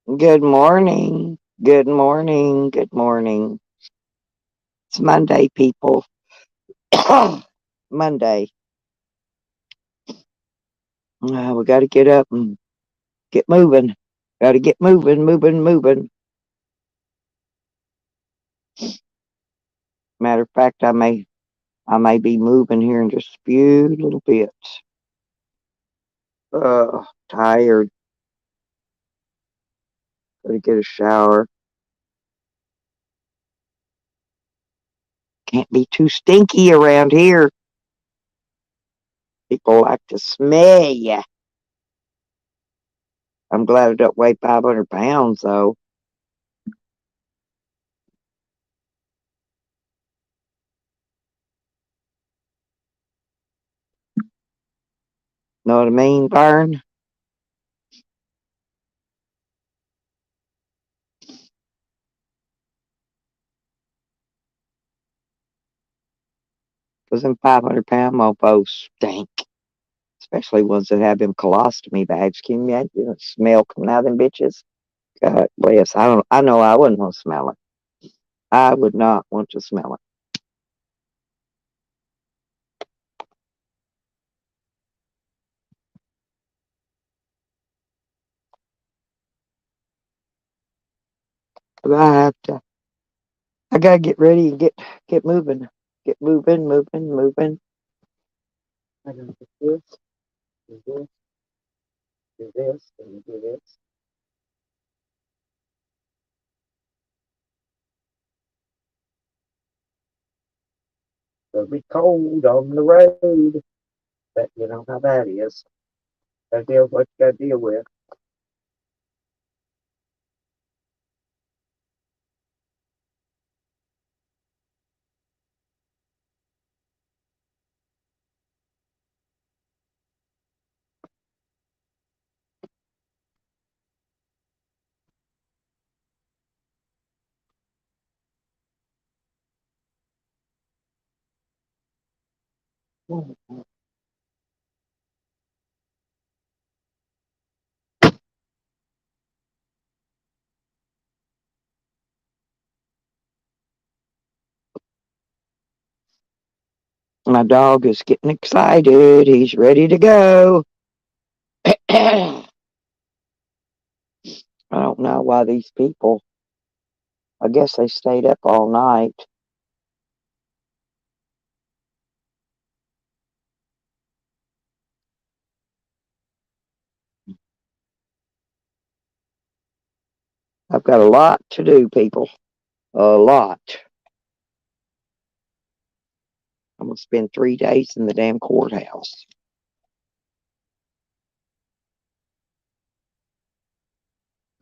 Good morning. Good morning. Good morning. It's Monday, people. Monday. We got to get up and get moving. Got to get moving, moving, moving. Matter of fact, I may be moving here in just a few little bits. Tired. Got to get a shower. Can't be too stinky around here. People like to smell ya. I'm glad I don't weigh 500 pounds though. Know what I mean, Vern? Because them 500-pound mofos stink. Especially ones that have them colostomy bags. Can you imagine the smell coming out of them bitches? God bless. I know I wouldn't want to smell it. I would not want to smell it. But I gotta get ready and get moving. Get moving, moving, moving. I gotta do this, do this, do this, and do this. It'll be cold on the road. But you know how that is. Gotta deal with what you gotta deal with. My dog is getting excited. He's ready to go. I don't know why these people, I guess they stayed up all night. I've got a lot to do, people. A lot. I'm going to spend 3 days in the damn courthouse.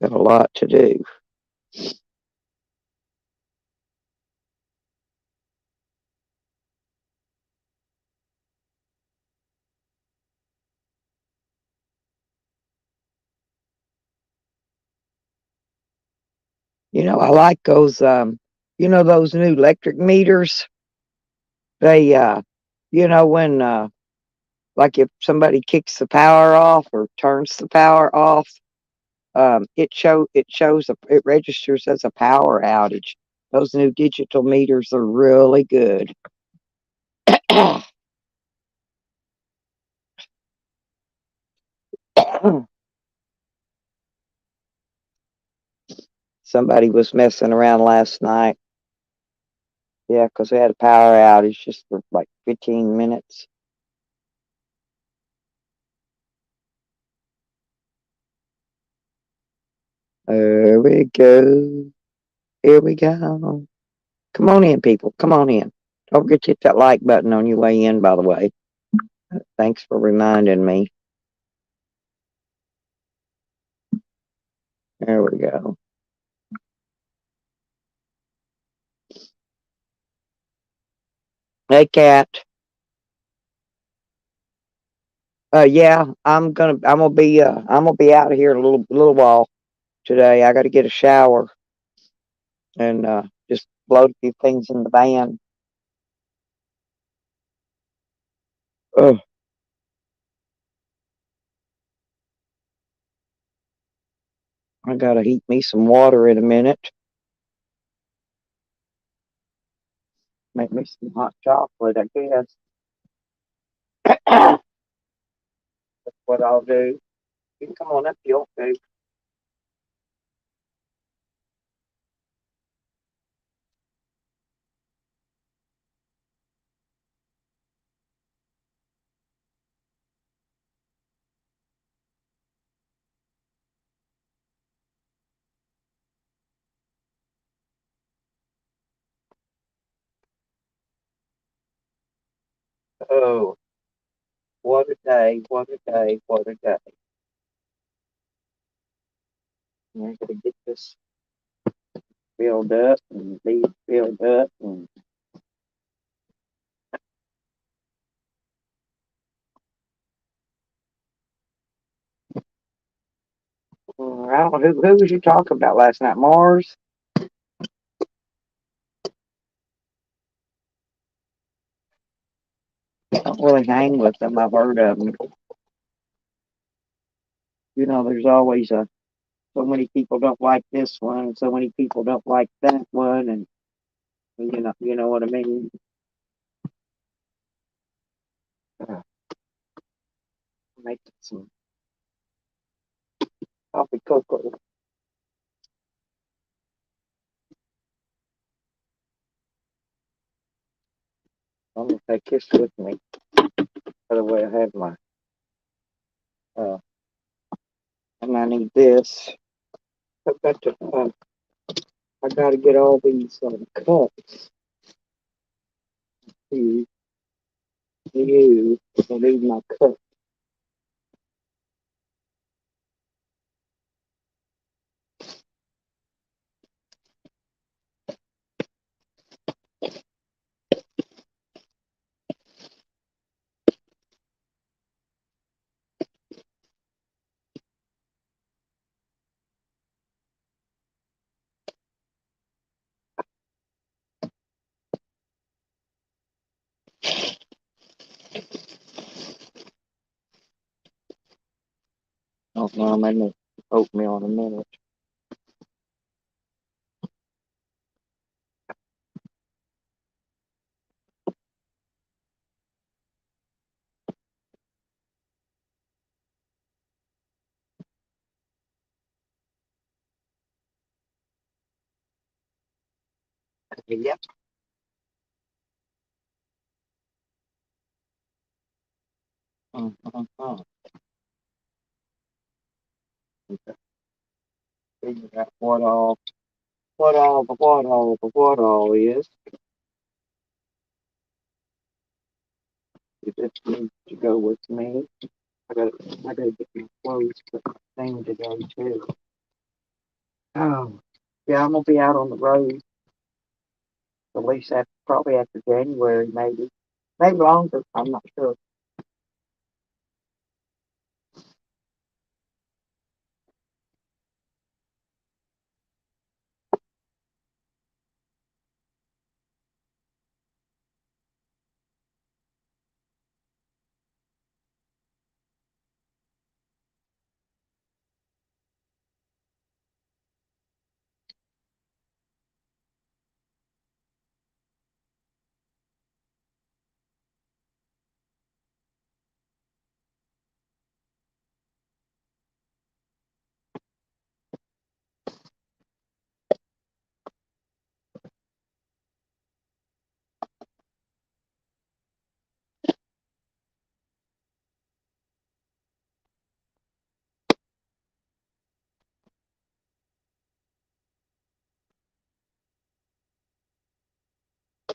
Got a lot to do. I like those, those new electric meters. They, when, like if somebody kicks the power off or turns the power off, it registers as a power outage. Those new digital meters are really good. Somebody was messing around last night. Yeah, because we had a power outage just for like 15 minutes. There we go. Here we go. Come on in, people. Come on in. Don't forget to hit that like button on your way in, by the way. Thanks for reminding me. There we go. Hey, Cat. Yeah, I'm gonna be out of here in a little while today. I got to get a shower and just load a few things in the van. Oh, I gotta heat me some water in a minute. Make me some hot chocolate, I guess. That's what I'll do. You can come on up, you'll do. Oh, what a day, what a day, what a day. I'm gonna get this filled up and these filled up and I don't know who was you talking about last night? Mars? I don't really hang with them. I've heard of them. You know, there's always so many people don't like this one, and so many people don't like that one, and you know what I mean. Uh, Make some coffee cocoa. I'm gonna take this with me. By the way, I have my uh, and I need this. I've got to I got to get all these cups to you. I need my cup. Oh, no, I'm gonna oatmeal in a minute. Yep. Mm-hmm. Figure out what all is. It just needs to go with me. I gotta get my clothes for the thing today too. Oh, yeah, I'm gonna be out on the road at least after, probably after January, maybe longer. I'm not sure.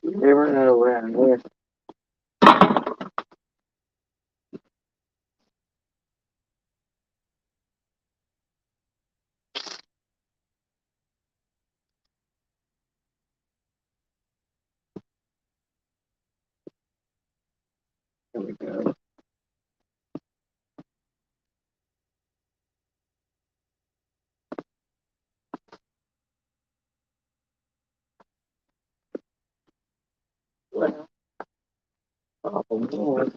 You never know around here. Here we go. Well, more.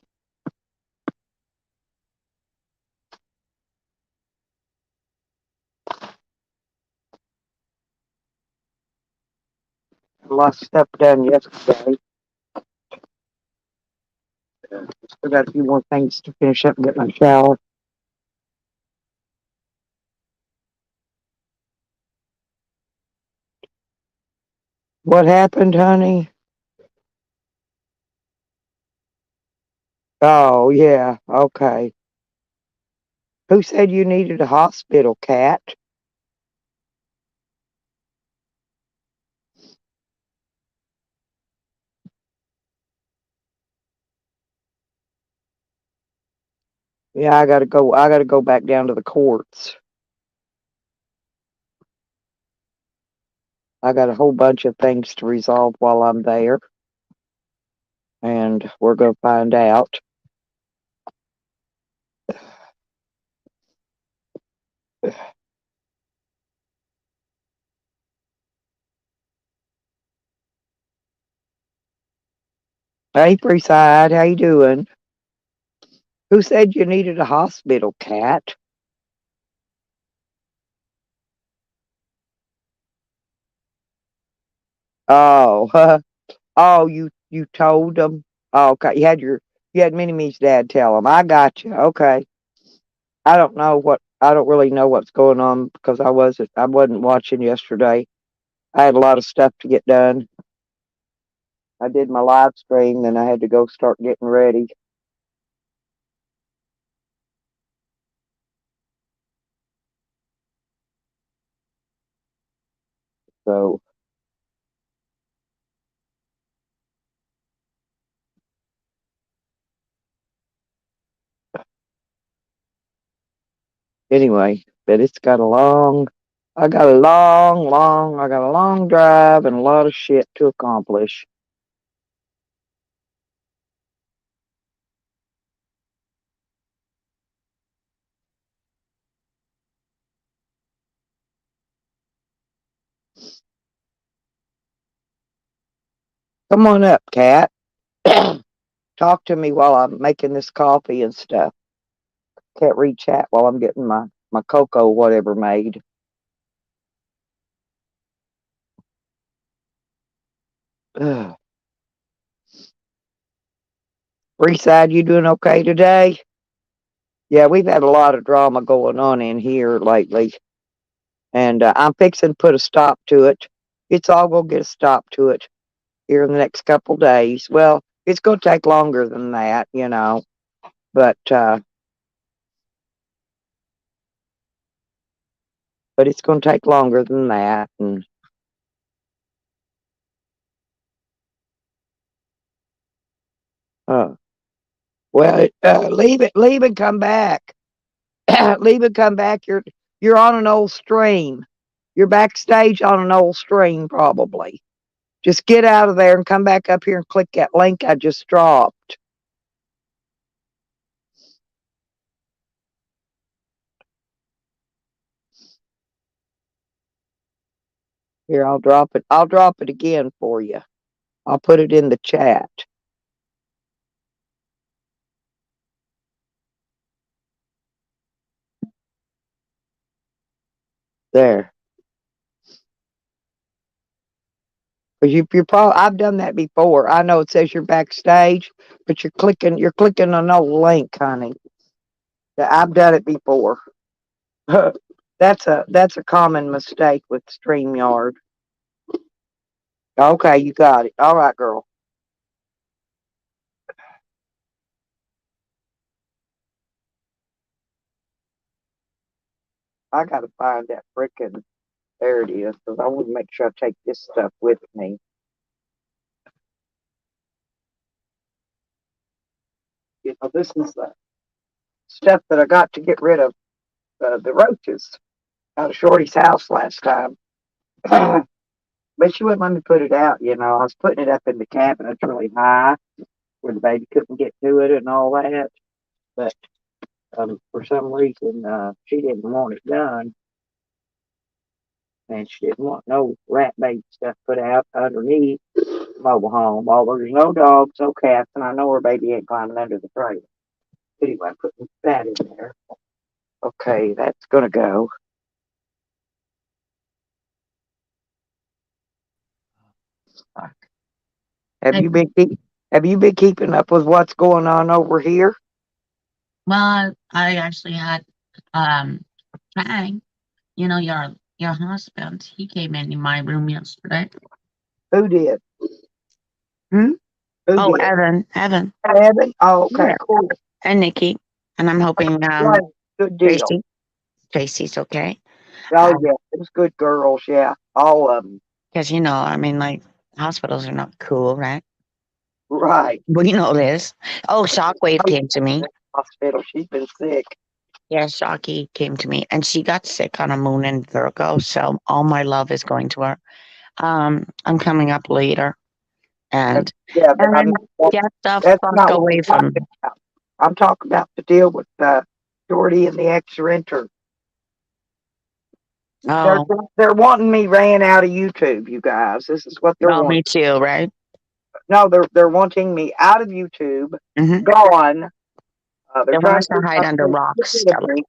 a lot of stuff done yesterday. Still got a few more things to finish up and get my shower. What happened, honey? Oh, yeah. Okay. Who said you needed a hospital, Cat? Yeah, I gotta go. I gotta go back down to the courts. I got a whole bunch of things to resolve while I'm there, and we're gonna find out. Hey, Preside, how you doing? Who said you needed a hospital, Cat? Oh, oh, you told them. Oh, okay, you had Mini-Me's dad tell them. I got you. Okay. I don't really know what's going on because I wasn't watching yesterday. I had a lot of stuff to get done. I did my live stream, then I had to go start getting ready. So anyway, but I got a long drive and a lot of shit to accomplish. Come on up, Cat. Talk to me while I'm making this coffee and stuff. Can't read chat while I'm getting my cocoa whatever made. Ugh. Freeside, you doing okay today? Yeah, we've had a lot of drama going on in here lately, and I'm fixing to put a stop to it. It's all gonna get a stop to it here in the next couple days. Well, it's gonna take longer than that, but but it's gonna take longer than that. And uh, well, leave and come back. Leave and come back. You're on an old stream. You're backstage on an old stream, probably. Just get out of there and come back up here and click that link I just dropped. Here, I'll drop it. I'll drop it again for you. I'll put it in the chat. There. Because you're probably I've done that before. I know it says you're backstage, but you're clicking on no link, honey. Yeah, I've done it before. That's a common mistake with StreamYard. Okay, you got it. All right, girl. I gotta find that frickin' there it is, because I want to make sure I take this stuff with me. This is the stuff that I got to get rid of the roaches out of Shorty's house last time. But she wouldn't let me put it out. I was putting it up in the cabinets really high where the baby couldn't get to it and all that. But for some reason, she didn't want it done, and she didn't want no rat bait stuff put out underneath the mobile home. Although there's no dogs, no cats, and I know her baby ain't climbing under the trailer. Anyway, putting that in there. Okay, that's gonna go. Have you been keeping up with what's going on over here? Well, I actually had Chang, your husband. He came in my room yesterday. Who did? Hmm? Who Oh, did? Evan. Evan? Oh, okay, Yeah. cool. And Nikki. And I'm hoping Right. Good deal. Tracy. Tracy's okay. Oh yeah, it was good girls. Yeah, all of them. Because I mean, like, hospitals are not cool, right? Right. Well, you know this. Oh, Shockwave Oh, came to me. hospital. She's been sick. Yeah, Shocky came to me, and she got sick on a moon in Virgo. So all my love is going to her. I'm coming up later, And, and yeah, but I'm and not. That's, get the that's fuck not what away I'm from me. talking about. I'm talking about the deal with Jordy and the ex-renter. They're Oh, they're wanting me ran out of YouTube. You guys, this is what they're no, wanting. me too, right? No, they're wanting me out of YouTube, Hmm. gone. They're They want trying us to to do hide under something rocks, with Stella. me.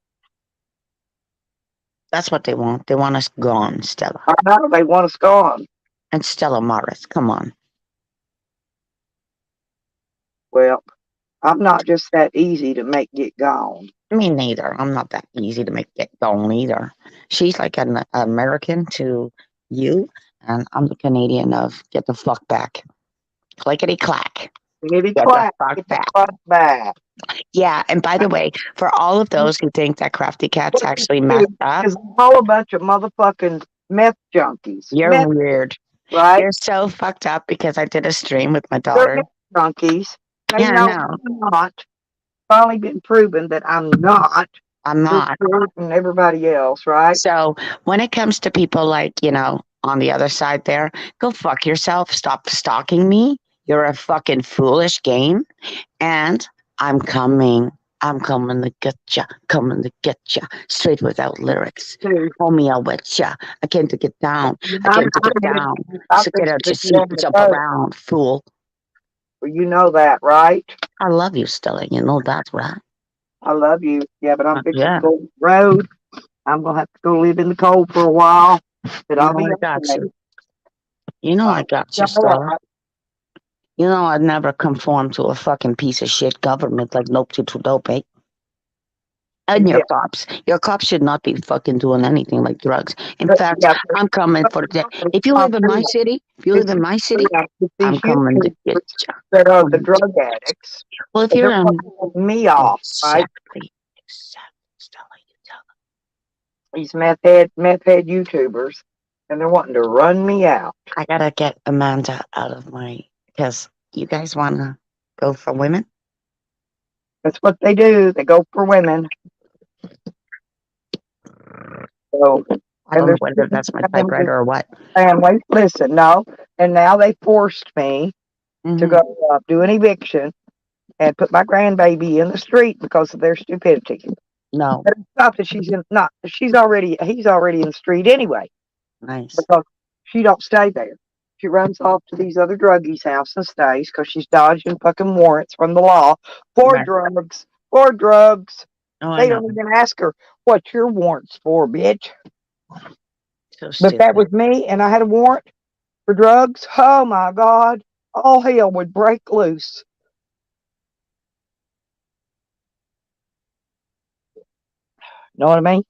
That's what they want. They want us gone, Stella. I know they want us gone. And Stella Morris, come on. Well, I'm not just that easy to make get gone. Me neither. I'm not that easy to make get going either. She's like an American to you, and I'm the Canadian of get the fuck back. Clickety clack. Maybe Get the clap, fuck get the back. fuck back. Yeah, and by the way, for all of those who think that Crafty Cat's What actually they messed do up, is all a bunch of motherfucking meth junkies. you're Meth, weird. right? You're so fucked up because I did a stream with my They're daughter. meth junkies. They Yeah, I know know. I'm not. Finally been proven that I'm not. I'm Through not. Kurt and everybody else, right? So when it comes to people like, on the other side there, go fuck yourself. Stop stalking me. You're a fucking foolish game. And I'm coming. I'm coming to get ya. Coming to get ya. Straight without lyrics. Too. Homie, I'll wet ya. I came to get down. I I'm, came to get I'm, gonna- down. I'm So get fixing out to your be seat on and the jump boat. around, fool. Well, you know that, right? I love you, Stella. You know that's right. I love you. Yeah, but I'm fixing to Yeah. go on the road. I'm gonna have to go live in the cold for a while, but You I'll know be I got okay. you. You know I I'll got be you, all Stella. right. You know I'd never conform to a fucking piece of shit government like Nope to Dope. And Yeah, your cops should not be fucking doing anything like drugs. In but fact, yeah, I'm coming for the. If you I'll live in do my that. city, if you It's live in my city, these I'm coming to get YouTubers you. that are the Coming to drug get you. addicts. Well, if They're you're fucking me off, right? exactly, Stella, you tell These meth head YouTubers, and they're wanting to run me out. I gotta get Amanda out of my because you guys wanna go for women. That's what they do. They go for women. So, I and don't know there's whether that's my typewriter or what. family. Listen, no, and now they forced me to Hmm. go do an eviction and put my grandbaby in the street because of their stupidity. No, But it's not that she's in, not he's already in the street anyway nice. because she don't stay there. She runs off to these other druggies' house and stays because she's dodging fucking warrants from the law for Right. drugs. For drugs. Oh, I They know. don't even ask her, what's your warrants for, bitch? So But that stupid. was me and I had a warrant for drugs. Oh my God. All hell would break loose. Know what I mean?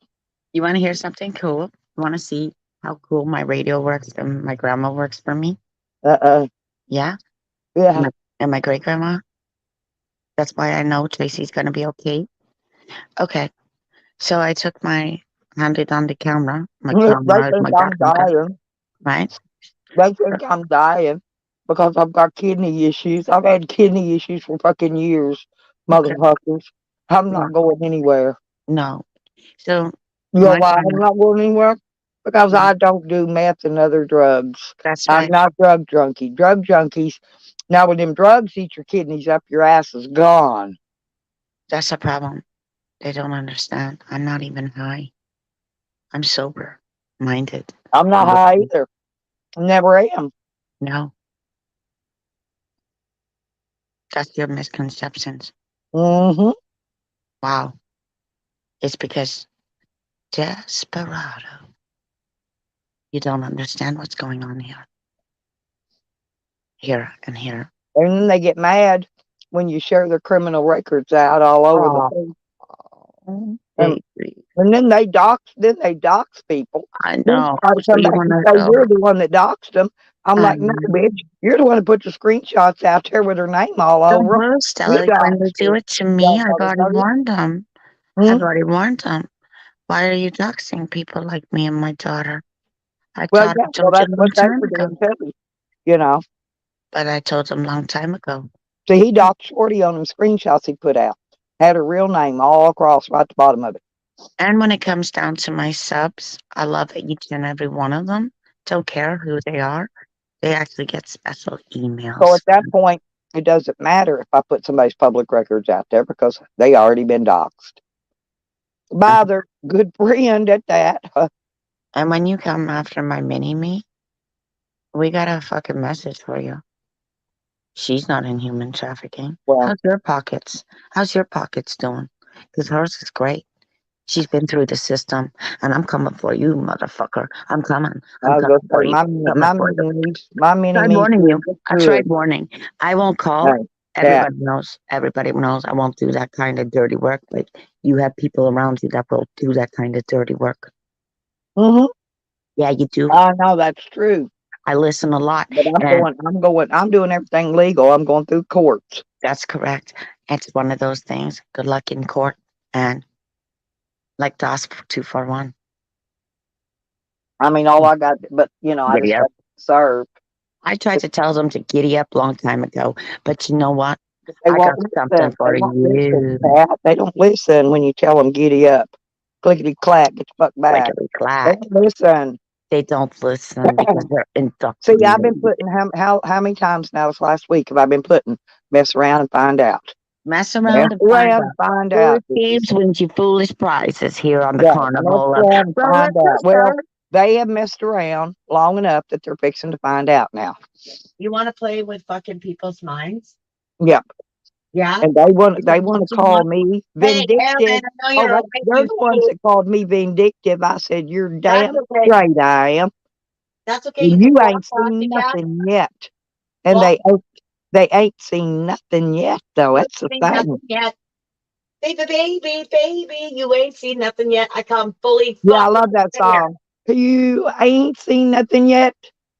You want to hear something cool? You want to see how cool my radio works and my grandma works for me? Uh-uh. Yeah, and Yeah. my great grandma. That's why I know Tracy's gonna be okay. Okay, so I took my handed on the camera. My They camera is think my I'm camera, dying. right? They think I'm dying because I've got kidney issues. I've had kidney issues for fucking years, Okay, motherfuckers. I'm no, not going anywhere. no. So You know my why I'm grandma. not going anywhere? Because I don't do meth and other drugs. That's I'm right. not drug junkie. Drug junkies, now when them drugs eat your kidneys up, your ass is gone. That's a problem. They don't understand. I'm not even high. I'm sober minded. I'm not high either. Never am. No, that's your misconceptions. Mm-hmm. Wow, it's because desperado. You don't understand what's going on here. here and here. And then they get mad when you share their criminal records out all over the Oh, place. And, baby. and then they dox people. I Then know. try to So come you back want and to say go? you're the one that doxed them. I'm I like, no, bitch, you're the one that put the screenshots out there with her name all So over 'em. Bruce, You Stella, when they doxed do her. it to me, Y'all I've dirty, already dirty. warned them. Hmm? I've already warned them. Why are you doxing people like me and my daughter? I Well, yeah, well, told you that's a long what they time were ago. doing too. You know. But I told them a long time ago. See, he doxed Shorty on them screenshots he put out. Had her real name all across right at the bottom of it. And when it comes down to my subs, I love each and every one of them. Don't care who they are. They actually get special So emails. at that point, it doesn't matter if I put somebody's public records out there because they already been doxed by their good friend at that. And when you come after my mini me, we got a fucking message for you. She's not in human trafficking. Well, How's your pockets? How's your pockets doing? Because hers is great. She's been through the system, and I'm coming for you, motherfucker. I'm coming. I I'm was coming gonna for say you. Coming for you. my mini Tried me warning you. is I tried good. warning. I won't call. Hey, yeah. Everybody knows. Everybody knows I won't do that kind of dirty work. But you have people around you that will do that kind of dirty work. Hmm. Yeah, you do. I know that's true. I listen a lot, But and I'm doing everything legal. I'm going through courts. that's correct. It's one of those things. Good luck in court, and like DOS 241. I mean, all I got, but I Giddy just up. have to serve. I tried to tell them to giddy up long time ago, but you know what? They I got won't something listen. for They won't listen, you. Pat. They don't listen when you tell them giddy up. Clickety clack, get the fuck back. Clickety They clack. don't listen. They don't listen because they're See, I've been indoctrinated. putting how many times now this last week have I been putting mess around and find out. Mess Mess around and find around and out. find Foolish out. thieves wins you foolish prizes here on the Yeah, mess carnival of around and roller find out. Well, coaster. they have messed around long enough that they're fixing to find out now. You want to play with fucking people's minds? Yeah. Yeah. And they want to call me Hey, Aaron, I vindictive. know Oh, you're awake, they're you the ones fool. that called me vindictive. I said, "You're That's damn okay. straight, I am. That's okay. You And can you go ain't on seen cat. nothing yet." And Well, they ain't seen nothing yet, though. you That's the ain't seen thing. nothing yet. Baby, you ain't seen nothing yet. I come fully Yeah, I fucking love that prepared. song. You ain't seen nothing yet.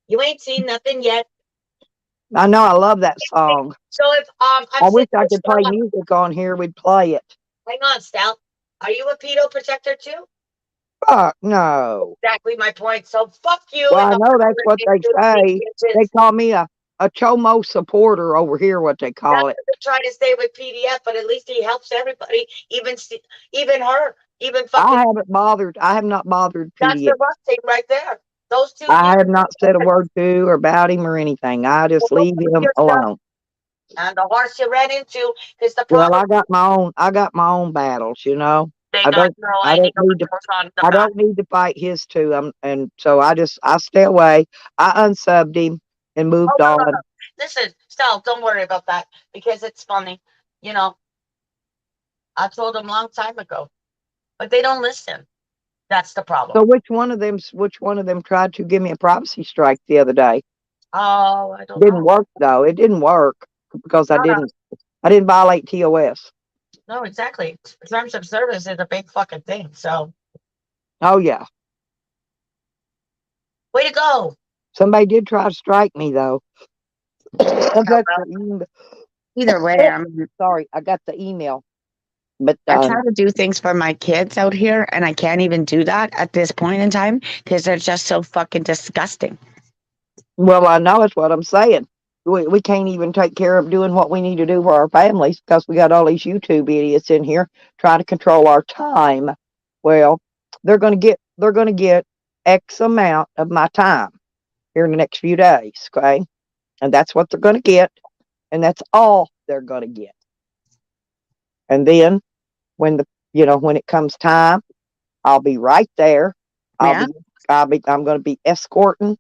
You ain't seen nothing yet. I know. I love that song. So if I'm I wish sitting I with could play Stella, music on here. We'd play it. hang on, Stel. Are you a pedo protector too? Fuck no. Exactly my point. So fuck you Well, and I the know that's what they say. They bitches. call me a Chomo supporter over here, what they That's call it. what they try to stay with PDF, but at least he helps everybody, even her, even fucking. I have not bothered That's PDF. the rough thing right there. Those two I people. have not said a word to or about him or anything. I just leave him alone. And the horse you ran into is the Well, problem. I got my own battles, you know. They I got don't, no I idea don't what need to, goes on in the I back. don't need to fight his too. And so I stay away. I unsubbed him and Oh, moved no, no, on. no. Listen, Stella, don't worry about that because it's funny. You know, I told them a long time ago, but they don't listen. That's the problem. So which one of them tried to give me a privacy strike the other day? Oh, I don't Didn't know. work though. It didn't work because No, no, I didn't violate TOS. no, exactly. Terms of service is a big fucking thing. So, Oh yeah. way to go. Somebody did try to strike me though. I got the Either way, email. Sorry, I got the email. But I try to do things for my kids out here, and I can't even do that at this point in time because they're just so fucking disgusting. well, I know it's what I'm saying. We can't even take care of doing what we need to do for our families because we got all these YouTube idiots in here trying to control our time. Well, they're gonna get X amount of my time here in the next few days, okay? And that's what they're gonna get, and that's all they're gonna get. And then when when it comes time, I'll be right there. Yeah. I'm gonna be escorting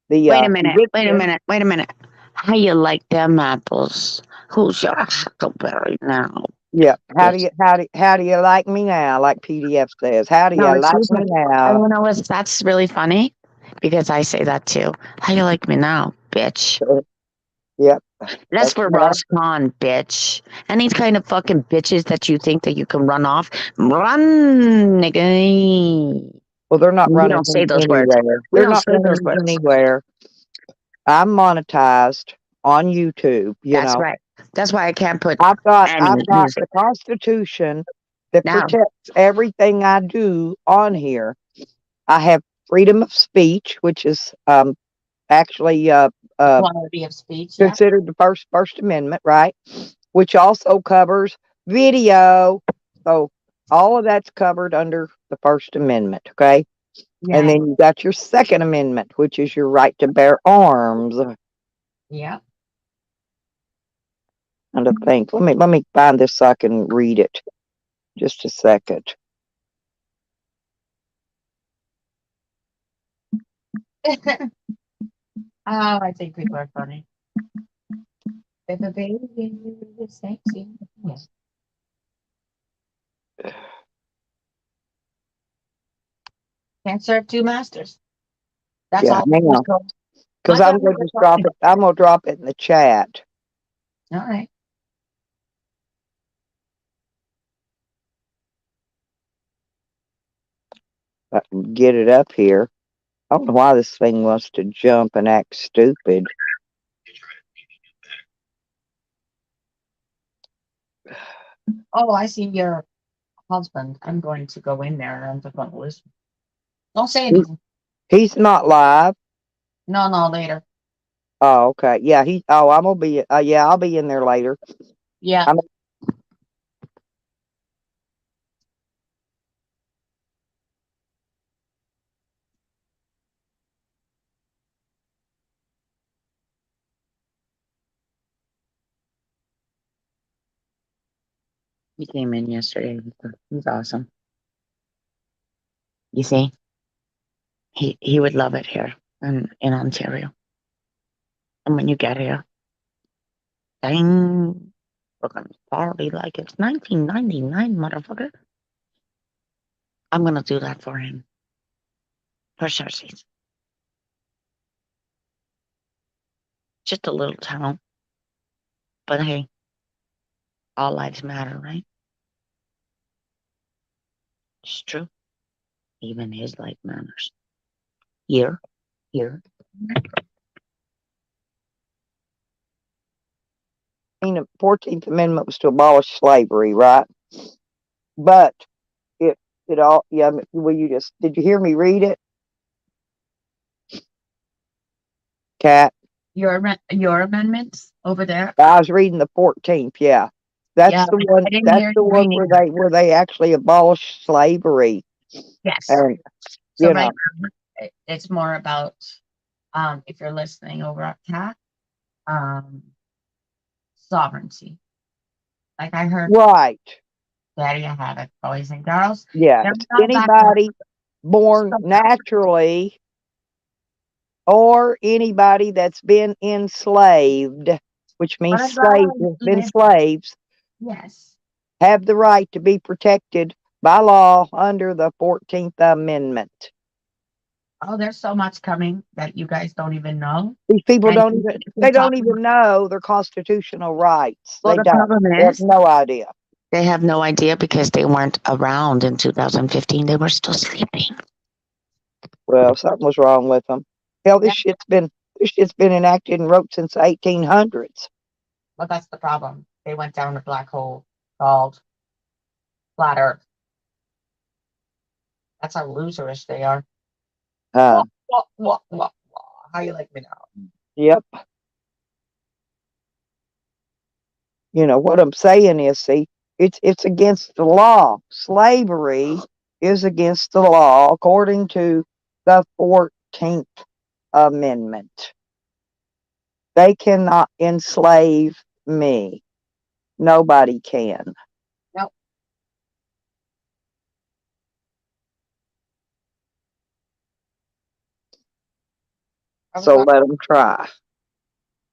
the Wait a minute. Wait a eviction. minute. Wait a minute. How you like them apples? Who's your huckleberry now? Yeah. Bitch. How do you like me now? Like PDF says. How do No, you like excuse me. me And now? you know what? That's really funny because I say that too. How you like me now, bitch? Yep. That's That's for right. Ross Khan, bitch. Any kind of fucking bitches that you think that you can run off, run, nigga. Well, they're not We running don't say those words. anywhere. We They're don't not say those running words. anywhere. I'm monetized on YouTube, you That's know. right. That's why I can't put I've any got music. the Constitution that Now, protects everything I do on here. I have freedom of speech, which is actually quality of speech, yeah. considered the First Amendment, right? Which also covers video. So all of that's covered under the First Amendment, okay? And Yeah. then you got your Second Amendment, which is your right to bear arms. Yeah. And I think let me find this so I can read it. Just a second. Oh, I think people are funny. Baby, baby, you're sexy. Yeah. Can't serve two masters. That's Yeah, all. hang on. Because My I'm gonna grandmother just told drop me. it. I'm gonna drop it in the chat. All right. I can get it up here. I don't know why this thing wants to jump and act stupid. Oh, I see your husband. I'm going to go in there and I'm just going to listen. Don't say He- anything. He's not live. No, no, later. Oh, okay. Yeah, he. Oh, I'm gonna be. Yeah, I'll be in there later. Yeah. I'm. He came in yesterday. He's awesome. You see, he would love it here in Ontario. And when you get here, dang, we're gonna party like it's 1999, motherfucker. I'm gonna do that for him. For sure, just a little town, but hey, all lives matter, right? It's true. Even his life matters. Here, here. The 14th Amendment was to abolish slavery, right? But it all. Yeah. Will you just? Did you hear me read it, Cat? Your amendments over there. I was reading the 14th. Yeah, Yeah, that's the one. I didn't That's hear the you one reading where that. they actually abolished slavery. Yes. And So you know, right now, it's more about if you're listening over at CAT, um, sovereignty. Like I heard, right? Daddy, I have it, boys and girls. Yeah. They're It's not back there. anybody born So, naturally or anybody that's been enslaved, which but means as slaves long as have you been live, slaves, yes. have the right to be protected by law under the 14th Amendment. Oh, there's so much coming that you guys don't even know. These people And don't even, if we they talk don't about, even know their constitutional rights. well, They the don't. problem They have is no idea. they have no idea because they weren't around in 2015. They were still sleeping. Well, something was wrong with them. Hell, Yeah, this shit's been enacted and wrote since the 1800s. but that's the problem. They went down a black hole called flat Earth. That's how loserish they are. Uh, What? How you like me now? yep. You know what I'm saying is, see, it's against the law. Slavery is against the law according to the 14th Amendment. They cannot enslave me. Nobody can. No, I was So wa- let them try.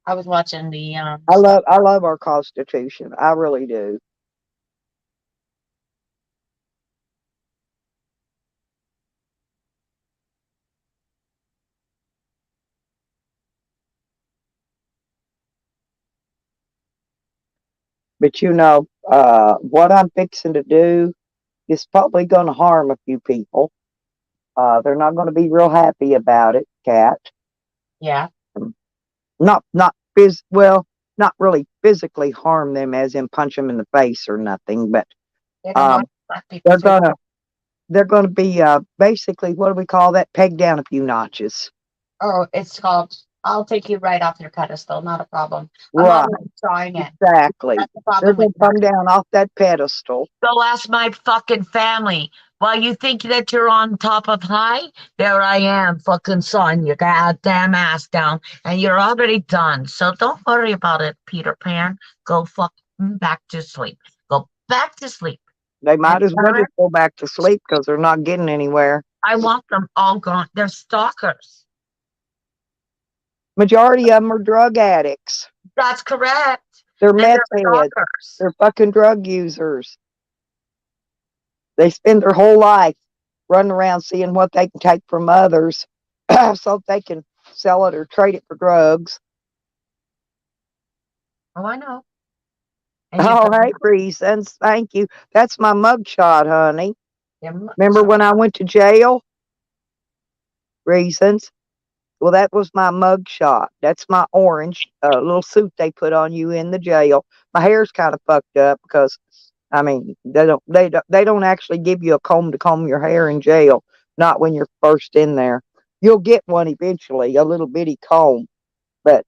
I was watching the I stuff. love our Constitution. I really do. But what I'm fixing to do is probably going to harm a few people. They're not going to be real happy about it, Cat. Yeah. Well, not really physically harm them as in punch them in the face or nothing, but um, they're gonna they're gonna be basically, what do we call that? Pegged down a few notches. Oh, it's called. I'll take you right off your pedestal. Not a problem. I'm Right, already trying it. exactly. That's the They're problem with gonna come down off that pedestal. Go ask my fucking family. While you think that you're on top of high, there I am, fucking sawing your goddamn ass down, and you're already done. So don't worry about it, Peter Pan. Go fucking back to sleep. Go back to sleep. They might as well Alright? just go back to sleep because they're not getting anywhere. I want them all gone. They're stalkers. Majority of them are drug addicts. That's correct. They're And meth they're heads. stalkers. They're fucking drug users. They spend their whole life running around seeing what they can take from others so they can sell it or trade it for drugs. Oh, I know. And All right, reasons. Thank you. That's my mugshot, honey. Remember when I went to jail? Reasons. Well, that was my mugshot. That's my orange little suit they put on you in the jail. My hair's kind of fucked up because, I mean, they don't actually give you a comb to comb your hair in jail. Not when you're first in there. You'll get one eventually, a little bitty comb, but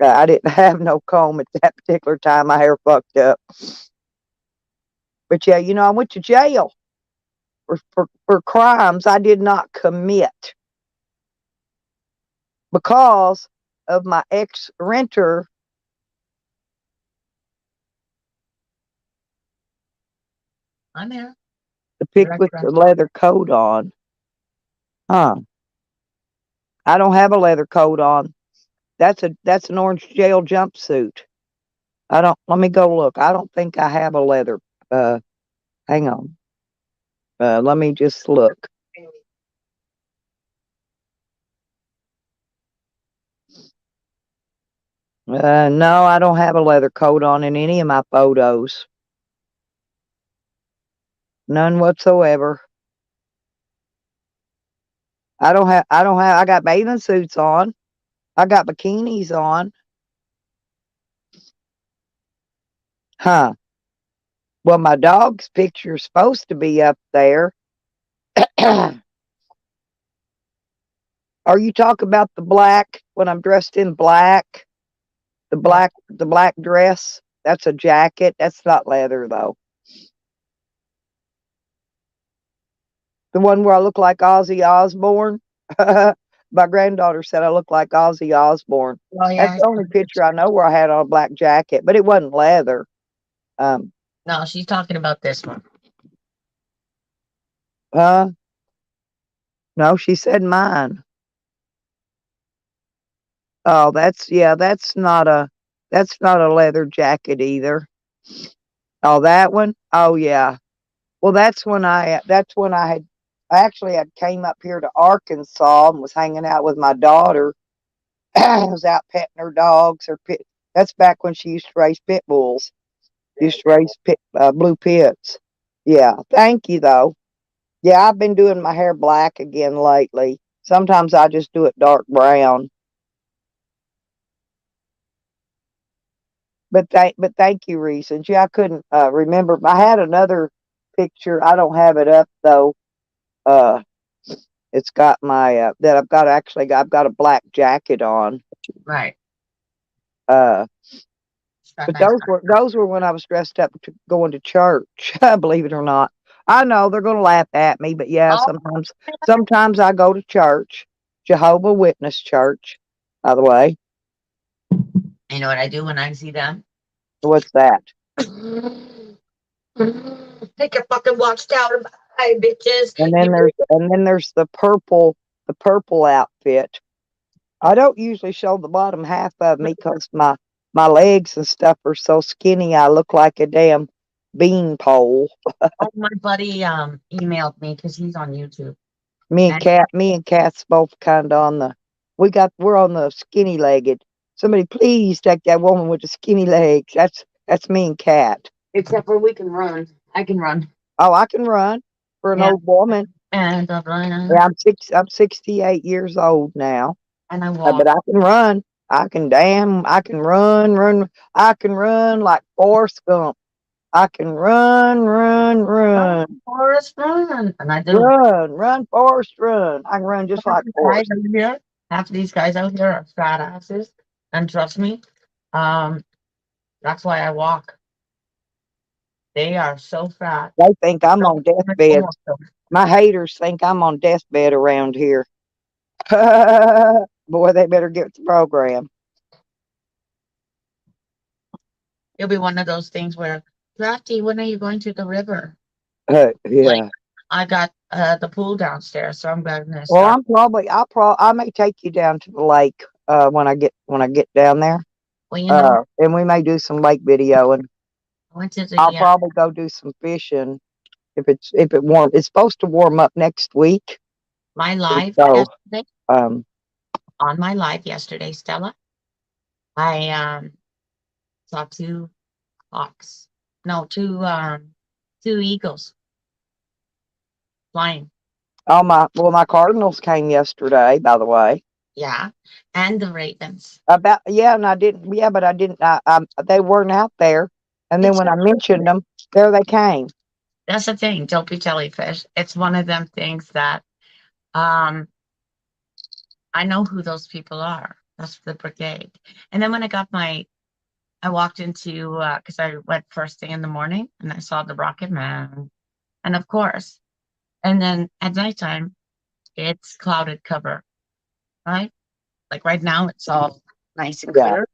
I didn't have no comb at that particular time. My hair fucked up. But yeah, I went to jail for crimes I did not commit because of my ex-renter. I'm here. The pick with the leather coat on. Huh. I don't have a leather coat on. That's an orange jail jumpsuit. Let me go look. I don't think I have a leather. Hang on. Let me just look. No, I don't have a leather coat on in any of my photos. None whatsoever. I got bathing suits on. I got bikinis on. Huh. Well, my dog's picture is supposed to be up there. Are you talking about the black, when I'm dressed in black? The black dress? That's a jacket. That's not leather, though. The one where I look like Ozzy Osbourne? My granddaughter said I look like Ozzy Osbourne. Oh, yeah. That's the only picture I know where I had on a black jacket, but it wasn't leather. No, she's talking about this one. No, she said mine. Oh, that's not a leather jacket either. Oh, that one? Oh yeah. Well, that's when I had came up here to Arkansas and was hanging out with my daughter. I was out petting her dogs that's back when she used to raise pit bulls. Used to raise blue pits. Yeah. Thank you though. Yeah, I've been doing my hair black again lately. Sometimes I just do it dark brown. But thank you, reasons. Yeah, I couldn't remember. I had another picture. I don't have it up though. It's got my that I've got a black jacket on. Right. But those were when I was dressed up to going to church. Believe it or not. I know they're going to laugh at me, but yeah, sometimes I go to church, Jehovah Witness church. By the way, you know what I do when I see them? What's that? Take your fucking watch down, hi, bitches. And then there's the purple outfit. I don't usually show the bottom half of me because my legs and stuff are so skinny. I look like a damn bean pole. Oh, my buddy emailed me because he's on YouTube. Me and Kat's both kind of on the. We're on the skinny legged. Somebody please take that woman with the skinny legs. That's That's me and Cat. Except for we can run. I can run. Oh, I can run for an Yeah. old woman. And Yeah, I'm 68 years old now, and I walk. but I can run. I can run. I can run like Forrest Gump. I can run, Forest run. And I do. run, Forrest, run. I can run just like Forrest. Half of these guys out here are fat asses. And trust me, that's why I walk. They are so fat. They think I'm on deathbed. My haters think I'm on deathbed around here. Boy, they better get with the program. It'll be one of those things where, Drafty, when are you going to the river? Yeah. Like, I got the pool downstairs, so I'm gonna Well, start. I may take you down to the lake when I get down there. Well, you know, And we may do some lake video, and I went to the I'll probably go do some fishing if it warm. It's supposed to warm up next week. my live So, yesterday. um, On my live yesterday, Stella, I saw two hawks. No, two eagles flying. my Cardinals came yesterday, by the way. Yeah, and the ravens. And I didn't. Yeah, but I didn't. They weren't out there, and then when I mentioned them, there they came. That's the thing. Don't be jellyfish. It's one of them things that I know who those people are. That's the brigade. And then when I walked into because I went first thing in the morning and I saw the Rocket Man, and of course, and then at nighttime it's clouded cover, right? Like right now it's all nice and clear.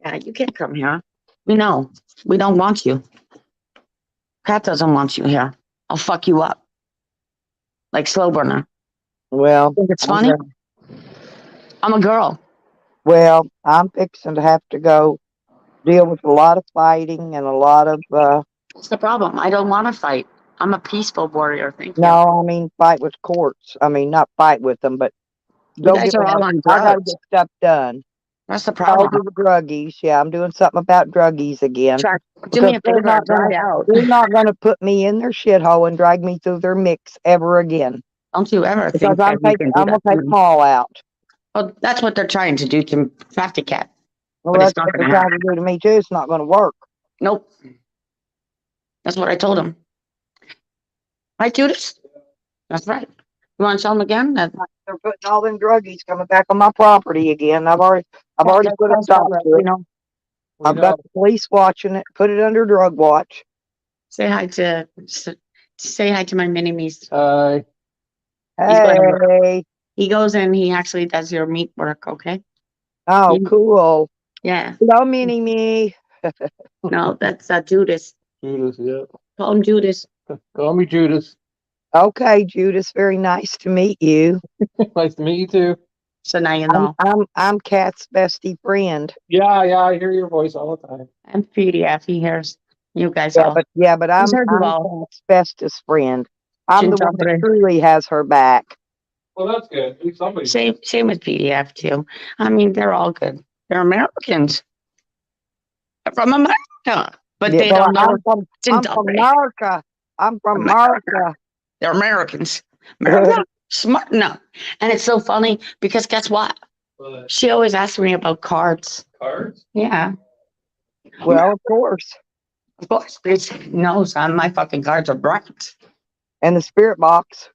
Yeah, you can't come here. We know. We don't want you. Cat doesn't want you here. I'll fuck you up. Like slow burner. Well, Think it's funny? I'm a girl. Well, I'm fixing to have to go deal with a lot of fighting and a lot of. What's the problem? I don't want to fight. I'm a peaceful warrior. Thank you. No, I mean fight with courts. I mean not fight with them, but You guys are all on I gotta drugs. get stuff done. That's the Over problem. the druggies. Yeah, I'm doing something about druggies again. Do me a favor, drive out. They're not gonna put me in their shithole and drag me through their mix ever again. Don't you ever Because think that you can do I'm gonna that take to me. them all out. Well, that's what they're trying to do to Crafty Cat. Well, But that's it's not what going they're to trying to do to me too. It's not gonna work. Nope. That's what I told him. Right, Judas? That's right. You want to tell him again? That They're putting all them druggies coming back on my property again. I've already put a stop to it. I've got the police watching it. Put it under drug watch. Say hi to my mini me's. Hey. He goes in. He actually does your meat work. Okay. Oh, cool. Yeah. Hello, mini me. No, that's Judas. Judas, yeah. Call him Judas. Call me Judas. Okay, Judas. Very nice to meet you. Nice to meet you too. So now you know. I'm Kat's bestie friend. Yeah, I hear your voice all the time. I'm PDF. He hears you guys Yeah, all. but I'm heard you all. Kat's bestest friend. I'm the one that truly has her back. Well, that's good. At least somebody. Same with PDF too. I mean, they're all good. They're Americans. They're from America, but they don't know. I'm from America. I'm from America. They're Americans. America, smart enough. And it's so funny because guess what? She always asks me about cards. Cards? Yeah. Well, of course. Of course. Because she knows my fucking cards are bright. And the spirit box.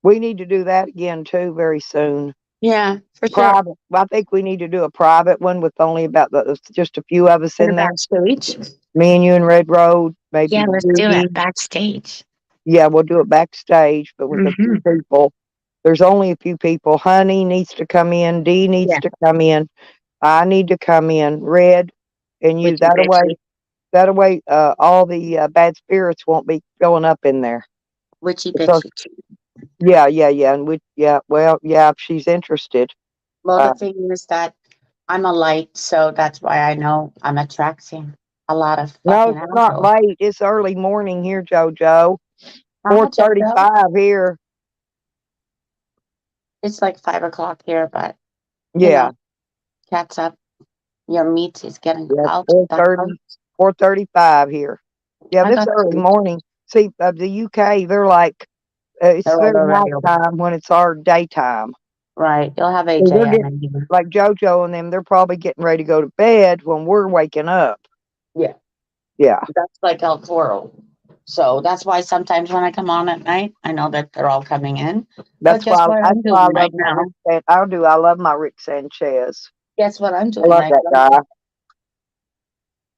We need to do that again too very soon. Yeah, for sure. Private. I think we need to do a private one with only about just a few of us in there. Backstage. Me and you and Red Road, maybe. Yeah, let's do it backstage. Yeah, we'll do it backstage, but with a few people. There's only a few people. Honey needs to come in. Dee needs to come in. I need to come in. Red, and you. That way, all the bad spirits won't be filling up in there. Witchy bitchy. Yeah, and if she's interested. Well, the thing is that I'm a light, so that's why I know I'm attracting a lot of. No, it's not late. It's early morning here, JoJo. 4:35 here. It's like 5 o'clock here, but yeah, Cat's up. Your meat is getting yeah, out. 4:30. 4:35 here. Yeah, I this got early sleep. morning. See, the UK, they're like, it's They're their all already over. nighttime when it's our daytime. Right. You'll have So they're AJ and getting, then like JoJo and them, they're probably getting ready to go to bed when we're waking up. yeah. Yeah, That's like El Toro. So that's why sometimes when I come on at night, I know that they're all coming in. that's guess why what that's I'm why I doing right love my now? Rick I love my Rick Sanchez. Guess what I'm I doing love right that now? guy.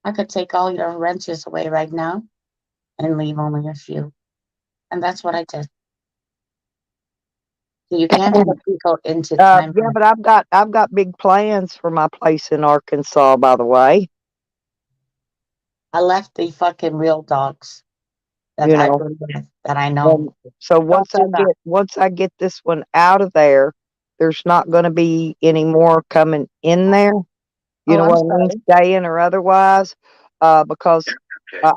I could take all your wrenches away right now and leave only a few. And that's what I did. So you can't put people into time. Yeah, but I've got big plans for my place in Arkansas, by the way. I left the fucking real dogs that You I've know. been with that I And know. so Don't do that. once I get this one out of there, there's not going to be any more coming in there. You Oh, know I'm what I mean, sorry. staying or otherwise, because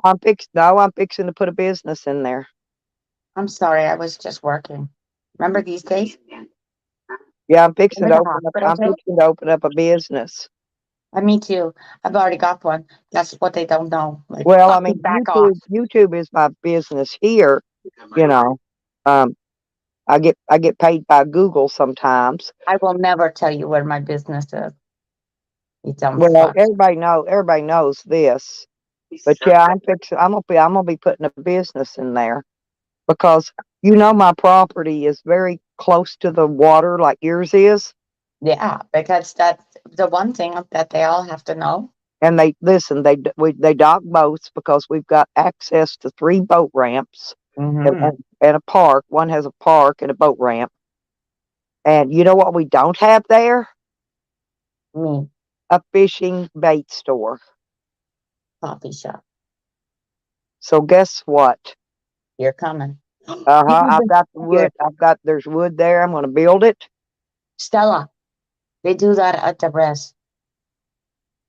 I'm fixing to put a business in there. I'm sorry. I was just working. Remember these days? Yeah, I'm fixing to Remember the open up. hospital I'm too? fixing to open up a business. Me too. I've already got one. That's what they don't know. Like, Well, I fucking mean, back off. YouTube is my business here. You know, um, I get paid by Google sometimes. I will never tell you where my business is. You dumb Well, fuck. everybody knows this. But yeah, I'm gonna be putting a business in there because you know my property is very close to the water like yours is. Yeah, because that's the one thing that they all have to know. And they listen, they dock boats because we've got access to 3 boat ramps Mm-hmm. and a park. One has a park and a boat ramp. And you know what we don't have there? Me, A fishing bait store. coffee shop. So guess what? You're coming. I've got the Here, wood. There's wood there. I'm gonna build it. Stella. They do that at the rest.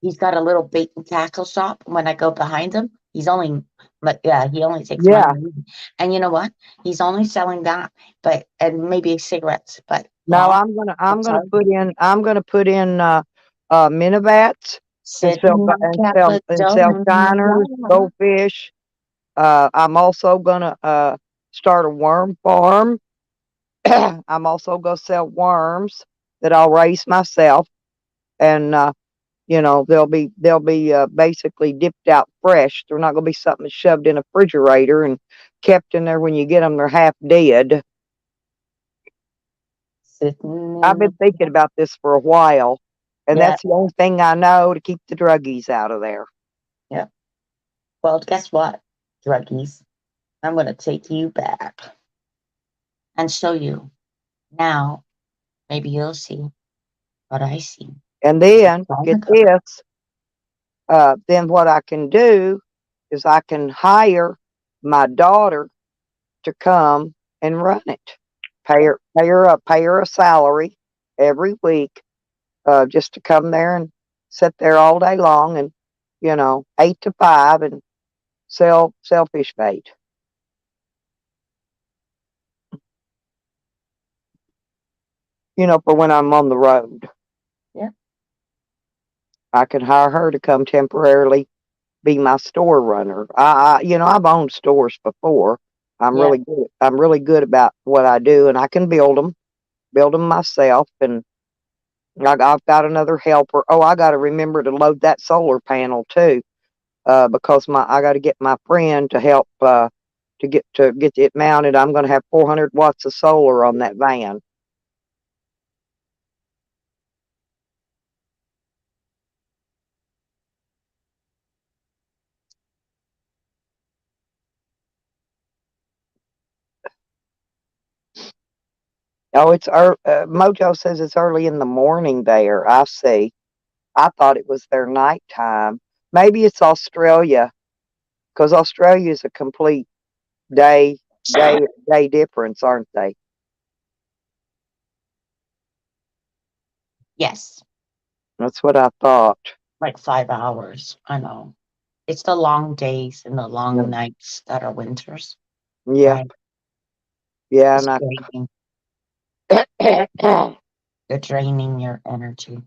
He's got a little bait and tackle shop. When I go behind him, but yeah, he only takes Yeah. money. And you know what? He's only selling that, but and maybe cigarettes. But No, that, I'm that's gonna all. I'm gonna put in Minivats Sitting on and Capitol sell shiners, Hill. goldfish. I'm also gonna start a worm farm. I'm also gonna sell worms that I'll raise myself, and you know they'll be basically dipped out fresh. They're not gonna be something shoved in a refrigerator and kept in there. When you get them, they're half dead. Sitting I've in the been thinking about this for a while, and yeah, that's the only thing I know to keep the druggies out of there. yeah. Well, guess what, druggies? I'm gonna take you back and show you. Now, maybe you'll see what I see. And then get this, then what I can do is I can hire my daughter to come and run it. Pay her a salary every week, just to come there and sit there all day long and 8 to 5 and sell fish bait. For when I'm on the road. Yeah. I could hire her to come temporarily be my store runner. I've owned stores before. Yeah. I'm really good about what I do, and I can build them myself. And I've got another helper. Oh, I got to remember to load that solar panel too, because I got to get my friend to help to get it mounted. I'm going to have 400 watts of solar on that van. Oh, Mojo says it's early in the morning there. I see. I thought it was their nighttime. Maybe it's Australia, because Australia is a complete day day difference, aren't they? Yes. That's what I thought. Like 5 hours. I know. It's the long days and the long nights that are winters. Yeah, Right. yeah, It's and draining. They're draining your energy.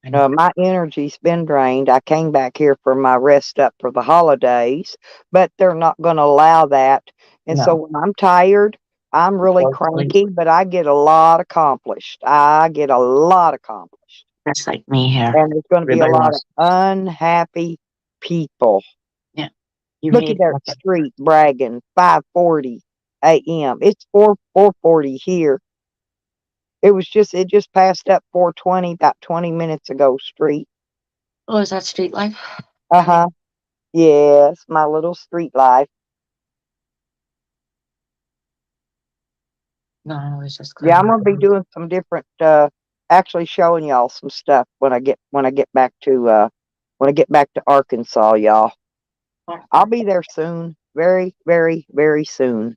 I know. My energy's been drained. I came back here for my rest up for the holidays, but they're not going to allow that. And so No. when I'm tired, I'm really Go to sleep. cranky, but I get a lot accomplished. I get a lot accomplished. That's like me here. And there's going to be a Everybody lot of wants. unhappy people. You Look at hate that fucking- street bragging, 5:40 a.m. It's 4:40 here. It just passed up 4:20 about 20 minutes ago street. Oh, is that street life? Uh-huh. Yes, my little street life. No, I was just Yeah, I'm clearing gonna be doing some different actually showing y'all some stuff when I get back to Arkansas, y'all. I'll be there soon. Very, very, very soon.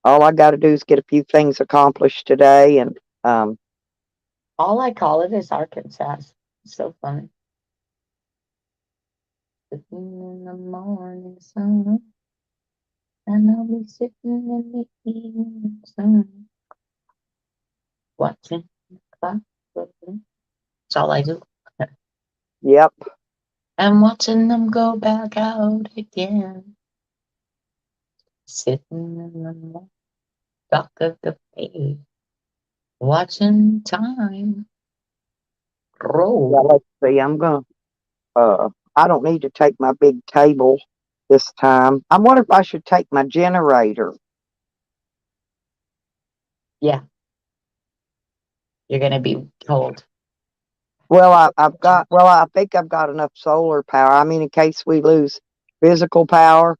All I gotta do is get a few things accomplished today and All I call it is Arkansas. It's so funny. Sitting in the morning sun, and I'll be sitting in the evening sun, watching the clock go by. That's all I do. yep. And watching them go back out again. Sitting in the dock of the bay, watching time Yeah, roll. let's see. I'm gonna I don't need to take my big table this time. I wonder if I should take my generator. Yeah, you're gonna be cold. Well, I think I've got enough solar power. I mean, in case we lose physical power.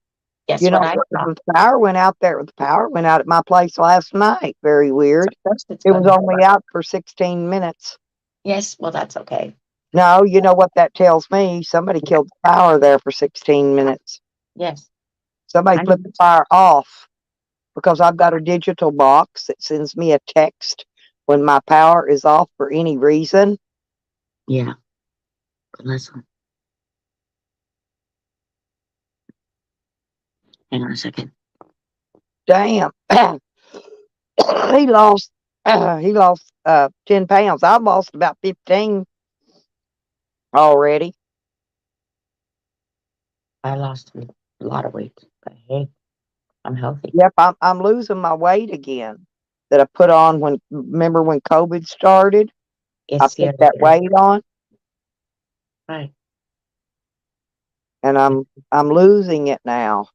Guess You know, what I thought? the power went out there. The power went out at my place last night. Very weird. First it's It was gonna only out for 16 minutes. Yes, well that's okay. No, you know what that tells me? Somebody killed the power there for 16 minutes. Yes. Somebody I flipped know. the fire off because I've got a digital box that sends me a text when my power is off for any reason. Yeah. But listen. Hang on a second. Damn. he lost 10 pounds. I've lost about 15 already. I lost a lot of weight, but hey, I'm healthy. Yep, I'm losing my weight again that I put on remember when COVID started? I It's put that weight on right. and I'm losing it now.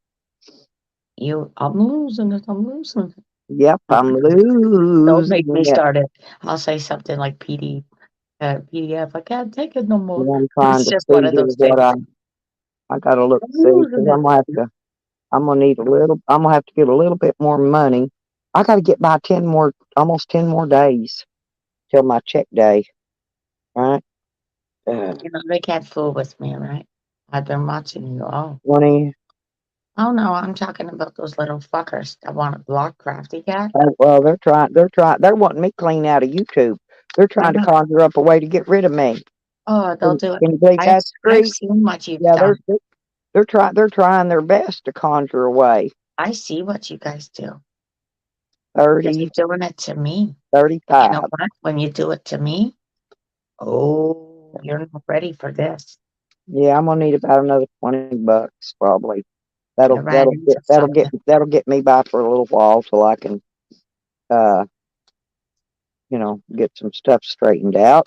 I'm losing it. I'm losing it. Yep, I'm Don't make me losing it. start it. I'll say something like PDF. I can't take it no more. And I'm trying It's to just see one of here those what things. I gotta look I'm see because losing it. I'm gonna have to get a little bit more money. I gotta get by almost 10 more days till my check day. Right? You know, they can't fool with me, right? I've been watching you all. 20. Oh no, I'm talking about those little fuckers that want to block Crafty Cat. Well, they're wanting me clean out of YouTube. They're trying to know. conjure up a way to get rid of me. Oh, they'll do it. Can you believe I've, that, I've Street? seen what you've Yeah, done. they're trying their best to conjure away. I see what you guys do. 30, You're doing it to me. 35. You know what? When you do it to me, oh, you're not ready for this. Yeah, I'm gonna need about another $20 probably. You ran into something. That'll get me by for a little while till I can get some stuff straightened out.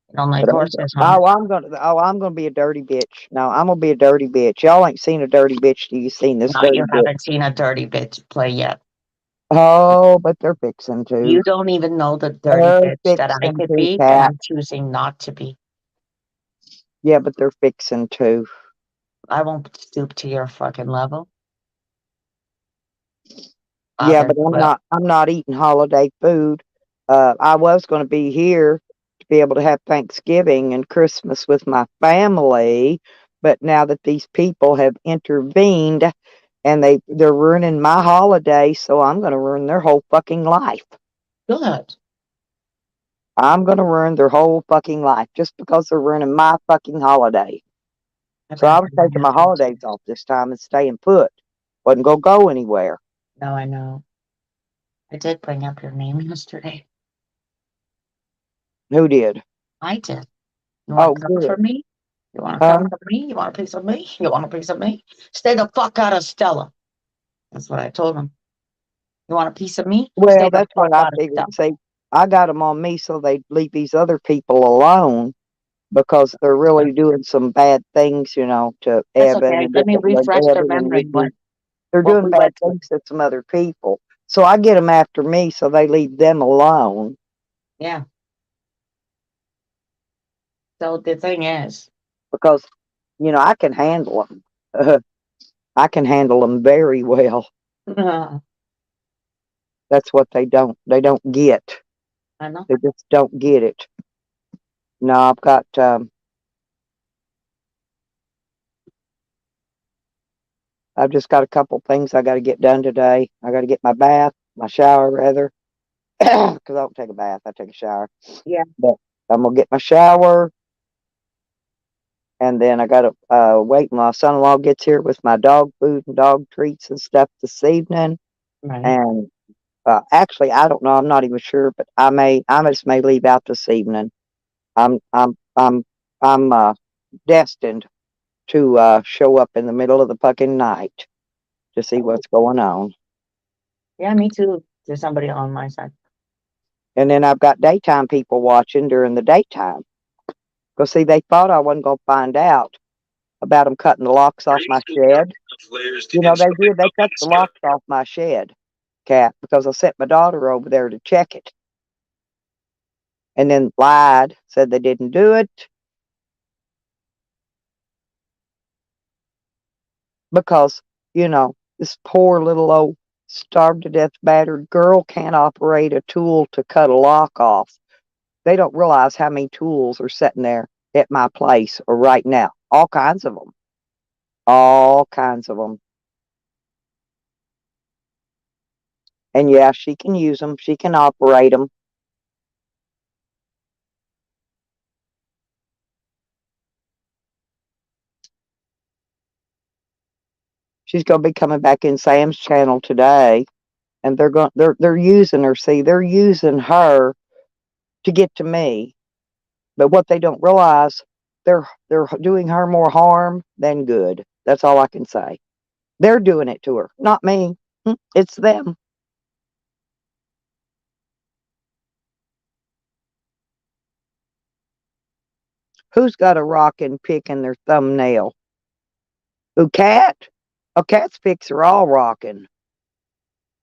You don't like But horses, huh? I'm gonna be a dirty bitch. No, I'm gonna be a dirty bitch. Y'all ain't seen a dirty bitch till you seen this No, dirty you bitch. haven't seen a dirty bitch play yet. Oh, but they're fixing to. You don't even know the dirty They're bitch that I fixing could to, be, and Cat. I'm choosing not to be. Yeah, but they're fixing to. I won't stoop to your fucking level. Yeah, Others but will. I'm not eating holiday food. I was going to be here to be able to have Thanksgiving and Christmas with my family, but now that these people have intervened and they're ruining my holiday, so I'm going to ruin their whole fucking life. Good. I'm going to ruin their whole fucking life just because they're ruining my fucking holiday. So I was taking my holidays off this time and staying put. Wasn't going to go anywhere. No, I know. I did bring up your name yesterday. Who did? I did. You want Oh, to come for good. me? You want to Huh? come for me? You want a piece of me? You want a piece of me? Stay the fuck out of Stella. That's what I told him. You want a piece of me? Stay Well, the that's fuck what I out of figured. Stella. See, I got them on me so they leave these other people alone because they're really doing some bad things, to That's Evan okay. and Let me different like refresh their Evan and memory Ricky. They're what doing we bad went through. things to some other people. So I get them after me so they leave them alone Yeah. So the thing is, because, I can handle them. I can handle them very well. I That's what they don't get. know. They just don't get it. No, I've just got a couple things I got to get done today. I got to get my shower rather, because I don't take a bath, I take a shower. Yeah. But I'm gonna get my shower, and then I gotta wait till my son-in-law gets here with my dog food and dog treats and stuff this evening. Right. And actually, I don't know. I'm not even sure, but I just may leave out this evening. I'm, I'm, I'm, I'm destined to show up in the middle of the fucking night to see what's going on. Yeah, me too. There's somebody on my side. And then I've got daytime people watching during the daytime. Because, see, they thought I wasn't going to find out about them cutting the locks off my shed. They did. They cut the locks off my shed, Cat, because I sent my daughter over there to check it. And then lied, said they didn't do it. Because, this poor little old starved to death battered girl can't operate a tool to cut a lock off. They don't realize how many tools are sitting there at my place or right now. All kinds of them. All kinds of them. And yeah, she can use them. She can operate them. She's going to be coming back in Sam's channel today, and they're using her. See, they're using her to get to me. But what they don't realize, they're doing her more harm than good. That's all I can say. They're doing it to her, not me. It's them. Who's got a rockin' pick in their thumbnail? Who, Cat? Oh, Cat's picks are all rocking.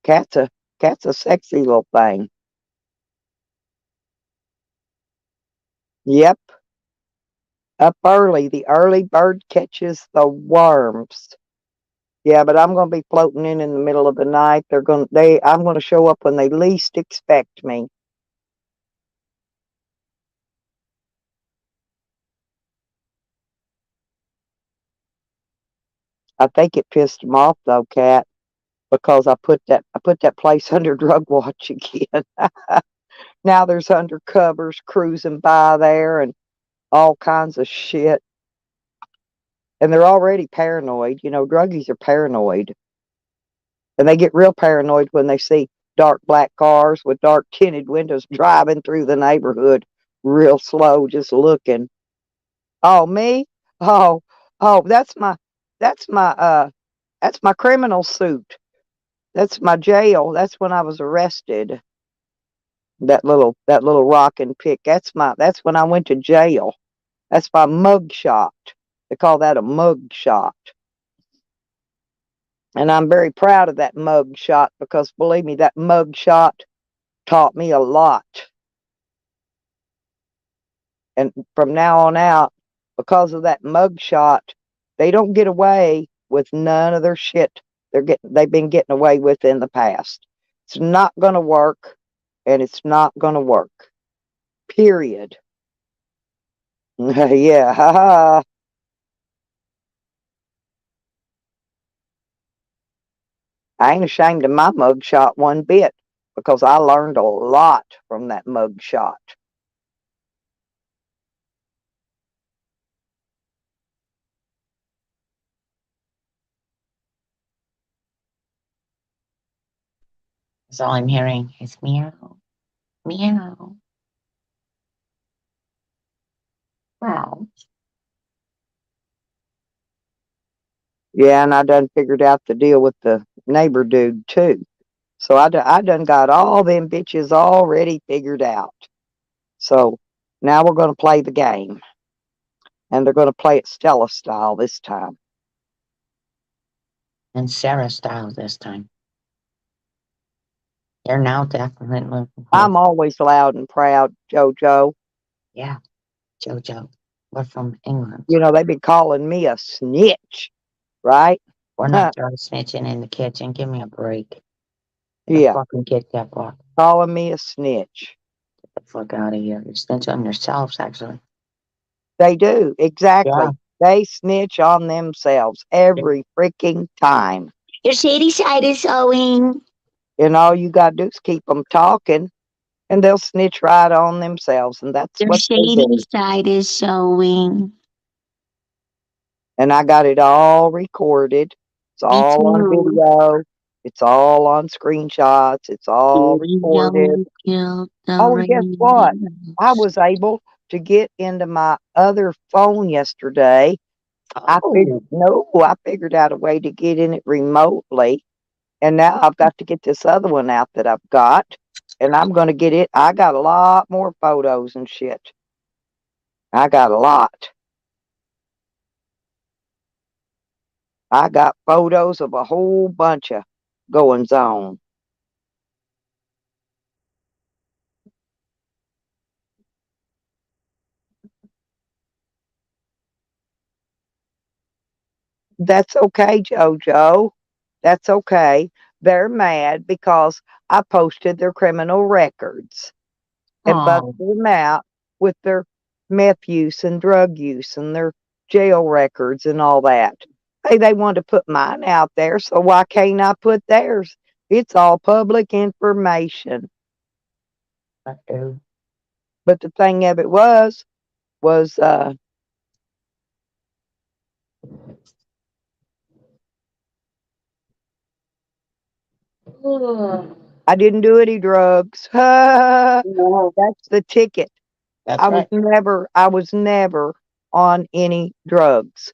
Cat's a Cat's a sexy little thing. Yep. Up early. The early bird catches the worms. Yeah, but I'm gonna be floating in the middle of the night. I'm gonna show up when they least expect me. I think it pissed them off though, Cat, because I put that place under drug watch again. Now there's undercovers cruising by there and all kinds of shit. And they're already paranoid. Druggies are paranoid. And they get real paranoid when they see dark black cars with dark tinted windows driving through the neighborhood real slow, just looking. Oh, me? Oh, oh, that's my that's my criminal suit. That's my jail. That's when I was arrested. That little rock and pick. That's when I went to jail. That's my mug shot. They call that a mug shot. And I'm very proud of that mug shot because believe me, that mug shot taught me a lot. And from now on out, because of that mug shot, they don't get away with none of their shit they've been getting away with in the past. It's not gonna work, and it's not gonna work. Period. Yeah, haha. I ain't ashamed of my mug shot one bit because I learned a lot from that mug shot. That's all I'm hearing is meow, meow. Well, Yeah, and I done figured out the deal with the neighbor dude too. So I done got all them bitches already figured out. So now we're gonna play the game. And they're gonna play it Stella style this time. and Sarah style this time. You're now definitely looking I'm always loud and proud, JoJo. yeah, JoJo. We're from England. You know, they've been calling me a snitch, right? We're not throwing snitching in the kitchen. Give me a break. Get the Yeah, fucking kid that block. calling me a snitch. Get the fuck out of here. You snitch on yourselves, actually. They do, exactly. Yeah. They snitch on themselves every freaking time. Your shady side is showing. And all you gotta do is keep them talking, and they'll snitch right on themselves, and that's Your what they shady do. side is showing. And I got it all recorded. It's Me all on too. video. It's all on screenshots. It's all recorded. Killed the Oh, and guess what? I rainbows. was able to get into my other phone yesterday. Oh, I figured out a way to get in it remotely. And now I've got to get this other one out that I've got. And I'm going to get it. I got a lot more photos and shit. I got a lot. I got photos of a whole bunch of goings on. That's okay, JoJo. That's okay. They're mad because I posted their criminal records and busted oh, them out with their meth use and drug use and their jail records and all that. Hey, they want to put mine out there, so why can't I put theirs? It's all public information. uh-oh. But the thing of it was I didn't do any drugs. That's No, the ticket. that's right. I was never on any drugs.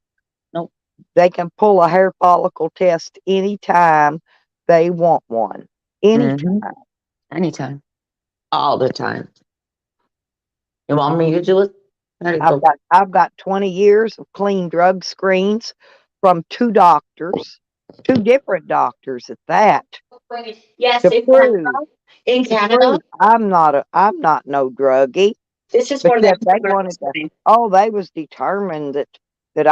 Nope. They can pull a hair follicle test anytime they want one. Anytime. Mm-hmm. Anytime. All the time. You want me to do it? There you go. I've got 20 years of clean drug screens from two doctors, two different doctors at that. Yes, To in Canada. prove, In to Canada, prove I'm not no druggie. this is But for them. yet they wanted to. Oh, they was determined that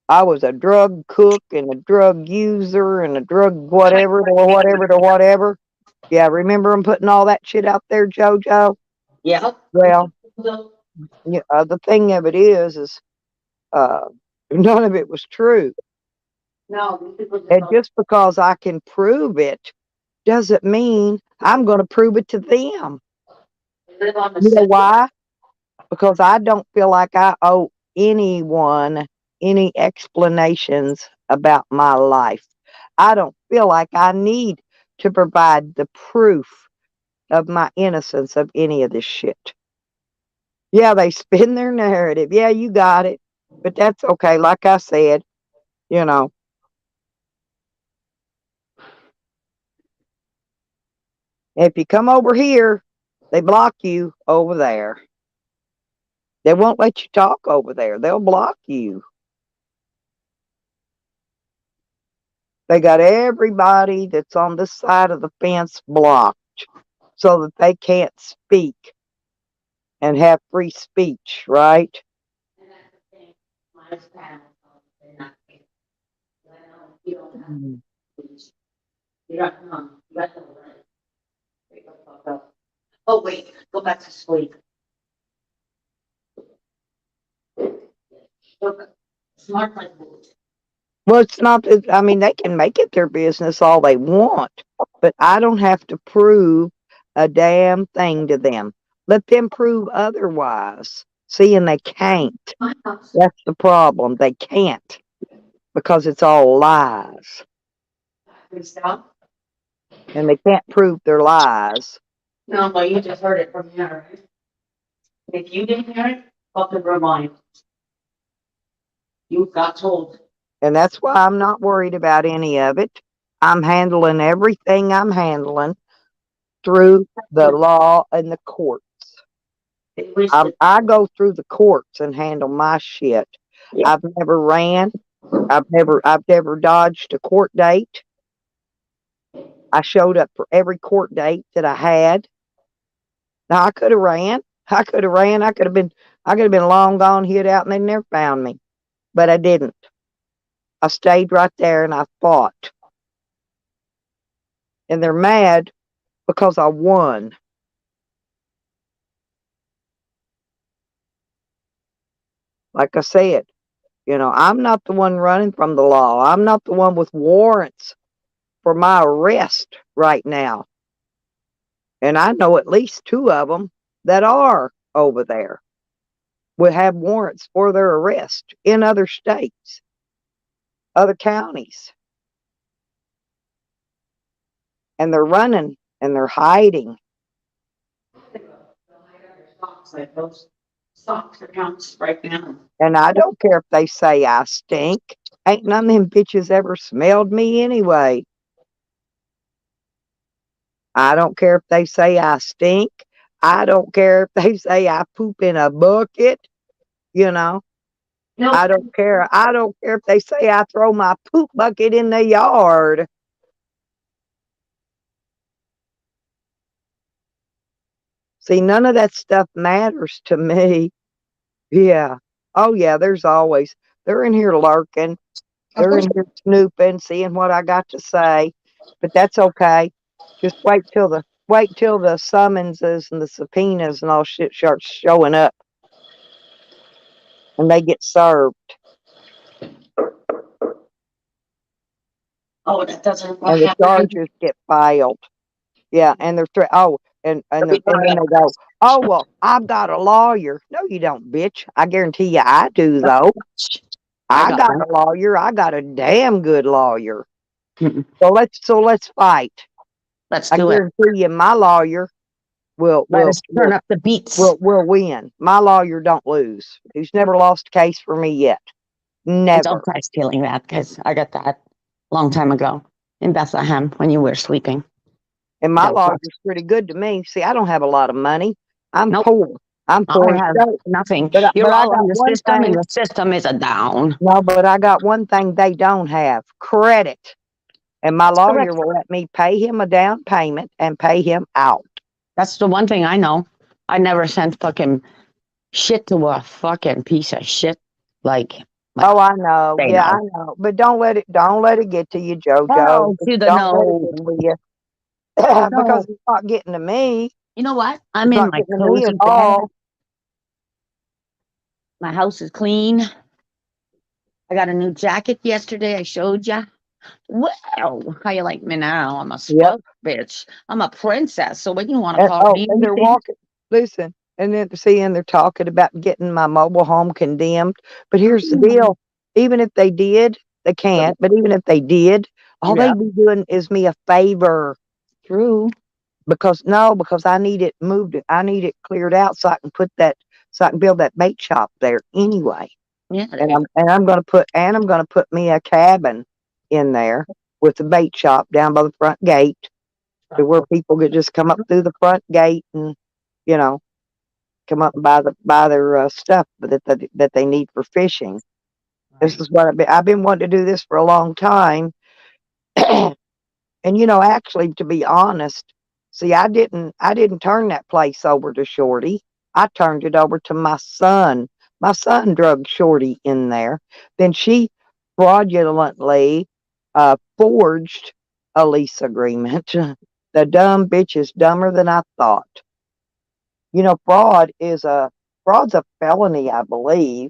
I was a drug cook and a drug user and a drug whatever to whatever to whatever. Yeah, remember them putting all that shit out there, JoJo? Yeah. Well, the thing of it is uh, none of it was true. No, And just because I can prove it doesn't mean I'm going to prove it to them. live on the You know city. why? Because I don't feel like I owe anyone any explanations about my life. I don't feel like I need to provide the proof of my innocence of any of this shit. Yeah, they spin their narrative. Yeah, you got it. But that's okay. Like I said, you know, if you come over here, they block you over there. They won't let you talk over there. They'll block you. They got everybody that's on this side of the fence blocked so that they can't speak and have free speech, right? Mm. Oh wait, go back to sleep. Smart like Well, it's not that, I mean, they can make it their business all they want, but I don't have to prove a damn thing to them. Let them prove otherwise. See, and they can't. my house. That's the problem. They can't because it's all lies. Stop. And they can't prove their lies. No, but you just heard it from here, right? If you didn't hear it, fucking remind. You got told. And that's why I'm not worried about any of it. I'm handling everything I'm handling through the law and the courts. I go through the courts and handle my shit. Yeah. I've never ran. I've never dodged a court date. I showed up for every court date that I had. Now I could have ran. I could have been long gone, hid out, and they never found me. But I didn't. I stayed right there and I fought. And they're mad because I won. Like I said, I'm not the one running from the law. I'm not the one with warrants for my arrest right now. And I know at least 2 of them that are over there will have warrants for their arrest in other states, other counties. And they're running and they're hiding. Like those socks accounts right now. And I don't care if they say I stink. Ain't none of them bitches ever smelled me anyway. I don't care if they say I stink. I don't care if they say I poop in a bucket. No. I don't care. I don't care if they say I throw my poop bucket in the yard. See, none of that stuff matters to me. Yeah. Oh, yeah, they're in here lurking. They're in here snooping, seeing what I got to say. But that's okay. Just wait till the summonses and the subpoenas and all shit starts showing up. And they get served. Oh, that doesn't And the charges get filed. Yeah, and they're and then they go, oh, well, I've got a lawyer. No, you don't, bitch. I guarantee you I do, though. I got a lawyer. I got a damn good lawyer. So let's fight. Let's I do it. guarantee you my lawyer will turn up the beats. Will win. My lawyer don't lose. He's never lost a case for me yet. Never. Don't try stealing that, because I got that long time ago in Bethlehem when you were sleeping. And my lawyer's pretty good to me. See, I don't have a lot of money. I'm poor. I'm poor. I have nothing. But You're I all got in the one system, thing. and the system is a down. No, but I got one thing they don't have: credit. And my lawyer will let me pay him a down payment and pay him out. That's the one thing I know. I never sent fucking shit to a fucking piece of shit. Like Oh, I know. they Yeah, know. I know. But don't let it get to you, JoJo. Oh, to the Don't let it no. get to you. Because it's not getting to me. You know what? I'm It's in not my getting to me cozy at bed. all. My house is clean. I got a new jacket yesterday. I showed you. Well, how you like me now? I'm a spoiled bitch. I'm a princess. So when you want to call me And they're anything, walking. Listen, and then they're talking about getting my mobile home condemned. But here's the deal: even if they did, they can't. But even if they did, all they'd be doing is me a favor. True. Because I need it moved. I need it cleared out so I can build that bait shop there anyway. Yeah. And I'm gonna put me a cabin in there with the bait shop down by the front gate, to where people could just come up through the front gate and come up and buy their stuff that they need for fishing. This is what I've been wanting to do this for a long time. And actually, to be honest, see, I didn't turn that place over to Shorty. I turned it over to my son. My son drugged Shorty in there. Then she fraudulently forged a lease agreement. The dumb bitch is dumber than I thought. Fraud's a felony, I believe.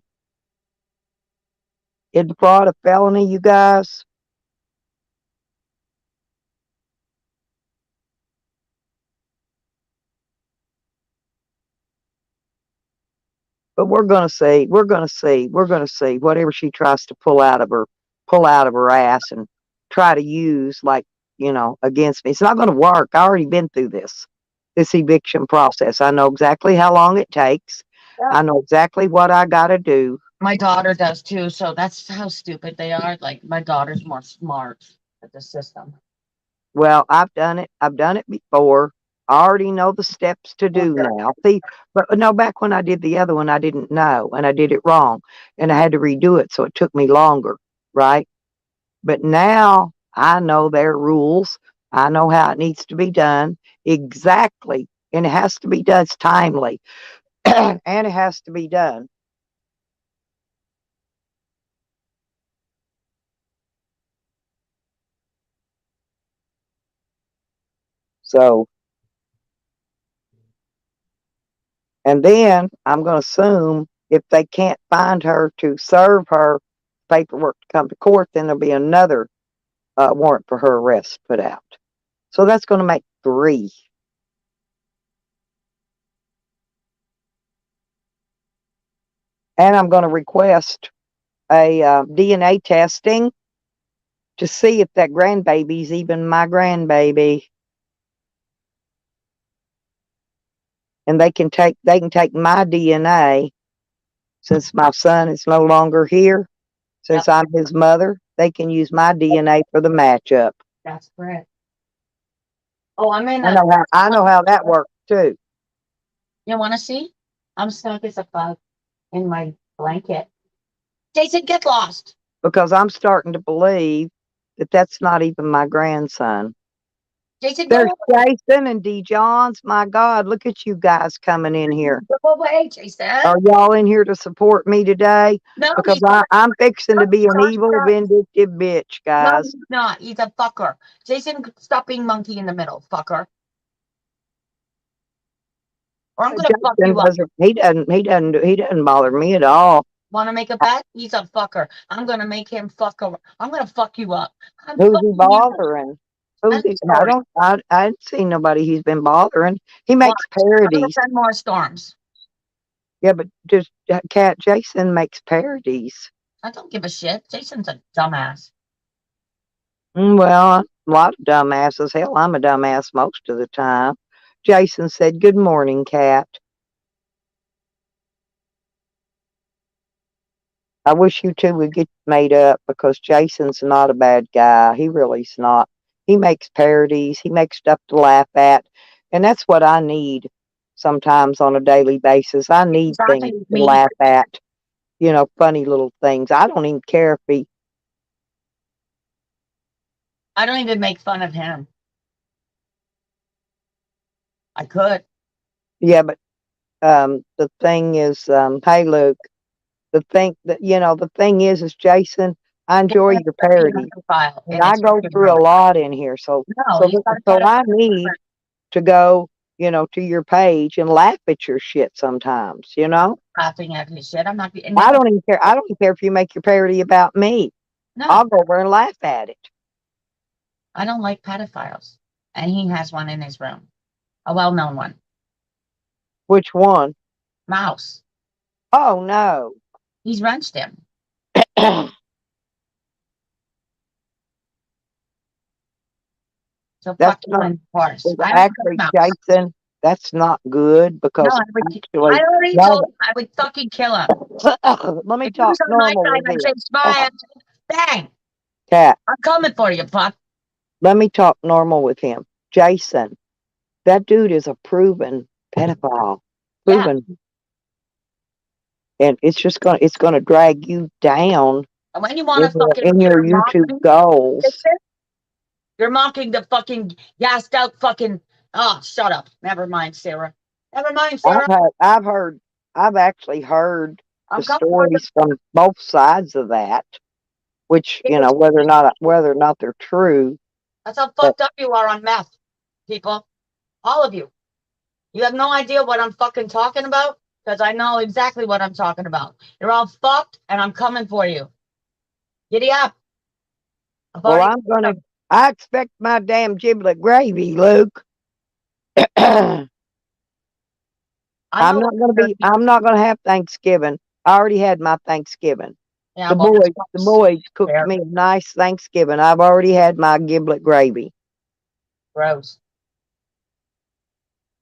Is fraud a felony, you guys? But we're gonna see. Whatever she tries to pull out of her ass and try to use, against me. It's not gonna work. I already been through this eviction process. I know exactly how long it takes. I know exactly what I gotta do. My daughter does too, so that's how stupid they are. Like my daughter's more smart at the system. Well, I've done it. I've done it before. I already know the steps to do Okay. now. See, but no, back when I did the other one, I didn't know and I did it wrong and I had to redo it. So it took me longer, right? But now I know their rules. I know how it needs to be done exactly. And it has to be done it's timely and it has to be done. So, and then I'm going to assume if they can't find her to serve her paperwork to come to court, then there'll be another warrant for her arrest put out. So that's going to make 3. And I'm going to request a DNA testing to see if that grandbaby's even my grandbaby. And they can take my DNA since my son is no longer here. Since I'm his mother, they can use my DNA for the matchup. That's correct. Oh, I'm in. I know how that works too. You want to see? I'm stuck as a bug in my blanket. Jason, get lost. Because I'm starting to believe that that's not even my grandson. Jason, There's go away. Jason and D. Johns. My God, look at you guys coming in here. Go away, Jason. Are y'all in here to support me today? No, Because he's not. I'm fixing to be an No, evil, no. vindictive bitch, No, guys. he's not. He's a fucker. Jason, stop being monkey in the middle, fucker. Or I'm gonna fuck Jason you up. doesn't. He doesn't bother me at all. Want to make a bet? He's a fucker. I'm gonna make him fuck over. I'm gonna fuck you up. I'm Who's he fucking you. bothering? Who's End he? story. I haven't seen nobody he's been bothering. He makes I'm gonna parodies. send more storms. Yeah, but just Cat Jason makes parodies. I don't give a shit. Jason's a dumbass. Well, a lot of dumbasses. Hell, I'm a dumbass most of the time. Jason said, "Good morning, Cat." I wish you two would get made up because Jason's not a bad guy. He really's not. He makes parodies. He makes stuff to laugh at, and that's what I need sometimes on a daily basis. I need things Exactly to me. laugh at. Funny little things. I don't even care if he. I don't even make fun of him. I could. Yeah, but the thing is, hey, Luke. The thing is Jason, I enjoy your parodies. File, And I go through a lot in here, so No, you gotta so get I it. need to go, to your page and laugh at your shit sometimes. Laughing at his shit. I'm not. I don't even care. I don't even care if you make your parody about me. No, I'll go over and laugh at it. I don't like pedophiles, and he has one in his room, a well-known one. Which one? Mouse. Oh no. He's wrenched him. So That's fucking not win, of course. I don't actually, like Mouse. Jason. That's not good No, because actually, I already no. told him I would fucking kill him. Let me If he was talk on my normal side, with I'd say him. smile. Bang! Cat. I'm coming for you, fuck. Let me talk normal with him. Jason, that dude is a proven pedophile. Yeah. Proven. And it's gonna drag you down And when you want to fucking in your you're YouTube mocking, goals. you're mocking the fucking gassed out fucking. Oh, shut up. Never mind, Sarah. Never mind, Sarah. I've actually heard I'm the coming for you. stories from both sides of that, which, whether or not they're true. That's how But fucked up you are on meth, people. All of you. You have no idea what I'm fucking talking about because I know exactly what I'm talking about. You're all fucked, and I'm coming for you. Giddy up. well, I expect my damn giblet gravy, Luke. I'm not gonna have Thanksgiving. I already had my Thanksgiving. Yeah, The boys cooked me a nice Thanksgiving. I've already had my giblet gravy Gross.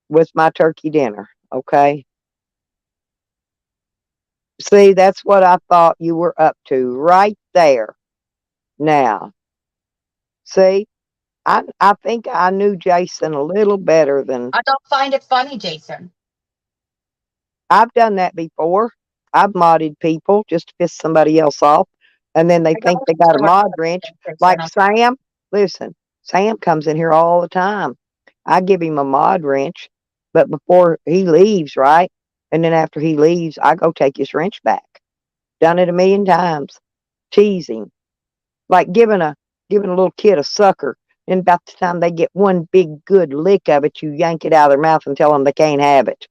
with my turkey dinner. Okay. See, that's what I thought you were up to right there. Now, see, I think I knew Jason a little better than I don't find it funny, Jason. I've done that before. I've modded people just to piss somebody else off, and then they I think don't they got a understand mod wrench. Jason. Like Sam, listen, Sam comes in here all the time. I give him a mod wrench, but before he leaves, right? And then after he leaves, I go take his wrench back. Done it a million times. Teasing. Like giving a little kid a sucker. And about the time they get one big good lick of it, you yank it out of their mouth and tell them they can't have it.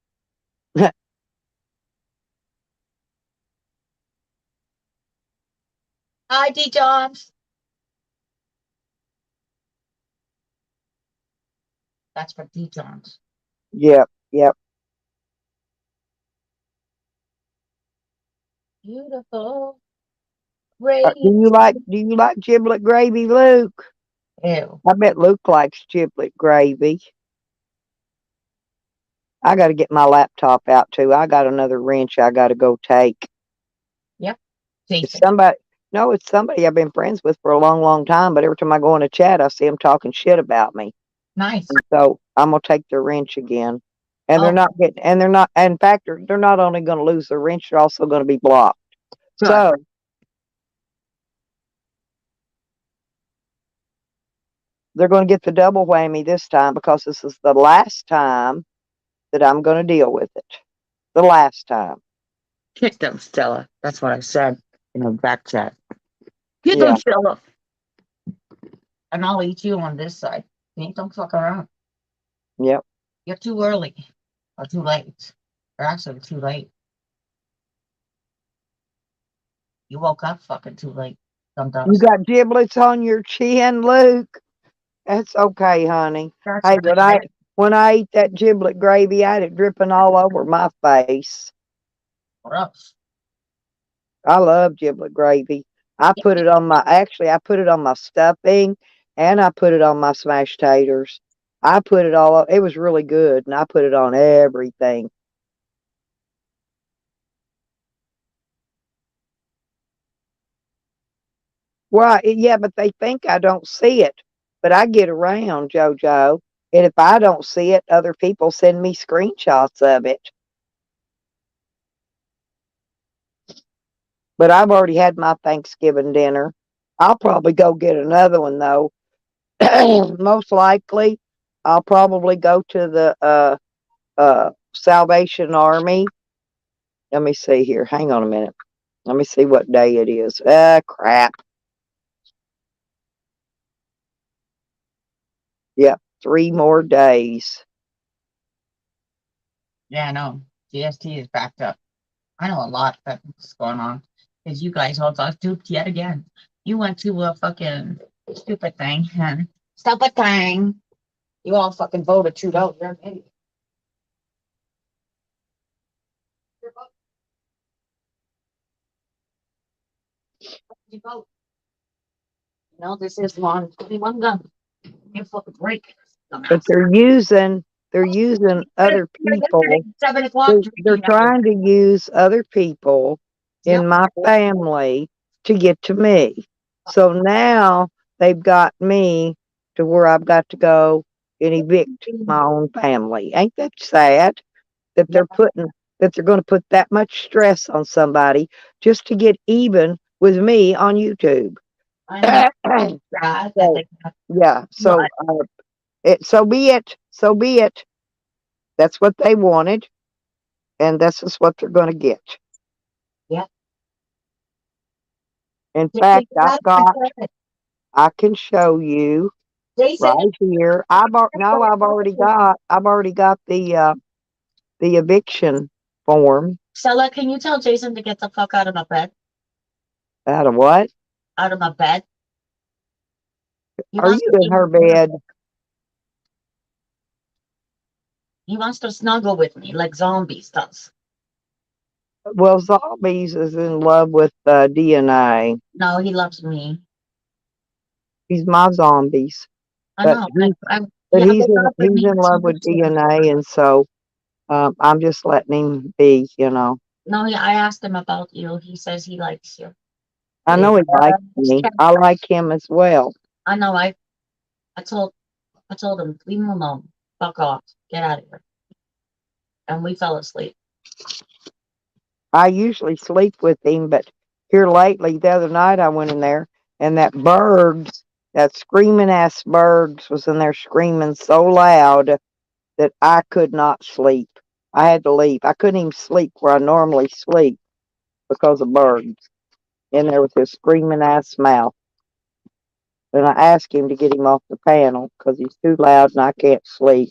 Hi, D. Johns. That's for D. Johns. Yep, yep. Beautiful. Do you like giblet gravy, Luke? Ew. I bet Luke likes giblet gravy. I got to get my laptop out too. I got another wrench I got to go take. Yep. It's Jason. somebody. No, it's somebody I've been friends with for a long, long time. But every time I go in a chat, I see them talking shit about me. Nice. And so I'm gonna take their wrench again. And they're Oh. not getting. And they're not. In fact, they're not only going to lose their wrench, they're also going to be blocked. Good. So they're going to get the double whammy this time because this is the last time that I'm going to deal with it. The last time. Kick them, Stella. That's what I said in the back chat. Get Yeah. them, Stella. And I'll eat you on this side. Don't fuck around. Yep. You're too early. Or too late. Or actually too late. You woke up fucking too late. You got giblets on your chin, Luke. That's okay, honey. That's Hey, right. when I ate that giblet gravy, I had it dripping all over my face. Gross. I love giblet gravy. I put it on my stuffing and I put it on my smashed taters. I put it all, it was really good, and I put it on everything. Well, yeah, but they think I don't see it. But I get around, JoJo. And if I don't see it, other people send me screenshots of it. But I've already had my Thanksgiving dinner. I'll probably go get another one, though. Most likely, I'll probably go to the Salvation Army. Let me see here. Hang on a minute. Let me see what day it is. Crap. Yep, 3 more days. Yeah, I know. GST is backed up. I know a lot that's going on. Because you guys all got duped yet again. You went to a fucking stupid thing and stupid thing. You all fucking voted Trudeau. You're an idiot. You vote. No, this is one. Only one gun. You fucking break. But they're using other people. 7 o'clock. They're trying to use other people in my family to get to me. So now they've got me to where I've got to go and evict my own family. Ain't that sad that they're going to put that much stress on somebody just to get even with me on YouTube? I know. Yeah. So so be it. So be it. That's what they wanted, and this is what they're going to get. Yeah. In fact, I can show you right here. I've already got the eviction form. Stella, can you tell Jason to get the fuck out of my bed? Out of what? Out of my bed. Are you in her bed? He wants to snuggle with me like Zombies does. Well, Zombies is in love with DNA. No, he loves me. He's my Zombies. I know. But he's in love with DNA, and so I'm just letting him be, No, I asked him about you. He says he likes you. I know he likes me. I like him as well. I know. I told him, leave him alone. Fuck off. Get out of here. And we fell asleep. I usually sleep with him, but here lately, the other night I went in there and that screaming ass Bergs was in there screaming so loud that I could not sleep. I had to leave. I couldn't even sleep where I normally sleep because of Bergs in there with his screaming ass mouth. And I asked him to get him off the panel because he's too loud and I can't sleep.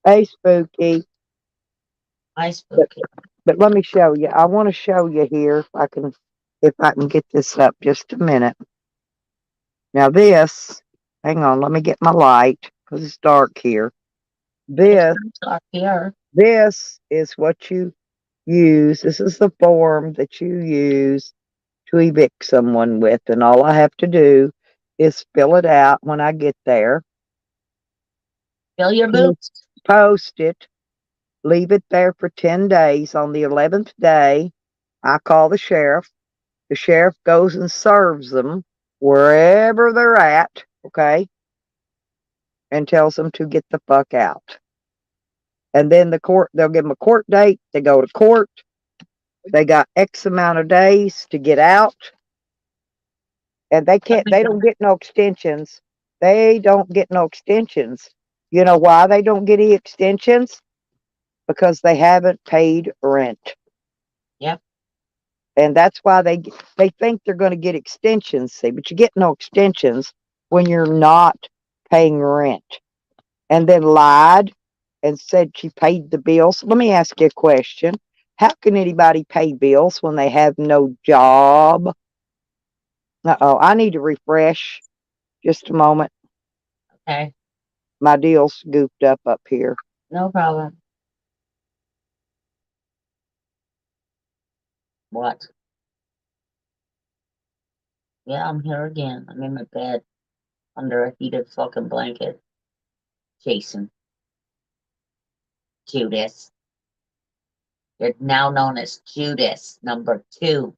Hey, Spooky. I spook it. But let me show you. I want to show you here if I can get this up just a minute. Now this, hang on, let me get my light because it's dark here. This It's dark here. this is what you use. This is the form that you use to evict someone with, and all I have to do is fill it out when I get there. Fill your boots. Post it. Leave it there for 10 days. On the 11th day, I call the sheriff. The sheriff goes and serves them wherever they're at, okay, and tells them to get the fuck out. And then they'll give them a court date. They go to court. They got X amount of days to get out. And they don't get no extensions. They don't get no extensions. You know why they don't get any extensions? Because they haven't paid rent. Yep. And that's why they think they're going to get extensions, see, but you get no extensions when you're not paying rent. And then lied and said she paid the bills. Let me ask you a question. How can anybody pay bills when they have no job? Uh-oh, I need to refresh. Just a moment. Okay. My deal's goofed up here. No problem. What? Yeah, I'm here again. I'm in my bed under a heated fucking blanket. Jason. Judas. You're now known as Judas number 2.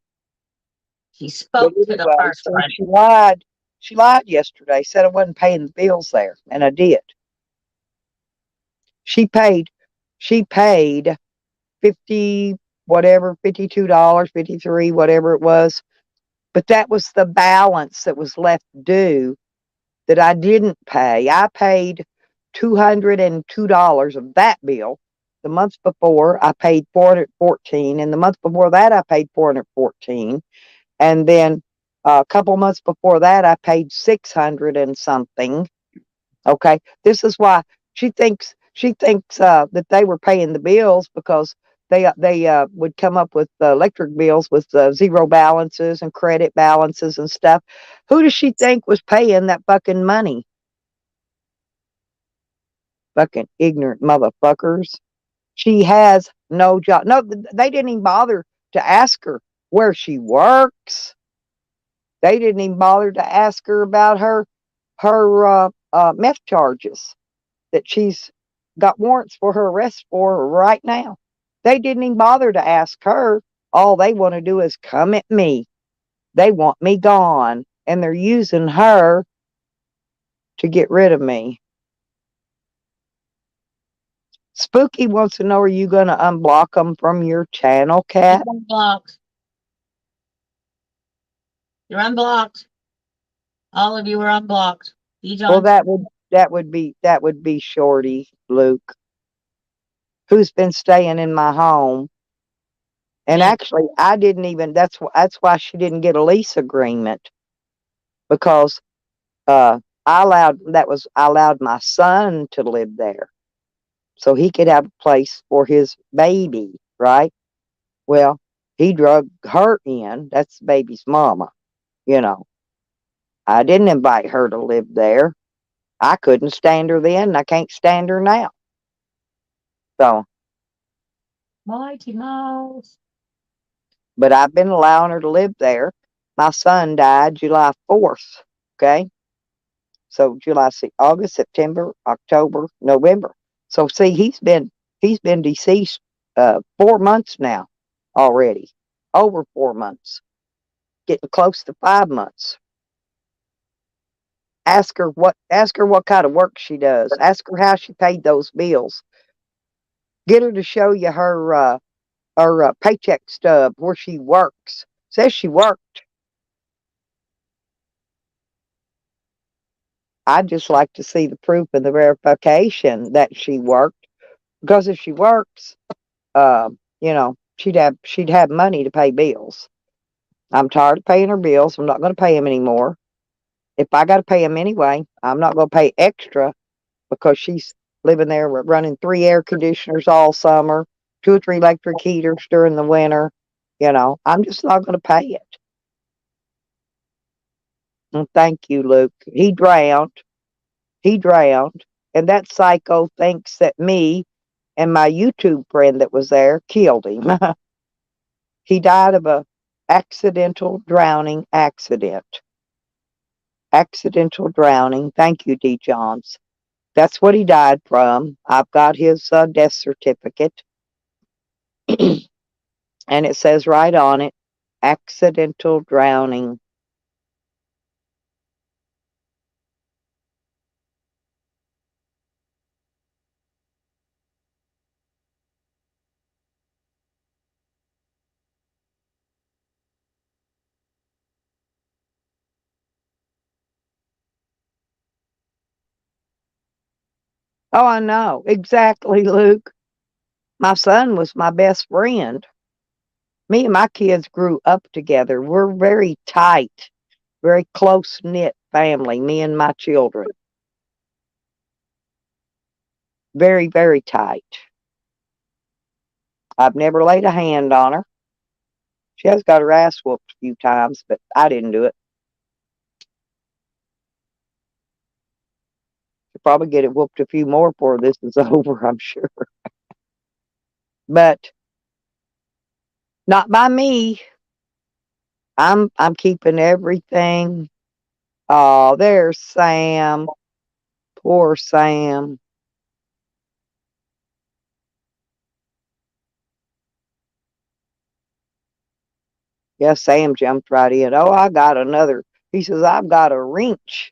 She spoke to the first So friend. she lied. She lied yesterday, said I wasn't paying the bills there, and I did. She paid 50 whatever, $52, 53, whatever it was. But that was the balance that was left due that I didn't pay. I paid $202 of that bill. The month before I paid $414, and the month before that I paid $414, and then a couple months before that I paid $600 and something. Okay, this is why she thinks that they were paying the bills because they would come up with electric bills with zero balances and credit balances and stuff. Who does she think was paying that fucking money? Fucking ignorant motherfuckers. She has no job. No, they didn't even bother to ask her where she works. They didn't even bother to ask her about her meth charges that she's got warrants for her arrest for right now. They didn't even bother to ask her. All they want to do is come at me. They want me gone, and they're using her to get rid of me. Spooky wants to know, are you going to unblock them from your channel, Cat? You're unblocked. You're unblocked. All of you are unblocked. Well, that would be Shorty, Luke, who's been staying in my home. And actually, I didn't even. That's why she didn't get a lease agreement, because I allowed my son to live there, so he could have a place for his baby, right? Well, he drug her in. That's the baby's mama, you know. I didn't invite her to live there. I couldn't stand her then, and I can't stand her now. So, Mighty Mouse. but I've been allowing her to live there. My son died July 4th, okay? So August, September, October, November. So see, he's been deceased 4 months now, already. Over 4 months. Getting close to 5 months. Ask her what kind of work she does. Ask her how she paid those bills. Get her to show you her paycheck stub where she works. Says she worked. I'd just like to see the proof and the verification that she worked. Because if she works, she'd have money to pay bills. I'm tired of paying her bills. I'm not going to pay them anymore. If I got to pay them anyway, I'm not going to pay extra because she's living there running 3 air conditioners all summer, 2 or 3 electric heaters during the winter. I'm just not going to pay it. And thank you, Luke. He drowned. And that psycho thinks that me and my YouTube friend that was there killed him. He died of a accidental drowning accident. Accidental drowning. Thank you, D. Johns. That's what he died from. I've got his death certificate. And it says right on it, accidental drowning. Oh, I know. Exactly, Luke. My son was my best friend. Me and my kids grew up together. We're very tight, very close knit family, me and my children. Very, very tight. I've never laid a hand on her. She has got her ass whooped a few times, but I didn't do it. She'll probably get it whooped a few more before this is over, I'm sure. But not by me. I'm keeping everything. Oh, there's Sam. Poor Sam. Yeah, Sam jumped right in. Oh, I got another. He says, I've got a wrench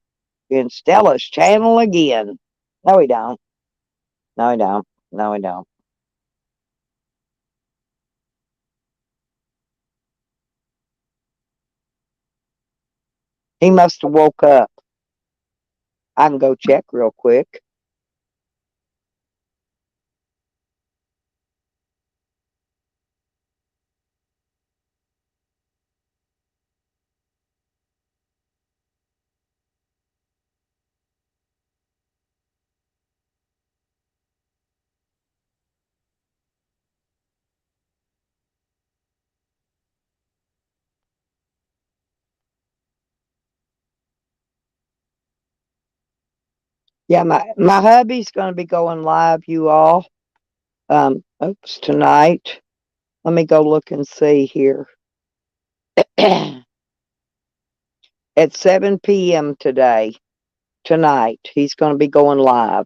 in Stella's channel again. No, he don't. No, he don't. No, he don't. He must have woke up. I can go check real quick. Yeah, my hubby's going to be going live, you all. Oops, tonight. Let me go look and see here. At 7 p.m. tonight, he's going to be going live.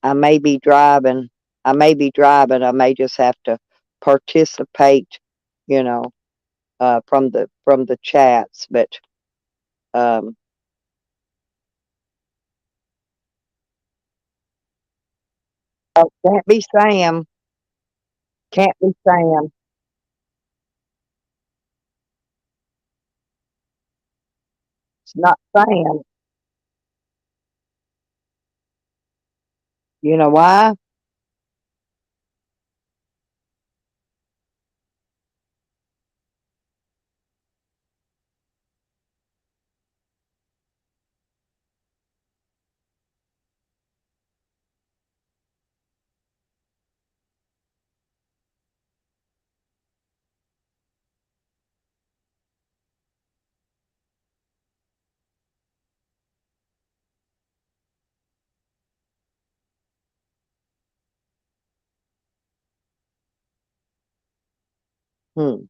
I may be driving. I may just have to participate, you know, from the chats, but um, oh, can't be Sam. Can't be Sam. It's not Sam. You know why? Hmm.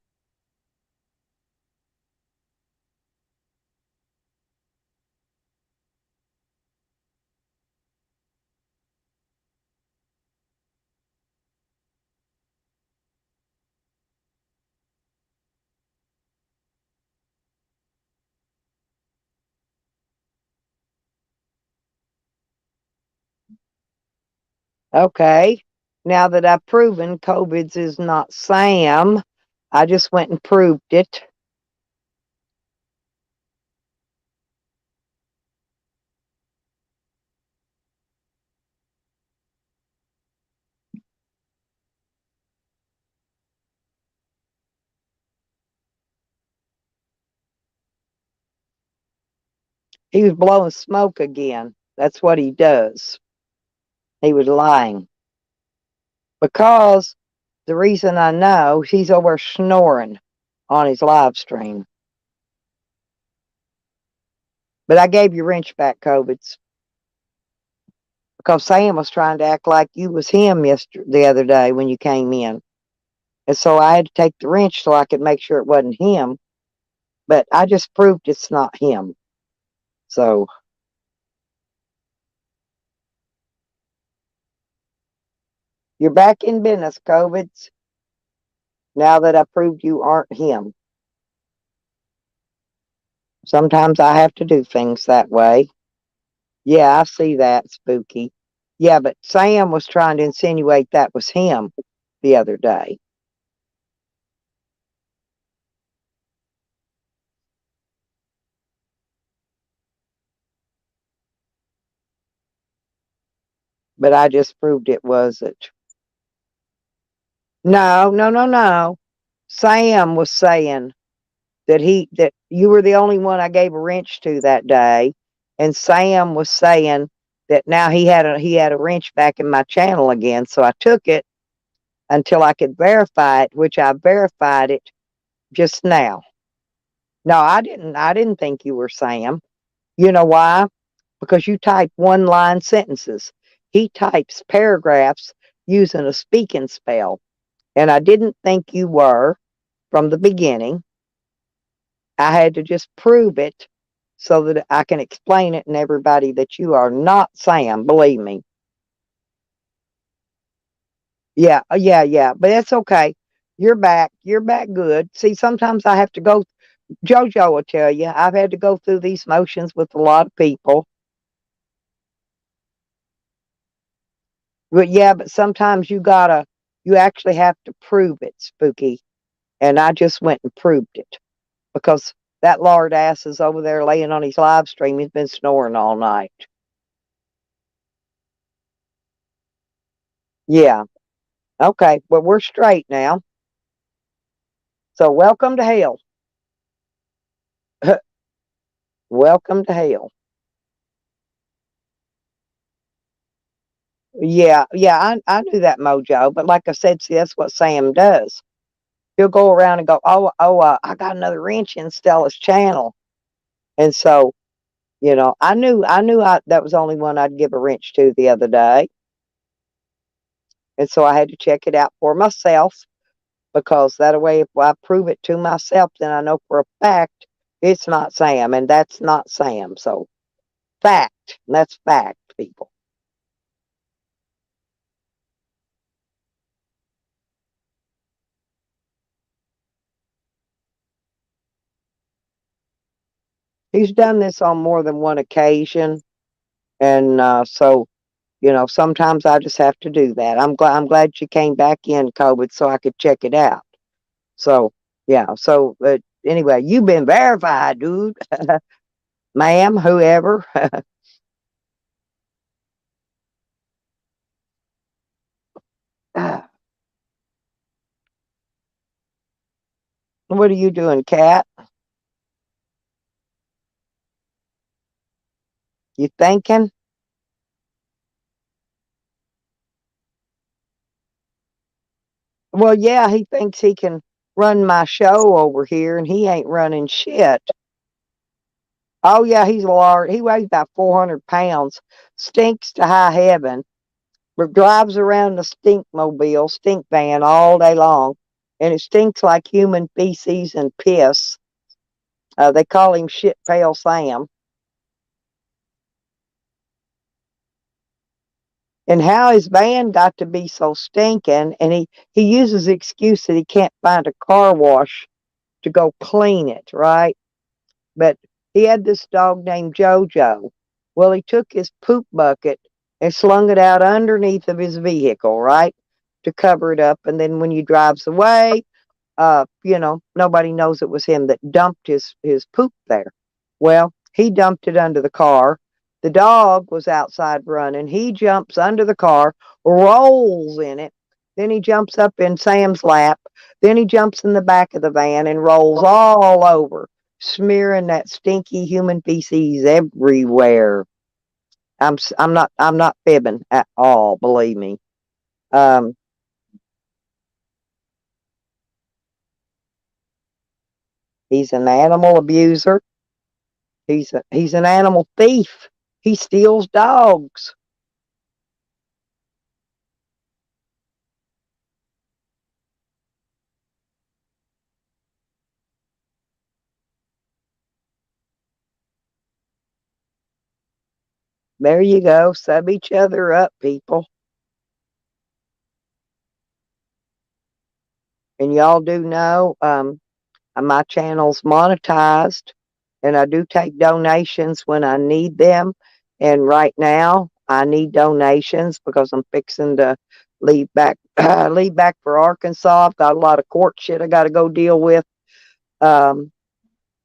Okay. Now that I've proven COVID's is not Sam, I just went and proved it. He was blowing smoke again. That's what he does. He was lying. Because the reason I know, he's over snoring on his live stream. But I gave your wrench back, COVID's. Because Sam was trying to act like you was him the other day when you came in. And so I had to take the wrench so I could make sure it wasn't him. But I just proved it's not him. So you're back in business, COVID's. Now that I proved you aren't him. Sometimes I have to do things that way. Yeah, I see that, Spooky. Yeah, but Sam was trying to insinuate that was him the other day. But I just proved it wasn't. No. Sam was saying that you were the only one I gave a wrench to that day, and Sam was saying that now he had a wrench back in my channel again, so I took it until I could verify it, which I verified it just now. No, I didn't think you were Sam. You know why? Because you type one line sentences. He types paragraphs using a speaking spell. And I didn't think you were from the beginning. I had to just prove it so that I can explain it and everybody that you are not Sam, believe me. Yeah. But that's okay. You're back. You're back good. See, sometimes I have to go, JoJo will tell you, I've had to go through these motions with a lot of people. But yeah, but sometimes you actually have to prove it, Spooky. And I just went and proved it because that lard ass is over there laying on his live stream. He's been snoring all night. Yeah. Okay. Well, we're straight now. So welcome to hell. Welcome to hell. Yeah. I knew that, Mojo. But like I said, see, that's what Sam does. He'll go around and go, I got another wrench in Stella's channel. And so, I knew that was the only one I'd give a wrench to the other day. And so I had to check it out for myself because that way, if I prove it to myself, then I know for a fact it's not Sam, and that's not Sam. So, fact. That's fact, people. He's done this on more than one occasion, and so sometimes I just have to do that. I'm glad you came back in, COVID, so I could check it out. So yeah. So anyway, you've been verified, dude, ma'am, whoever. What are you doing, Cat? You thinking? Well, yeah, he thinks he can run my show over here, and he ain't running shit. Oh, yeah, he's large. He weighs about 400 pounds, stinks to high heaven, but drives around the stink van all day long, and it stinks like human feces and piss. They call him Shit Pail Sam. And how his van got to be so stinking, and he uses the excuse that he can't find a car wash to go clean it, right? But he had this dog named JoJo. Well, he took his poop bucket and slung it out underneath of his vehicle, right? To cover it up. And then when he drives away, nobody knows it was him that dumped his poop there. Well, he dumped it under the car. The dog was outside running. He jumps under the car, rolls in it. Then he jumps up in Sam's lap. Then he jumps in the back of the van and rolls all over, smearing that stinky human feces everywhere. I'm not fibbing at all, believe me. Um, he's an animal abuser. He's an animal thief. He steals dogs. There you go. Sub each other up, people. And y'all do know my channel's monetized, and I do take donations when I need them. And right now, I need donations because I'm fixing to leave back leave back for Arkansas. I've got a lot of court shit I got to go deal with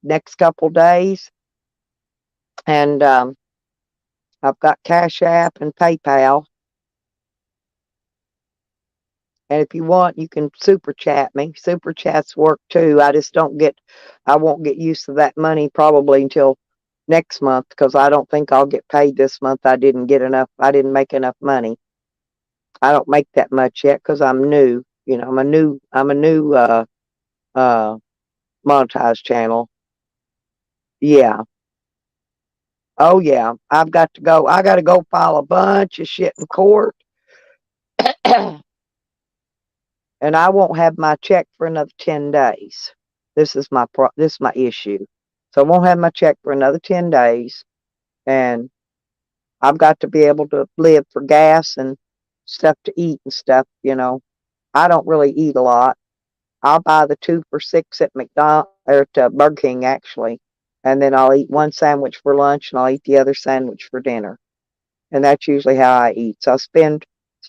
next couple days, and I've got Cash App and PayPal. And if you want, you can super chat me. Super chats work too. I won't get used to that money probably until next month because I don't think I'll get paid this month. I didn't make enough money. I don't make that much yet because I'm new. I'm a new uh monetized channel. Yeah. Oh yeah. I gotta go file a bunch of shit in court. And I won't have my check for another 10 days. This is my issue. So I won't have my check for another 10 days, and I've got to be able to live for gas and stuff to eat and stuff. I don't really eat a lot. I'll buy the 2 for $6 at McDonald's or at Burger King actually, and then I'll eat one sandwich for lunch and I'll eat the other sandwich for dinner. And that's usually how I eat. So I spend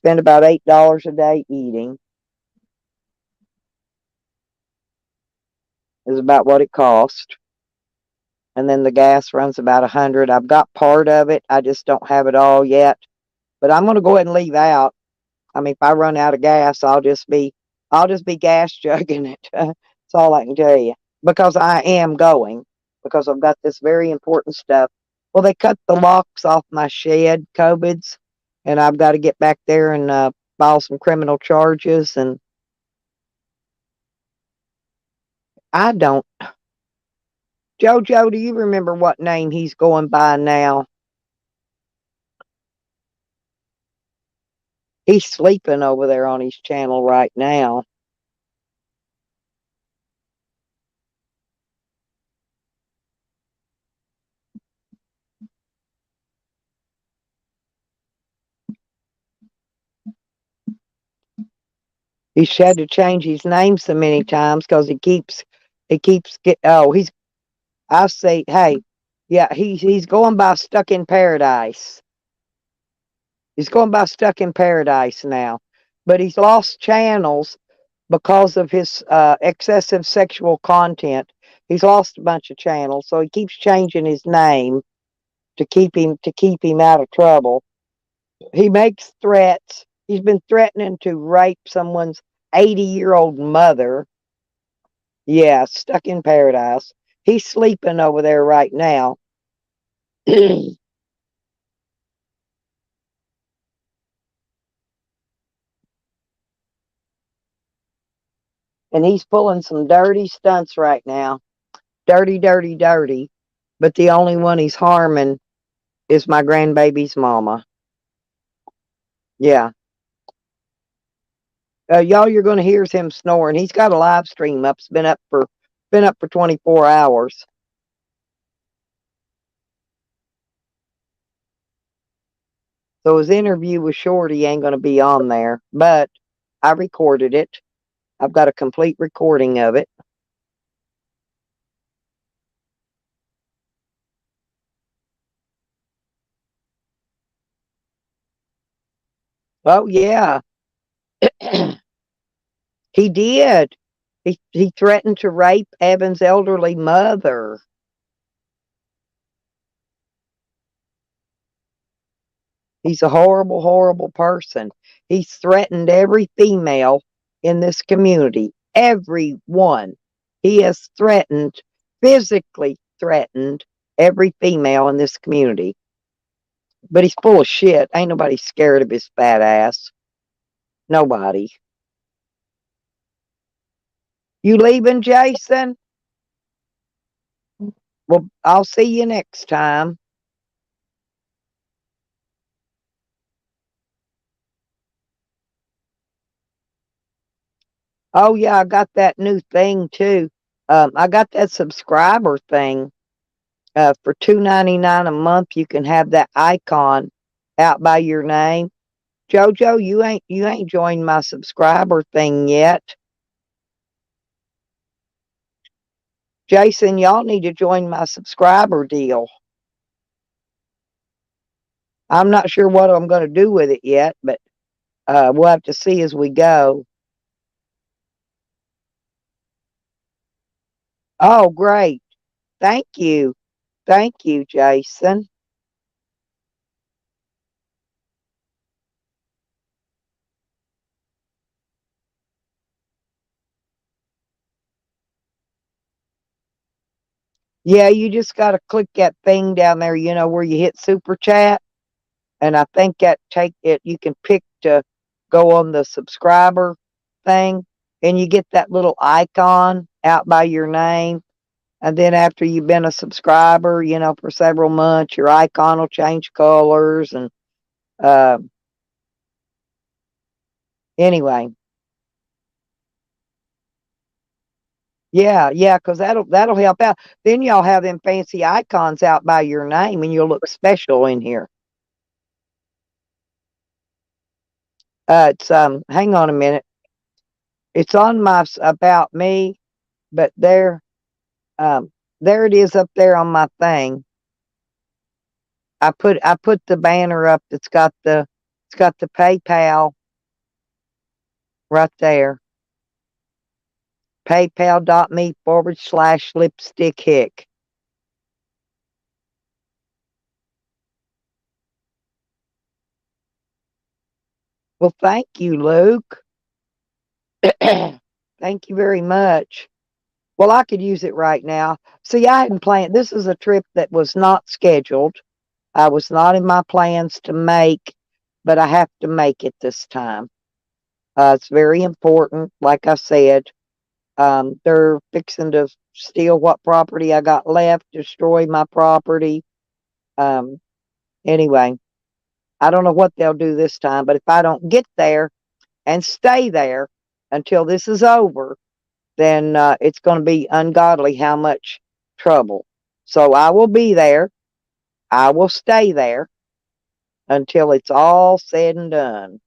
about $8 a day eating. Is about what it costs. And then the gas runs about 100. I've got part of it. I just don't have it all yet. But I'm going to go ahead and leave out. I mean, if I run out of gas, I'll just be gas jugging it. That's all I can tell you. Because I am going. Because I've got this very important stuff. Well, they cut the locks off my shed, COVID's, and I've got to get back there and file some criminal charges. And I don't. Jojo, do you remember what name he's going by now? He's sleeping over there on his channel right now. He's had to change his name so many times because I say, hey, yeah, he's going by Stuck in Paradise. He's going by Stuck in Paradise now. But he's lost channels because of his excessive sexual content. He's lost a bunch of channels, so he keeps changing his name to keep him out of trouble. He makes threats. He's been threatening to rape someone's 80-year-old mother. Yeah, Stuck in Paradise. He's sleeping over there right now. And he's pulling some dirty stunts right now. Dirty, dirty, dirty. But the only one he's harming is my grandbaby's mama. Yeah. Y'all, you're going to hear him snoring. He's got a live stream up. It's been up for 24 hours. So his interview with Shorty ain't going to be on there, but I recorded it. I've got a complete recording of it. Oh yeah. He did. He threatened to rape Evan's elderly mother. He's a horrible, horrible person. He's threatened every female in this community. Everyone. He has threatened, physically threatened every female in this community. But he's full of shit. Ain't nobody scared of his fat ass. Nobody. You leaving, Jason? Well, I'll see you next time. Oh yeah, I got that new thing too. I got that subscriber thing. For $2.99 a month, you can have that icon out by your name. Jojo, you ain't joined my subscriber thing yet. Jason, y'all need to join my subscriber deal. I'm not sure what I'm going to do with it yet, but we'll have to see as we go. Oh, great. Thank you. Thank you, Jason. Yeah, you just got to click that thing down there, where you hit super chat. And I think that take it, you can pick to go on the subscriber thing, and you get that little icon out by your name. And then after you've been a subscriber, for several months, your icon will change colors. And uh, anyway, yeah, because that'll help out. Then y'all have them fancy icons out by your name, and you'll look special in here. It's hang on a minute. It's on my about me, but there it is up there on my thing. I put the banner up that's got the PayPal right there. PayPal.me/lipstick hick. Well, thank you, Luke. Thank you very much. Well, I could use it right now. See, I hadn't planned. This is a trip that was not scheduled. I was not in my plans to make, but I have to make it this time. It's very important. Like I said, they're fixing to steal what property I got left, destroy my property. Um, anyway, I don't know what they'll do this time, but if I don't get there and stay there until this is over, then it's going to be ungodly how much trouble. So I will be there. I will stay there until it's all said and done.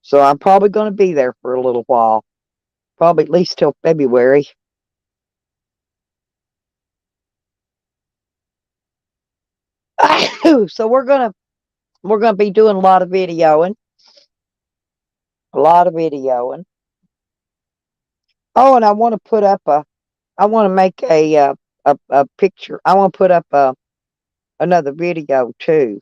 So I'm probably going to be there for a little while, probably at least till February. So we're gonna be doing a lot of videoing. A lot of videoing. Oh, and I want to put up I want to make a picture. I want to put up another video too.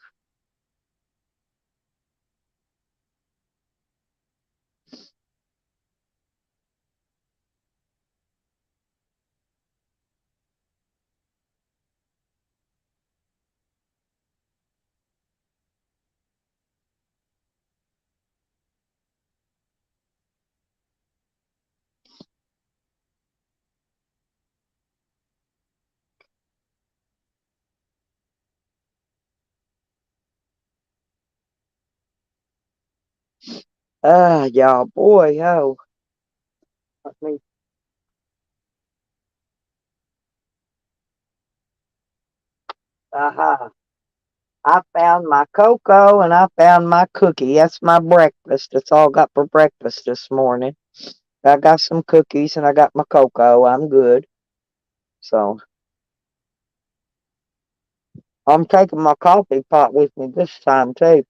Y'all, boy, oh. Let me, aha. I found my cocoa and I found my cookie. That's my breakfast. That's all I got for breakfast this morning. I got some cookies and I got my cocoa. I'm good. So I'm taking my coffee pot with me this time too.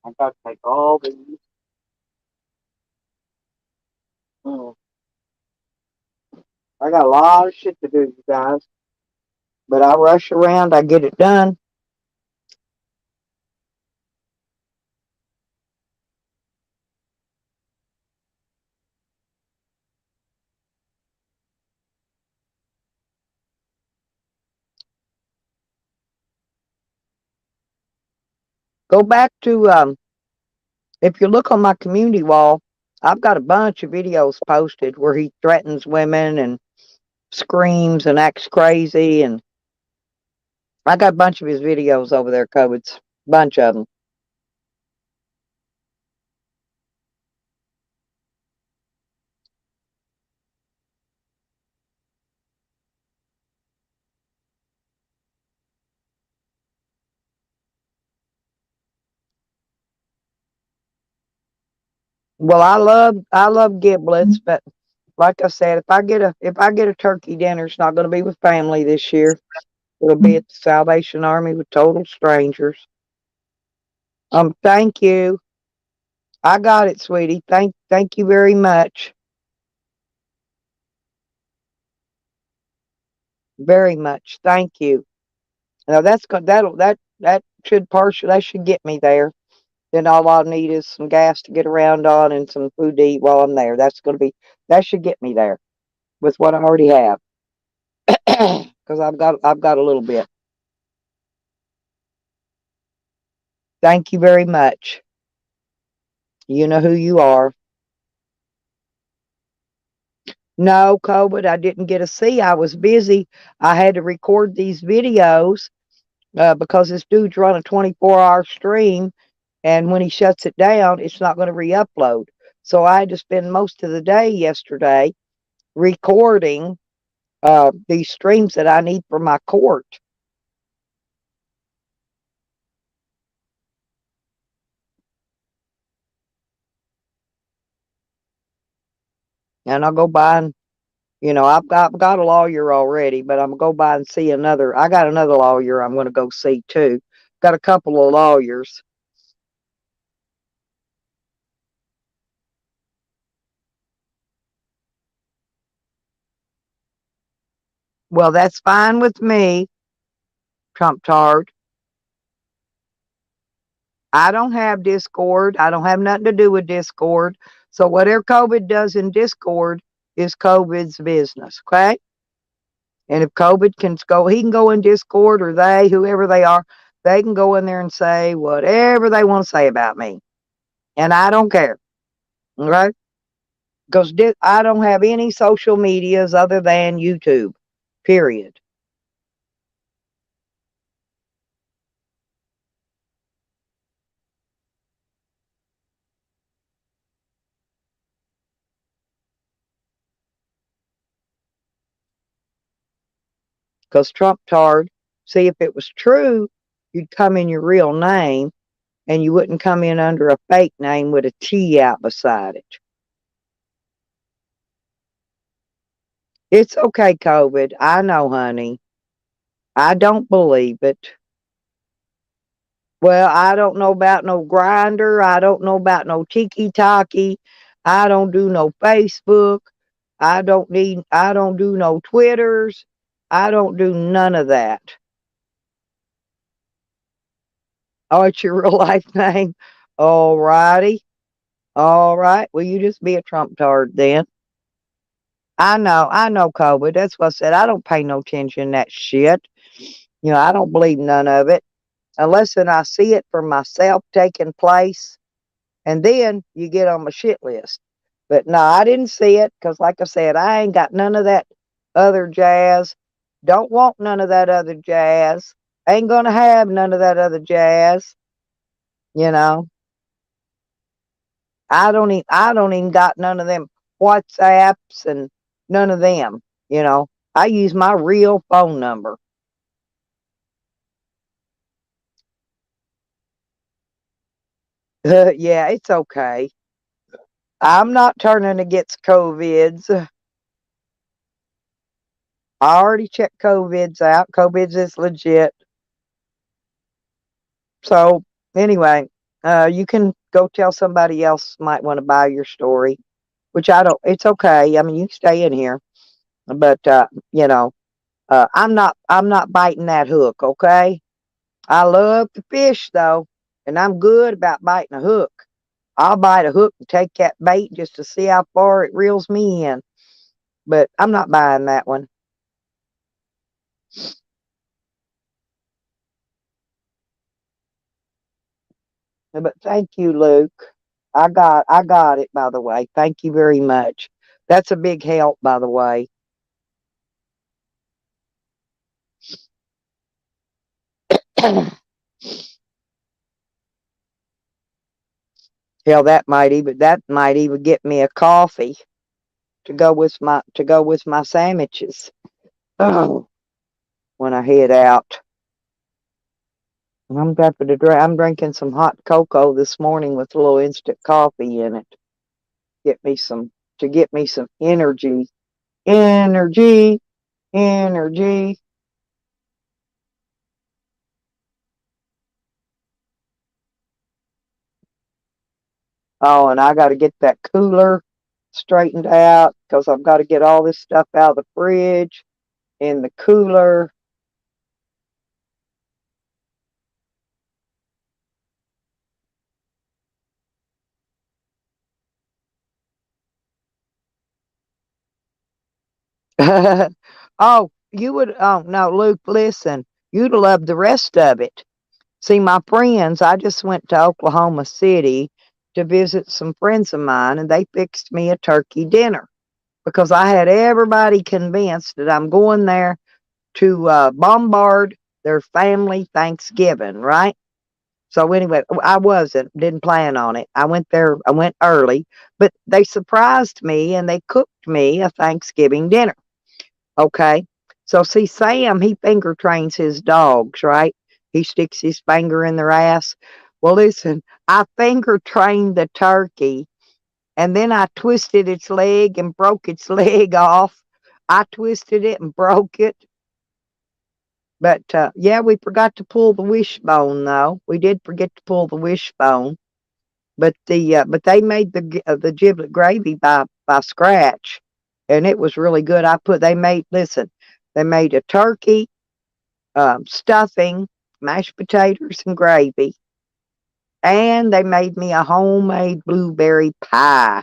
I got to take all these. Mm. I got a lot of shit to do, you guys. But I rush around, I get it done. Go back to if you look on my community wall, I've got a bunch of videos posted where he threatens women and screams and acts crazy, and I got a bunch of his videos over there, COVID's. Bunch of them. Well, I love giblets, but like I said, if I get a turkey dinner, it's not going to be with family this year. It'll be at the Salvation Army with total strangers. Thank you. I got it, sweetie. Thank you very much. Very much. Thank you. Now that should get me there. Then all I'll need is some gas to get around on and some food to eat while I'm there. That should get me there with what I already have. Because I've got a little bit. Thank you very much. You know who you are. No, COVID, I didn't get to see. I was busy. I had to record these videos because this dude's run a 24-hour stream, and when he shuts it down, it's not going to re-upload. So I had to spend most of the day yesterday recording these streams that I need for my court. And I'll go by and, I've got a lawyer already, but I'm going to go by and see another. I got another lawyer I'm going to go see too. Got a couple of lawyers. Well, that's fine with me, Trump Tard. I don't have Discord. I don't have nothing to do with Discord. So whatever COVID does in Discord is COVID's business. Okay. And if COVID can go, he can go in Discord, or whoever they are, they can go in there and say whatever they want to say about me. And I don't care. Okay. Because I don't have any social medias other than YouTube, period. Because Trump Tard, see, if it was true, you'd come in your real name and you wouldn't come in under a fake name with a T out beside it. It's okay, COVID. I know, honey. I don't believe it. Well, I don't know about no Grinder. I don't know about no Tiki Talkie. I don't do no Facebook. I don't do no Twitters. I don't do none of that. Oh, it's your real life name? All righty. All right. Well, you just be a Trump Tard then. I know COVID. That's what I said. I don't pay no attention to that shit. I don't believe none of it unless then I see it for myself taking place, and then you get on my shit list. But no, I didn't see it because, like I said, I ain't got none of that other jazz. Don't want none of that other jazz. Ain't gonna have none of that other jazz. You know, I don't even got none of them WhatsApps and none of them. I use my real phone number. Yeah, it's okay. I'm not turning against COVIDs. I already checked COVIDs out. COVIDs is legit. So anyway, you can go tell somebody else might want to buy your story, which I don't. It's okay. I mean, you can stay in here, but I'm not biting that hook. Okay. I love to fish though, and I'm good about biting a hook. I'll bite a hook and take that bait just to see how far it reels me in. But I'm not buying that one. But thank you, Luke. I got it, by the way. Thank you very much. That's a big help, by the way. Hell, that might even get me a coffee to go with my sandwiches. Oh, when I head out. And I'm drinking some hot cocoa this morning with a little instant coffee in it. Get me some to get me some energy. Energy, energy. Oh, and I got to get that cooler straightened out because I've got to get all this stuff out of the fridge in the cooler. Oh, you would. Oh, no, Luke, listen. You'd love the rest of it. See, my friends, I just went to Oklahoma City to visit some friends of mine, and they fixed me a turkey dinner because I had everybody convinced that I'm going there to bombard their family Thanksgiving, right? So anyway, didn't plan on it. I went early, but they surprised me and they cooked me a Thanksgiving dinner. Okay. So see, Sam, he finger trains his dogs, right? He sticks his finger in their ass. Well, listen, I finger trained the turkey and then I twisted its leg and broke its leg off. I twisted it and broke it. But yeah, we forgot to pull the wishbone though. We did forget to pull the wishbone. But they made the giblet gravy by scratch, and it was really good. They made a turkey, stuffing, mashed potatoes, and gravy, and they made me a homemade blueberry pie.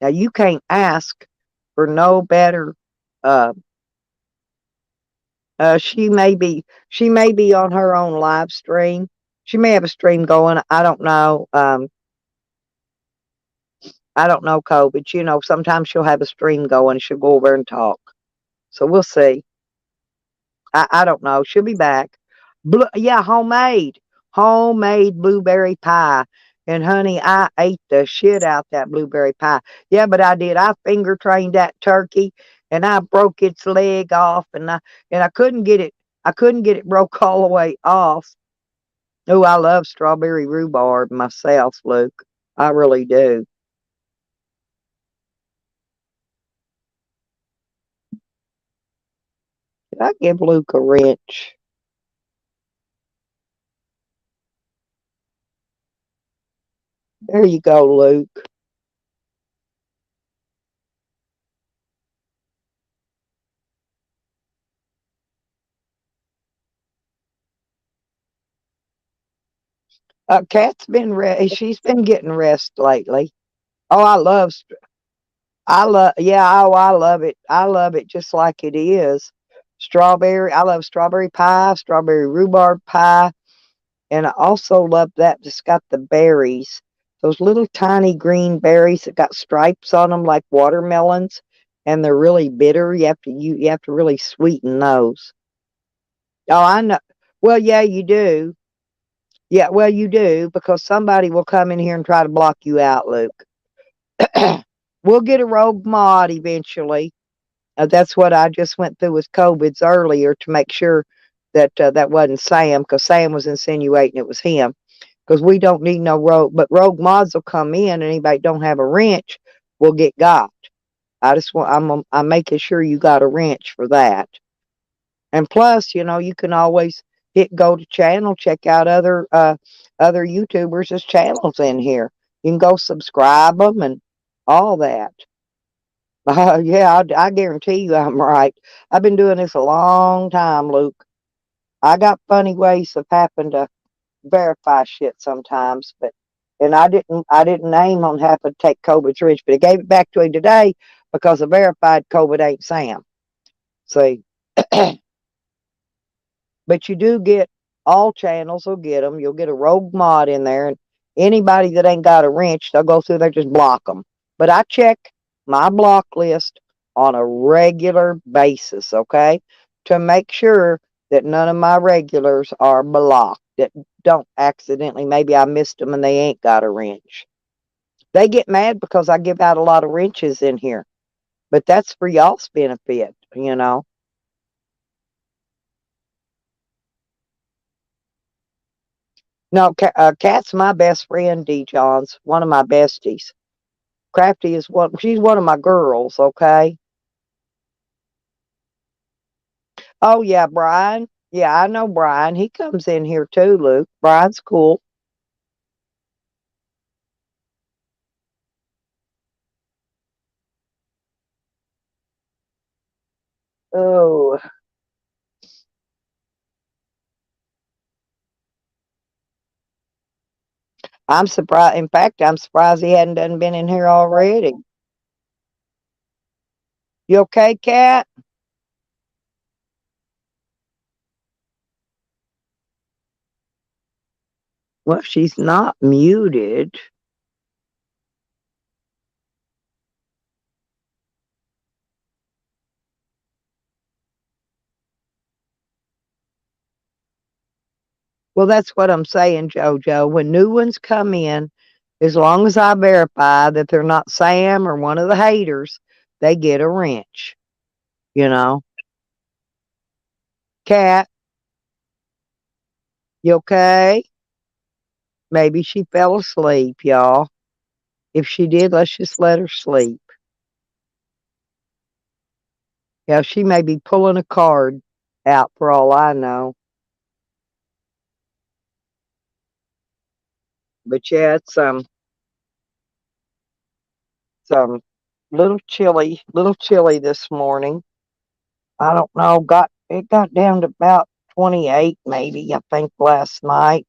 Now you can't ask for no better. Uh, she may be on her own live stream. She may have a stream going. I don't know. I don't know, Cole, but sometimes she'll have a stream going. She'll go over and talk. So we'll see. I don't know. She'll be back. Yeah, homemade blueberry pie. And honey, I ate the shit out that blueberry pie. Yeah, but I did. I finger trained that turkey, and I broke its leg off, and I couldn't get it. I couldn't get it broke all the way off. Oh, I love strawberry rhubarb myself, Luke. I really do. Did I give Luke a wrench? There you go, Luke. Kat's been she's been getting rest lately. Oh, I love. I love it. I love it just like it is. Strawberry, I love strawberry pie, strawberry rhubarb pie, and I also love that it's got the berries. Those little tiny green berries that got stripes on them like watermelons, and they're really bitter. You have to really sweeten those. Oh, I know. Well, yeah, you do. Yeah, well, you do because somebody will come in here and try to block you out, Luke. We'll get a rogue mod eventually. That's what I just went through with COVID's earlier to make sure that that wasn't Sam, because Sam was insinuating it was him. Because we don't need no rogue, but rogue mods will come in, and anybody don't have a wrench will get got. I'm making sure you got a wrench for that. And plus, you can always hit go to channel, check out other YouTubers' channels in here. You can go subscribe them and all that. Yeah, I guarantee you I'm right. I've been doing this a long time, Luke. I got funny ways of having to verify shit sometimes, and I didn't aim on having to take COVID's wrench, but I gave it back to him today because I verified COVID ain't Sam. See, but you do get all channels will get them. You'll get a rogue mod in there, and anybody that ain't got a wrench, they'll go through there just block them. But I check my block list on a regular basis, okay, to make sure that none of my regulars are blocked. That don't accidentally, maybe I missed them and they ain't got a wrench. They get mad because I give out a lot of wrenches in here, but that's for y'all's benefit. No, Kat's my best friend, D. Johns, one of my besties. Crafty she's one of my girls, okay? Oh, yeah, Brian. Yeah, I know Brian. He comes in here too, Luke. Brian's cool. Oh, I'm surprised. In fact, I'm surprised he hadn't done been in here already. You okay, Kat? Well, she's not muted. Well, that's what I'm saying, JoJo. When new ones come in, as long as I verify that they're not Sam or one of the haters, they get a wrench. You know? Kat, you okay? Maybe she fell asleep, y'all. If she did, let's just let her sleep. Yeah, she may be pulling a card out for all I know. But yeah, it's some little chilly this morning. I don't know. It got down to about 28 maybe, I think, last night.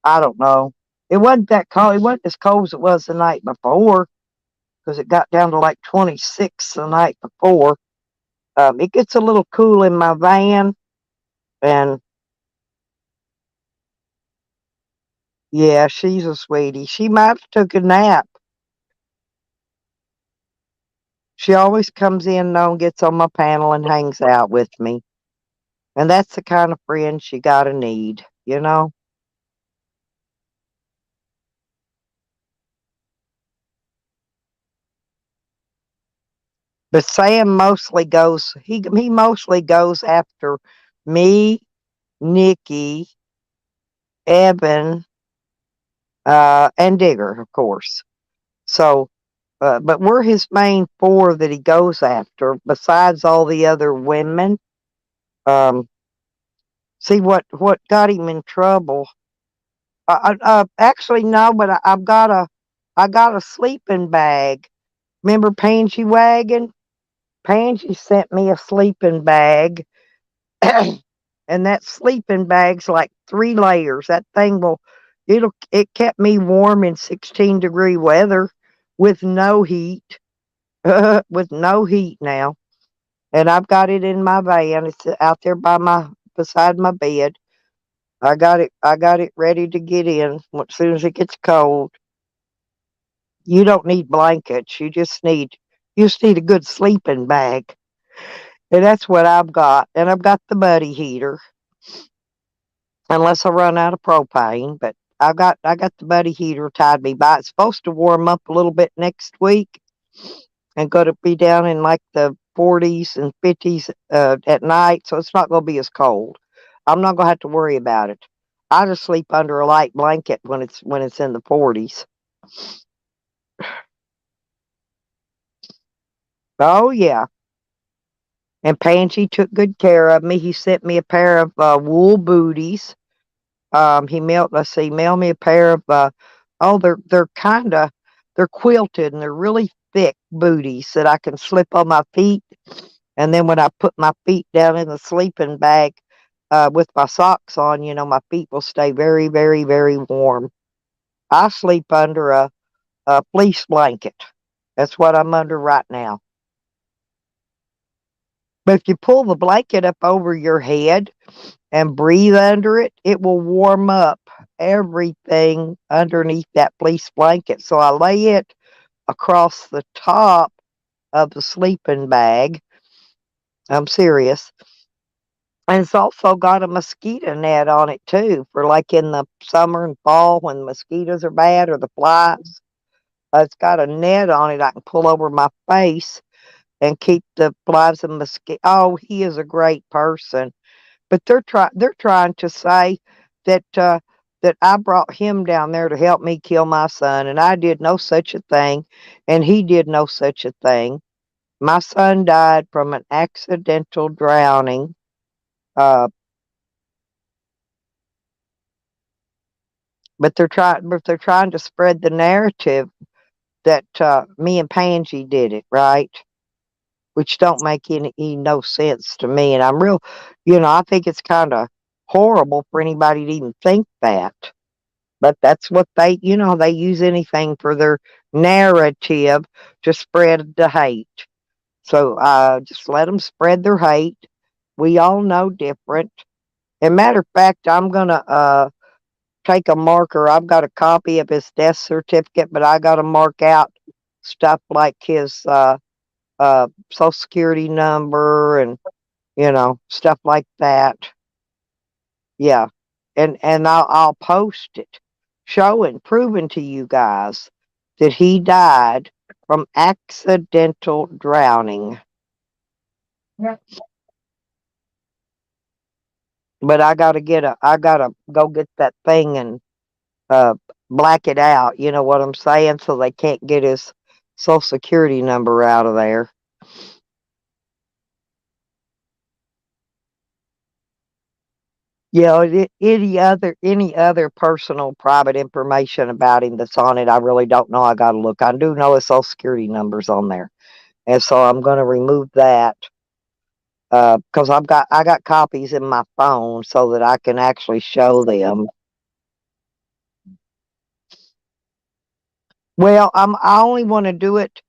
I don't know. It wasn't that cold. It wasn't as cold as it was the night before because it got down to like 26 the night before. It gets a little cool in my van, and yeah, she's a sweetie. She might have took a nap. She always comes in though and gets on my panel and hangs out with me. And that's the kind of friend she gotta need. But Sam he mostly goes after me, Nikki, Evan, and Digger, of course. So, but we're his main four that he goes after, besides all the other women. Um, see what got him in trouble. Actually, no, but I got a sleeping bag. Remember Pansy Wagon? Pansy sent me a sleeping bag. And that sleeping bag's like 3 layers. That thing it kept me warm in 16-degree weather with no heat. with no heat now. And I've got it in my van. It's out there beside my bed. I got it ready to get in as soon as it gets cold. You don't need blankets. You just need a good sleeping bag. And that's what I've got. And I've got the buddy heater. Unless I run out of propane, but I got the buddy heater tied me by. It's supposed to warm up a little bit next week and going to be down in like the 40s and 50s at night, so it's not going to be as cold. I'm not going to have to worry about it. I just sleep under a light blanket when it's in the 40s. Oh yeah. And Pansy took good care of me. He sent me a pair of wool booties. Mailed me a pair of they're kinda they're quilted and they're really thick booties that I can slip on my feet, and then when I put my feet down in the sleeping bag with my socks on, my feet will stay very, very, very warm. I sleep under a fleece blanket. That's what I'm under right now. But if you pull the blanket up over your head and breathe under it, it will warm up everything underneath that fleece blanket. So I lay it across the top of the sleeping bag. I'm serious. And it's also got a mosquito net on it too, for like in the summer and fall when mosquitoes are bad or the flies. It's got a net on it I can pull over my face and keep the flies and mosquito. Oh, he is a great person. But they're trying to say that that I brought him down there to help me kill my son, and I did no such a thing, and he did no such a thing. My son died from an accidental drowning. Uh, but they're trying to spread the narrative that me and Pansy did it, right? Which don't make any no sense to me, and I think it's kind of horrible for anybody to even think that. But that's what they use anything for their narrative to spread the hate. So just let them spread their hate. We all know different. As a matter of fact, I'm going to take a marker. I've got a copy of his death certificate, but I got to mark out stuff like his social security number and, stuff like that. Yeah. And I'll post it proving to you guys that he died from accidental drowning. Yep. But I gotta go get that thing and uh black it out, you know what I'm saying, so they can't get his social security number out of there. Any other personal private information about him that's on it, I really don't know. I gotta look. I do know his social security number's on there. And so I'm gonna remove that. Because I got copies in my phone so that I can actually show them. Well, I only want to do it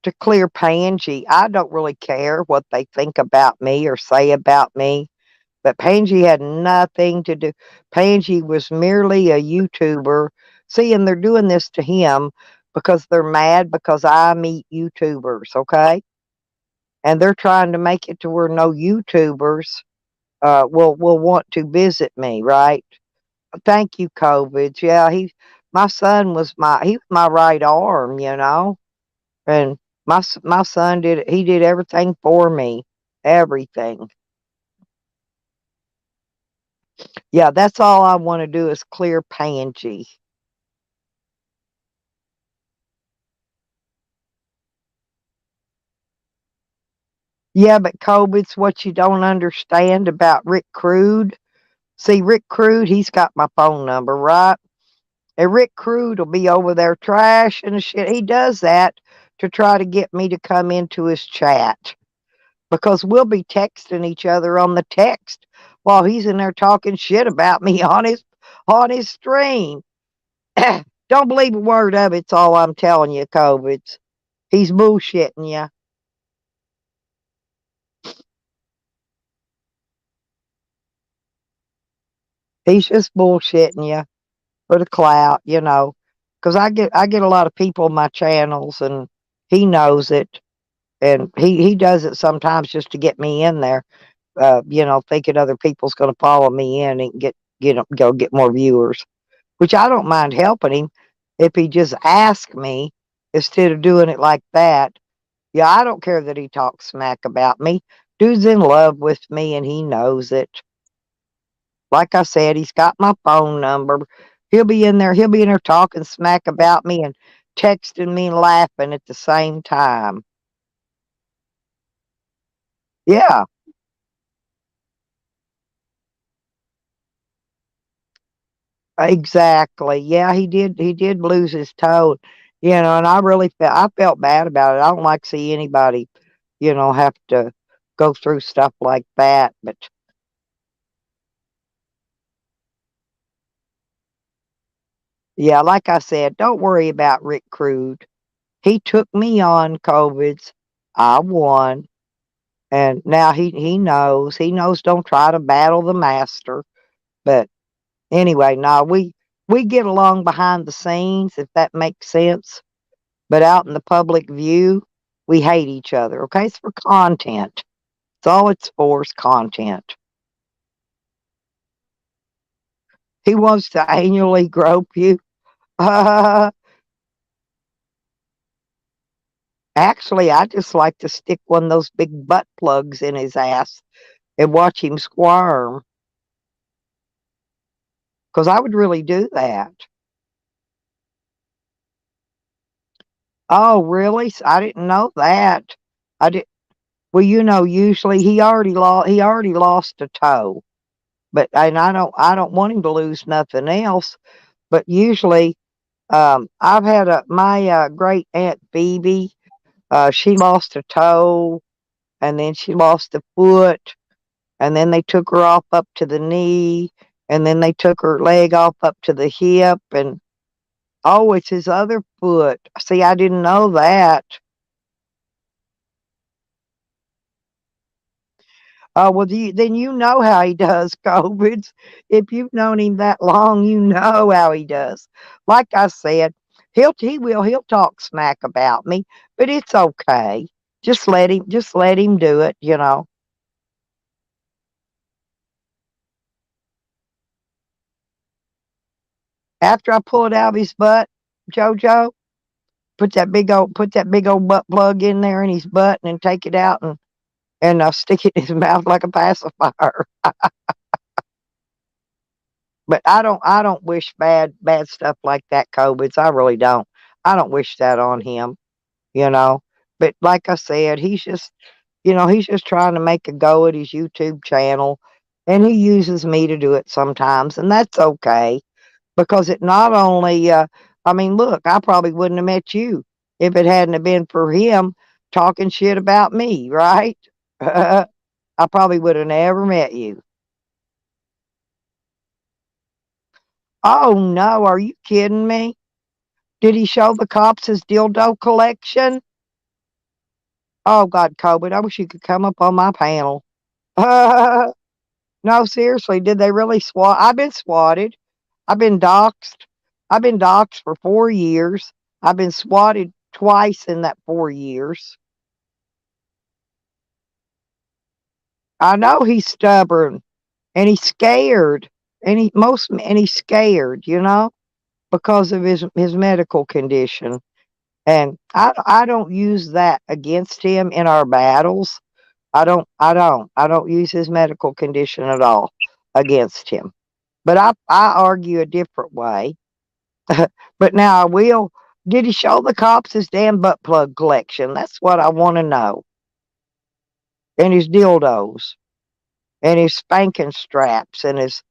to clear Pansy. I don't really care what they think about me or say about me, but Pansy had nothing to do. Pansy was merely a YouTuber. See, and they're doing this to him because they're mad because I meet YouTubers, okay? And they're trying to make it to where no YouTubers will want to visit me, right? Thank you, COVID. Yeah, my son he was my right arm, and my son he did everything for me, everything. Yeah, that's all I want to do is clear Pansy. Yeah, but COVID's what you don't understand about Rick Crude. See, Rick Crude, he's got my phone number, right? And Rick Crude will be over there trash and shit. He does that to try to get me to come into his chat because we'll be texting each other on the text while he's in there talking shit about me on his stream. Don't believe a word of it's all I'm telling you, COVID. He's bullshitting you. He's just bullshitting you for the clout, you know. Because I get a lot of people on my channels, and he knows it, and he does it sometimes just to get me in there. You know, thinking other people's going to follow me in and go get more viewers, which I don't mind helping him if he just asks me instead of doing it like that. Yeah, I don't care that he talks smack about me. Dude's in love with me and he knows it. Like I said, he's got my phone number. He'll be in there talking smack about me and texting me and laughing at the same time. Yeah, exactly. Yeah, he did lose his toe. You know, and I felt bad about it. I don't like to see anybody, have to go through stuff like that. But yeah, like I said, don't worry about Rick Crude. He took me on COVID's. I won. And now he knows. He knows don't try to battle the master. But anyway, no, we get along behind the scenes, if that makes sense. But out in the public view, we hate each other. Okay, it's for content. It's all it's for is content. He wants to annually grope you. Actually, I just like to stick one of those big butt plugs in his ass and watch him squirm. Because I would really do that. Oh, really? I didn't know that. I did. Well, usually he already lost a toe, but and I don't want him to lose nothing else. But usually, I've had my great aunt Phoebe. She lost a toe, and then she lost a foot, and then they took her off up to the knee, and then they took her leg off up to the hip, and oh, it's his other foot. See, I didn't know that. Oh, well, then you know how he does, COVIDs. If you've known him that long, you know how he does. Like I said, he'll talk smack about me, but it's okay. Just let him do it. After I pull it out of his butt, JoJo, put that big old butt plug in there in his butt and then take it out and stick it in his mouth like a pacifier. But I don't wish bad stuff like that, COVIDs. I really don't. I don't wish that on him, you know. But like I said, he's just trying to make a go at his YouTube channel, and he uses me to do it sometimes, and that's okay because it not only I mean, look, I probably wouldn't have met you if it hadn't have been for him talking shit about me, right? I probably would have never met you. Oh no, are you kidding me? Did he show the cops his dildo collection? Oh God, COVID, I wish you could come up on my panel. No, seriously, did they really swat? I've been swatted. I've been doxxed. I've been doxxed for 4 years. I've been swatted twice in that 4 years. I know he's stubborn and he's scared and he's scared, because of his medical condition. And I don't use that against him in our battles. I don't use his medical condition at all against him. But I argue a different way. But now I will. Did he show the cops his damn butt plug collection? That's what I want to know. And his dildos, and his spanking straps, and his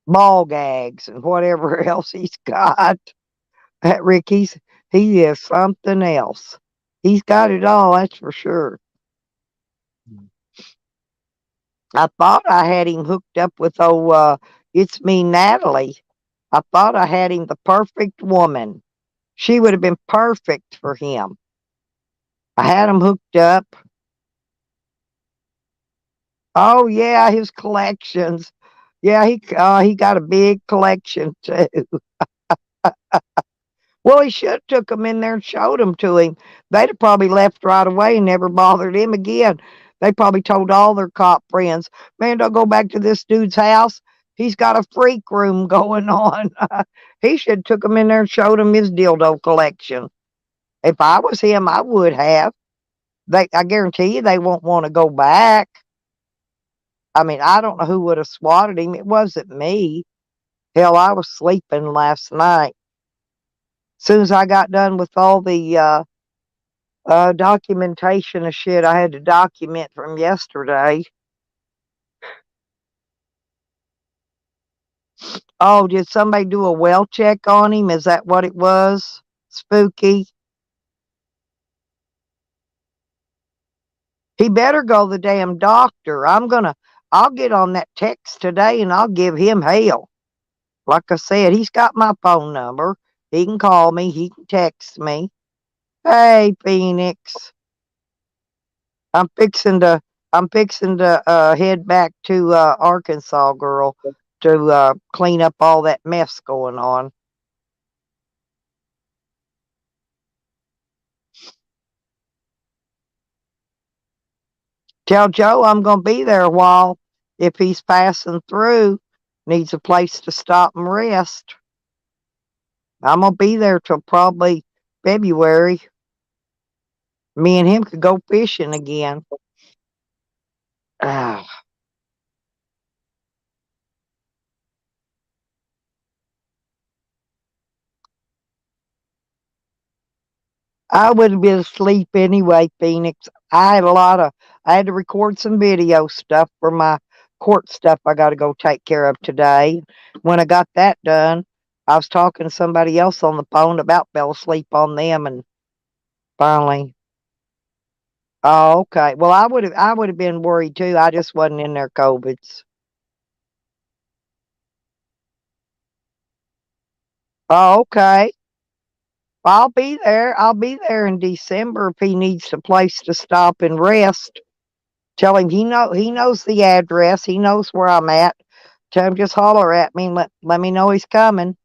ball gags, and whatever else he's got. That he is something else. He's got it all, that's for sure. I thought I had him hooked up with It's Me Natalie. I thought I had him the perfect woman. She would have been perfect for him. I had him hooked up. Oh yeah, his collections. Yeah, he got a big collection too. Well, he should have took them in there and showed them to him. They'd have probably left right away and never bothered him again. They probably told all their cop friends, "Man, don't go back to this dude's house. He's got a freak room going on." He should have took him in there and showed him his dildo collection. If I was him, I would have. I guarantee you, they won't want to go back. I mean, I don't know who would have swatted him. It wasn't me. Hell, I was sleeping last night. As soon as I got done with all the documentation of shit I had to document from yesterday. Oh, did somebody do a well check on him? Is that what it was? Spooky. He better go to the damn doctor. I'll get on that text today and I'll give him hell. Like I said, he's got my phone number. He can call me. He can text me. Hey, Phoenix. I'm fixing to head back to Arkansas, girl, to clean up all that mess going on. Tell Joe I'm gonna be there a while. If he's passing through, needs a place to stop and rest. I'm gonna be there till probably February. Me and him could go fishing again. Ah, I would have been asleep anyway, Phoenix. I had to record some video stuff for my court stuff I got to go take care of today. When I got that done, I was talking to somebody else on the phone, about fell asleep on them, and finally. Oh, okay. Well, I would have been worried too. I just wasn't in their COVIDs. Oh, okay. I'll be there. I'll be there in December if he needs a place to stop and rest. Tell him he knows the address. He knows where I'm at. Tell him just holler at me and let me know he's coming.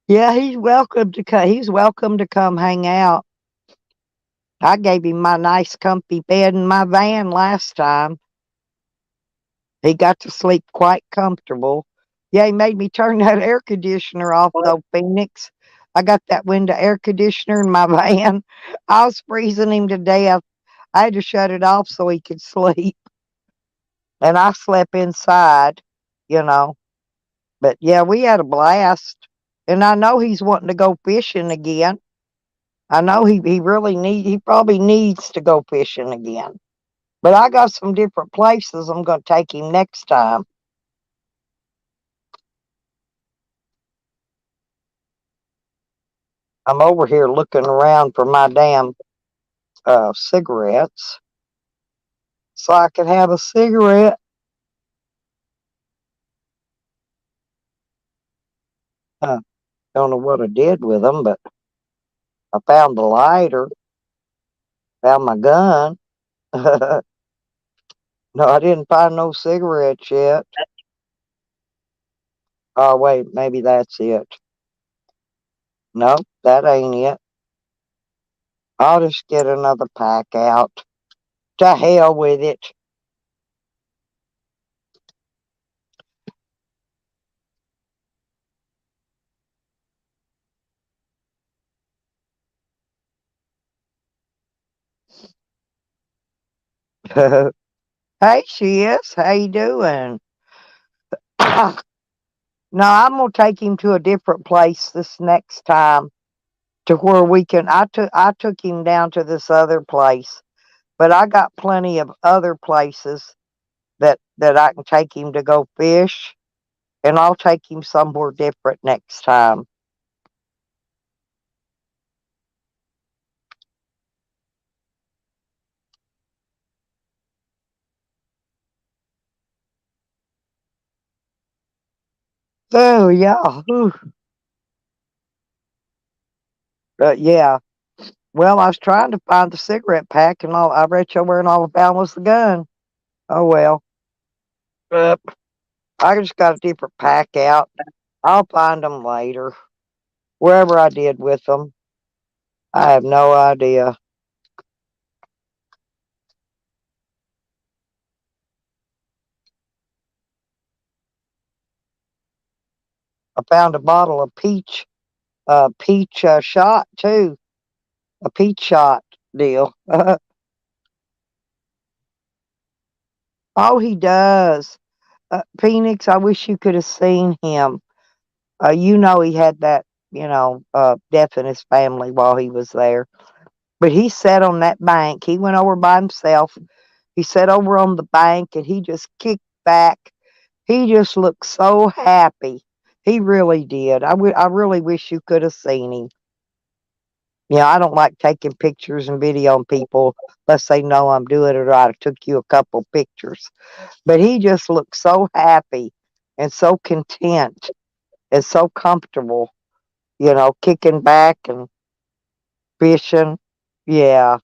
Yeah, he's welcome to come. He's welcome to come hang out. I gave him my nice comfy bed in my van last time. He got to sleep quite comfortable. Yeah, he made me turn that air conditioner off though, Phoenix. I got that window air conditioner in my van. I was freezing him to death. I had to shut it off so he could sleep. And I slept inside, you know. But yeah, we had a blast. And I know he's wanting to go fishing again. I know he probably needs to go fishing again. But I got some different places I'm gonna take him next time. I'm over here looking around for my damn cigarettes so I could have a cigarette. Don't know what I did with them, but I found the lighter, found my gun. No, I didn't find no cigarettes yet. Oh, wait, maybe that's it. No, that ain't it. I'll just get another pack out. To hell with it. Hey, she is. How you doing? No, I'm gonna take him to a different place this next time, to where we can. I took him down to this other place, but I got plenty of other places that I can take him to go fish, and I'll take him somewhere different next time. Oh yeah. Whew. Yeah. Well, I was trying to find the cigarette pack, and all I reached over and all I found was the gun. Oh well. Uh, I just got a different pack out. I'll find them later. Wherever I did with them, I have no idea. I found a bottle of peach shot too. A peach shot deal. Oh, he does. Phoenix, I wish you could have seen him. You know he had that, death in his family while he was there. But he sat on that bank. He went over by himself. He sat over on the bank and he just kicked back. He just looked so happy. He really did. I really wish you could have seen him. Yeah, I don't like taking pictures and videoing people unless they know I'm doing it or I took you a couple pictures. But he just looked so happy and so content and so comfortable, kicking back and fishing. Yeah.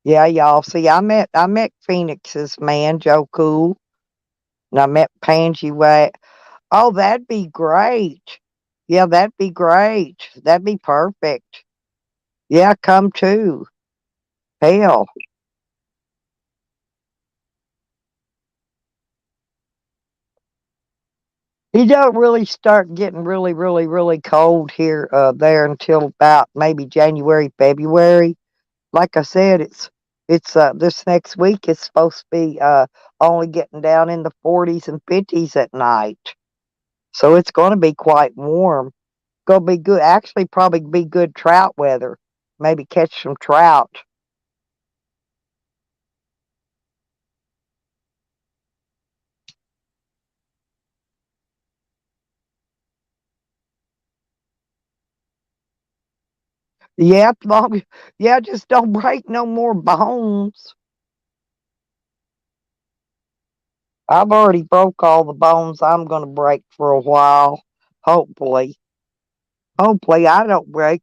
Yeah, y'all. See, I met Phoenix's man, Joe Cool, and I met Pansy Way. Oh, that'd be great. Yeah, that'd be great. That'd be perfect. Yeah, come too. Hell. He don't really start getting really, really, really cold here there until about maybe January, February. Like I said, it's this next week it's supposed to be only getting down in the 40s and 50s at night. So it's going to be quite warm. Going to be good. Actually, probably be good trout weather. Maybe catch some trout. Yeah, long, yeah, just don't break no more bones. I've already broke all the bones I'm going to break for a while. Hopefully. Hopefully I don't break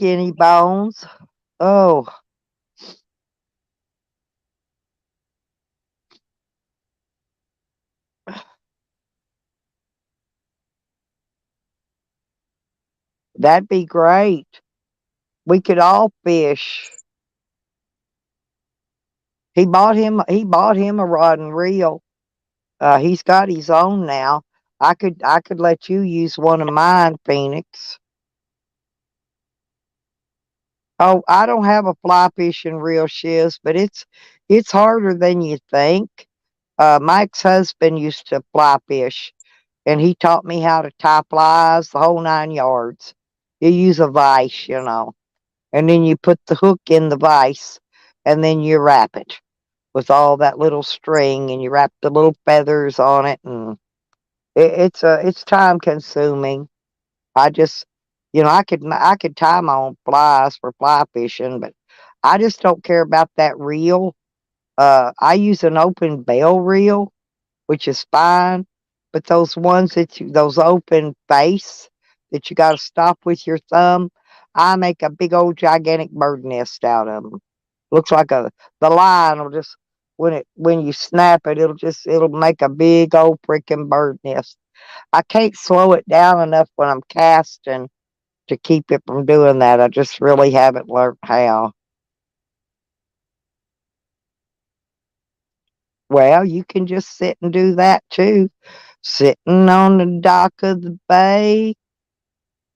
any bones. Oh, that'd be great. We could all fish. He bought him a rod and reel. He's got his own now. I could let you use one of mine, Phoenix. Oh, I don't have a fly fishing reel, Shiz, but it's harder than you think. My ex-husband used to fly fish, and he taught me how to tie flies, the whole 9 yards. You use a vise, and then you put the hook in the vise, and then you wrap it with all that little string, and you wrap the little feathers on it, and it's time consuming. I just, I could tie my own flies for fly fishing, but I just don't care about that reel. I use an open bail reel, which is fine, but those ones those open face that you got to stop with your thumb, I make a big old gigantic bird nest out of them. Looks like the line will just when you snap it, it'll make a big old freaking bird nest. I can't slow it down enough when I'm casting to keep it from doing that. I just really haven't learned how. Well, you can just sit and do that too. Sitting on the dock of the bay.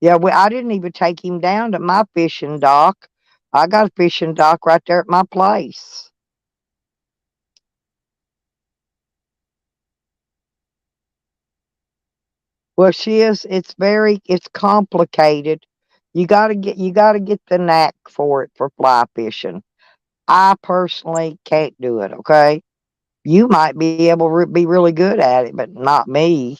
Yeah, well, I didn't even take him down to my fishing dock. I got a fishing dock right there at my place. Well, it's complicated. You gotta get the knack for it for fly fishing. I personally can't do it, okay? You might be able to be really good at it, but not me.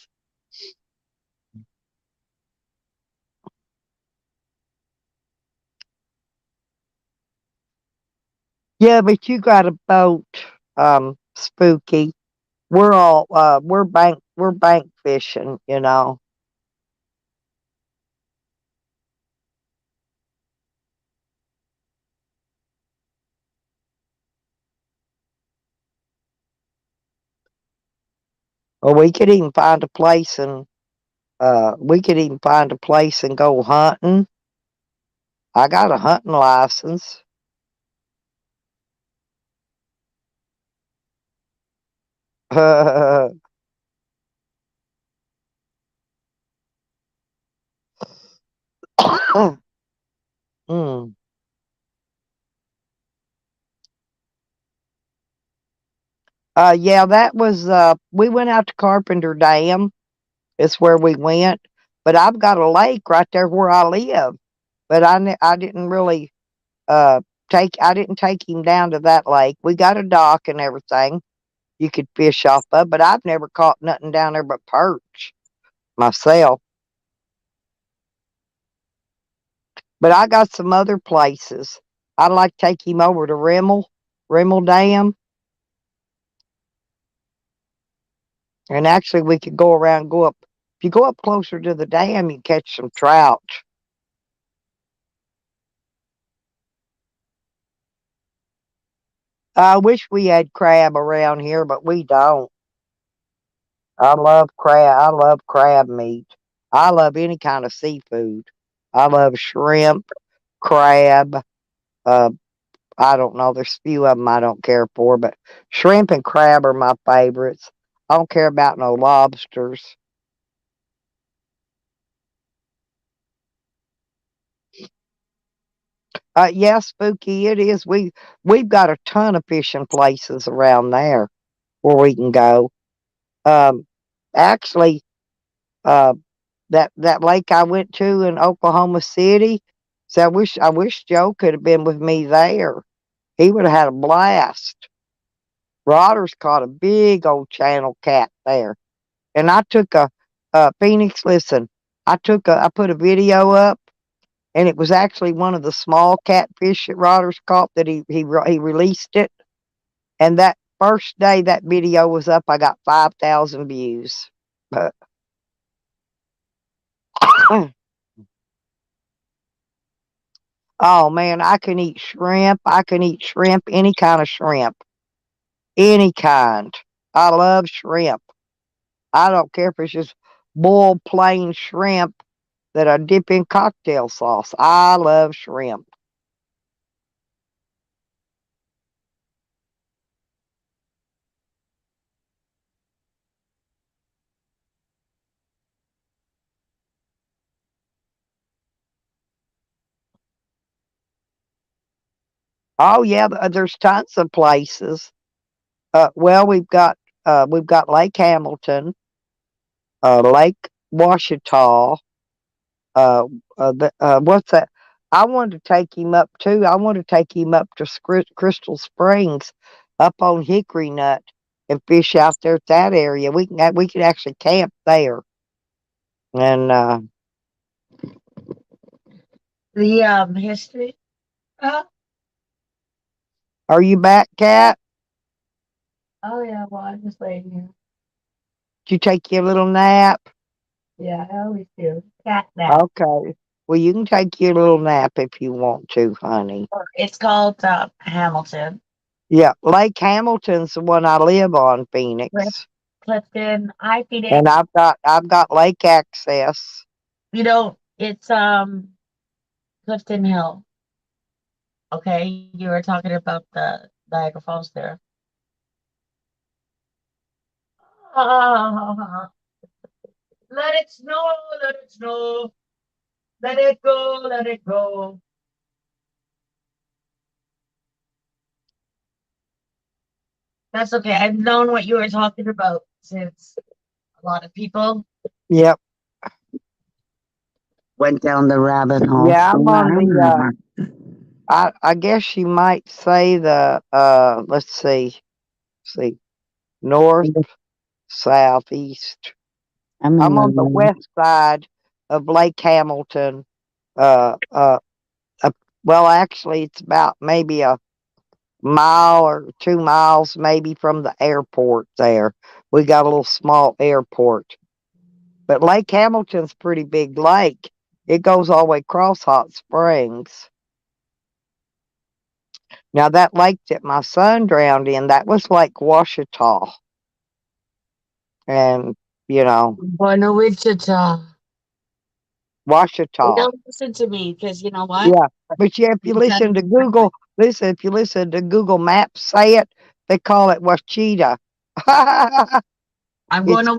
Yeah, but you got a boat, Spooky. We're bank fishing, you know. Or we could even find a place and go hunting. I got a hunting license. Mm. Yeah, that was we went out to Carpenter Dam. It's where we went. But I've got a lake right there where I live. But I didn't really I didn't take him down to that lake. We got a dock and everything you could fish off of, but I've never caught nothing down there but perch myself. But I got some other places. I'd like to take him over to Rimmel Dam. And actually we could go around, go up. If you go up closer to the dam, you catch some trout. I wish we had crab around here, but we don't. I love crab. I love crab meat. I love any kind of seafood. I love shrimp, crab. Uh, I don't know. There's a few of them I don't care for, but shrimp and crab are my favorites. I don't care about no lobsters. Yeah, Spooky, it is. We've got a ton of fishing places around there where we can go. Um, actually, uh, that lake I went to in Oklahoma City. So I wish Joe could have been with me there. He would have had a blast. Rodders caught a big old channel cat there, and I took a Phoenix. Listen, I put a video up, and it was actually one of the small catfish that Rodders caught that he released it. And that first day that video was up, I got 5,000 views. But oh man, I can eat shrimp. I can eat shrimp, any kind of shrimp, any kind. I love shrimp. I don't care if it's just boiled plain shrimp that I dip in cocktail sauce. I love shrimp. Oh yeah, there's tons of places. Well, we've got Lake Hamilton, Lake Washita. What's that? I wanted to take him up too. I want to take him up to Crystal Springs, up on Hickory Nut, and fish out there at that area. We could actually camp there. And The history. Uh, are you back, Cat? oh yeah, well I'm just laying here. Did you take your little nap? Yeah, I always do. Cat nap. Okay. Well, you can take your little nap if you want to, honey. It's called Hamilton. Yeah, Lake Hamilton's the one I live on, Phoenix, Clifton. I feed it. and I've got lake access. You know, it's Clifton Hill. Okay, you were talking about the Niagara Falls there. Ah, let it snow, let it snow, let it go, let it go. That's okay. I've known what you were talking about since a lot of people. Yep. Went down the rabbit hole. Yeah, I'm on the. I guess you might say the. Let's see, north, south, east. I'm I'm on the in west side of Lake Hamilton. Uh, uh, well, actually, it's about maybe a mile or 2 miles maybe from the airport there. We got a little small airport. But Lake Hamilton's a pretty big lake. It goes all the way across Hot Springs. Now that lake that my son drowned in, that was Lake Washita. And, you know, I'm going to Wichita. Washita. Don't listen to me because you know what? Yeah. But yeah, if you listen to Google, if you listen to Google Maps say it, they call it Washita. I'm going It's to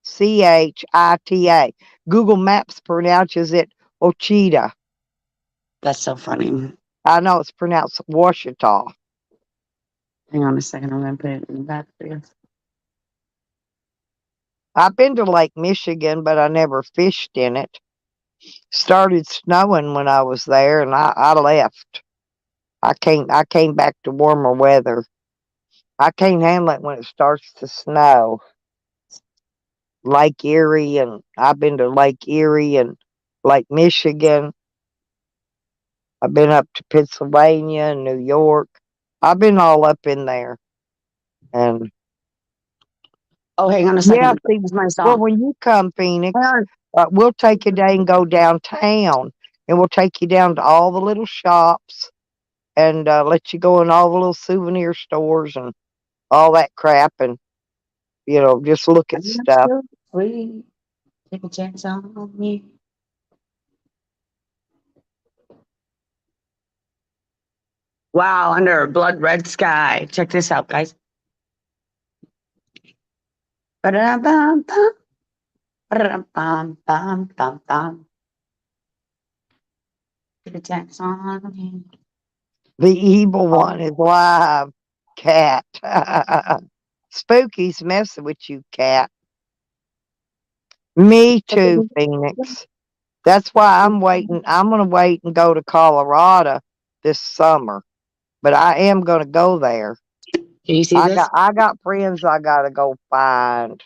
Wichita. Ouchita. Google Maps pronounces it Ochita. That's so funny. I know it's pronounced Washita. Hang on a second. I'm going to put it in the back for you. I've been to Lake Michigan, but I never fished in it. Started snowing when I was there, and I left. I came back to warmer weather. I can't handle it when it starts to snow. Lake Erie, and I've been to Lake Erie and Lake Michigan. I've been up to Pennsylvania and New York. I've been all up in there. And Oh, hang on a yeah, second. see, This is my well, song. when you come, Phoenix, Hang on. we'll take a day and go downtown, and we'll take you down to all the little shops and let you go in all the little souvenir stores and all that crap, and just look at I'm not stuff. so free. Take a chance on me. Wow, under a blood red sky. Check this out, guys. Ba-da-bum-bum. Ba-da-bum-bum-bum-bum. Take a chance on me. The evil one is live, cat. Spooky's messing with you, cat. Me too, Phoenix. That's why I'm waiting. I'm going to wait and go to Colorado this summer. But I am going to go there. Can you see this? I got friends I got to go find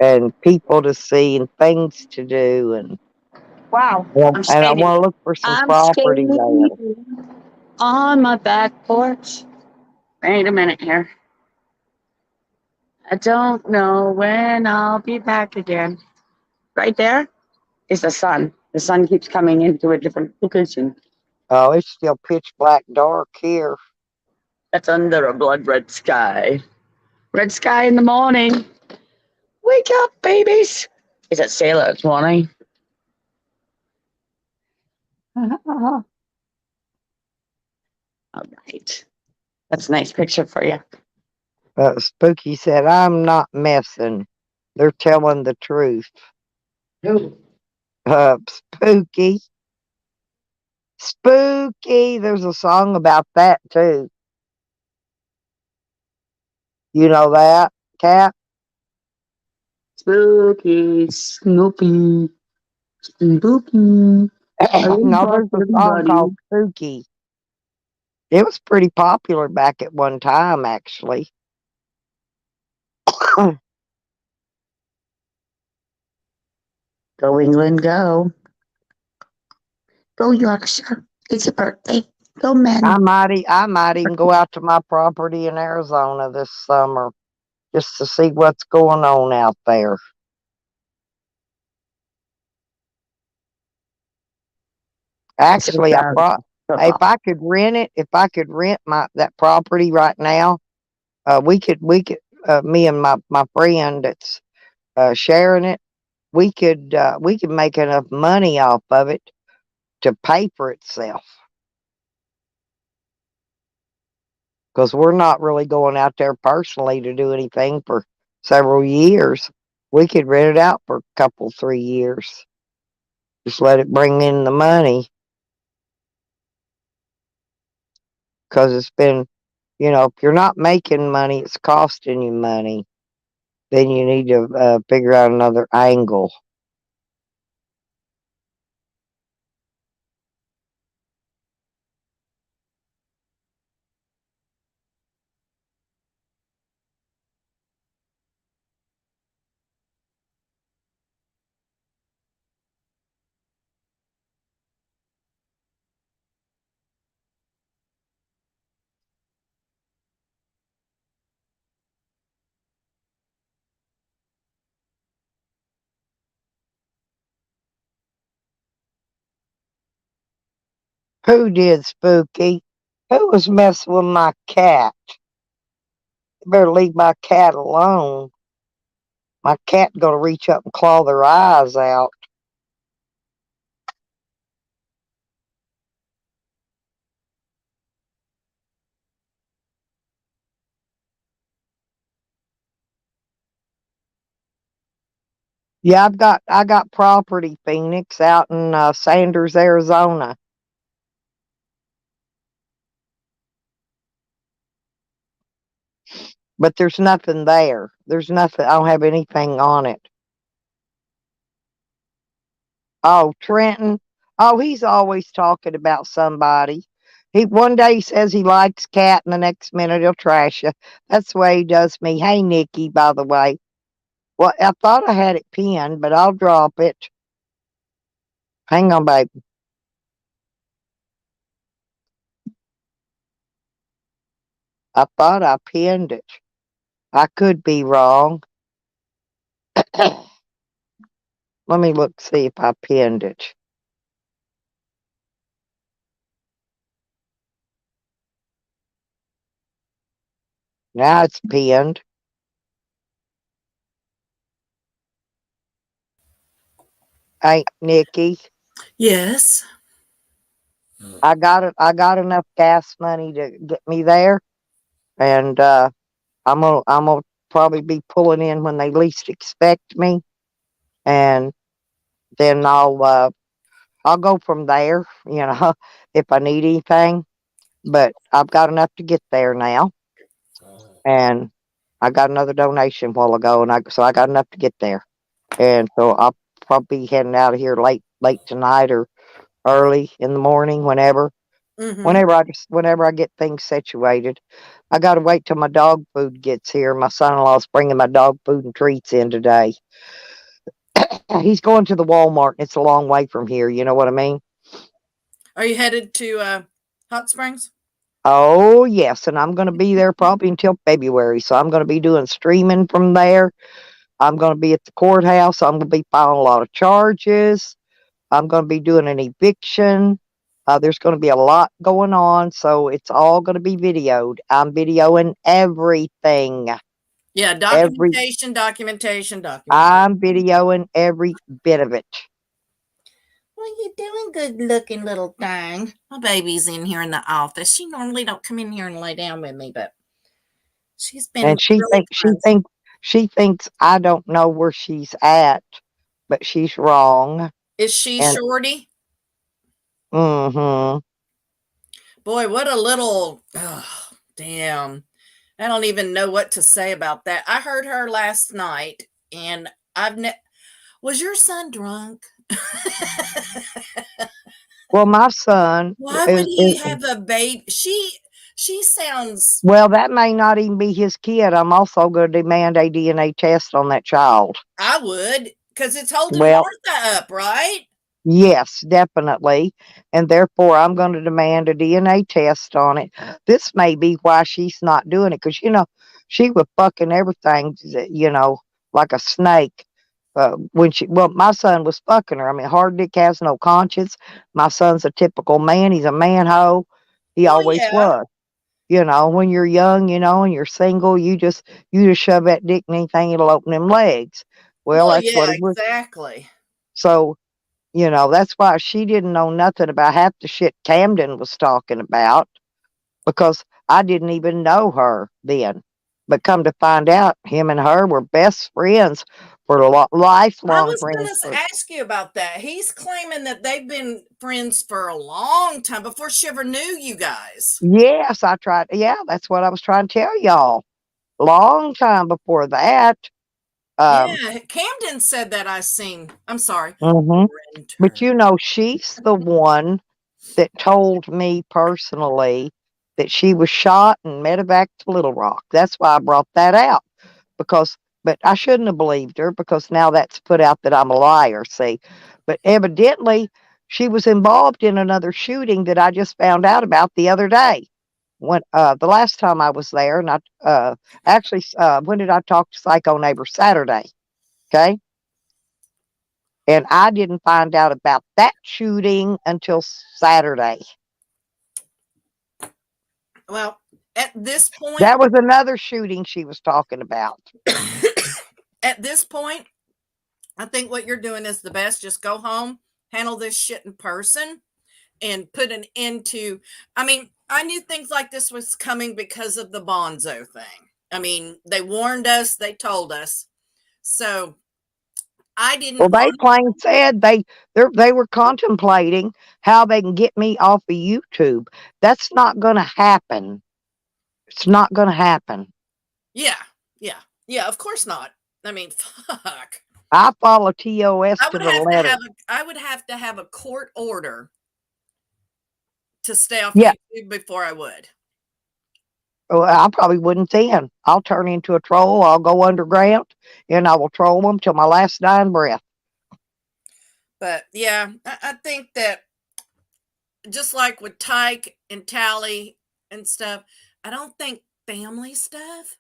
and people to see and things to do and Wow, I'm and I skating. want to look for some I'm property there. skating on my back porch. Wait a minute here. I don't know when I'll be back again. Right there is the sun. The sun keeps coming into a different location. Oh, it's still pitch black dark here. That's under a blood red sky. Red sky in the morning. Wake up, babies. Is it Sailor 20? All right. That's a nice picture for you. Spooky said, "I'm not messing. They're telling the truth." Who? Spooky. Spooky. There's a song about that too. You know that, Cat? Spooky, Snoopy, Spooky. I No, love there's a song everybody. called Spooky. It was pretty popular back at one time, actually. Go England, go. Go Yorkshire. It's your birthday. Go men. I might even go out to my property in Arizona this summer just to see what's going on out there. Actually, if I could rent it, if I could rent that property right now, we could me and my friend that's sharing it, we could make enough money off of it to pay for itself. Because we're not really going out there personally to do anything for several years. We could rent it out for a couple, 3 years. Just let it bring in the money. Because it's been, if you're not making money, it's costing you money. Then you need to figure out another angle. Who did, Spooky? Who was messing with my cat? You better leave my cat alone. My cat gonna reach up and claw their eyes out. Yeah, I got property, Phoenix, out in Sanders, Arizona. But there's nothing there. There's nothing. I don't have anything on it. Oh, Trenton. Oh, he's always talking about somebody. He one day he says he likes cat, and the next minute he'll trash you. That's the way he does me. Hey, Nikki, by the way. Well, I thought I had it pinned, but I'll drop it. Hang on, baby. I thought I pinned it. I could be wrong. Let me look, see if I pinned it. Now it's pinned. Hey, Nikki, Yes. I got it. I got enough gas money to get me there, and I'm gonna probably be pulling in when they least expect me, and then I'll go from there. You know, if I need anything, but I've got enough to get there now, and I got another donation a while ago, and so I got enough to get there, and so I'll probably be heading out of here late tonight or early in the morning, whenever. Mm-hmm. Whenever I get things situated. I gotta wait till my dog food gets here. My son-in-law's bringing my dog food and treats in today. He's going to the Walmart. It's a long way from here. You know what I mean? Are you headed to Hot Springs? Oh, yes. And I'm going to be there probably until February. So I'm going to be doing streaming from there. I'm going to be at the courthouse. I'm going to be filing a lot of charges. I'm going to be doing an eviction. There's going to be a lot going on. So it's all going to be videoed. I'm videoing everything. Yeah, Every documentation. I'm videoing every bit of it. Well, you doing good looking little thing. My baby's in here in the office. She normally don't come in here and lay down with me, but she's been And really fun. she thinks I don't know where she's at, but she's wrong. Is she And Shorty? mm-hmm. Boy, what a little oh, damn. I don't even know what to say about that. I heard her last night and was your son drunk? Well, my son Why would is he have a baby? She sounds. well, that may not even be his kid. I'm also going to demand a DNA test on that child. I would, because it's holding Well, Martha up, right? yes, definitely. And therefore, I'm going to demand a DNA test on it. This may be why she's not doing it because, she was fucking everything, like a snake. My son was fucking her. I mean, Hard Dick has no conscience. My son's a typical man. He's a man-ho. He Well, always yeah. was. When you're young, and you're single, you just shove that dick in anything, it'll open them legs. Well, Well, that's what yeah, it was. exactly. So, that's why she didn't know nothing about half the shit Camden was talking about because I didn't even know her then. But come to find out, him and her were best friends for I lifelong was going friends. to ask you about that. He's claiming that they've been friends for a long time before she ever knew you guys. Yes, I tried. Yeah, that's what I was trying to tell y'all. Long time before that. Yeah, Camden said that I seen. I'm sorry. Mhm. But Renter. she's the one that told me personally that she was shot and medevac to Little Rock. That's why I brought that out but I shouldn't have believed her because now that's put out that I'm a liar, see. But evidently she was involved in another shooting that I just found out about the other day. When the last time I was there, and when did I talk to Psycho Neighbor? Saturday. Okay. And I didn't find out about that shooting until Saturday. Well, at this point, That was another shooting she was talking about. at this point, I think what you're doing is the best. Just go home, handle this shit in person, and put an end to. I mean, I knew things like this was coming because of the Bonzo thing. I mean, they warned us, they told us. So I didn't Well, they want. plain said they were contemplating how they can get me off of YouTube. That's not going to happen. It's not going to happen. Yeah, yeah, yeah. Of course not. I mean, fuck. I follow TOS I to would the have to letter. have I would have to have a court order to stay off Yeah. YouTube before I would. Well, I probably wouldn't then. I'll turn into a troll. I'll go underground and I will troll them till my last dying breath. But yeah, I think that just like with Tyke and Tally and stuff, I don't think family stuff.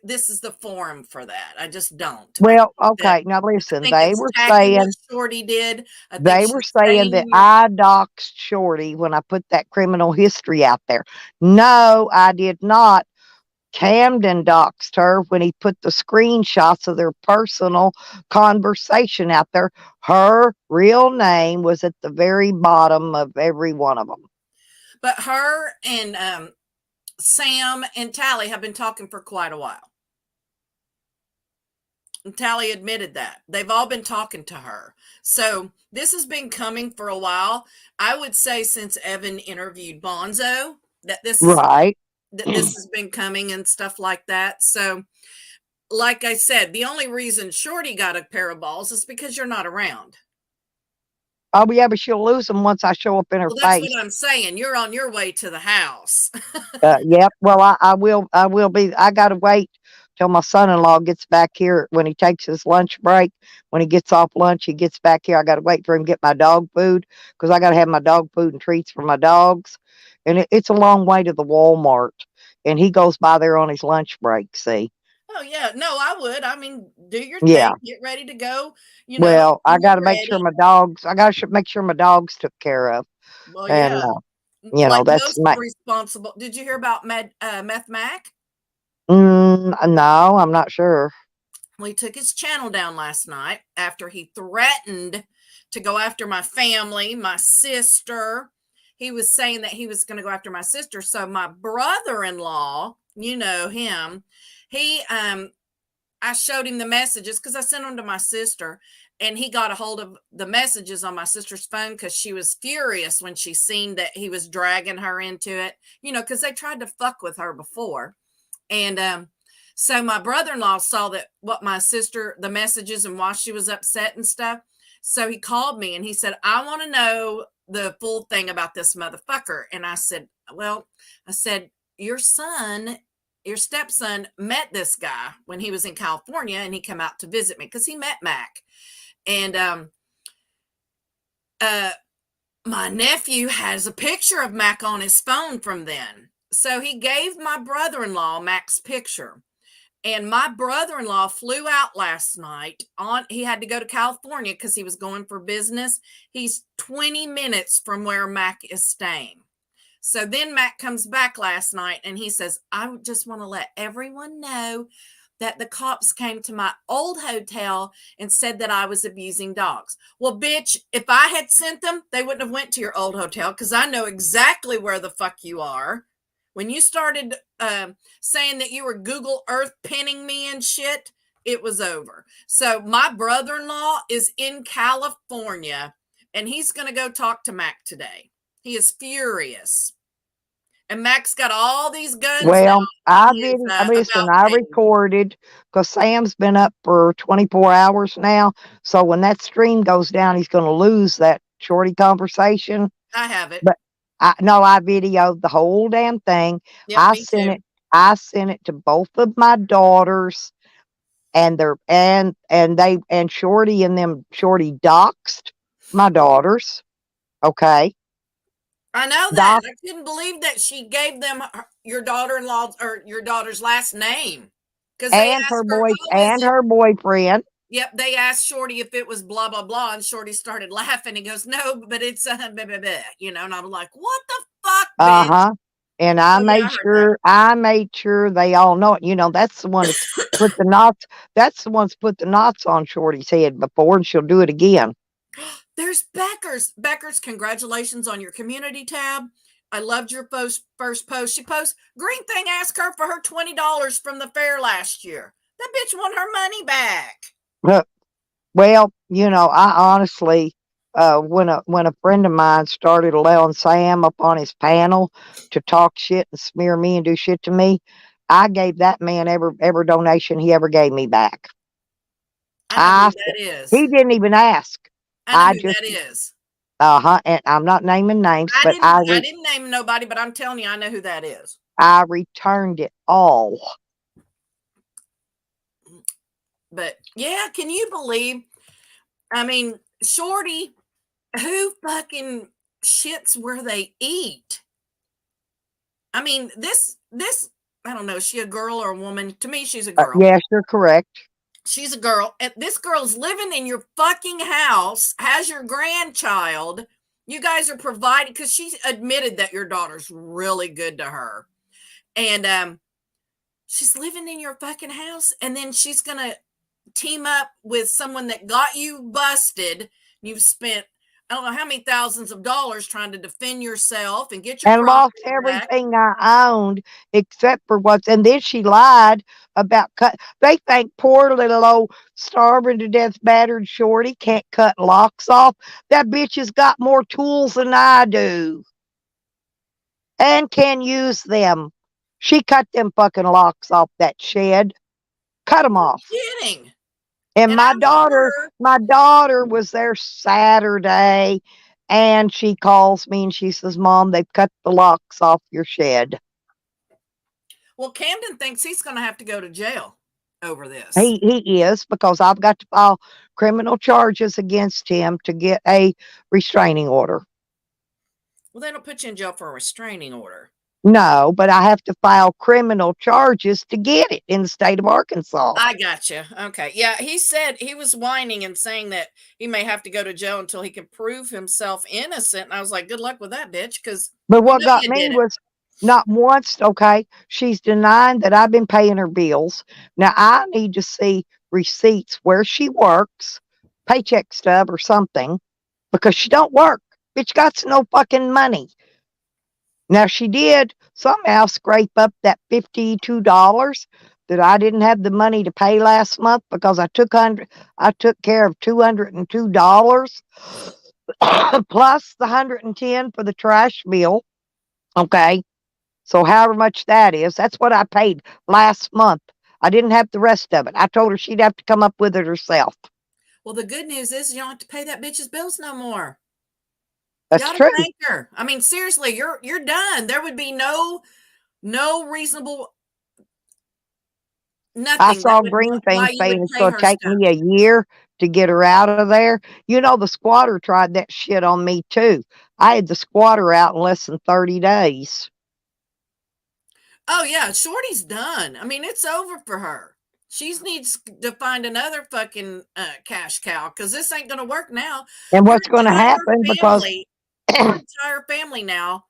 This is the forum for that. I just don't. Well, I okay. Now listen, think they it's were tacky what saying Shorty did. I think they she's were saying that saying I doxed Shorty when I put that criminal history out there. No, I did not. Camden doxed her when he put the screenshots of their personal conversation out there. Her real name was at the very bottom of every one of them. but her and Sam and Tally have been talking for quite a while. And Tally admitted that. They've all been talking to her. So this has been coming for a while. I would say since Evan interviewed Bonzo that Right. this has been coming and stuff like that. So like I said, the only reason Shorty got a pair of balls is because you're not around. Oh, yeah, but she'll lose them once I show up in her Well, that's face. what I'm saying. You're on your way to the house. Yep. Well, I will be. I got to wait till my son-in-law gets back here when he takes his lunch break. When he gets off lunch, he gets back here. I got to wait for him to get my dog food because I got to have my dog food and treats for my dogs. And it's a long way to the Walmart. And he goes by there on his lunch break. See? Oh yeah, no, I would. I mean, do your Yeah. thing, get ready to go. You know, Well, I when got you're to make sure ready. my dogs. I got to make sure my dogs took care of. Well, And yeah, you know like that's most my. responsible. Did you hear about Meth Mac? No, I'm not sure. Well, he took his channel down last night after he threatened to go after my family, my sister. He was saying that he was going to go after my sister. So my brother-in-law, you know him, he I showed him the messages because I sent them to my sister, and he got a hold of the messages on my sister's phone because she was furious when she seen that he was dragging her into it, you know, because they tried to fuck with her before. And so my brother-in-law saw that what my sister, the messages and why she was upset and stuff. So he called me and he said, I want to know the full thing about this motherfucker. And I said, well, I said, your stepson met this guy when he was in California and he came out to visit me because he met Mac. And my nephew has a picture of Mac on his phone from then. So he gave my brother-in-law Mac's picture. And my brother-in-law flew out last night he had to go to California because he was going for business. He's 20 minutes from where Mac is staying. So then Mac comes back last night and he says, I just want to let everyone know that the cops came to my old hotel and said that I was abusing dogs. Well, bitch, if I had sent them, they wouldn't have went to your old hotel because I know exactly where the fuck you are. When you started saying that you were Google Earth pinning me and shit, it was over. So my brother-in-law is in California and he's going to go talk to Mac today. He is furious. And Mac's got all these guns. Well, now. I recorded because Sam's been up for 24 hours now. So when that stream goes down, he's going to lose that Shorty conversation. I have it. But I videoed the whole damn thing. Yep, I sent it to both of my daughters, and Shorty doxed my daughters. Okay. I know that. I couldn't believe that she gave them your daughter-in-law or your daughter's last name. And her boyfriend. Yep, they asked Shorty if it was blah, blah, blah, and Shorty started laughing. He goes, no, but it's blah, blah, blah, you know, and I'm like, what the fuck, bitch? Uh-huh. And I Oh, yeah, I made heard sure they all know it. You know, that's the one that's put the knots. That's the one's put the knots on Shorty's head before, and she'll do it again. There's Becker's. Becker's, congratulations on your community tab. I loved your first post. She posts, Green Thing asked her for her $20 from the fair last year. That bitch want her money back. Well, you know, I honestly, when a friend of mine started allowing Sam up on his panel to talk shit and smear me and do shit to me, I gave that man every donation he ever gave me back. I know I who that is. He didn't even ask. I know I who just that is. and I'm not naming names, but I didn't name nobody, but I'm telling you, I know who that is. I returned it all. But yeah, can you believe? I mean, Shorty, who fucking shits where they eat? I mean, this, I don't know, is she a girl or a woman? To me, she's a girl. Yes, you're correct. She's a girl. And this girl's living in your fucking house, has your grandchild. You guys are providing, because she admitted that your daughter's really good to her. And she's living in your fucking house, and then she's going to team up with someone that got you busted. You've spent, I don't know how many thousands of dollars trying to defend yourself and get your And lost property back. everything I owned except for and then she lied about they think poor little old starving to death battered Shorty can't cut locks off. That bitch has got more tools than I do and can use them. She cut them fucking locks off that shed. Cut them off. Kidding. And my I'm daughter, sure- my daughter was there Saturday, and she calls me and she says, Mom, they've cut the locks off your shed. Well, Camden thinks he's going to have to go to jail over this. He is, because I've got to file criminal charges against him to get a restraining order. Well, they don't put you in jail for a restraining order. No, but I have to file criminal charges to get it in the state of Arkansas. I got you. Okay. Yeah, he said he was whining and saying that he may have to go to jail until he can prove himself innocent. And I was like, good luck with that, bitch. Because But what know got you me did it. was not once, okay, she's denying that I've been paying her bills. Now I need to see receipts where she works, paycheck stub or something, because she don't work. Bitch got no fucking money. Now she did somehow scrape up that $52 that I didn't have the money to pay last month because I took care of $202 plus the $110 for the trash bill. Okay. So however much that is, that's what I paid last month. I didn't have the rest of it. I told her she'd have to come up with it herself. Well, the good news is you don't have to pay that bitch's bills no more. That's You ought to true. thank her. I mean, seriously, you're done. There would be no reasonable nothing. I saw that would- Green why Thing you saying would it's pay going her to take stuff. me a year to get her out of there. You know, the squatter tried that shit on me too. I had the squatter out in less than 30 days. Oh yeah, Shorty's done. I mean, it's over for her. She needs to find another fucking cash cow, because this ain't going to work now. And Her what's going to entire happen because her entire family now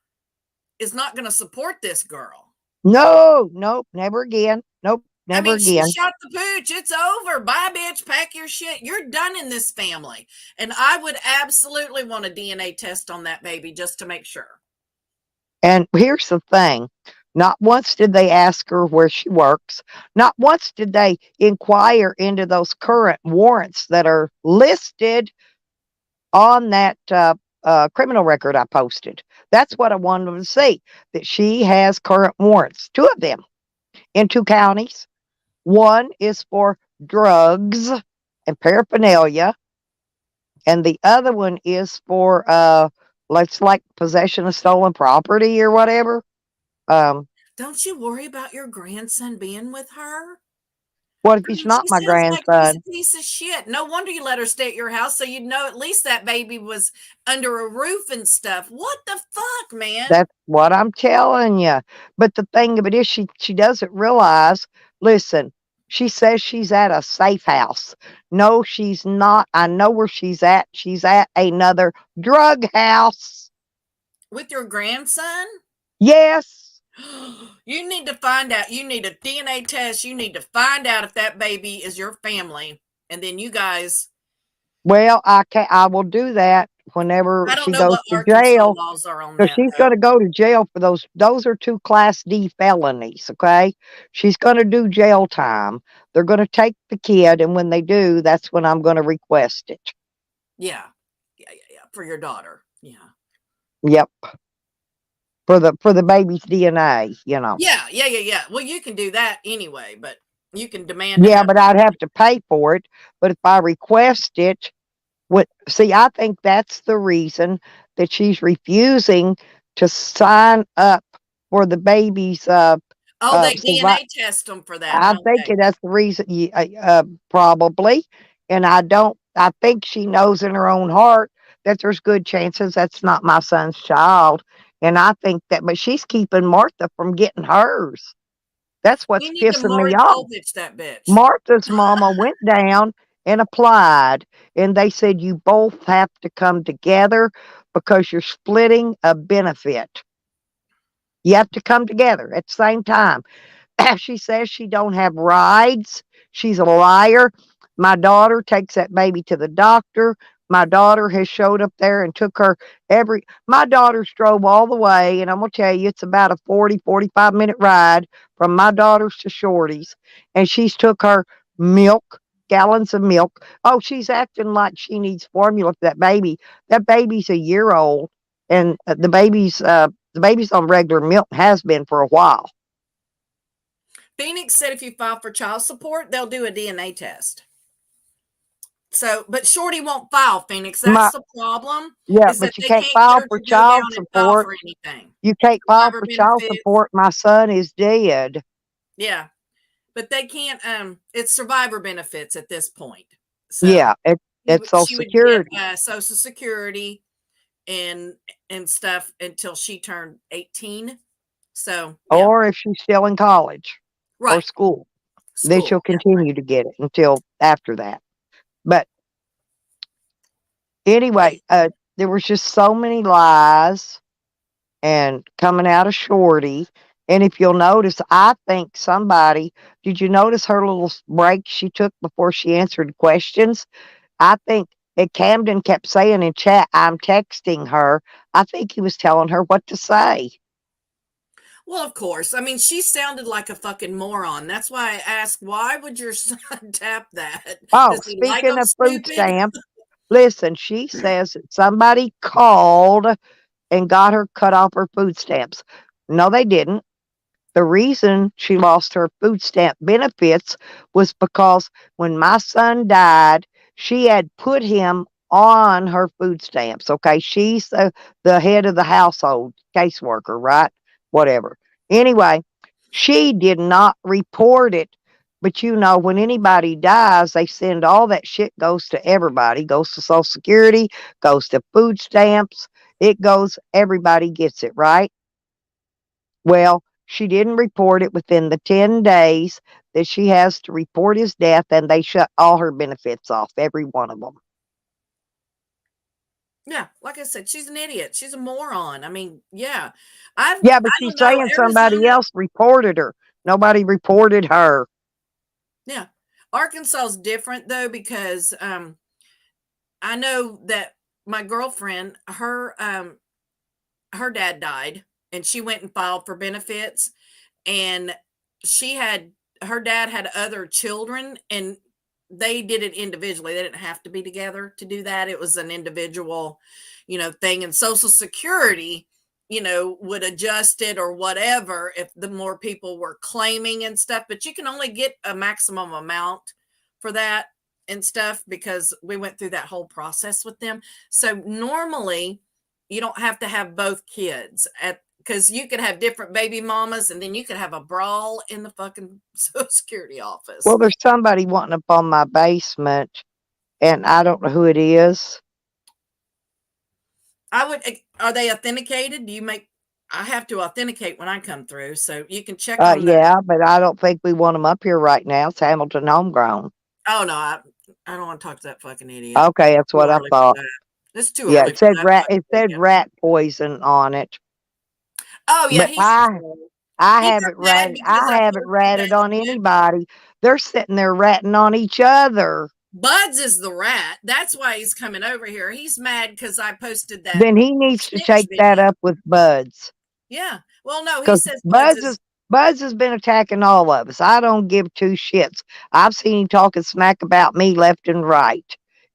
is not going to support this girl. no, nope, never again. Nope, I never mean, she again. shot the pooch. It's over. Bye, bitch. Pack your shit. You're done in this family. And I would absolutely want a DNA test on that baby just to make sure. And here's the thing. Not once did they ask her where she works. Not once did they inquire into those current warrants that are listed on that criminal record I posted. That's what I wanted them to see, that she has current warrants, 2 of them in 2 counties. One is for drugs and paraphernalia, and the other one is for let's like possession of stolen property or whatever. Don't you worry about your grandson being with her? What if I he's mean, not she my sounds like he's grandson? a piece of shit. No wonder you let her stay at your house, so you'd know at least that baby was under a roof and stuff. What the fuck, man? That's what I'm telling you. But the thing of it is, she doesn't realize. Listen, she says she's at a safe house. No, she's not. I know where she's at. She's at another drug house. With your grandson? Yes. You need to find out. You need a DNA test. You need to find out if that baby is your family. And then you guys, Well, I will do that whenever I don't she know goes what to Arkansas jail. laws are on So that, she's though. going to go to jail for those. Those are 2 Class D felonies. Okay, she's going to do jail time. They're going to take the kid, and when they do, that's when I'm going to request it. Yeah. Yeah. For your daughter. Yeah. Yep, for the baby's DNA. Yeah. Well, you can do that anyway, but you can demand to Yeah, have. but I'd have to pay for it. But if I request it, see, I think that's the reason that she's refusing to sign up for the baby's Oh, they survi- DNA test them for that, I'm don't they? thinking that's the reason, probably. And I think she knows in her own heart that there's good chances that's not my son's child. And I think that, but she's keeping Martha from getting hers. That's We what's need to pissing me Maury off. Povich that bitch. Martha's mama went down and applied, and they said you both have to come together because you're splitting a benefit. You have to come together at the same time. She says she don't have rides. She's a liar. My daughter takes that baby to the doctor. My daughter has showed up there and took her my daughter's drove all the way, and I'm going to tell you, it's about a 45-minute ride from my daughter's to Shorty's, and she's took her milk, gallons of milk. Oh, she's acting like she needs formula for that baby. That baby's a year old, and the baby's on regular milk, has been for a while. Phoenix said if you file for child support, they'll do a DNA test. So, but Shorty won't file, Phoenix. That's the problem. Yeah, Is that but you they can't can't get file her for to go down child and file support. for anything. You can't file Survivor for child benefits. support. My son is dead. Yeah. But they can't it's survivor benefits at this point. So Yeah, it's Social she would get Security. Social Security and stuff until she turned 18. So yeah. Or if she's still in college or Right. school, then she'll Yeah. continue to get it until after that. But anyway, there was just so many lies and coming out of Shorty. And if you'll notice, I think did you notice her little break she took before she answered questions? I think that Camden kept saying in chat, I'm texting her. I think he was telling her what to say. Well, of course. I mean, she sounded like a fucking moron. That's why I asked, why would your son tap that? Oh, Does he like speaking them of food stupid? stamps, listen, she says that somebody called and got her cut off her food stamps. No, they didn't. The reason she lost her food stamp benefits was because when my son died, she had put him on her food stamps. Okay, she's the head of the household, caseworker, right? Whatever. Anyway, she did not report it. But when anybody dies, they send all that shit, goes to everybody, goes to Social Security, goes to food stamps. Everybody gets it, right? Well, she didn't report it within the 10 days that she has to report his death, and they shut all her benefits off, every one of them. Yeah, like I said, she's an idiot. She's a moron. I mean, yeah. Yeah, but I she's don't know, saying somebody Arizona. else reported her. Nobody reported her. Yeah. Arkansas is different though, because I know that my girlfriend, her dad died, and she went and filed for benefits, and her dad had other children, and they did it individually. They didn't have to be together to do that. It was an individual, thing. And Social Security, would adjust it or whatever if the more people were claiming and stuff. But you can only get a maximum amount for that and stuff, because we went through that whole process with them. So normally you don't have to have both kids because you could have different baby mamas, and then you could have a brawl in the fucking Social Security office. Well, there's somebody wanting up on my basement, and I don't know who it is. Are they authenticated? I have to authenticate when I come through, so you can check on Yeah, but I don't think we want them up here right now. It's Hamilton Homegrown. Oh no, I don't want to talk to that fucking idiot. Okay, that's what I thought. It's too Yeah, early. it said rat poison on it. Oh yeah, But I He got haven't mad ratted. because I I haven't posted ratted that on shit. anybody. They're sitting there ratting on each other. Buds is the rat. That's why he's coming over here. He's mad because I posted that Then he needs to snitch take that video. up with Buds. Yeah. Well, no, he Because says Buds is Buds has been attacking all of us. I don't give two shits. I've seen him talking smack about me left and right.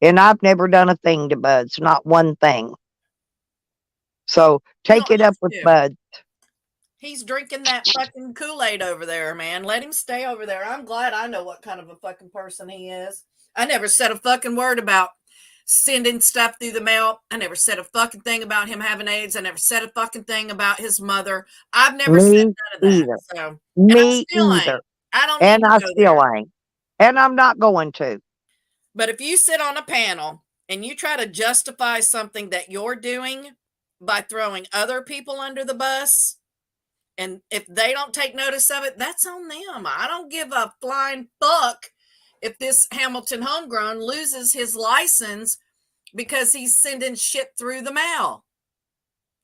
And I've never done a thing to Buds, not one thing. So you take don't it up have with to. Buds. He's drinking that fucking Kool-Aid over there, man. Let him stay over there. I'm glad I know what kind of a fucking person he is. I never said a fucking word about sending stuff through the mail. I never said a fucking thing about him having AIDS. I never said a fucking thing about his mother. I've never said Me none of that. either. So, and I Me still either. ain't. I don't And need to I go still there. ain't. And I'm not going to. But if you sit on a panel and you try to justify something that you're doing by throwing other people under the bus, and if they don't take notice of it, that's on them. I don't give a flying fuck if this Hamilton homegrown loses his license because he's sending shit through the mail.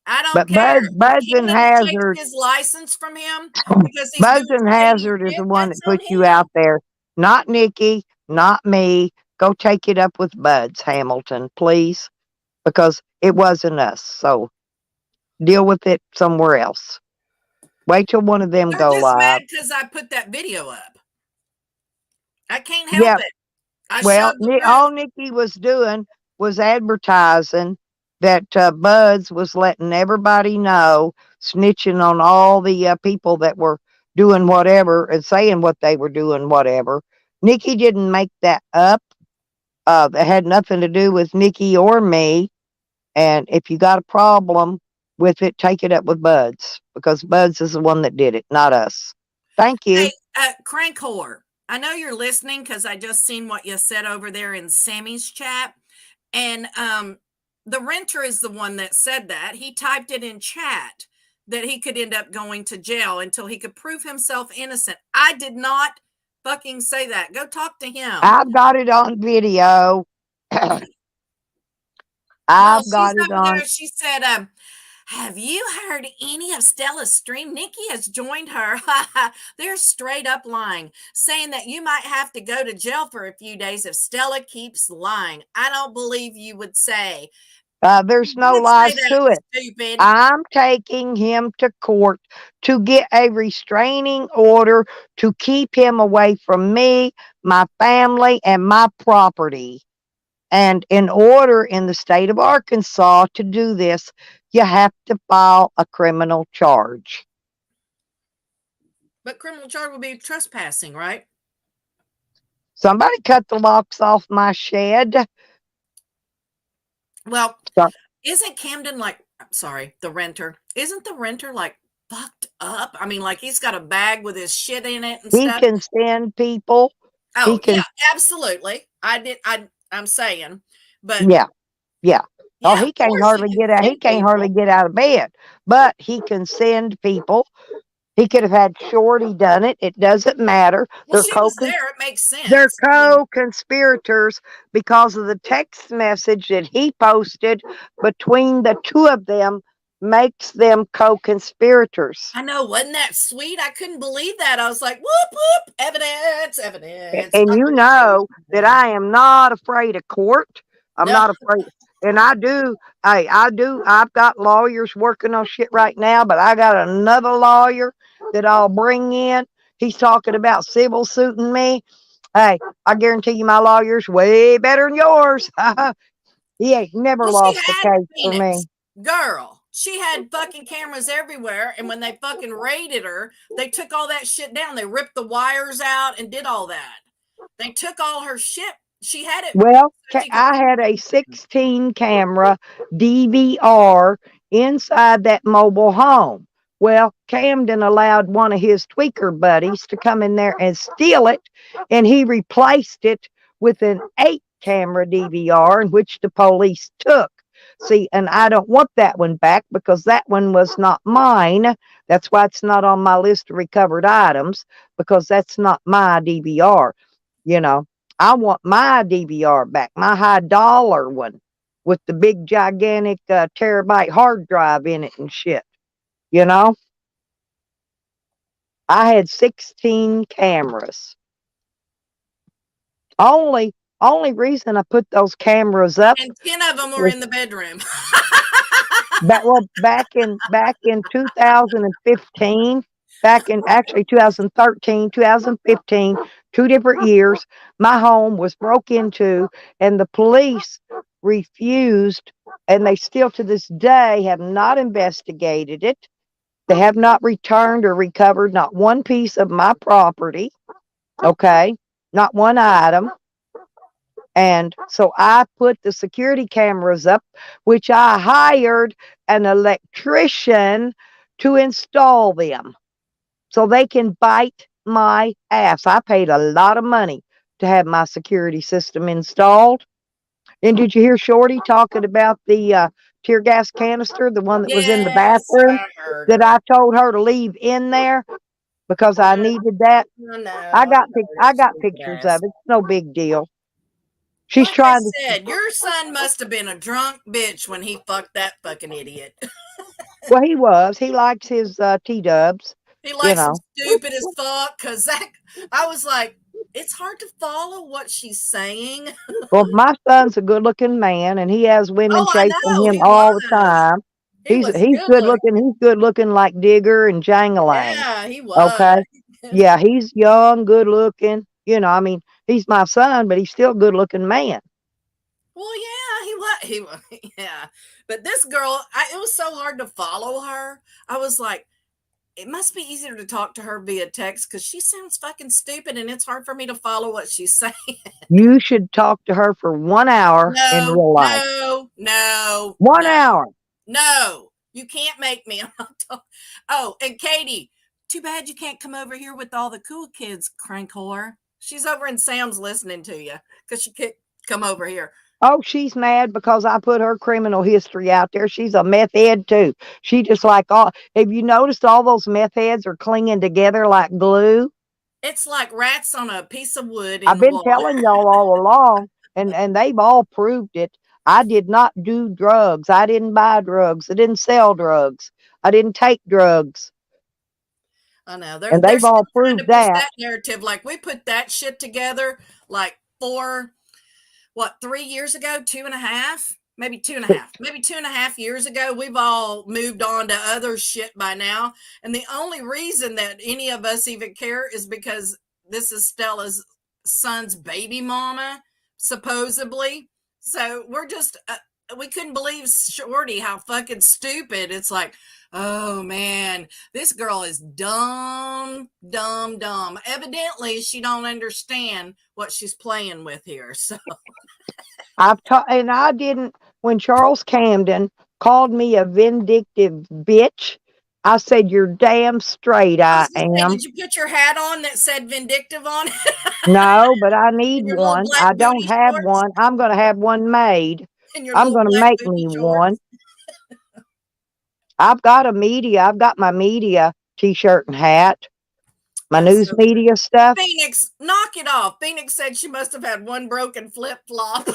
I don't But care. If Buds and Canada takes Hazard, his license from him because he's Buds doing and shady Hazard is shit, the one that that's on put you him. out there. Not Nikki, not me. Go take it up with Buds, Hamilton, please. Because it wasn't us. So deal with it somewhere else. Wait till one of them They're go just live. mad because I put that video up. I can't help Yeah, it. I well, showed the proof. all Nikki was doing was advertising that Buds was letting everybody know, snitching on all the people that were doing whatever and saying what they were doing, whatever. Nikki didn't make that up. That had nothing to do with Nikki or me. And if you got a problem with it, take it up with Buds because Buds is the one that did it, not us. Thank you. Hey, Crank Whore, I know you're listening because I just seen what you said over there in Sammy's chat. And the renter is the one that said that. He typed it in chat that he could end up going to jail until he could prove himself innocent. I did not fucking say that. Go talk to him. I've got it on video. Well, I've she's got it over on. there. She said, have you heard any of Stella's stream? Nikki has joined her. They're straight up lying, saying that you might have to go to jail for a few days if Stella keeps lying. I don't believe you would say. There's You no would say lies that, to it. stupid. I'm taking him to court to get a restraining order to keep him away from me, my family, and my property. And in order in the state of Arkansas to do this, you have to file a criminal charge. But criminal charge would be trespassing, right? Somebody cut the locks off my shed. Well, Sorry. isn't Camden like, I'm sorry, the renter, isn't the renter like fucked up? I mean, like he's got a bag with his shit in it and He stuff. can send people. Oh, He can, yeah, absolutely. I'm saying, but yeah. Oh, yeah, he of can't course hardly can get out. He send can't hardly people. get out of bed, but he can send people. He could have had Shorty done it. It doesn't matter. Well, she was there. It makes sense. They're I mean, co-conspirators because of the text message that he posted between the two of them makes them co-conspirators. I know, wasn't that sweet? I couldn't believe that. I was like, whoop whoop, evidence, evidence. And you know that I am not afraid of court. I'm No. not afraid. And I've got lawyers working on shit right now, but I got another lawyer that I'll bring in. He's talking about civil suiting me. Hey, I guarantee you my lawyer's way better than yours. He ain't never Well, she lost a had case for Phoenix. me. Girl, she had fucking cameras everywhere, and when they fucking raided her, they took all that shit down. They ripped the wires out and did all that. They took all her shit. She had it. Well, so she could- I had a 16 camera DVR inside that mobile home. Well, Camden allowed one of his tweaker buddies to come in there and steal it, and he replaced it with an 8-camera DVR, in which the police took. See, and I don't want that one back because that one was not mine. That's why it's not on my list of recovered items, because that's not my DVR. You know, I want my DVR back, my high dollar one with the big gigantic terabyte hard drive in it and shit. You know? I had 16 cameras. Only reason I put those cameras up And 10 of them were was in the bedroom. back in 2015, back in actually 2013, 2015, 2 different years, my home was broke into and the police refused, and they still to this day have not investigated it. They have not returned or recovered not one piece of my property. Okay. Not one item. And so I put the security cameras up, which I hired an electrician to install them so they can bite my ass. I paid a lot of money to have my security system installed. And did you hear Shorty talking about the tear gas canister, the one that was in the Yes, bathroom, I heard that her. I told her to leave in there because I needed that? I know. I got heard I it, got stupid pictures ass. of it. It's no big deal. She's Like I trying to. said, your son must have been a drunk bitch when he fucked that fucking idiot. Well, he was. He likes his T-dubs, He you likes him know. stupid as fuck because that I was like, it's hard to follow what she's saying. Well, my son's a good-looking man, and he has women Oh, I chasing know him he all the was. time. He He's was he's good good looking. looking. He's good looking like Digger and Jangalang. Yeah, he was. Okay. Yeah, he's young, good looking. You know, I mean, he's my son, but he's still a good looking man. Well, yeah, he was. Yeah, but this girl, it was so hard to follow her. I was like, it must be easier to talk to her via text because she sounds fucking stupid, and it's hard for me to follow what she's saying. You should talk to her for 1 hour in No, real life. no, 1 hour. no. You can't make me. Oh, and Katie, too bad you can't come over here with all the cool kids, crank whore. She's over in Sam's listening to you because she can't come over here. Oh, she's mad because I put her criminal history out there. She's a meth head too. She just like all. Have you noticed all those meth heads are clinging together like glue? It's like rats on a piece of wood in I've the been water. telling y'all all along, and they've all proved it. I did not do drugs. I didn't buy drugs. I didn't sell drugs. I didn't take drugs. I know And they're they've all still trying to proved push that. that narrative. Like we put that shit together like 3 years ago, 2.5, maybe 2.5, maybe 2.5 years ago. We've all moved on to other shit by now. And the only reason that any of us even care is because this is Stella's son's baby mama, supposedly. So we're just, we couldn't believe Shorty how fucking stupid. It's like, oh man, this girl is dumb. Evidently, she don't understand what she's playing with here. So And I didn't. When Charles Camden called me a vindictive bitch, I said, "You're damn straight I I was gonna say, am." did you put your hat on that said vindictive on it? No, but I need And your little one. black I don't booty have shorts? one. I'm going to have one made. And your I'm little going to black make booty me shorts? one. I've got a media. I've got my media T-shirt and hat. My That's news so media stuff. Phoenix, knock it off. Phoenix said she must have had one broken flip flop.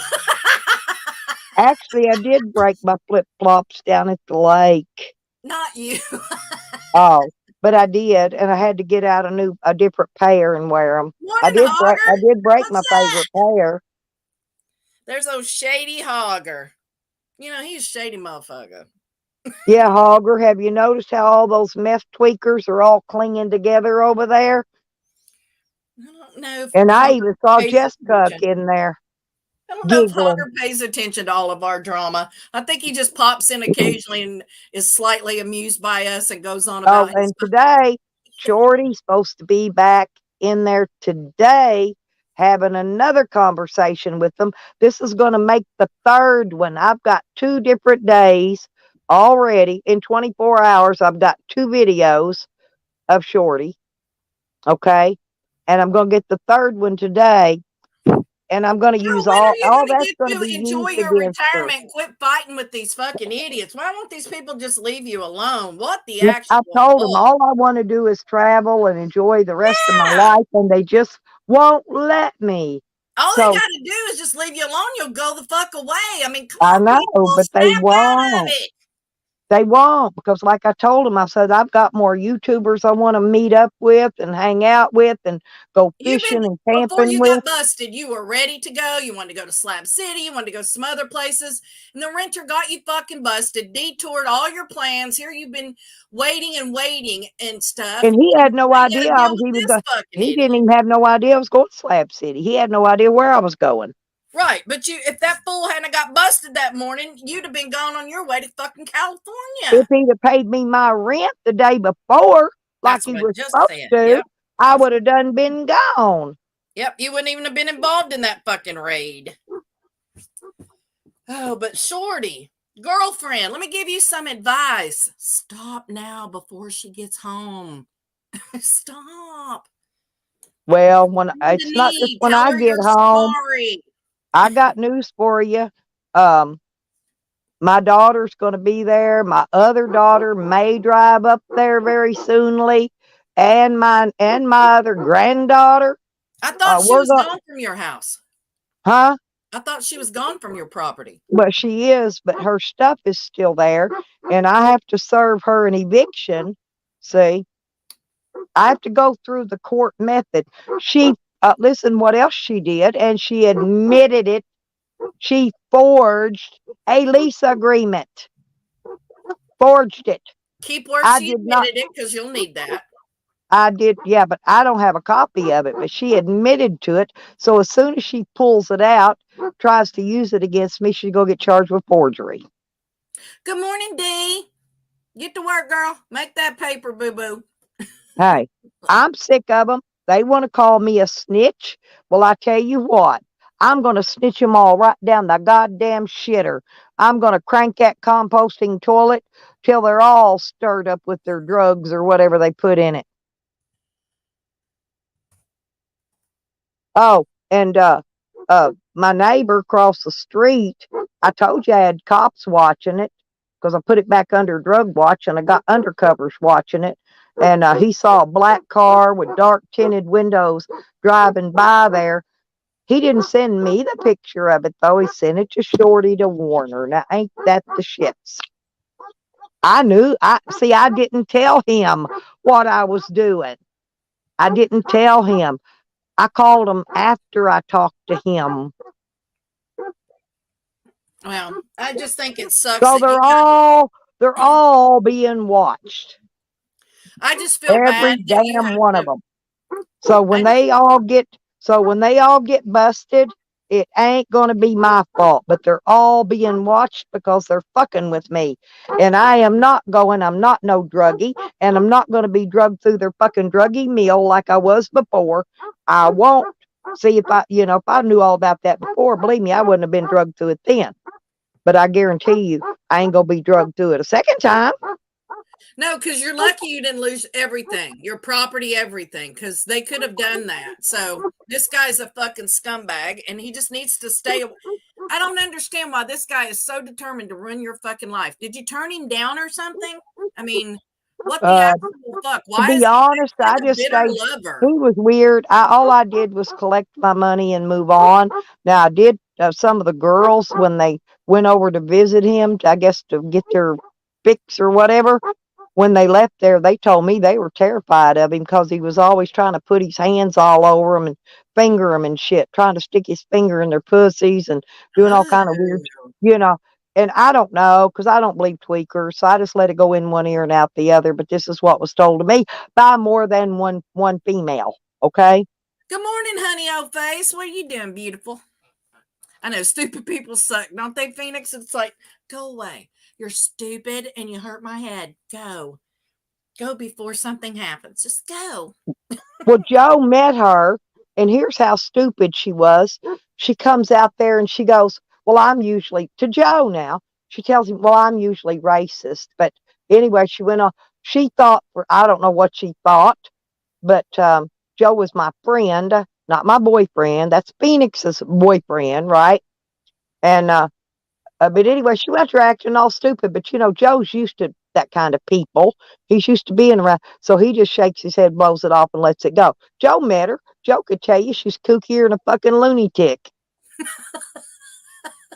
Actually, I did break my flip flops down at the lake. Not you. Oh, but I did, and I had to get out a different pair and wear them. I Morning, did break my What's that? favorite pair. There's old shady Hogger. You know, he's a shady motherfucker. Yeah, Hogger, have you noticed how all those meth tweakers are all clinging together over there? I don't know if And I Hogger even saw pays Jessica attention. in there I don't know if giggling. Hogger pays attention to all of our drama. I think he just pops in occasionally and is slightly amused by us and goes on Oh, about his. and today, Shorty's supposed to be back in there today having another conversation with them. This is going to make the third one. I've got 2 different days already. In 24 hours, I've got 2 videos of Shorty. Okay. And I'm going to get the third one today. And I'm going to use When are you all going to that's get going to to be enjoy used your against her. retirement and quit fighting with these fucking idiots? Why won't these people just leave you alone? What the I've actual told them fuck? all I want to do is travel and enjoy the rest of my Yeah. life, and they just won't let me. All So they got to do is just leave you alone. You'll go the fuck away. I mean, come I on, know, people, but they snap out of won't. it. They won't, because like I told them, I said, I've got more YouTubers I want to meet up with and hang out with and go You've fishing been and before camping you with. got busted, you were ready to go. You wanted to go to Slab City, you wanted to go some other places, and the renter got you fucking busted, detoured all your plans. Here you've been waiting and stuff. And he had no Now you idea gotta I deal was with even this going. fucking He idiot. didn't even have no idea I was going to Slab City. He had no idea where I was going. Right, but if that fool hadn't got busted that morning, you'd have been gone on your way to fucking California. If he'd have paid me my rent the day before, like That's he what I was just supposed said. to, Yep. I would have done been gone. Yep, you wouldn't even have been involved in that fucking raid. Oh, but Shorty, girlfriend, let me give you some advice. Stop now before she gets home. Stop. Well, when Bend the it's not just knee. when Tell I her get you're home, sorry. I got news for you. My daughter's going to be there. My other daughter may drive up there very soonly, and my other granddaughter. I thought she We're was going, gone from your house. huh? I thought she was gone from your property. Well, she is, but her stuff is still there, and I have to serve her an eviction. See, I have to go through the court method. She, listen, what else she did, and she admitted it. She forged a lease agreement. Forged it. Keep where I she did not. admitted it because you'll need that. I did, yeah, but I don't have a copy of it. But she admitted to it. So as soon as she pulls it out, tries to use it against me, she's gonna get charged with forgery. Good morning, Dee. Get to work, girl. Make that paper, boo boo. Hey, I'm sick of them. They want to call me a snitch. Well, I tell you what, I'm gonna snitch them all right down the goddamn shitter. I'm gonna crank that composting toilet till they're all stirred up with their drugs or whatever they put in it. Oh, and my neighbor across the street, I told you I had cops watching it because I put it back under drug watch and I got undercovers watching it. And he saw a black car with dark tinted windows driving by there. He didn't send me the picture of it though. He sent it to Shorty to warn her. Now ain't that the shits? I knew. I didn't tell him what I was doing. I didn't tell him. I called him after I talked to him. Well, I just think it sucks So that you they're all being watched. I just feel Every bad that you damn have one of to. them. So when they all get busted, it ain't gonna be my fault. But they're all being watched because they're fucking with me. And I'm not no druggie, and I'm not gonna be drugged through their fucking druggie meal like I was before. I won't. See, if I knew all about that before, believe me, I wouldn't have been drugged through it then. But I guarantee you, I ain't gonna be drugged through it a second time. No, because you're lucky you didn't lose everything, your property, everything, because they could have done that. So this guy's a fucking scumbag, and he just needs to stay. I don't understand why this guy is so determined to ruin your fucking life. Did you turn him down or something? I mean, what the actual fuck? To Why is be he honest, I such a just bitter stayed. lover? He was weird. All I did was collect my money and move on. Now I did some of the girls when they went over to visit him, I guess to get their fix or whatever. When they left there, they told me they were terrified of him because he was always trying to put his hands all over them and finger them and shit, trying to stick his finger in their pussies and doing all kind of weird, you know. And I don't know because I don't believe tweakers, so I just let it go in one ear and out the other. But this is what was told to me by more than one female. Okay. Good morning, honey old face. What are you doing, beautiful? I know stupid people suck, don't they, Phoenix? It's like, go away. You're stupid and you hurt my head. Go. Go before something happens. Just go. Well, Joe met her, and here's how stupid she was. She comes out there and she goes, well, I'm usually, to Joe now, she tells him, well, I'm usually racist. But anyway, she went on. She thought, I don't know what she thought, but Joe was my friend, not my boyfriend. That's Phoenix's boyfriend, right? And but anyway, she went to acting all stupid. But Joe's used to that kind of people. He's used to being around. So he just shakes his head, blows it off, and lets it go. Joe met her. Joe could tell you she's kookier than a fucking lunatic.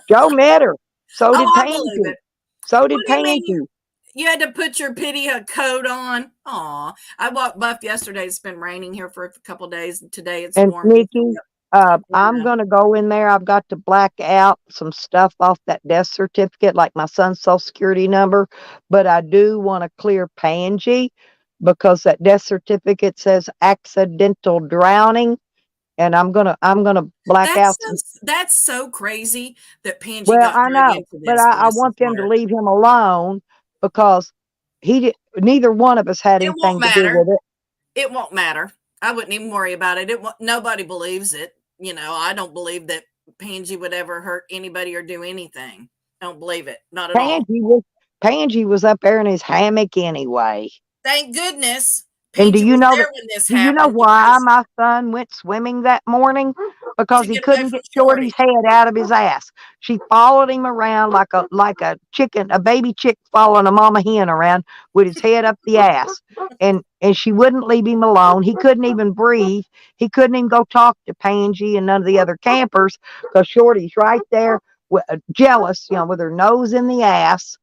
Joe met her. So did Oh, I believe Pansy. it. So What did do you mean? Pansy. You had to put your pity coat on. Aw. I walked Buff yesterday. It's been raining here for a couple days, and today it's And warm. Nikki, I'm Yeah. gonna go in there. I've got to black out some stuff off that death certificate, like my son's social security number. But I do want to clear Pangy because that death certificate says accidental drowning, and I'm gonna black out some. That's so crazy that Pangy Well, got I dragged know, into but this. I Bless his want them to heart. leave him alone because neither one of us had It won't anything to do matter. with it. It won't matter. I wouldn't even worry about it. Nobody believes it. You know, I don't believe that Pangy would ever hurt anybody or do anything. I don't believe it. Not at all. Pangy was up there in his hammock anyway. Thank goodness And Pangy was there when this do you know happened why because my son went swimming that morning? Because to he get away couldn't from get Shorty. Shorty's head out of his ass. She followed him around like a chicken, a baby chick following a mama hen around with his head up the ass. And she wouldn't leave him alone. He couldn't even breathe. He couldn't even go talk to Pangy and none of the other campers because Shorty's right there jealous, with her nose in the ass,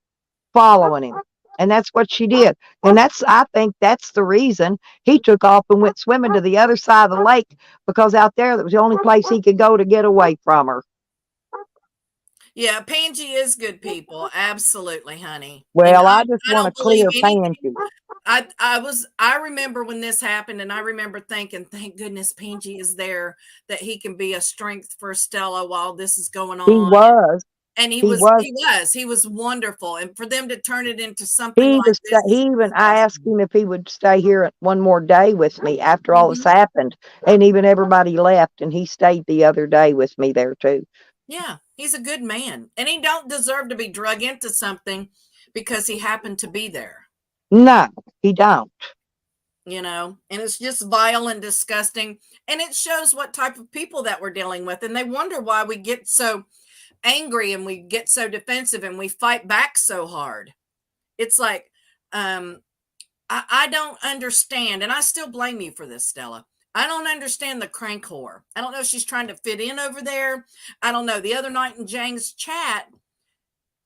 following him. And that's what she did. And I think that's the reason he took off and went swimming to the other side of the lake, because out there, that was the only place he could go to get away from her. Yeah, Pangy is good people. Absolutely, honey. And Well, I just I want to don't believe clear anything. Pangy. I remember when this happened, and I remember thinking, thank goodness Pangy is there, that he can be a strength for Stella while this is going He on. was. And he He was was. wonderful. And for them to turn it into something He like was. this is I asked him if he would stay here one more day with me after all this Mhm. happened, and even everybody left, and he stayed the other day with me there too. Yeah, he's a good man. And he don't deserve to be drug into something because he happened to be there. No, he don't. And it's just vile and disgusting, and it shows what type of people that we're dealing with, and they wonder why we get so angry and we get so defensive and we fight back so hard. It's like I don't understand, and I still blame you for this, Stella. I don't understand the crank whore. I don't know if she's trying to fit in over there. I don't know. The other night in Jang's chat,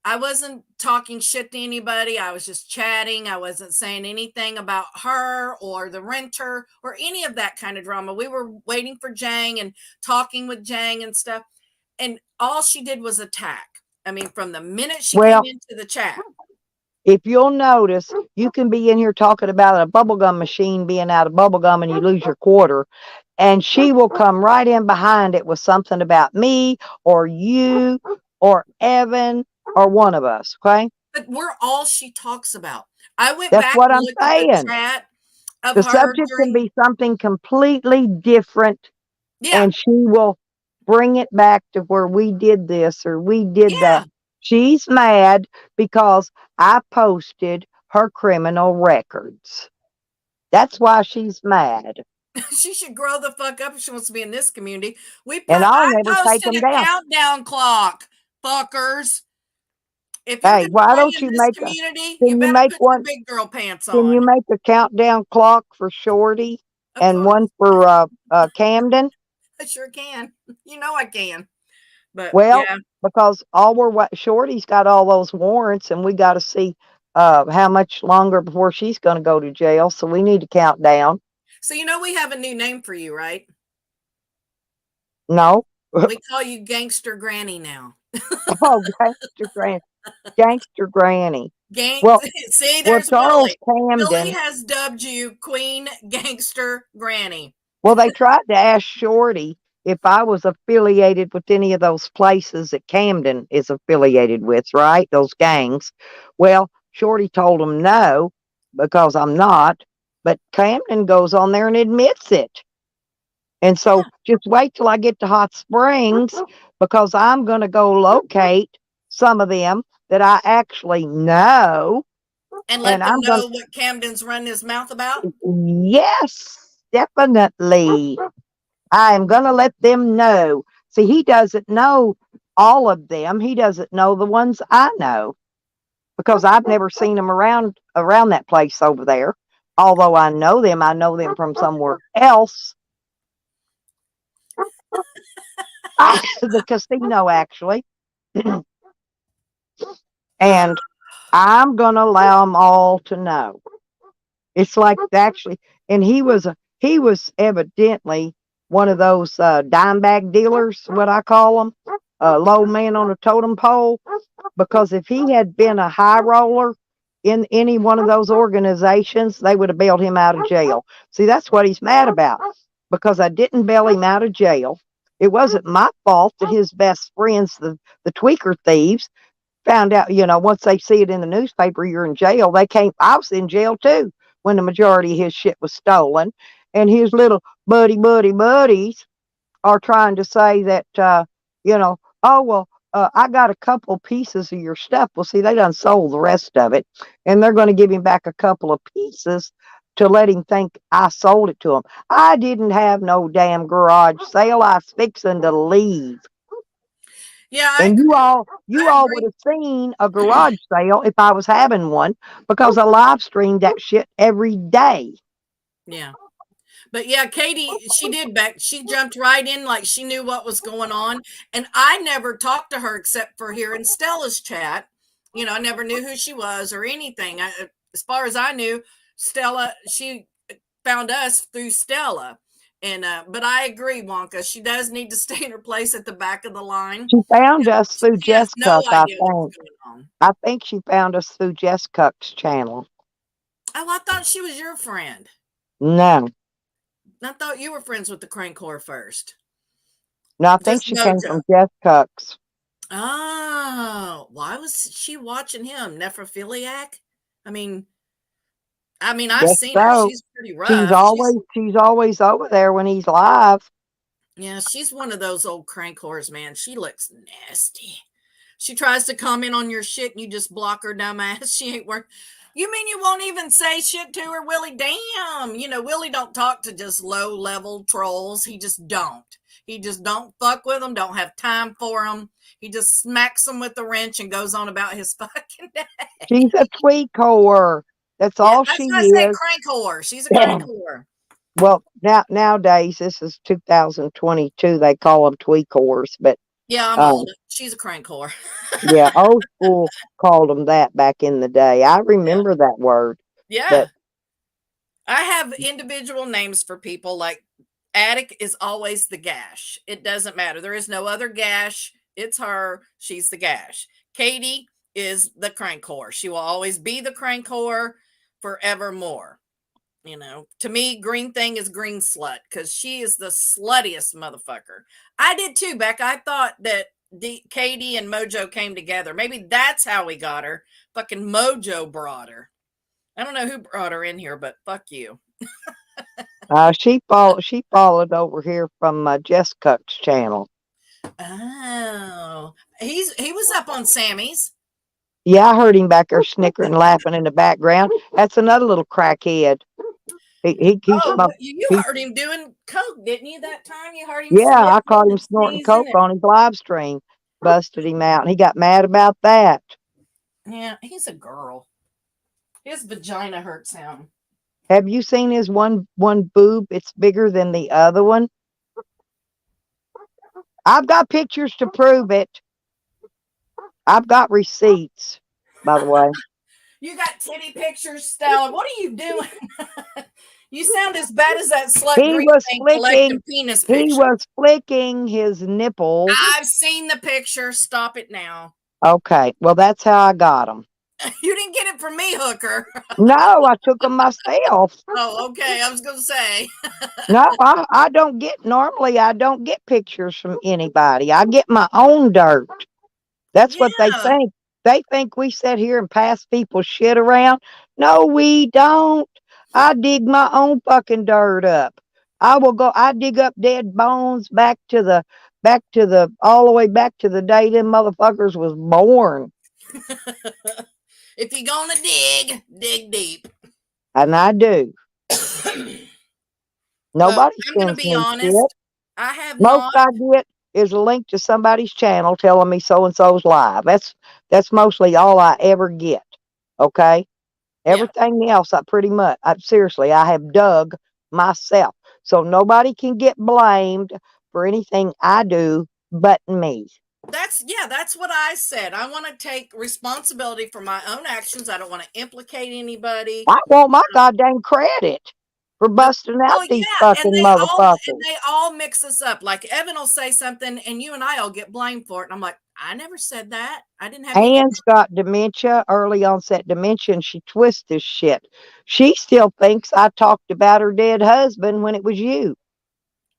I wasn't talking shit to anybody. I was just chatting. I wasn't saying anything about her or the renter or any of that kind of drama. We were waiting for Jang and talking with Jang and stuff. And all she did was attack. I mean, from the minute she Well, came into the chat. if you'll notice, you can be in here talking about a bubblegum machine being out of bubblegum and you lose your quarter, and she will come right in behind it with something about me or you or Evan or one of us, okay? But we're all she talks about. I went That's back what and I'm looked at the saying. chat of The her subject can during, be something completely different, yeah, and she will bring it back to where we did this or we did yeah. that. She's mad because I posted her criminal records. That's why she's mad. She should grow the fuck up if she wants to be in this community. And I'll I never take posted them a down. countdown clock, fuckers. If you're Hey, gonna why play don't in you this make community, you can you better make put your one, big girl pants can you on. make a countdown clock for Shorty Of and course, one for Camden? I sure can. You know I can. But Well, yeah, because Shorty's got all those warrants, and we got to see how much longer before she's going to go to jail. So we need to count down. so we have a new name for you, right? No, We call you Gangster Granny now. oh, gangster granny. Gang. Well, See, well, there's Charles Willie. Willie Camden. has dubbed you Queen Gangster Granny. Well, they tried to ask Shorty if I was affiliated with any of those places that Camden is affiliated with, right? Those gangs. Well, Shorty told them no, because I'm not. But Camden goes on there and admits it. And so just wait till I get to Hot Springs, because I'm going to go locate some of them that I actually know. And let And them I'm going know what Camden's running his mouth about. to, yes, definitely. I am going to let them know. See, he doesn't know all of them. He doesn't know the ones I know, because I've never seen them around that place over there. Although I know them from somewhere else. The casino, actually. And I'm gonna allow them all to know. It's like actually, and he was evidently one of those dime bag dealers, what I call them, low man on a totem pole. Because if he had been a high roller in any one of those organizations, they would have bailed him out of jail. See, that's what he's mad about. Because I didn't bail him out of jail. It wasn't my fault that his best friends, the tweaker thieves, found out, once they see it in the newspaper, you're in jail. I was in jail too when the majority of his shit was stolen. And his little buddies are trying to say that, oh, well, I got a couple pieces of your stuff. Well, see, they done sold the rest of it. And they're going to give him back a couple of pieces to let him think I sold it to him. I didn't have no damn garage sale. I was fixing to leave. Yeah, And you all I would have seen a garage sale if I was having one, because I live streamed that shit every day. Yeah. But yeah, Katie, she jumped right in like she knew what was going on. And I never talked to her except for hearing Stella's chat. I never knew who she was or anything. As far as I knew, Stella, she found us through Stella. And but I agree, Wonka. She does need to stay in her place at the back of the line. She found us through She has no Jessica, I idea what's think. going on. I think she found us through Jessica's channel. Oh, I thought she was your friend. No. I thought you were friends with the Crankcore first. No, I think Just she came Mojo. from Jessica's. Oh, why was she watching him? Nephrophiliac? I mean, I've Guess seen her. so. She's pretty rough. She's always over there when he's live. Yeah, she's one of those old crank whores, man. She looks nasty. She tries to comment on your shit and you just block her dumb ass. She ain't worth. You mean you won't even say shit to her, Willie? Damn. Willie don't talk to just low level trolls. He just don't. He just don't fuck with them, don't have time for them. He just smacks them with the wrench and goes on about his fucking day. She's a tweak whore. That's all That's she why I said is. crank whore. She's a crank whore. Well, nowadays, this is 2022. They call them tweak whores, but Yeah, I'm old. She's a crank whore. yeah, old school called them that back in the day. I remember that word. Yeah. But I have individual names for people. Like Attic is always the gash. It doesn't matter. There is no other gash. It's her. She's the gash. Katie is the crank whore. She will always be the crank whore forevermore. To me, Green Thing is Green Slut because she is the sluttiest motherfucker. I did too, Beck. I thought that Katie and Mojo came together. Maybe that's how we got her. Fucking Mojo brought her. I don't know who brought her in here, but fuck you. she followed over here from Jessica's channel. Oh, he was up on Sammy's. Yeah, I heard him back there snickering, laughing in the background. That's another little crackhead. He smoked. You heard him doing coke, didn't you? That time you heard him. Yeah, I caught him snorting coke on his live stream. Busted him out, and he got mad about that. Yeah, he's a girl. His vagina hurts him. Have you seen his one boob? It's bigger than the other one. I've got pictures to prove it. I've got receipts, by the way. You got titty pictures, Stella. What are you doing? You sound as bad as that slut. He was flicking his nipples. I've seen the picture. Stop it now. Okay, well, that's how I got them. You didn't get it from me, hooker. No, I took them myself. Oh, okay. I was going to say. No, I don't get, normally I don't get pictures from anybody. I get my own dirt. That's what they think. They think we sit here and pass people's shit around. No, we don't. I dig my own fucking dirt up. I dig up dead bones all the way back to the day them motherfuckers was born. If you're gonna dig deep. And I do. Nobody I'm gonna be honest. Shit. I have Most I get is a link to somebody's channel telling me so and so's live. That's mostly all I ever get. Okay. Everything else, seriously, I have dug myself. So nobody can get blamed for anything I do but me. That's what I said. I want to take responsibility for my own actions. I don't want to implicate anybody. I want my goddamn credit for busting out Well, these yeah, fucking motherfuckers. they all mix us up. Like Evan will say something, and you and I will get blamed for it. And I'm like, I never said that. I didn't have you. Anne's got dementia, early onset dementia, and she twists this shit. She still thinks I talked about her dead husband when it was you.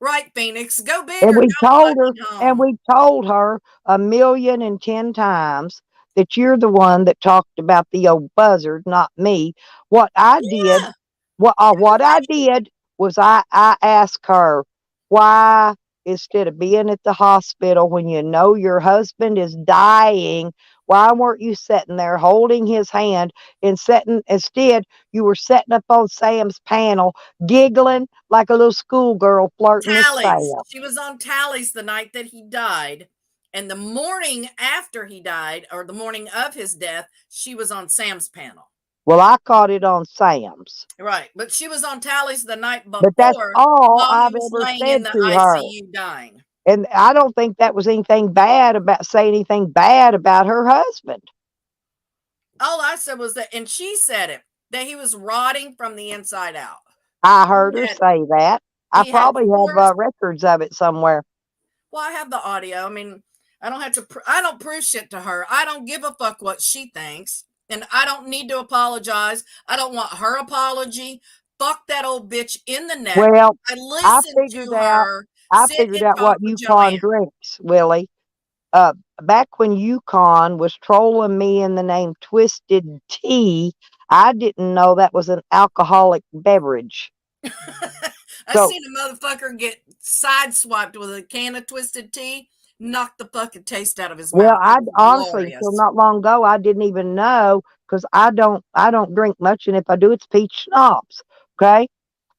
Right, Phoenix, go big And or we go told her, fucking and home. we told her 1,010,000 times that you're the one that talked about the old buzzard, not me. What I did, Yeah, what I did was I asked her why, instead of being at the hospital when you know your husband is dying, why weren't you sitting there holding his hand and instead you were sitting up on Sam's panel giggling like a little schoolgirl flirting with Tallies. Sam. She was on Tallies the night that he died. And the morning after he died, or the morning of his death, she was on Sam's panel. Well, I caught it on Sam's, Right. But she was on Tallies the night but that's before all while he I've was ever laying in said the to her. ICU dying. And I don't think that was anything bad about anything bad about her husband. All I said was that, and she said it, that he was rotting from the inside out. I heard her had- say that. I he had probably have pores. records of it somewhere. Well, I have the audio. I mean, I don't have to, I don't prove shit to her. I don't give a fuck what she thinks. And I don't need to apologize. I don't want her apology. Fuck that old bitch in the neck. Well, I I listened figured to out. her I sit figured and out talk what with Yukon Joanne. drinks, Willie. Back when Yukon was trolling me in the name Twisted Tea, I didn't know that was an alcoholic beverage. I So, seen a motherfucker get sideswiped with a can of Twisted Tea, knock the fucking taste out of his well, mouth. I It was honestly, glorious. until not long ago, I didn't even know because I don't drink much, and if I do, it's peach schnapps. Okay,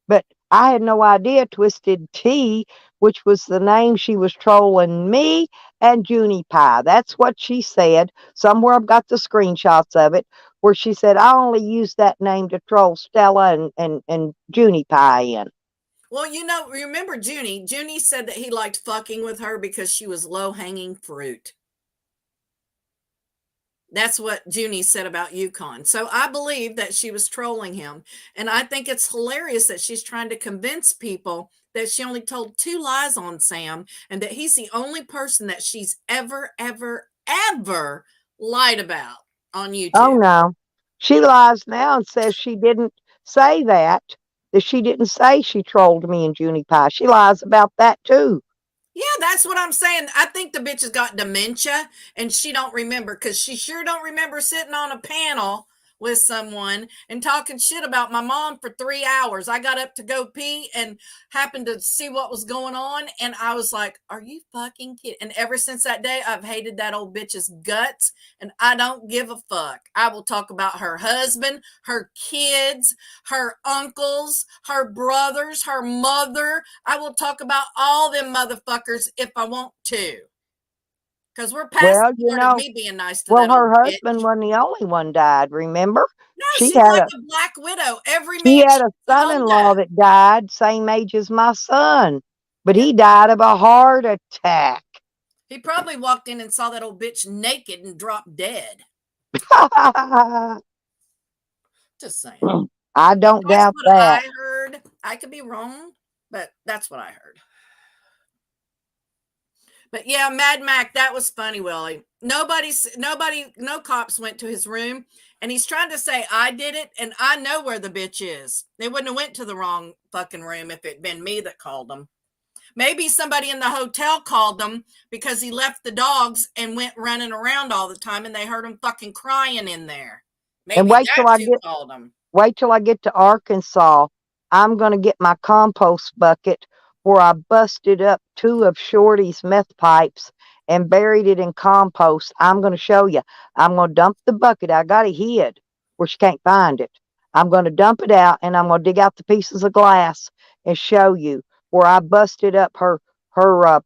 but I had no idea Twisted Tea, which was the name she was trolling me and Junie Pie. That's what she said. Somewhere I've got the screenshots of it where she said I only use that name to troll Stella and Junie Pie in. Well, you know, remember Junie? Junie said that he liked fucking with her because she was low hanging fruit. That's what Junie said about Yukon. So I believe that she was trolling him. And I think it's hilarious that she's trying to convince people that she only told 2 lies on Sam and that he's the only person that she's ever, ever, ever lied about on YouTube. Oh no. She lies now and says she didn't say that she didn't say she trolled me and Junie Pie. She lies about that too. Yeah, that's what I'm saying. I think the bitch has got dementia and she don't remember because she sure don't remember sitting on a panel with someone and talking shit about my mom for 3 hours. I got up to go pee and happened to see what was going on. And I was like, are you fucking kidding? And ever since that day, I've hated that old bitch's guts and I don't give a fuck. I will talk about her husband, her kids, her uncles, her brothers, her mother. I will talk about all them motherfuckers if I want to. Because we're past Well, the part of me being nice to well, that old her bitch. husband wasn't the only one died, remember? No, She she's had like a a black widow. Every she man had a she's a home son-in-law death. that died same age as my son, but Yep. he died of a heart attack. He probably walked in and saw that old bitch naked and dropped dead. Just saying. I don't That's doubt what that. I heard. I could be wrong, but that's what I heard. But yeah, Mad Mac, that was funny, Willie. No cops went to his room, and he's trying to say I did it, and I know where the bitch is. They wouldn't have went to the wrong fucking room if it'd been me that called them. Maybe somebody in the hotel called them because he left the dogs and went running around all the time, and they heard him fucking crying in there. Maybe And wait till that's who called them. Wait till I get to Arkansas. I'm going to get my compost bucket where I busted up 2 of Shorty's meth pipes and buried it in compost. I'm going to show you. I'm going to dump the bucket. I got it hid where she can't find it. I'm going to dump it out and I'm going to dig out the pieces of glass and show you where I busted up her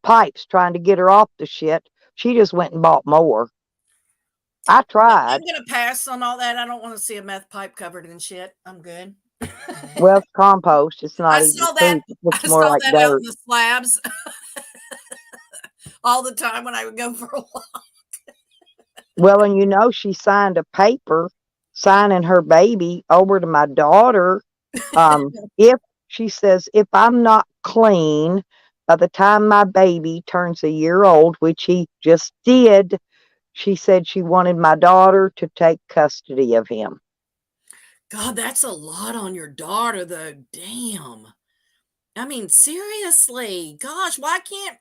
pipes trying to get her off the shit. She just went and bought more. I tried. I'm going to pass on all that. I don't want to see a meth pipe covered in shit. I'm good. Well, it's compost. It's not I even saw that. food. It looks I more saw like that out dirt. in the slabs. all the time when I would go for a walk. Well, and you know, she signed a paper signing her baby over to my daughter. If she says, if I'm not clean by the time my baby turns a year old, which he just did, she said she wanted my daughter to take custody of him. God, that's a lot on your daughter, though. Damn. I mean, seriously. Gosh, why can't.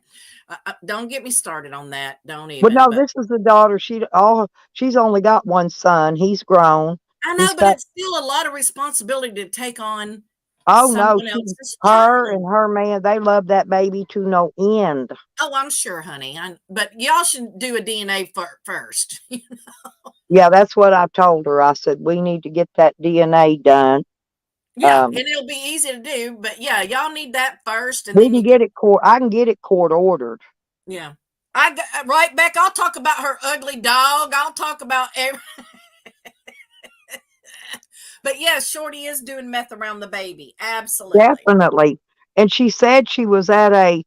Don't get me started on that. Don't But even. no, But this is the daughter. She's only got one son. He's grown. I know, He's but got, it's still a lot of responsibility to take on oh no, someone she, else's her and child. her man, they love that baby to no end. Oh, I'm sure, honey. But y'all should do a DNA first. Yeah, that's what I told her. I said, we need to get that DNA done. Yeah, and it'll be easy to do. But yeah, y'all need that first, and We then can you get it court. I can get it court ordered. yeah. I got right, Beck. I'll talk about her ugly dog. I'll talk about every. But yeah, Shorty is doing meth around the baby. Absolutely. Definitely. And she said she was at a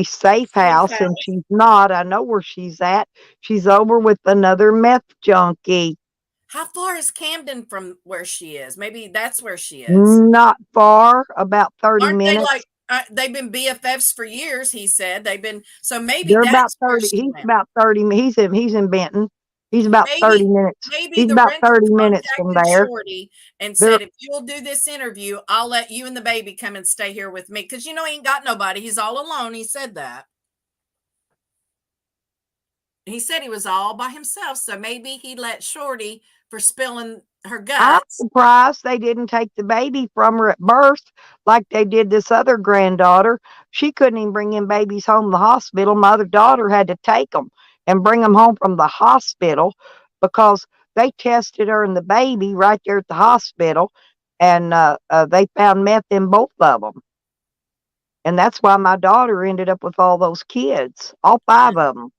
safe house, and she's not. I know where she's at. She's over with another meth junkie. How far is Camden from where she is? Maybe that's where she is. Not far, about 30 Aren't they minutes. like they've been BFFs for years? He said they've been. So maybe They're about that's where 30. she He's went. about 30. He's in Benton. He's about 30 Maybe minutes. maybe He's the about renter 30 minutes from contacted there. Shorty and They're said, if you'll do this interview, I'll let you and the baby come and stay here with me. Because he ain't got nobody. He's all alone. He said that. He said he was all by himself. So maybe he let Shorty for spilling her I'm guts. surprised they didn't take the baby from her at birth like they did this other granddaughter. She couldn't even bring in babies home from the hospital. My other daughter had to take them and bring them home from the hospital because they tested her and the baby right there at the hospital, and they found meth in both of them. And that's why my daughter ended up with all those kids, all 5 of them.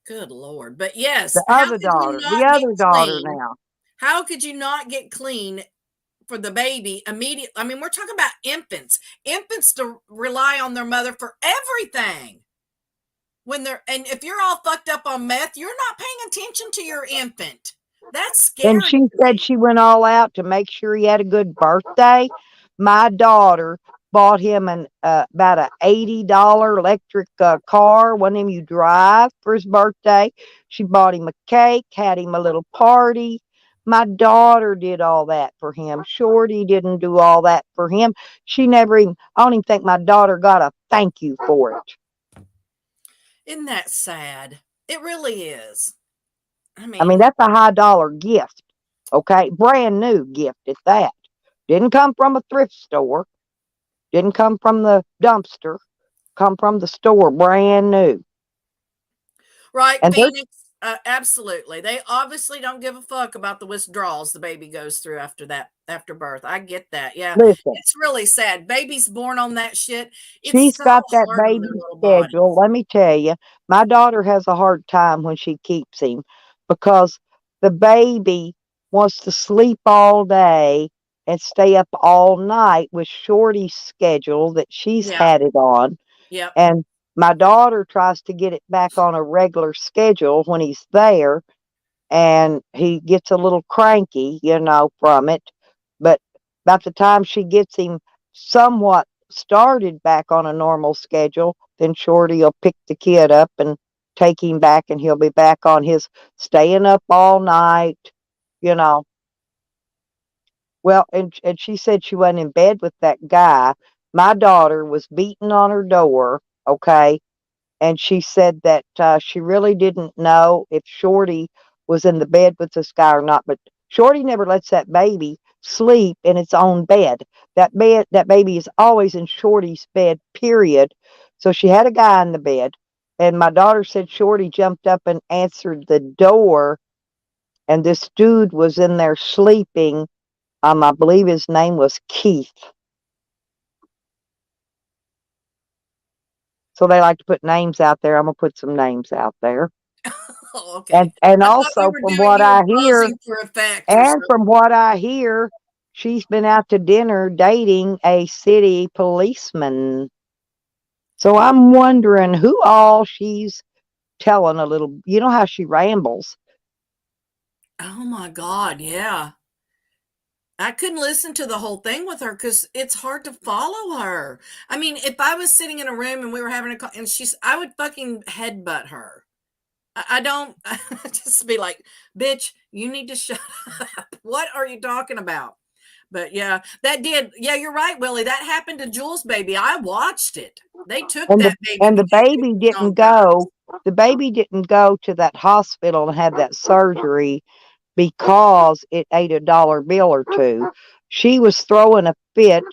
Good Lord. But yes, The how other could you daughter, the not get other daughter clean? now. How could you not get clean for the baby immediately? I mean, we're talking about infants. Infants to rely on their mother for everything. And if you're all fucked up on meth, you're not paying attention to your infant. That's And scary she to said me. she went all out to make sure he had a good birthday. My daughter bought him about a $80 electric car, one of them you drive, for his birthday. She bought him a cake, had him a little party. My daughter did all that for him. Shorty didn't do all that for him. She never even, I don't even think my daughter got a thank you for it. Isn't that sad? It really is. I I mean, mean, that's a high dollar gift. Okay. Brand new gift at that. Didn't come from a thrift store. Didn't come from the dumpster. Come from the store, brand new. right, And they're, Phoenix. Absolutely. They obviously don't give a fuck about the withdrawals the baby goes through after birth. I get that. Yeah. listen, It's really sad. Babies born on that shit. It's she's so got that hard on baby their little bodies. schedule. Let me tell you, my daughter has a hard time when she keeps him because the baby wants to sleep all day and stay up all night with Shorty's schedule that she's Yeah. had it on. Yep. And my daughter tries to get it back on a regular schedule when he's there, and he gets a little cranky, from it. But about the time she gets him somewhat started back on a normal schedule, then Shorty will pick the kid up and take him back, and he'll be back on his staying up all night, you know. Well, and she said she wasn't in bed with that guy. My daughter was beating on her door, okay? And she said that she really didn't know if Shorty was in the bed with this guy or not. But Shorty never lets that baby sleep in its own bed. That baby is always in Shorty's bed, period. So she had a guy in the bed. And my daughter said Shorty jumped up and answered the door. And this dude was in there sleeping. I believe his name was Keith. So they like to put names out there. I'm gonna put some names out there. Oh, okay. And I thought we also were from doing what you I and hear, posing for effect or she's been out to dinner dating a city policeman. So I'm wondering who all she's telling a little. You know how she rambles. Oh my God, yeah. I couldn't listen to the whole thing with her because it's hard to follow her. I mean, if I was sitting in a room and we were having and I would fucking headbutt her. I don't just be like, bitch, you need to shut up. What are you talking about? But yeah, that did. Yeah, you're right, Willie. That happened to Jules' baby. I watched it. They took And that baby the because baby it was didn't on drugs. go. The baby didn't go to that hospital and have that surgery because it ate $1 bill or two. She was throwing a fit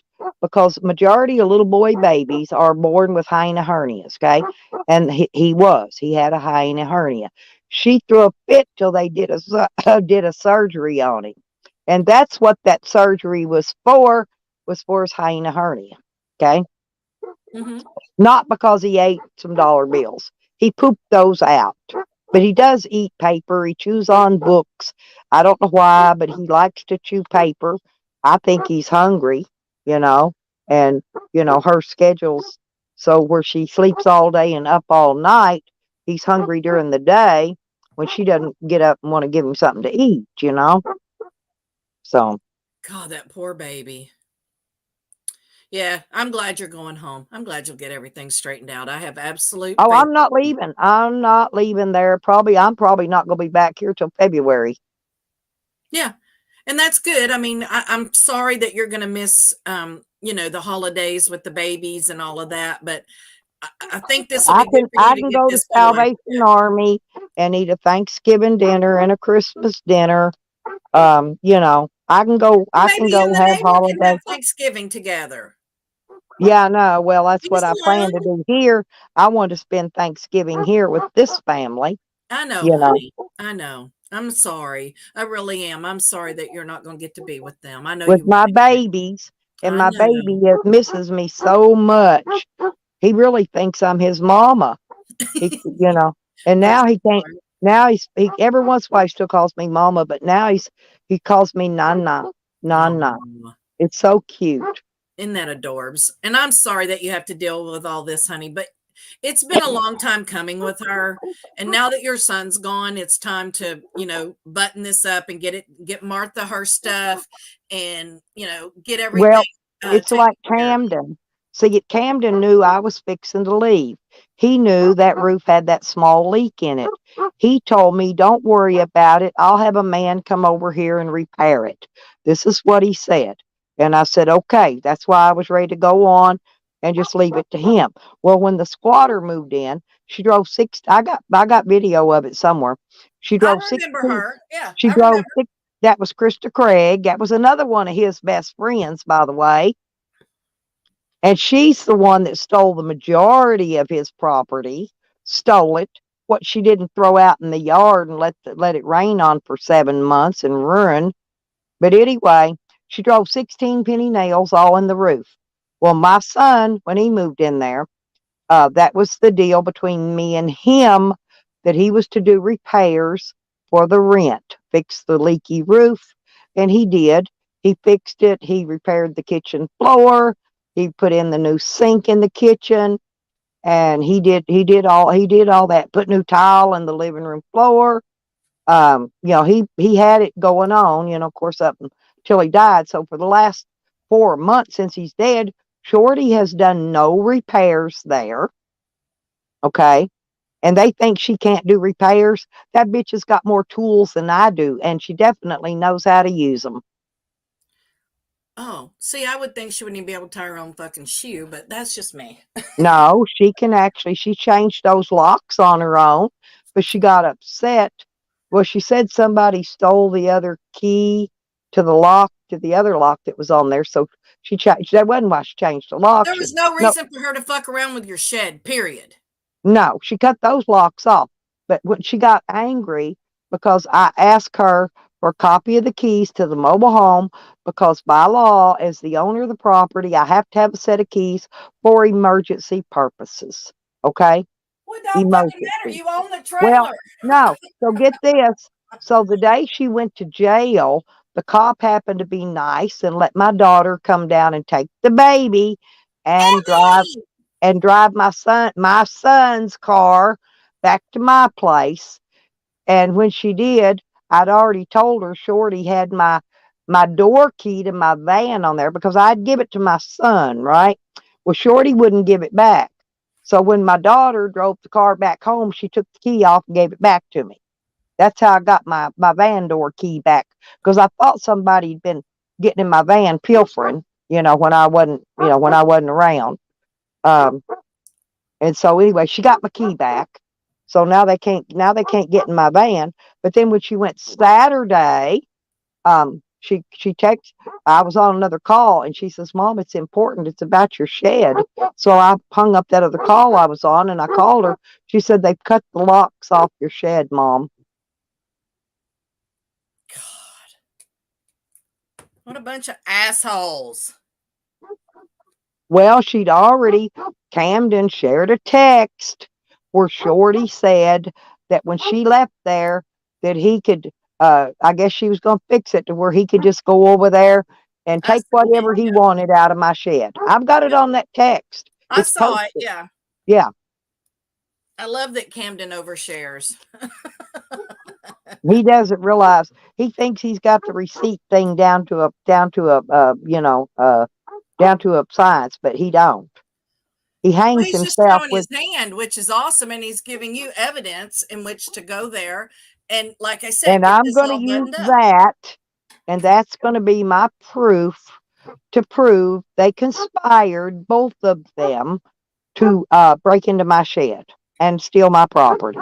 because majority of little boy babies are born with hyena hernias, okay? And he had a hyena hernia. She threw a fit till they did a surgery on him. And that's what that surgery was for his hyena hernia, okay? Hmm. Not because he ate some dollar bills. He pooped those out. But he does eat paper. He chews on books. I don't know why, but he likes to chew paper. I think he's hungry, you know, and, her schedule's so where she sleeps all day and up all night, he's hungry during the day when she doesn't get up and want to give him something to eat. So, God, that poor baby. Yeah, I'm glad you're going home. I'm glad you'll get everything straightened out. I have absolute oh, faith. I'm not leaving. I'm not leaving there. I'm probably not going to be back here till February. Yeah. And that's good. I mean, I'm sorry that you're going to miss, the holidays with the babies and all of that, but I think this will I be good can for you I to can get go to this boy. Salvation Army and eat a Thanksgiving dinner and a Christmas dinner. I can go. I Maybe can you go and the have neighbor can holiday. have Thanksgiving together. Yeah, no. Well, that's what He's I plan alone. to do here. I want to spend Thanksgiving here with this family. I know, You know, honey. I know. I'm sorry. I really am. I'm sorry that you're not going to get to be with them. I know with you my want to. babies, and I my baby know. misses me so much. He really thinks I'm his mama. And Bless now he your can't. heart. Now he every once in a while he still calls me mama, but now he calls me Nana, Nana. Oh, It's so cute. isn't that adorbs? And I'm sorry that you have to deal with all this, honey, but it's been a long time coming with her. And now that your son's gone, it's time to, button this up and get Martha her stuff and, get everything Well, it's taken like care of. Camden. See, Camden knew I was fixing to leave. He knew that roof had that small leak in it. He told me, "Don't worry about it. I'll have a man come over here and repair it." This is what he said. And I said, "Okay." That's why I was ready to go on and just leave it to him. Well, when the squatter moved in, she drove six. I got video of it somewhere. She I drove remember 16. her. Yeah, She I drove remember. six. That was Krista Craig. That was another one of his best friends, by the way. And she's the one that stole the majority of his property, stole it. What she didn't throw out in the yard and let it rain on for 7 months and ruin. But anyway, she drove 16 penny nails all in the roof. Well, my son, when he moved in there, that was the deal between me and him that he was to do repairs for the rent, fix the leaky roof, and he did. He fixed it. He repaired the kitchen floor. He put in the new sink in the kitchen, and he did all that. Put new tile in the living room floor. He had it going on. Of course, up until he died. So for the last 4 months since he's dead, Shorty has done no repairs there. Okay. And they think she can't do repairs. That bitch has got more tools than I do, and she definitely knows how to use them. Oh, see, I would think she wouldn't even be able to tie her own fucking shoe, but that's just me. No, she changed those locks on her own, but she got upset. Well, she said somebody stole the other key to the other lock that was on there. So she changed. That wasn't why she changed the lock. There was no No, reason for her to fuck around with your shed, period. no, she cut those locks off. But when she got angry because I asked her for a copy of the keys to the mobile home, because by law, as the owner of the property, I have to have a set of keys for emergency purposes. Okay? Well, don't fucking matter. Emergency. You own the Well, trailer. no. So get this. So the day she went to jail, the cop happened to be nice and let my daughter come down and take the baby and drive Emmy! and drive my son's car back to my place. And when she did, I'd already told her Shorty had my door key to my van on there because I'd give it to my son, right? Well, Shorty wouldn't give it back. So when my daughter drove the car back home, she took the key off and gave it back to me. That's how I got my van door key back, because I thought somebody'd been getting in my van pilfering, when I wasn't, around. And so anyway, she got my key back. So now they can't get in my van. But then when she went Saturday, she texted, I was on another call, and she says, Mom, it's important. It's about your shed. So I hung up that other call I was on, and I called her. She said, they've cut the locks off your shed, Mom. God. What a bunch of assholes. Well, Camden shared a text where Shorty said that when she left there, that he could, I guess she was going to fix it to where he could just go over there and take whatever he wanted out of my shed. I've got it on that text. I It's saw posted. it. Yeah. Yeah. I love that Camden overshares. He doesn't realize, he thinks he's got the receipt thing down to a science, but he don't. He Well, hangs he's just himself showing with, his hand, which is awesome, and he's giving you evidence in which to go there. And like I said, and get I'm this going all to use buttoned up. that, and that's going to be my proof to prove they conspired, both of them, to break into my shed and steal my property.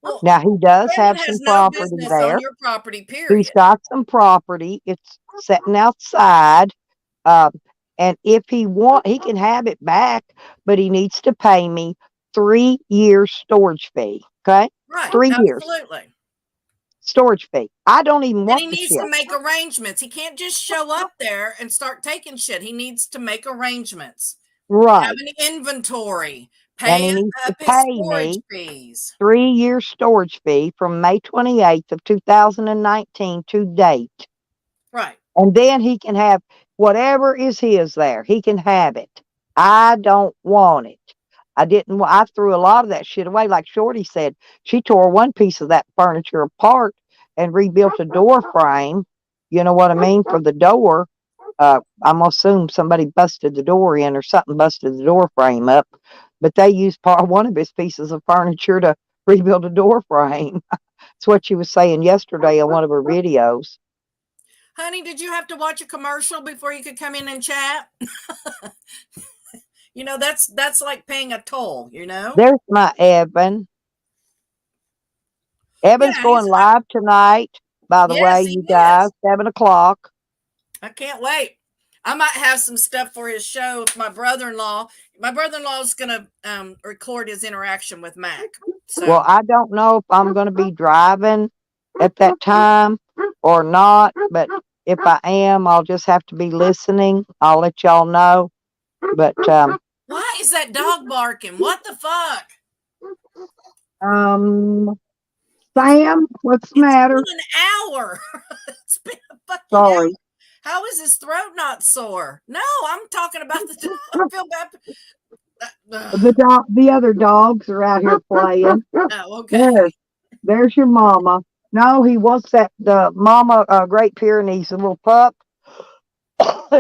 Well, Now, he does Brandon have some has no property business there. on your property, He's period. got some property. It's sitting outside. And if he can have it back, but he needs to pay me 3 years storage fee. Okay? Right. 3 years Absolutely. storage fee. I don't even And want he the needs shit. to make arrangements. He can't just show up there and start taking shit. He needs to make arrangements. Right. Have an inventory. And he Pay needs to up his pay storage me fees. 3 years storage fee from May 28th of 2019 to date. Right. And then he can have whatever is his there. He can have it. I don't want it. I threw a lot of that shit away. Like Shorty said, she tore one piece of that furniture apart and rebuilt a door frame. You know what I mean? For the door. I'm going to assume somebody busted the door in or something busted the door frame up. But they used one of his pieces of furniture to rebuild a door frame. That's what she was saying yesterday on one of her videos. Honey, did you have to watch a commercial before you could come in and chat? That's like paying a toll, There's my Evan. Evan's going live tonight, by the way, you guys, 7 o'clock. I can't wait. I might have some stuff for his show with my brother-in-law. My brother-in-law is going to record his interaction with Mac. So. Well, I don't know if I'm going to be driving at that time or not, but if I am, I'll just have to be listening. I'll let y'all know. But why is that dog barking? What the fuck? Sam, what's the matter? It's been an hour. It's been a fucking Sorry. hour. How is his throat not sore? No, I'm talking about the dog. I feel bad. The other dogs are out here playing. Oh, okay. There's your mama. No, he wants the mama Great Pyrenees, a little pup.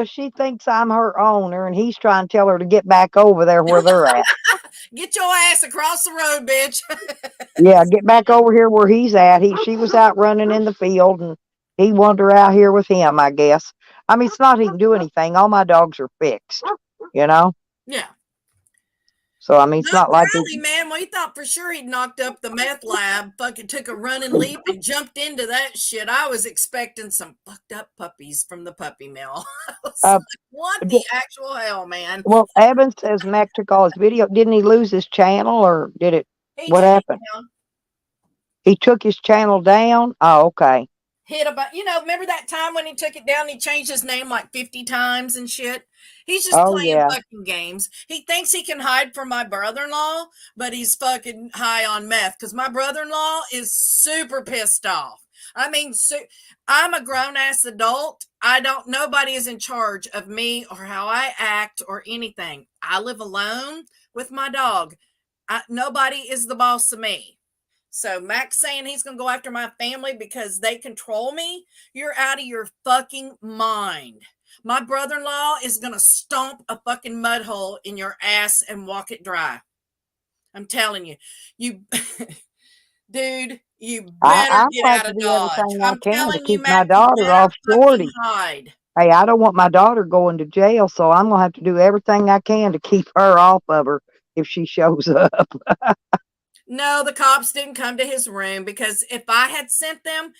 She thinks I'm her owner, and he's trying to tell her to get back over there where they're at. Get your ass across the road, bitch. Yeah, get back over here where he's at. She was out running in the field, and he wanted her out here with him, I guess. I mean, it's not he can do anything. All my dogs are fixed, Yeah. So, I mean, it's not like Riley, man, we thought for sure he'd knocked up the meth lab, fucking took a running leap and jumped into that shit. I was expecting some fucked up puppies from the puppy mill. I was like, what the actual hell, man? Well, Evan says Mac took all his video. Didn't he lose his channel, or did it? What happened? He took his channel down? Oh, okay. Remember that time when he took it down, he changed his name like 50 times and shit? He's just playing fucking games. He thinks he can hide from my brother-in-law, but he's fucking high on meth because my brother-in-law is super pissed off. I mean, I'm a grown-ass adult. nobody is in charge of me or how I act or anything. I live alone with my dog. Nobody is the boss of me. So Max saying he's going to go after my family because they control me, you're out of your fucking mind. My brother-in-law is going to stomp a fucking mud hole in your ass and walk it dry. I'm telling you. Dude, you better I'm get going out to of do Dodge. everything I I'm can to telling you, keep my Max, you daughter better off fucking Shorty. hide. Hey, I don't want my daughter going to jail, so I'm going to have to do everything I can to keep her off of her if she shows up. No, the cops didn't come to his room because if I had sent them,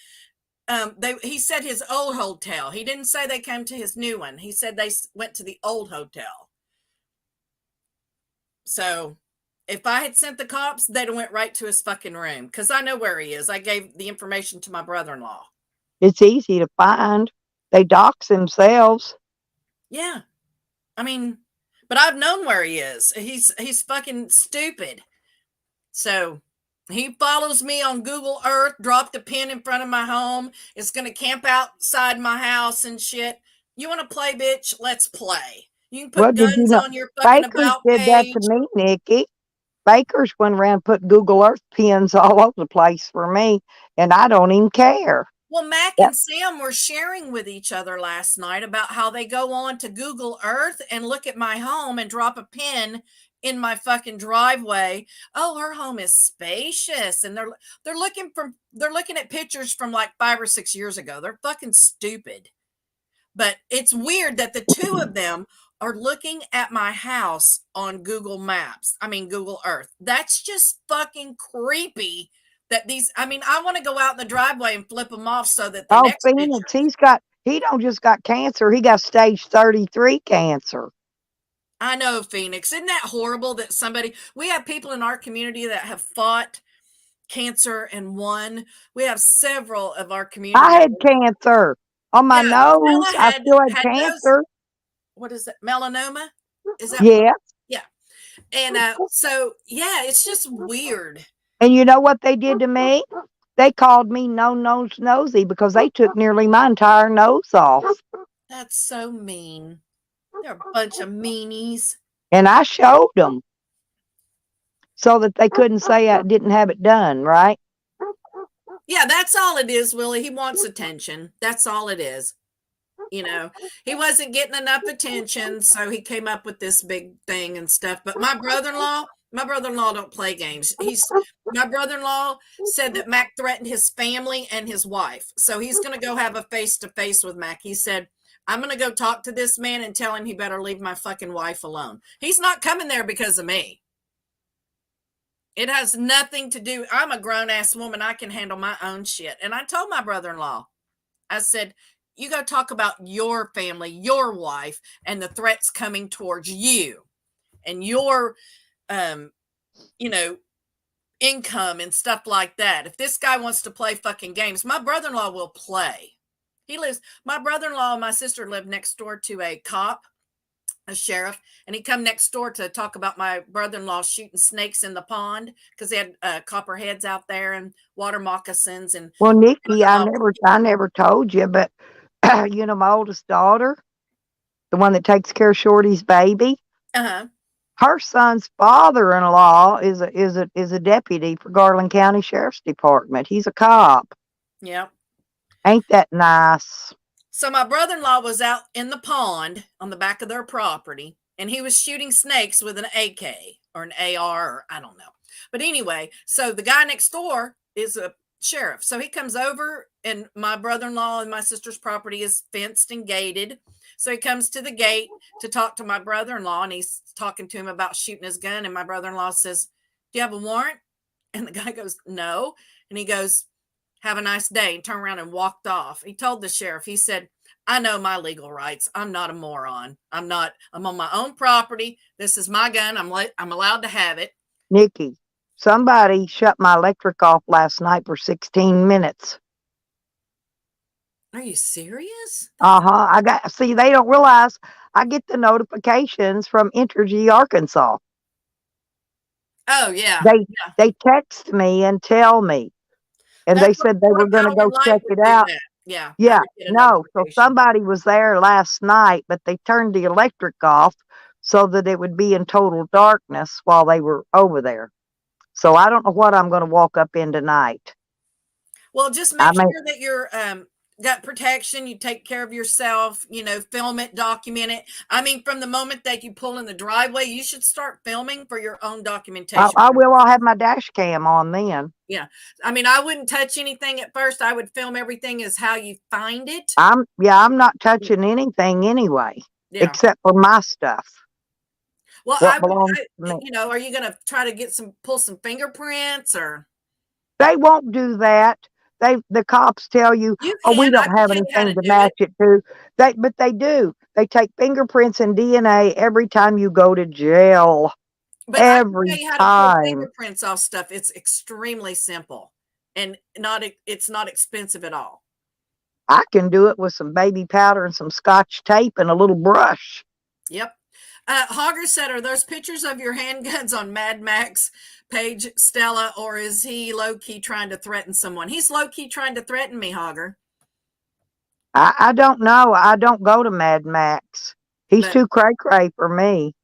he said his old hotel. He didn't say they came to his new one. He said they went to the old hotel. So if I had sent the cops, they'd have went right to his fucking room because I know where he is. I gave the information to my brother-in-law. It's easy to find. They dox themselves. Yeah. I mean, but I've known where he is. He's fucking stupid. So he follows me on Google Earth, dropped a pin in front of my home. It's going to camp outside my house and shit. You want to play, bitch? Let's play. You can Well, put did you guns know on your fucking Bakers about did that page. to me, Nikki? Bakers went around and put Google Earth pins all over the place for me, and I don't even care. Well, Mac Yep. and Sam were sharing with each other last night about how they go on to Google Earth and look at my home and drop a pin in my fucking driveway. Oh, her home is spacious, and they're looking at pictures from like 5 or 6 years ago. They're fucking stupid. But it's weird that the two of them are looking at my house on Google Maps. I mean, Google Earth. That's just fucking creepy. I want to go out in the driveway and flip them off so that the Oh, next picture. Phoenix, he don't just got cancer, he got stage 33 cancer. I know, Phoenix. Isn't that horrible that we have people in our community that have fought cancer and won. We have several of our community. I had cancer on my nose. I still had cancer. What is it? Melanoma? Is that? Yeah. Yeah. And so, yeah, it's just weird. And you know what they did to me? They called me no nose nosy because they took nearly my entire nose off. That's so mean. They're a bunch of meanies. And I showed them so that they couldn't say I didn't have it done, right? Yeah, that's all it is, Willie. He wants attention. That's all it is. You know, he wasn't getting enough attention, so he came up with this big thing and stuff. But my brother-in-law don't play games. My brother-in-law said that Mac threatened his family and his wife. So he's going to go have a face-to-face with Mac. He said, I'm going to go talk to this man and tell him he better leave my fucking wife alone. He's not coming there because of me. It has nothing to do. I'm a grown-ass woman. I can handle my own shit. And I told my brother-in-law, I said, you got to talk about your family, your wife, and the threats coming towards you and your, income and stuff like that. If this guy wants to play fucking games, my brother-in-law will play. My brother-in-law and my sister live next door to a cop, a sheriff, and he come next door to talk about my brother-in-law shooting snakes in the pond because they had copperheads out there and water moccasins. And well, Nikki, I never told you, but my oldest daughter, the one that takes care of Shorty's baby, her son's father-in-law is a deputy for Garland County Sheriff's Department. He's a cop. Yeah. Ain't that nice? So my brother-in-law was out in the pond on the back of their property, and he was shooting snakes with an AK or an AR, or I don't know. But anyway, so the guy next door is a sheriff. So he comes over, and my brother-in-law and my sister's property is fenced and gated. So he comes to the gate to talk to my brother-in-law, and he's talking to him about shooting his gun. And my brother-in-law says, do you have a warrant? And the guy goes, no. And he goes, have a nice day, and turned around and walked off. He told the sheriff, he said, I know my legal rights. I'm not a moron. I'm on my own property. This is my gun. I'm allowed to have it. Nikki, somebody shut my electric off last night for 16 minutes. Are you serious? See, they don't realize I get the notifications from Entergy Arkansas. Oh, yeah. They text me and tell me. And they said they were going to go check it out. Yeah. I Yeah, would get a no. So notification. somebody was there last night, but they turned the electric off so that it would be in total darkness while they were over there. So I don't know what I'm going to walk up in tonight. Well, just I make may, sure that you're got protection. You take care of yourself. Film it, document it. I mean, from the moment that you pull in the driveway, you should start filming for your own documentation I will. I'll purposes. have my dash cam on then. Yeah, I mean, I wouldn't touch anything at first. I would film everything as how you find it. I'm not touching anything anyway, Yeah. except for my stuff. Well, What belongs to me. are you going to try to pull some fingerprints or? They won't do that. The cops tell you, You oh, we can. I don't can have tell you how to anything to do match it. it to. But they do. They take fingerprints and DNA every time you go to jail. But I can tell Every you how to pull time. fingerprints off stuff. It's extremely simple and it's not expensive at all. I can do it with some baby powder and some scotch tape and a little brush. Yep. Hogger said, are those pictures of your handguns on Mad Max page, Stella, or is he low-key trying to threaten someone? He's low-key trying to threaten me, Hogger. I don't know. I don't go to Mad Max. He's But, too cray-cray for me.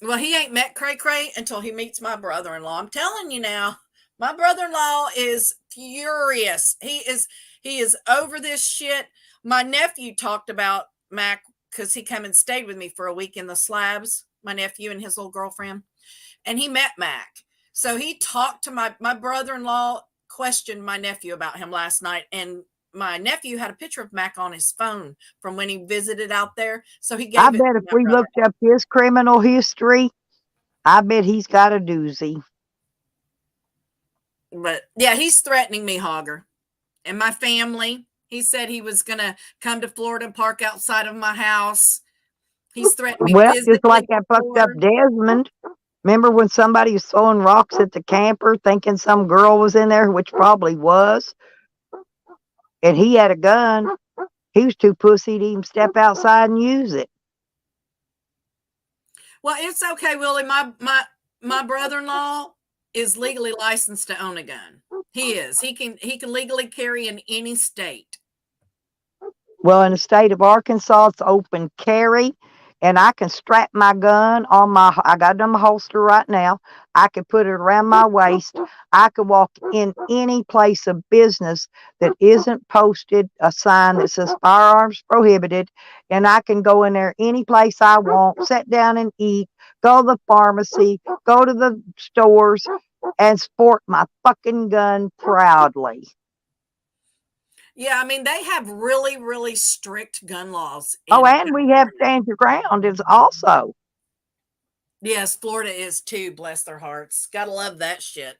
well, he ain't met Cray Cray until he meets my brother-in-law. I'm telling you now, my brother-in-law is furious. He is over this shit. My nephew talked about Mac because he came and stayed with me for a week in the slabs, my nephew and his little girlfriend, and he met Mac. So he talked to my brother-in-law, questioned my nephew about him last night, and my nephew had a picture of Mac on his phone from when he visited out there. So he I gave it bet to if my we brother. looked up his criminal history, I bet he's got a doozy. But yeah, he's threatening me, Hogger, and my family. He said he was going to come to Florida and park outside of my house. He's threatened me Well, just like physically that fucked up before. Desmond. Remember when somebody was throwing rocks at the camper thinking some girl was in there, which probably was, and he had a gun. He was too pussy to even step outside and use it. Well, it's okay, Willie. My brother-in-law is legally licensed to own a gun. He is. He can legally carry in any state. Well, in the state of Arkansas, it's open carry, and I can strap my gun on I got it on my holster right now. I could put it around my waist. I could walk in any place of business that isn't posted a sign that says firearms prohibited, and I can go in there any place I want, sit down and eat, go to the pharmacy, go to the stores, and sport my fucking gun proudly. Yeah, I mean, they have really, really strict gun laws. Oh, and we have Stand Your Ground is also. Yes, Florida is too, bless their hearts. Gotta love that shit.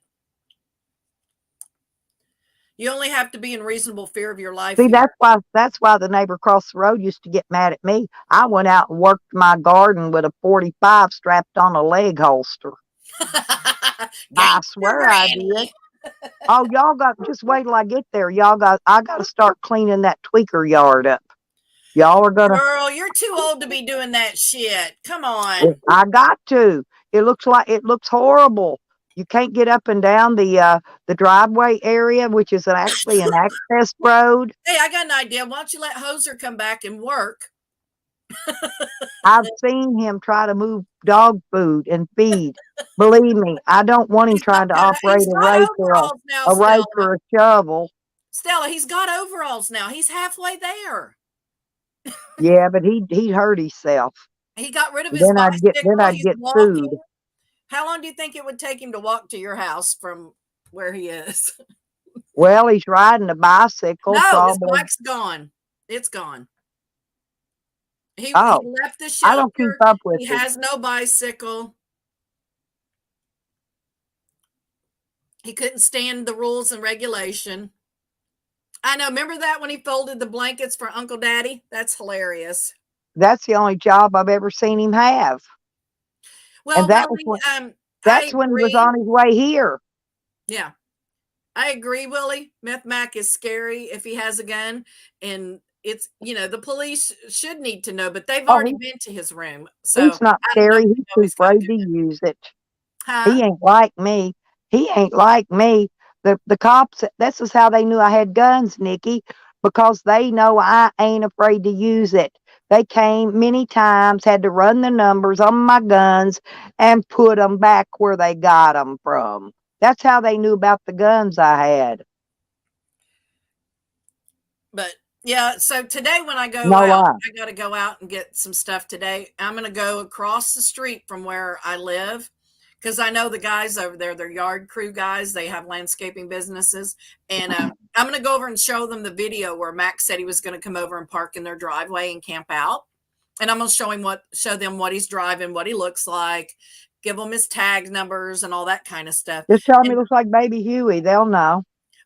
You only have to be in reasonable fear of your life. See, here. that's why the neighbor across the road used to get mad at me. I went out and worked my garden with a 45 strapped on a leg holster. I swear I did. Oh, y'all just wait till I get there. I got to start cleaning that tweaker yard up. Y'all are gonna. Girl, you're too old to be doing that shit. Come on. I got to. It looks horrible. You can't get up and down the driveway area, which is actually an access road. Hey, I got an idea. Why don't you let Hoser come back and work? I've seen him try to move dog food and feed. Believe me, I don't want him trying to operate he's a got rake overalls now, or Stella. a shovel. Stella, he's got overalls now. He's halfway there. Yeah, but he hurt himself. He got rid of his Then bicycle. I'd He's get walking. sued. How long do you think it would take him to walk to your house from where he is? Well, he's riding a bicycle. No, his probably. bike's gone. It's gone. He Oh, left the I don't keep shelter. up with He it. has no bicycle. He couldn't stand the rules and regulation. I know. Remember that when he folded the blankets for Uncle Daddy? That's hilarious. That's the only job I've ever seen him have. Well, And that Willie, was when, I that's when he was agree. on his way here. Yeah, I agree, Willie. Meth Mac is scary if he has a gun, and it's the police should need to know, but they've already been to his room, so He's not I don't know scary. if He's they too always gotta afraid do to that. use it. Huh? He ain't like me. He ain't like me. The cops, this is how they knew I had guns, Nikki. because they know I ain't afraid to use it. They came many times, had to run the numbers on my guns and put them back where they got them from. That's how they knew about the guns I had. But yeah, so today when I go No out, lie. I got to go out and get some stuff today. I'm going to go across the street from where I live because I know the guys over there, they're yard crew guys. They have landscaping businesses. And I'm going to go over and show them the video where Max said he was going to come over and park in their driveway and camp out. And I'm going to show them what he's driving, what he looks like, give them his tag numbers and all that kind of stuff. Just tell me And it looks like Baby Huey. They'll know.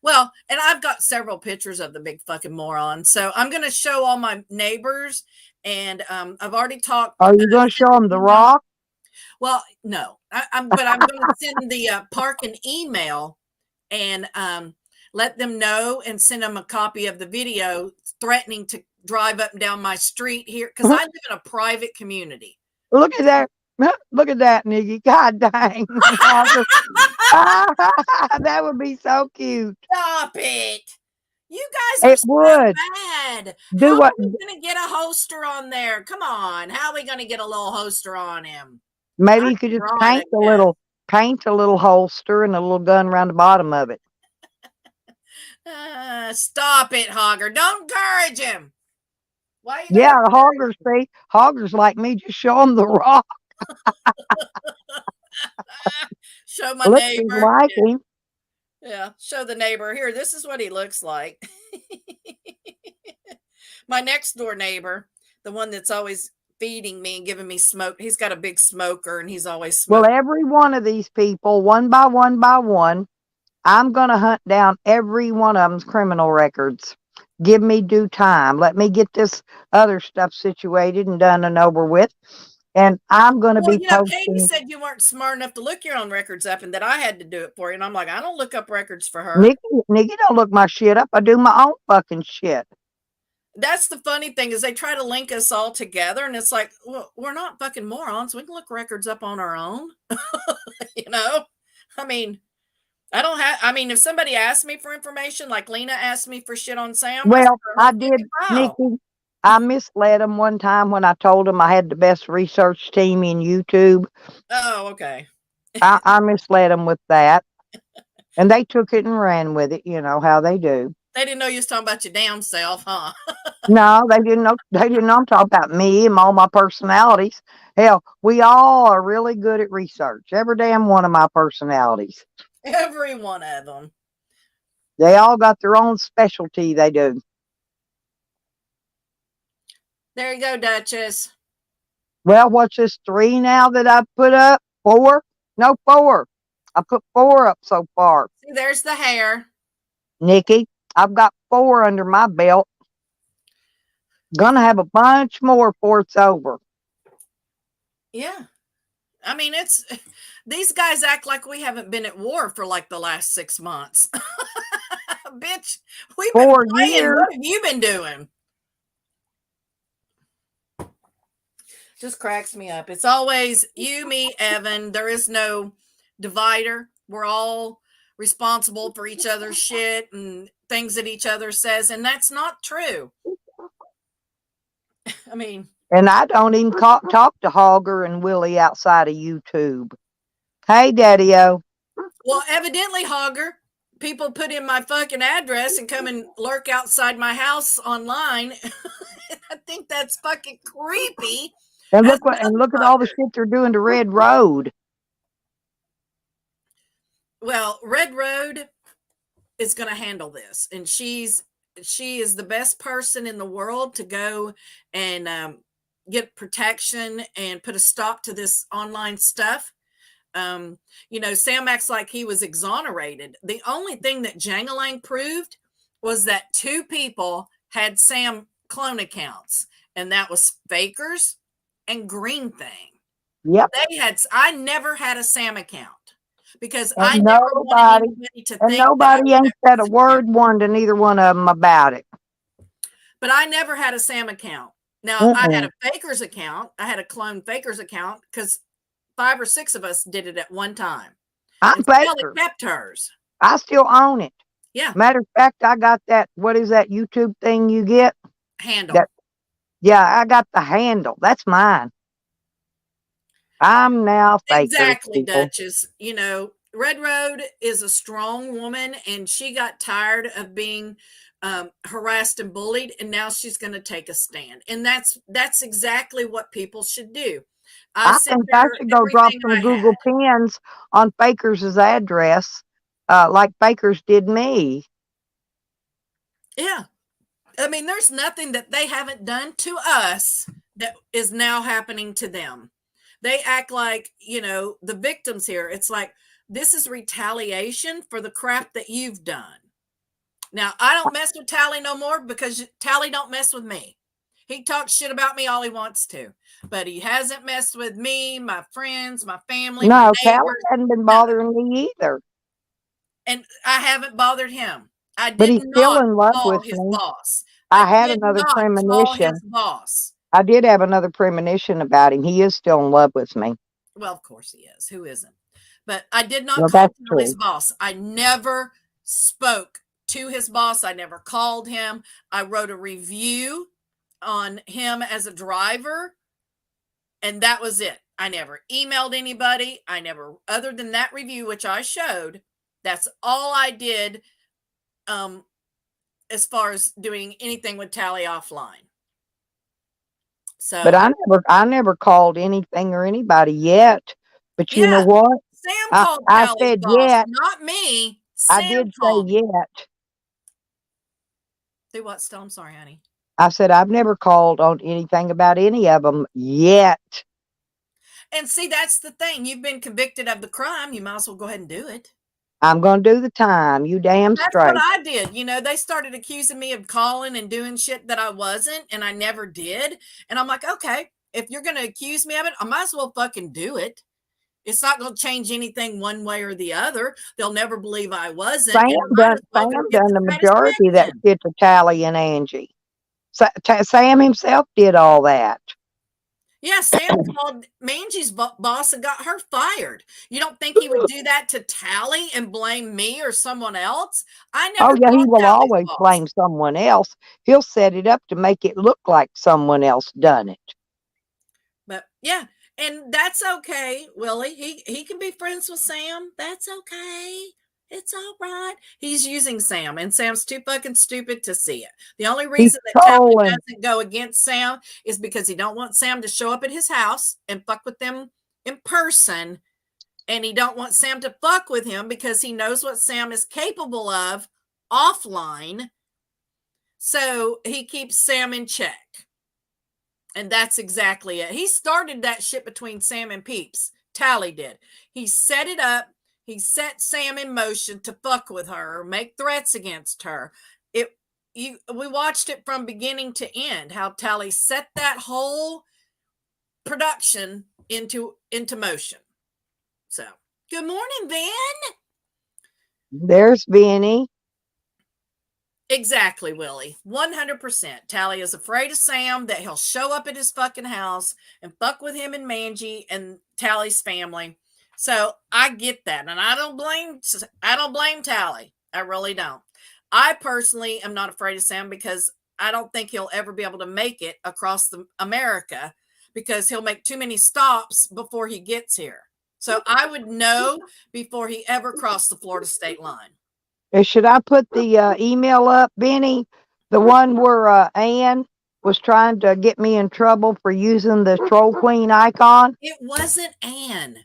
well, and I've got several pictures of the big fucking moron. So I'm going to show all my neighbors. And I've already talked. Are you going to show them the rock? Well, no, but I'm going to send the park an email and let them know and send them a copy of the video threatening to drive up and down my street here because I live in a private community. Look at that. Look at that, Nikki. God dang. That would be so cute. Stop it. You guys are It so would. bad. Do How what? are we going to get a holster on there? Come on. How are we going to get a little holster on him? Maybe I'm you could just trying paint a little holster and a little gun around the bottom of it. Stop it, Hogger. Don't encourage him. Why you Yeah, gotta the hoggers, see, hoggers like me, just show them the rock. show my Look, he's neighbor? like him. Yeah, show the neighbor. Here, this is what he looks like. My next door neighbor, the one that's always feeding me and giving me smoke, he's got a big smoker and he's always Well, smoking. every one of these people, one by one, I'm going to hunt down every one of them's criminal records. Give me due time. Let me get this other stuff situated and done and over with. And I'm going to Well, be you know, Katie posting. said you weren't smart enough to look your own records up and that I had to do it for you. And I'm like, I don't look up records for her. Nikki don't look my shit up. I do my own fucking shit. That's the funny thing is they try to link us all together and it's like, well, we're not fucking morons. We can look records up on our own. You know, I mean, if somebody asked me for information, like Lena asked me for shit on Sam. Well, I said, did, wow. Nikki. I misled them one time when I told them I had the best research team in YouTube. Oh, okay. I misled them with that. And they took it and ran with it, you know how they do. They didn't know you was talking about your damn self, huh? No, they didn't know. They didn't know I'm talking about me and all my personalities. Hell, we all are really good at research. Every damn one of my personalities. Every one of them. They all got their own specialty. They do. There you go, Duchess. Well, what's this 3 now that I put up? 4? No, 4. I put 4 up so far. See, there's the hair. Nikki, I've got 4 under my belt. Gonna have a bunch more before it's over. Yeah. I mean, these guys act like we haven't been at war for like the last 6 months. Bitch, we've been 4 playing. years. What have you been doing? Just cracks me up. It's always you, me, Evan. There is no divider. We're all responsible for each other's shit and things that each other says, and that's not true. I mean, And I don't even talk to Hogger and Willie outside of YouTube. Hey, Daddy-O. well, evidently, Hogger, people put in my fucking address and come and lurk outside my house online. I think that's fucking creepy. And That's look at all the shit they're doing to Red Road. Well, Red Road is going to handle this, and she is the best person in the world to go and get protection and put a stop to this online stuff. You know, Sam acts like he was exonerated. The only thing that Jangalang proved was that 2 people had Sam clone accounts, and that was Fakers and Green Thing. Yep. I never had a Sam account because And I never wanted anybody to think that I nobody was ain't said a word one to neither one of them about it. But I never had a Sam account. Now I had a Fakers account. I had a clone Fakers account because 5 or 6 of us did it at one time. I'm And Sally Faker. kept hers. I still own it. Yeah, Matter of fact, I got that. What is that YouTube thing you get? handle. That yeah, I got the handle. That's mine. I'm now fakers, Exactly, people. Duchess. You know, Red Road is a strong woman, and she got tired of being harassed and bullied, and now she's going to take a stand. And that's exactly what people should do. I I sent think I her should go drop everything some I Google had. pins on Fakers' address, like Fakers did me. Yeah. I mean, there's nothing that they haven't done to us that is now happening to them. They act like, you know, the victims here. It's like this is retaliation for the crap that you've done. Now, I don't mess with Tally no more because Tally don't mess with me. He talks shit about me all he wants to, but he hasn't messed with me, my friends, my family, my No, Callie neighbors, hadn't been none of it. bothering me either. And I haven't bothered him. I But did he's still not in love call with his me. boss. I I had did another not call his premonition. boss. I did have another premonition about him. He is still in love with me. Well, of course he is. Who isn't? But I did not Well, call that's Charlie's true. boss. I never spoke to his boss. I never called him. I wrote a review on him as a driver, and that was it. I never emailed anybody. I never, other than that review, which I showed, that's all I did as far as doing anything with Tally offline. So, But I never called anything or anybody yet. But you know yeah, what? Sam I, called I Tally's said boss, yet. not me. I Sam did say called him. yet. Do what still? I'm sorry, honey. I said I've never called on anything about any of them yet. And see, that's the thing. You've been convicted of the crime. You might as well go ahead and do it. I'm going to do the time. You damn That's what straight. I did. You know, they started accusing me of calling and doing shit that I wasn't, and I never did. And I'm like, okay, if you're going to accuse me of it, I might as well fucking do it. It's not going to change anything one way or the other. They'll never believe I wasn't. Sam And I might as well Sam go get done the the majority of that satisfaction. shit to Tally and Angie. Sam himself did all that. Yeah, Sam called Mangie's boss and got her fired. You don't think he would do that to Tally and blame me or someone else? I never Oh, yeah, he called will Tally's always boss. blame someone else. He'll set it up to make it look like someone else done it. But yeah, and that's okay, Willie. He can be friends with Sam. That's okay. It's all right. He's using Sam, and Sam's too fucking stupid to see it. The only He's reason that Tally trolling. doesn't go against Sam is because he don't want Sam to show up at his house and fuck with them in person, and he don't want Sam to fuck with him because he knows what Sam is capable of offline. So he keeps Sam in check. And that's exactly it. He started that shit between Sam and Peeps. Tally did. He set it up. He set Sam in motion to fuck with her, make threats against her. We watched it from beginning to end, how Tally set that whole production into motion. So, good morning, Van. There's Benny. Exactly, Willie. 100%. Tally is afraid of Sam that he'll show up at his fucking house and fuck with him and Mangie and Tally's family. So I get that, and I don't blame Tally. I really don't. I personally am not afraid of Sam because I don't think he'll ever be able to make it across America because he'll make too many stops before he gets here. So I would know before he ever crossed the Florida state line. Should I put the email up, Benny? The one where Ann was trying to get me in trouble for using the Troll Queen icon? It wasn't Ann.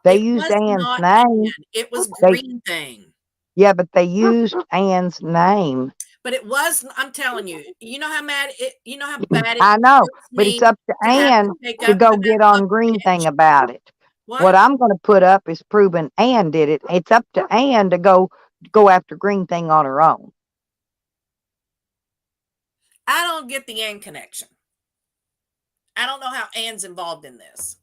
They It used was Ann's not name. Ann. It was Green Thing. Yeah, but they used Ann's name. But it was, I'm telling you, you know how bad it I know, hurts but me it's up to have Ann take to up go for that get on fucking Green Thing bitch. about it. What What? I'm going to put up is proving Ann did it. It's up to Ann to go after Green Thing on her own. I don't get the Ann connection. I don't know how Ann's involved in this.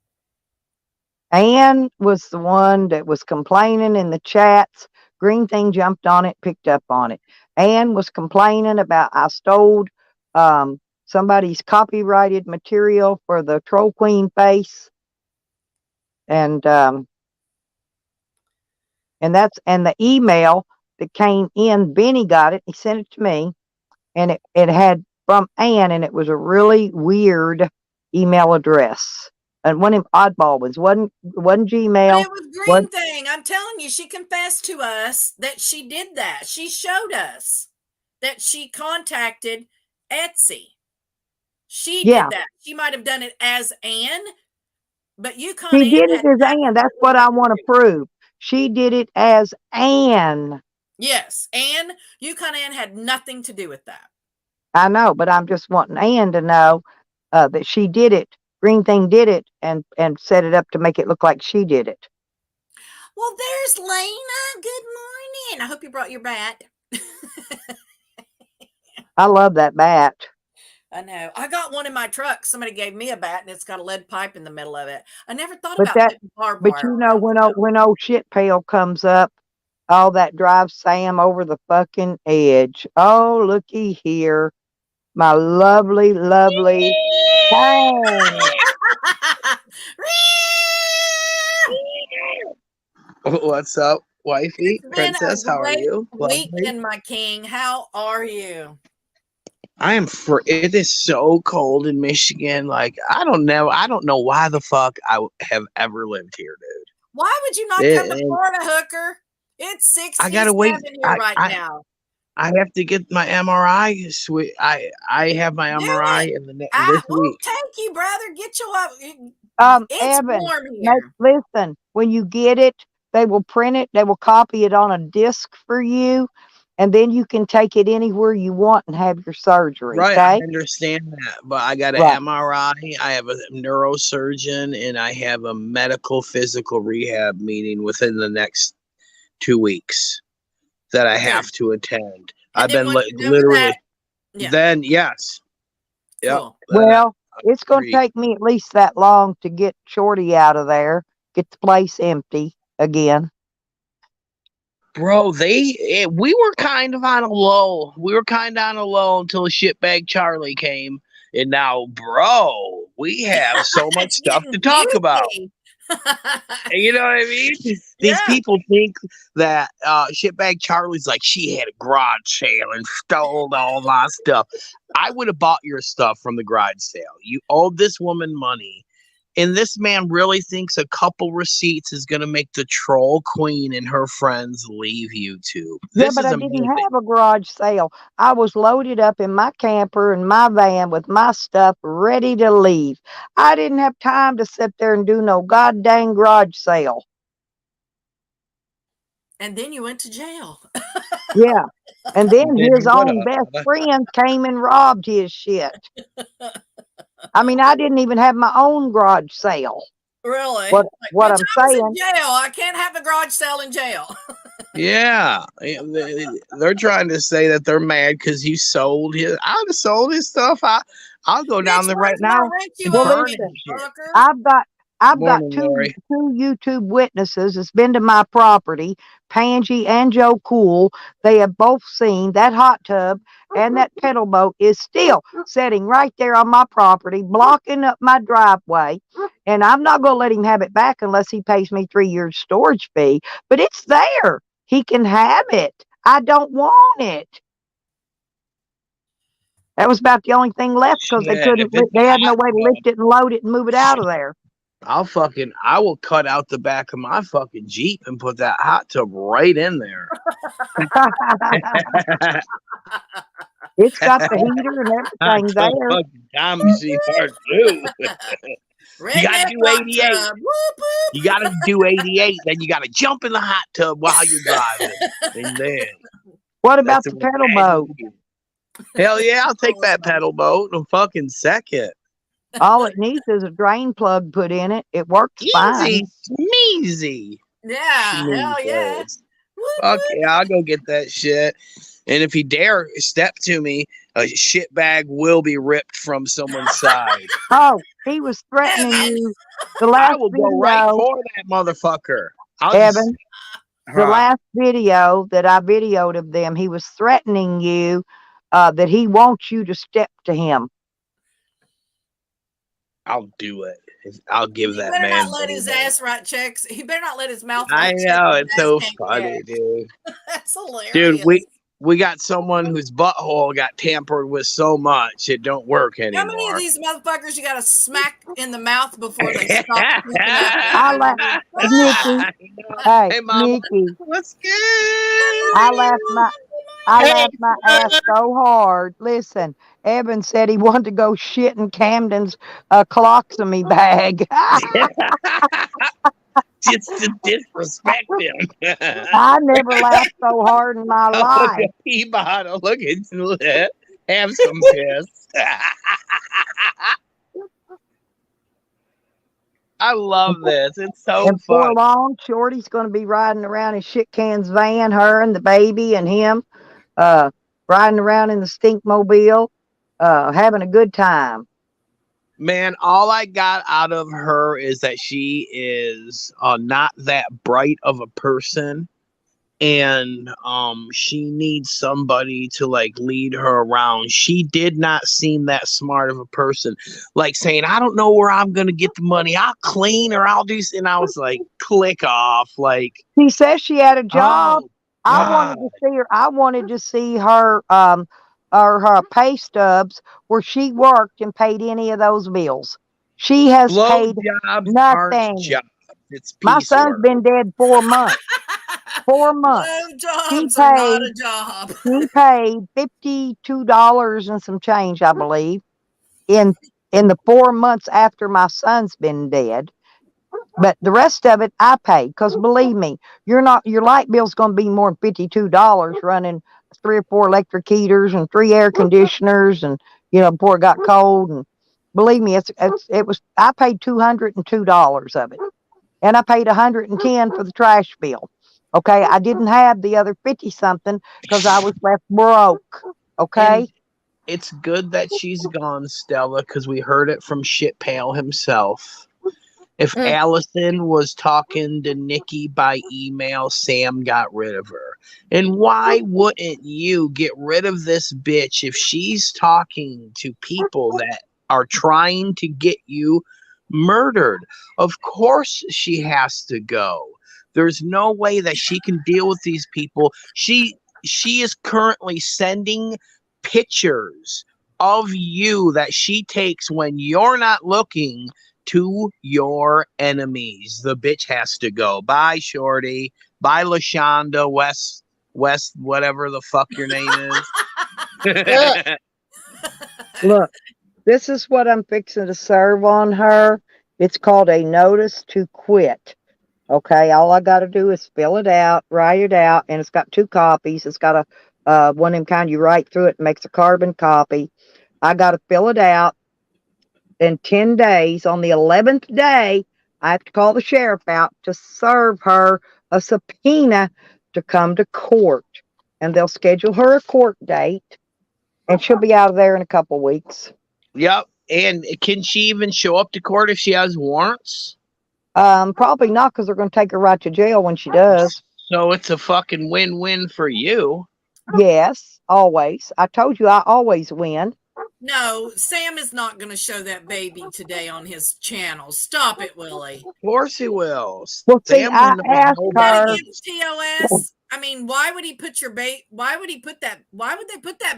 Ann was the one that was complaining in the chats. Green Thing jumped on it, picked up on it. Ann was complaining about I stole somebody's copyrighted material for the Troll Queen face. And the email that came in. Benny got it. He sent it to me, and it had from Ann, and it was a really weird email address. And one of them oddball ones. Wasn't But Gmail. it was Green What? Thing. I'm telling you, she confessed to us that she did that. She showed us that she contacted Etsy. She Yeah. did that. She might have done it as Ann, but She Yukon Ann did it had as nothing Ann. to That's do what with I it. want to prove. She did it as Ann. Yes, Ann, Yukon Ann had nothing to do with that. I know, but I'm just wanting Ann to know that she did it. Green Thing did it and set it up to make it look like she did it. Well, there's Lena. Good morning. I hope you brought your bat. I love that bat. I know. I got one in my truck. Somebody gave me a bat and it's got a lead pipe in the middle of it. I never thought But about that, putting barbed but wire you know, around when old shit pail comes up, all that drives Sam over the fucking edge. Oh, looky here, my lovely, lovely Sam. What's up, wifey? It's been Princess, a how are great you? Lovely. weekend, my king. How are you? I am for it is so cold in Michigan. Like I don't know why the fuck I have ever lived here, dude. Why would you not come to It- Florida, hooker? It's 67 I gotta wait. here right now. I have to get my MRI. I have my Do MRI it. in the I this will week. take you, brother. Get you up. It's Evan, warm here. listen, when you get it, they will print it, they will copy it on a disc for you, and then you can take it anywhere you want and have your surgery. Right, I Okay? understand that, but I got an Right. MRI. I have a neurosurgeon, and I have a medical physical rehab meeting within the next 2 weeks that I have to attend. And I've then been once you're done with literally. that, yeah. Then yes, yep. Cool. Well, it's going to agree. take me at least that long to get Shorty out of there, get the place empty again. Bro, we were kind of on a low. We were kind of on a low until shitbag Charlie came, and now, bro, we have so much It's stuff getting to talk about. juicy. You know what I mean? These Yeah. people think that shitbag Charlie's like she had a garage sale and stole all my stuff. I would have bought your stuff from the garage sale. You owed this woman money. And this man really thinks a couple receipts is going to make the troll queen and her friends leave YouTube. Yeah, This but is I didn't amazing. have a garage sale. I was loaded up in my camper and my van with my stuff ready to leave. I didn't have time to sit there and do no goddamn garage sale. And then you went to jail. Yeah. And then Didn't his get own up. best friend came and robbed his shit. I mean, I didn't even have my own garage sale. Really? What Bitch, I'm I was saying, in jail. I can't have a garage sale in jail. Yeah, they're trying to say that they're mad because you sold his. I'd have sold his stuff. I'll go down Bitch, there where's right my now rent you and well, owe burn me, it. listen, Shit. fucker? I've got Morning, two Lori. YouTube witnesses that's been to my property, Pangie and Joe Cool. They have both seen that hot tub and that pedal boat is still sitting right there on my property, blocking up my driveway. And I'm not going to let him have it back unless he pays me 3 years storage fee. But it's there. He can have it. I don't want it. That was about the only thing left because they Shit, couldn't. if it's They had no hot way to tub, lift it and load it and move it out of there. I will cut out the back of my fucking Jeep and put that hot tub right in there. It's got the heater and Hot everything tub there. fucking time machine part two. You gotta Redneck do hot 88. tub. Whoop, whoop. You gotta do 88. Then you gotta jump in the hot tub while you're driving. And then What about that's the a pedal boat? Hell yeah, I'll take that pedal boat in a fucking second. All it needs is a drain plug put in it. It works fine. Easy, smeezy. Yeah, hell yeah. Schmoozers. Whoop, Fuck whoop. yeah, I'll go get that shit. And if you dare step to me, a shit bag will be ripped from someone's side. Oh, he was threatening Evan. you. The I last will go right video, for that motherfucker. I'll Evan, the Huh. last video that I videoed of them, he was threatening you that he wants you to step to him. I'll do it. I'll give He that better man not let his anything. ass write checks. He better not let his mouth I write checks. know, His it's ass so can't funny, cash. dude. That's Dude, hilarious. we got someone whose butthole got tampered with so much it don't work How many of anymore. these motherfuckers you got to smack in the mouth before they stop speaking up? I laugh, Nikki. Hey, Hey, Mama, Nikki. what's good? I laughed my ass so hard. Listen, Evan said he wanted to go shit in Camden's colostomy bag. Just to disrespect him. I never laughed so hard in my Look life. at pee bottle. Look at that. Have some piss. I love this. It's so And before fun. long, Shorty's going to be riding around in Shit Can's van, her and the baby and him, riding around in the stinkmobile, having a good time. Man, all I got out of her is that she is not that bright of a person. And she needs somebody to like lead her around. She did not seem that smart of a person, like saying, I don't know where I'm gonna get the money, I'll clean or I'll do, and I was like, click off. Like, She says she had a job. oh I wanted to see her. I wanted to see her her pay stubs where she worked and paid any of those bills. She has blow paid jobs aren't nothing. jobs, it's My son's piecework. been dead 4 months. 4 months. No He jobs are not paid. a job. He paid $52 and some change, I believe, in the 4 months after my son's been dead. But the rest of it I paid, because believe me, your light bill's going to be more than $52 running 3 or 4 electric heaters and 3 air conditioners, and before it got cold. And believe me, I paid $202 of it, and I paid $110 for the trash bill. Okay, I didn't have the other 50 something because I was left broke. Okay. And it's good that she's gone, Stella, because we heard it from Shit Pale himself. If Allison was talking to Nikki by email, Sam got rid of her. And why wouldn't you get rid of this bitch if she's talking to people that are trying to get you murdered? Of course she has to go. There's no way that she can deal with these people. She is currently sending pictures of you that she takes when you're not looking to your enemies. The bitch has to go. Bye, Shorty. Bye, LaShonda West, whatever the fuck your name is. Look, this is what I'm fixing to serve on her. It's called a notice to quit. Okay, all I got to do is fill it out, write it out, and it's got 2 copies. It's got one of them kind you write through it, makes a carbon copy. I got to fill it out. In 10 days, on the 11th day, I have to call the sheriff out to serve her a subpoena to come to court. And they'll schedule her a court date, and she'll be out of there in a couple weeks. Yep. And can she even show up to court if she has warrants? Probably not, because they're going to take her right to jail when she does. So it's a fucking win-win for you. Yes, always. I told you I always win. No, Sam is not going to show that baby today on his channel. Stop it, Willie. Of course he will. Well, see, Sam I wouldn't have asked held That her. against TOS. I mean, why would he put why would they put that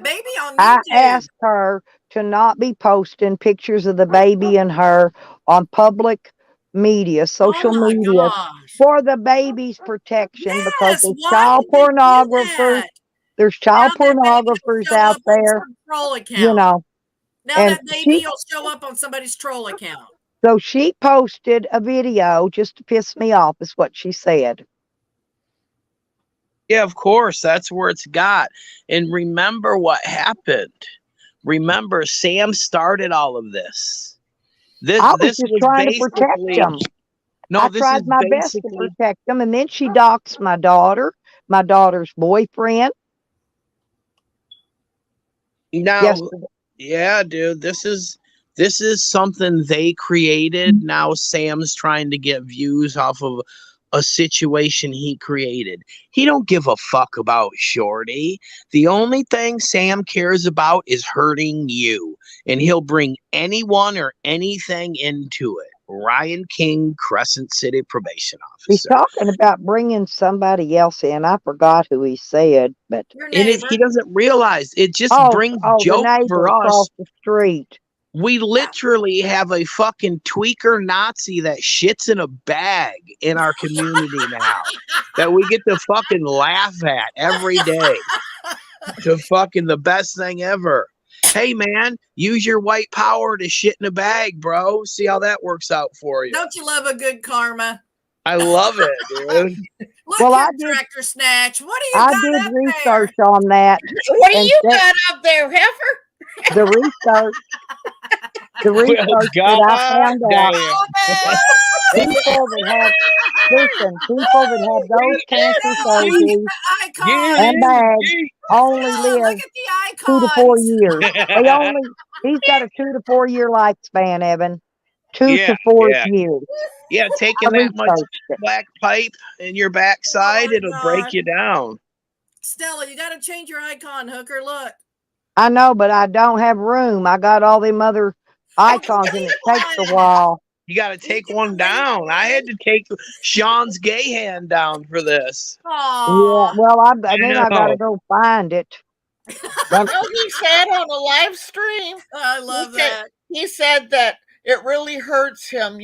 baby on I YouTube? asked her to not be posting pictures of the baby and her on public media, social Oh my media, gosh. for the baby's protection, because Yes, there's why child would they do pornographers. that? There's Now child that baby will pornographers show out up on there, some troll account. Now and that baby will show up on somebody's troll account. so she posted a video just to piss me off, is what she said. Yeah, of course. That's where it's got. And remember what happened. Remember, Sam started all of this. I was just trying to protect them. No, I this tried is my best to basically protect them, and then she doxed my daughter's boyfriend. now. Yesterday. Yeah, dude, this is something they created. Now Sam's trying to get views off of a situation he created. He don't give a fuck about Shorty. The only thing Sam cares about is hurting you, and he'll bring anyone or anything into it. Ryan King, Crescent City probation He's officer. talking about bringing somebody else in. I forgot who he said, but Your And neighbor. he doesn't realize it just brings the joke neighbor for us. across the street. We literally have a fucking tweaker Nazi that shits in a bag in our community now that we get to fucking laugh at every day. To fucking the best thing ever. Hey man, use your white power to shit in a bag, bro. See how that works out for you. Don't you love a good karma? I love it, dude. Look Well, here, I did- Tractor Snatch. What do you I got did up research on that. What do And you that- got up there, heifer? The research Well, that I found out. damn. People that have those cancer surgeries Icon. and bags only Oh, live look at the 2 to icons. 4 years. He's got a 2 to 4 year lifespan, Evan. 2 Yeah, to 4 yeah. years. Yeah, I taking that much researched it. black pipe in your backside, Oh, it'll God. break you down. Stella, you got to change your icon, Hooker. Look. I know, but I don't have room. I got all them other icons and it takes a while. You got to take one down. I had to take Sean's gay hand down for this. Yeah, Aww. well, I gotta know. go find it. No, he said on the live stream, I love Okay. that. he said that it really hurts him,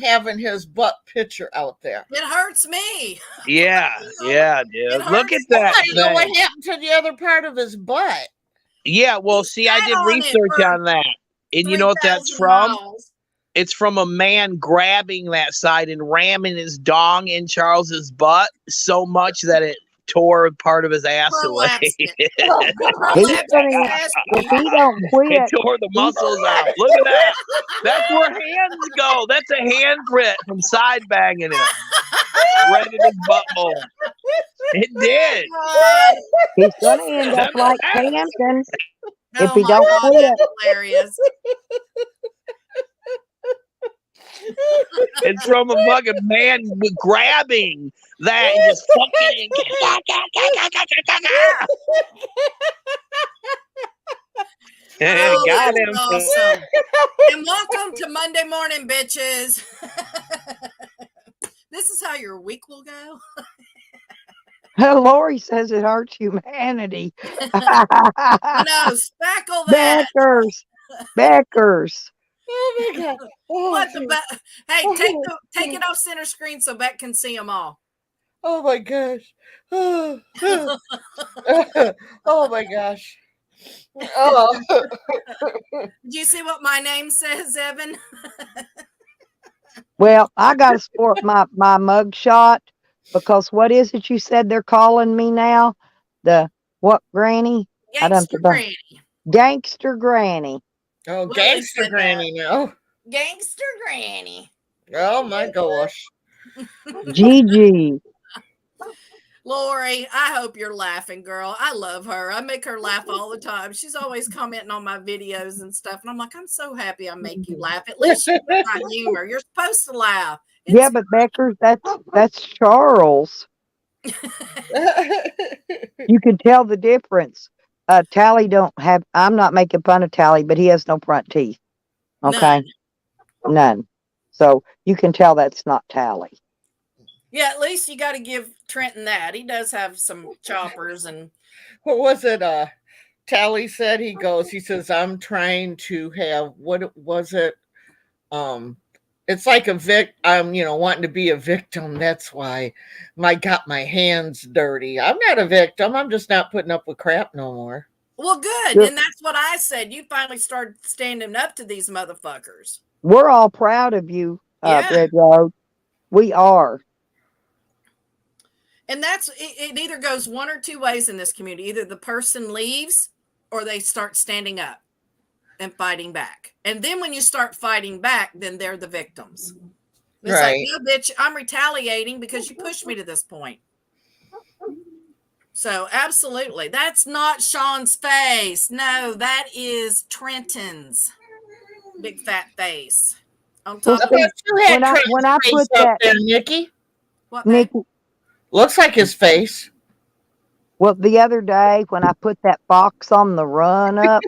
having his butt picture out there. It hurts me. Yeah, yeah, dude. It Look at hurts. that. I know what thing. happened to the other part of his butt. Yeah, well, see, I sat did on it research for on that. And you know what that's 3,000 from? miles. It's from a man grabbing that side and ramming his dong in Charles's butt so much that it tore part of his ass away. Prolapsed it. He's gonna, if he don't It quit, tore the muscles out. Look at that. That's where hands go. That's a hand grip from side banging him. Shredded his butthole. It did. God. he's gonna end up like Hampton. If Oh he my don't God, quit. that's hilarious. It's from a fucking man grabbing that and just fucking. Oh, Got that's him. awesome. And welcome to Monday morning, bitches. This is how your week will go. Lori says it hurts humanity. No, spackle that. Beckers. Oh my god! What the Hey, take it off center screen so Beck can see them all. Oh my gosh! Oh my gosh! Oh. Do you see what my name says, Evan? Well, I got to sport my mug shot because what is it you said they're calling me now? The what granny? I done Gangster forgot. Granny. Gangster granny. Oh, Well, they gangster said granny now. Gangster Granny. Oh my gosh. Gigi. Lori, I hope you're laughing, girl. I love her. I make her laugh all the time. She's always commenting on my videos and stuff. And I'm like, I'm so happy I make you laugh. At least you get my humor. You're supposed to laugh. Yeah, but Beckers, that's Charles. You can tell the difference. Tally don't have. I'm not making fun of Tally, but he has no front teeth. Okay, none. So you can tell that's not Tally. Yeah, at least you got to give Trenton that. He does have some choppers and What was it? Tally said he says, I'm trying to have what was it? It's like I'm wanting to be a victim. That's why I got my hands dirty. I'm not a victim. I'm just not putting up with crap no more. well, good. Yeah. And that's what I said. You finally started standing up to these motherfuckers. We're all proud of you, Yeah. Red Road. We are. And it either goes one or two ways in this community. Either the person leaves or they start standing up and fighting back. And then when you start fighting back, then they're the victims. It's Right. like, no, bitch, I'm retaliating because you pushed me to this point. So absolutely. That's not Sean's face. No, that is Trenton's big fat face. On top I of thought you had When I Trenton's put face up that- there, Nikki. what, babe? Nikki, Looks like his face. well, the other day when I put that box on the run up,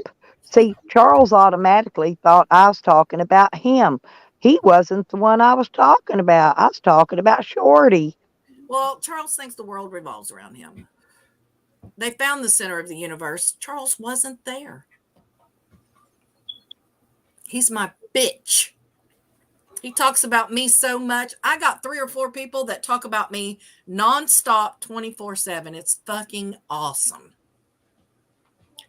see, Charles automatically thought I was talking about him. He wasn't the one I was talking about. I was talking about Shorty. Well, Charles thinks the world revolves around him. They found the center of the universe. Charles wasn't there. He's my bitch. He talks about me so much. I got 3 or 4 people that talk about me nonstop 24/7. It's fucking awesome.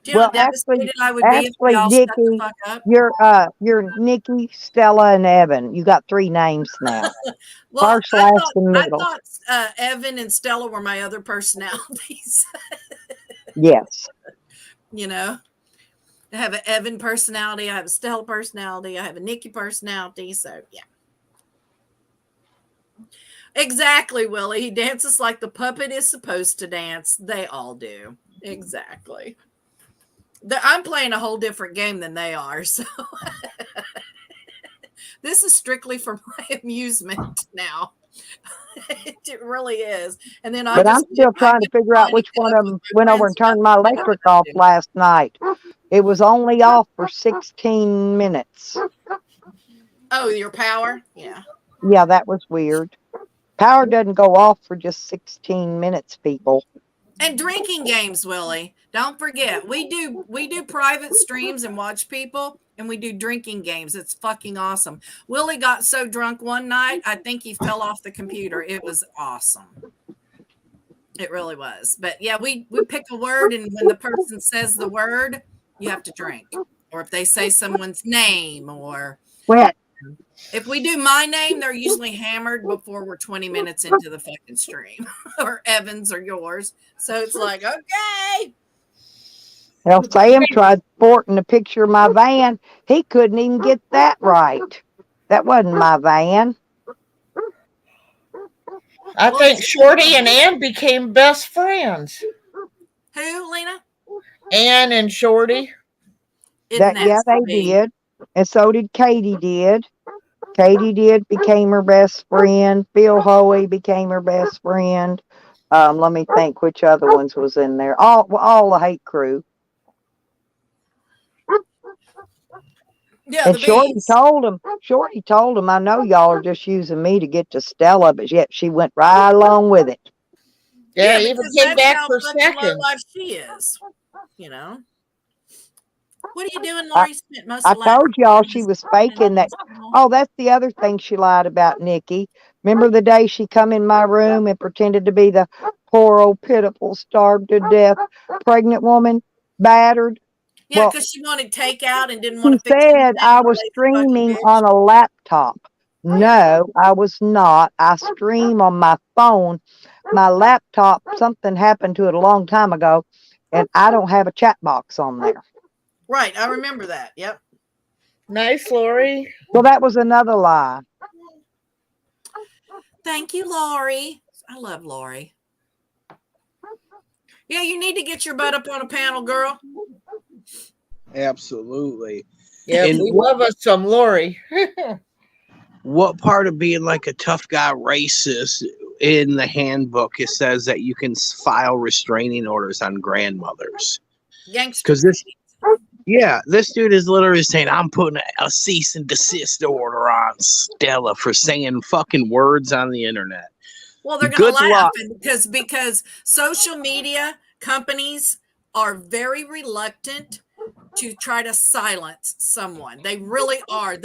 Do you know Well, how devastated I would be if we all shut the Dickie, fuck up? you're Nikki, Stella, and Evan. You got 3 names now. Well, First, last, and I middle. thought Evan and Stella were my other personalities. Yes. You know, I have an Evan personality, I have a Stella personality, I have a Nikki personality. So yeah. Exactly, Willie. He dances like the puppet is supposed to dance. They all do. Exactly. I'm playing a whole different game than they are. So this is strictly for my amusement now. It really is. And then But I'm still trying to figure out which one of them went over and turned my electric off last night. It was only off for 16 minutes. Oh, your power? Yeah. Yeah, that was weird. Power doesn't go off for just 16 minutes, people. And drinking games, Willie. Don't forget, we do private streams and watch people, and we do drinking games. It's fucking awesome. Willie got so drunk one night, I think he fell off the computer. It was awesome. It really was. But yeah, we pick a word, and when the person says the word, you have to drink. Or if they say someone's name, or Well, if we do my name, they're usually hammered before we're 20 minutes into the fucking stream, or Evan's or yours. So it's like, okay. well, Sam tried sporting a picture of my van. He couldn't even get that right. That wasn't my van. I think Shorty and Ann became best friends. Who, Lena? Ann and Shorty. Isn't that Yeah, they sweet? did. And so did Katie did. Katie did, became her best friend. Phil Hoey became her best friend. Let me think which other ones was in there. All the hate crew. Yeah, And the Shorty bees. told him, I know y'all are just using me to get to Stella, but yet she went right along with it. Yeah, even because came that's back how for fucking low second. life she is. You know. What are you doing, Lori? Spent most I of last told y'all week she just was fucking faking that. Oh, that's the other thing she lied about, Nikki. Remember the day she come in my room and pretended to be the poor old pitiful, starved to death pregnant woman, battered? Yeah, Well, because she wanted takeout and didn't she want to fix said anything. I was Lazy fucking streaming bitch. on a laptop. No, I was not. I stream on my phone. My laptop, something happened to it a long time ago, and I don't have a chat box on there. Right, I remember that. Yep. Nice, Lori. So that was another lie. Thank you, Lori. I love Lori. Yeah, you need to get your butt up on a panel, girl. Absolutely. Yeah, And we love us some Lori. what part of being like a tough guy racist in the handbook it says that you can file restraining orders on grandmothers? Gangster. Because this dude is literally saying I'm putting a cease and desist order on Stella for saying fucking words on the internet. Well, they're Good going to laugh luck. because social media companies are very reluctant to try to silence someone. They really are.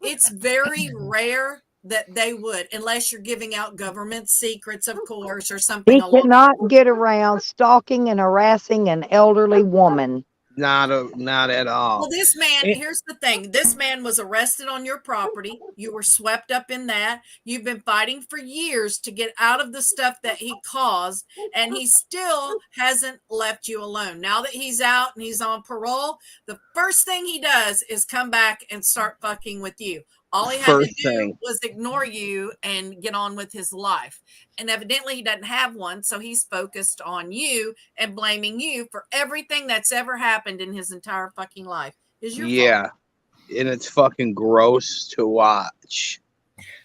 It's very rare that they would, unless you're giving out government secrets, of course, or something. He cannot get around stalking and harassing an elderly woman. Not at all. Well, this man, here's the thing. This man was arrested on your property. You were swept up in that. You've been fighting for years to get out of the stuff that he caused, and he still hasn't left you alone. Now that he's out and he's on parole, the first thing he does is come back and start fucking with you. All he had to do was ignore you and get on with his life. And evidently he doesn't have one, so he's focused on you and blaming you for everything that's ever happened in his entire fucking life. Is your fault. And it's fucking gross to watch.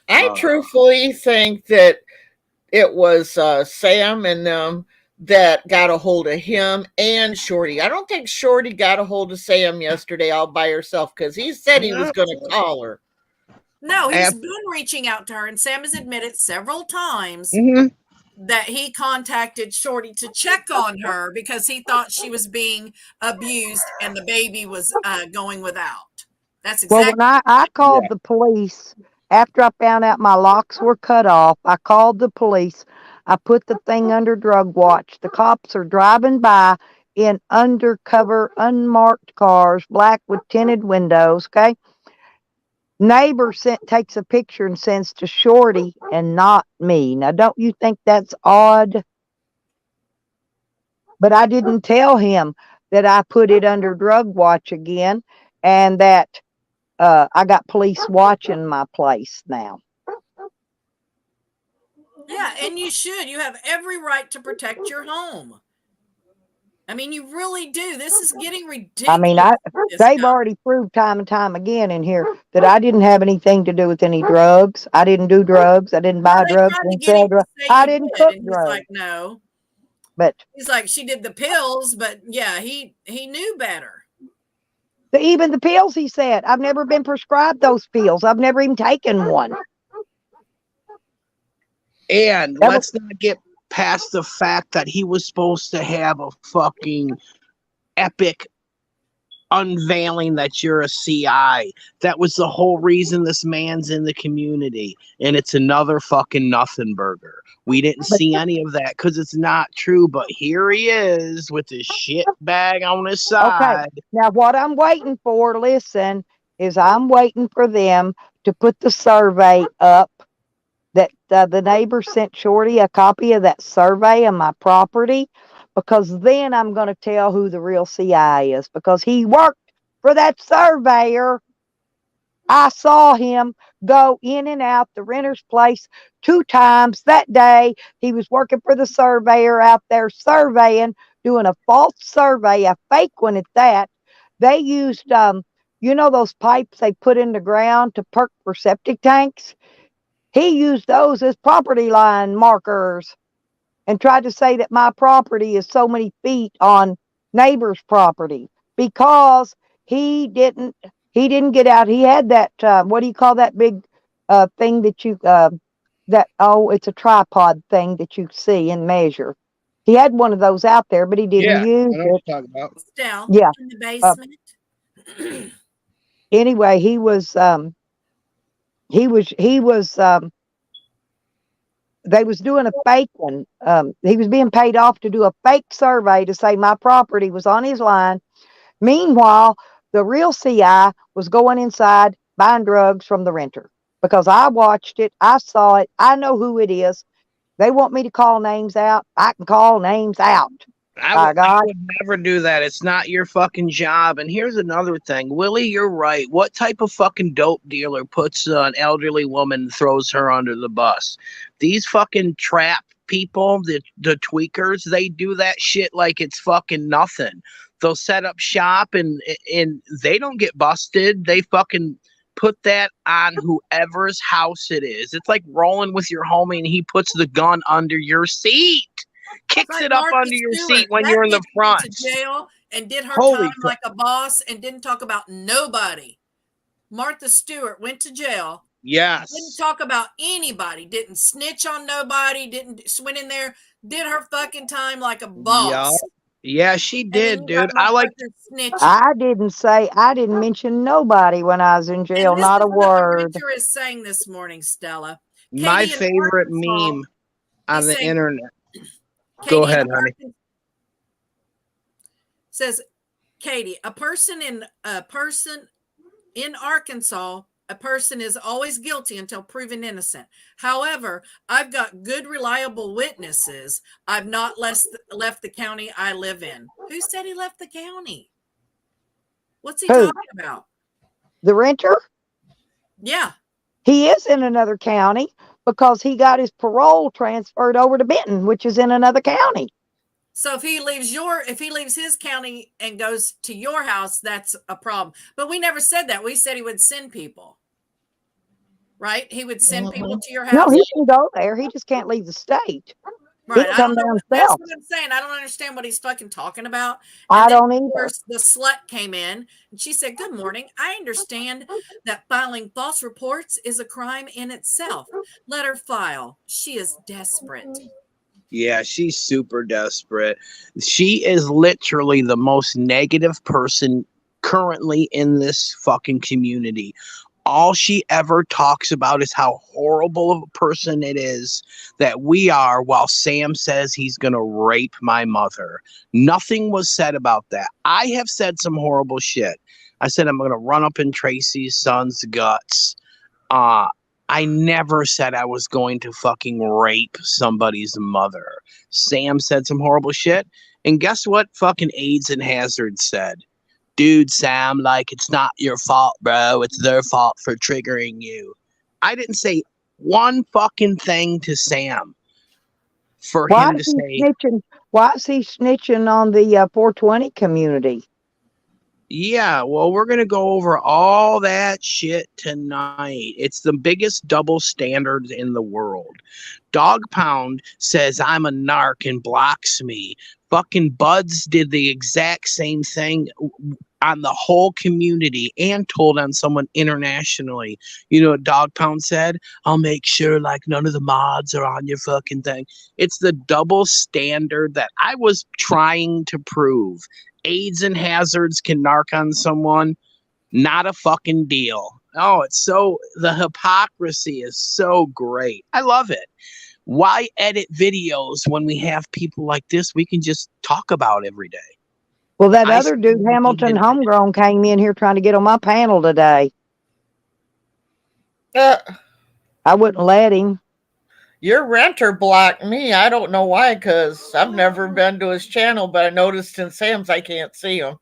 I truthfully think that it was Sam and them that got a hold of him and Shorty. I don't think Shorty got a hold of Sam yesterday all by herself because he said he was going to call her. No, he's Af- been reaching out to her, and Sam has admitted several times Mhm. that he contacted Shorty to check on her because he thought she was being abused and the baby was going without. That's Well, exactly. when I called the police after I found out my locks were cut off, I called the police. I put the thing under drug watch. The cops are driving by in undercover, unmarked cars, black with tinted windows. Okay. Neighbor takes a picture and sends to Shorty and not me. Now, don't you think that's odd? But I didn't tell him that I put it under drug watch again and that I got police watching my place now. Yeah, and you should. You have every right to protect your home. I mean, you really do. This is getting ridiculous. I mean, they've already proved time and time again in here that I didn't have anything to do with any drugs. I didn't do drugs. I didn't buy drugs. Didn't sell drugs. I didn't cook and drugs. He's like, no. But he's like, she did the pills, but yeah, he knew better. Even the pills, he said, I've never been prescribed those pills. I've never even taken one. And let's not get past the fact that he was supposed to have a fucking epic unveiling that you're a CI. That was the whole reason this man's in the community. And it's another fucking nothing burger. We didn't see any of that because it's not true. But here he is with his shit bag on his side. Okay. Now, what I'm waiting for, listen, is I'm waiting for them to put the survey up that the neighbor sent Shorty a copy of that survey of my property, because then I'm going to tell who the real CI is, because he worked for that surveyor. I saw him go in and out the renter's place 2 times that day. He was working for the surveyor out there surveying, doing a false survey, a fake one at that. They used, those pipes they put in the ground to perk for septic tanks? He used those as property line markers and tried to say that my property is so many feet on neighbor's property because he didn't get out. He had that, what do you call that big thing that you, it's a tripod thing that you see and measure. He had one of those out there, but he didn't use it. Talk about. Down Yeah. in the basement. Anyway, he was they was doing a fake one. He was being paid off to do a fake survey to say my property was on his line. Meanwhile, the real CI was going inside buying drugs from the renter, because I watched it. I saw it. I know who it is. They want me to call names out. I can call names out. I would never do that. It's not your fucking job. And here's another thing. Willie, you're right. What type of fucking dope dealer puts an elderly woman and throws her under the bus? These fucking trap people, the tweakers, they do that shit like it's fucking nothing. They'll set up shop and they don't get busted. They fucking put that on whoever's house it is. It's like rolling with your homie and he puts the gun under your seat. Kicks Like it up Martha under your Stewart. seat when That you're in the bitch went front. to jail and did her Holy time like a boss and didn't talk about nobody. Martha Stewart went to jail. Yes. Didn't talk about anybody. Didn't snitch on nobody. Didn't went in there. Did her fucking time like a boss. Yeah, she did, dude. I didn't mention nobody when I was in jail. Not a word. The is saying this morning, Stella. My Katie favorite meme on the internet. Go ahead, honey. Says Katie, a person in Arkansas, a person is always guilty until proven innocent. However, I've got good, reliable witnesses. I've not left the county I live in. Who said he left the county? What's he talking about? The renter? Yeah. He is in another county because he got his parole transferred over to Benton, which is in another county. So if he leaves his county and goes to your house, that's a problem. But we never said that. We said he would send people. Right? He would send people to your house. No, he can go there. He just can't leave the state. Right. He I come don't know. down That's south. what I'm saying. I don't understand what he's fucking talking about. I And then, don't of either. course, the slut came in and she said, "Good morning. I understand that filing false reports is a crime in itself. Let her file. She is desperate." Yeah, she's super desperate. She is literally the most negative person currently in this fucking community. All she ever talks about is how horrible of a person it is that we are, while Sam says he's going to rape my mother. Nothing was said about that. I have said some horrible shit. I said I'm going to run up in Tracy's son's guts. I never said I was going to fucking rape somebody's mother. Sam said some horrible shit. And guess what fucking AIDS and Hazard said? Dude, Sam, like, it's not your fault, bro. It's their fault for triggering you. I didn't say one fucking thing to Sam for Why him to is he say, snitching? Why is he snitching on the 420 community? yeah, well, we're going to go over all that shit tonight. It's the biggest double standards in the world. Dog Pound says I'm a narc and blocks me. Fucking Buds did the exact same thing on the whole community and told on someone internationally. You know what Dog Pound said? I'll make sure like none of the mods are on your fucking thing. It's the double standard that I was trying to prove. AIDS and Hazards can narc on someone. Not a fucking deal. Oh, it's so, the hypocrisy is so great. I love it. Why edit videos when we have people like this we can just talk about every day? Well, that I other dude, still Hamilton didn't- Homegrown, came in here trying to get on my panel today. I wouldn't let him. Your renter blocked me. I don't know why, because I've never been to his channel, but I noticed in Sam's I can't see him.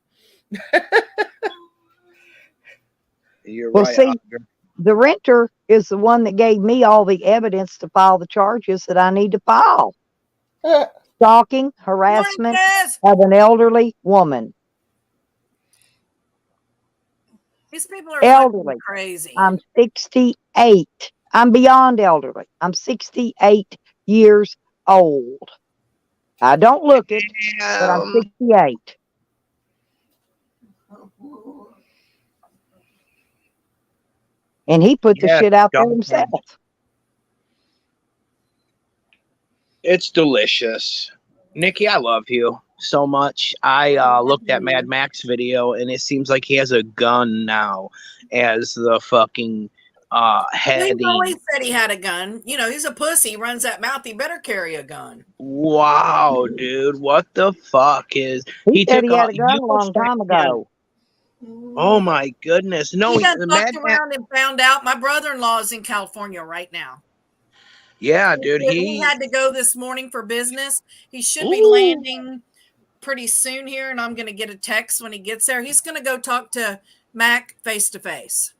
You're Well, right. see, the renter is the one that gave me all the evidence to file the charges that I need to file. Stalking, harassment Morning, Tess. of an elderly woman. These people are Elderly. fucking crazy. I'm 68. I'm beyond elderly. I'm 68 years old. I don't look it, but I'm 68. And he put the Yeah, shit out there Dog himself. Pound. It's delicious. Nikki, I love you so much. I looked at Mad Max video and it seems like he has a gun now as the fucking He heady. always said he had a gun. You know, he's a pussy. He runs that mouth. He better carry a gun. Wow, dude, what the fuck is He said he took had a gun a long time ago. Oh my goodness. No, He done the fucked Mad Max. around and found out. My brother-in-law is in California right now. Yeah, dude, He had to go this morning for business. He should be Ooh. landing pretty soon here, and I'm going to get a text when he gets there. He's going to go talk to Mac face to face.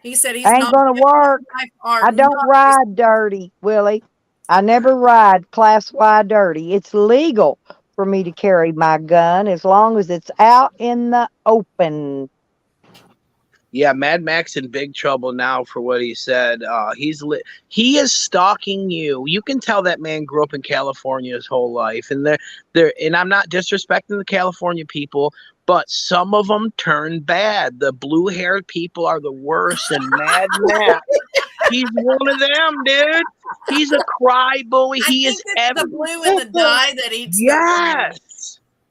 He said he's Ain't not gonna work. I don't ride dirty, Willie. I never ride class Y dirty. It's legal for me to carry my gun as long as it's out in the open. Yeah, Mad Max in big trouble now for what he said. He is stalking you. You can tell that man grew up in California his whole life, and and I'm not disrespecting the California people, but some of them turn bad. The blue-haired people are the worst, and Mad Max, he's one of them, dude. He's a cry bully. He is the blue and the dye that eats.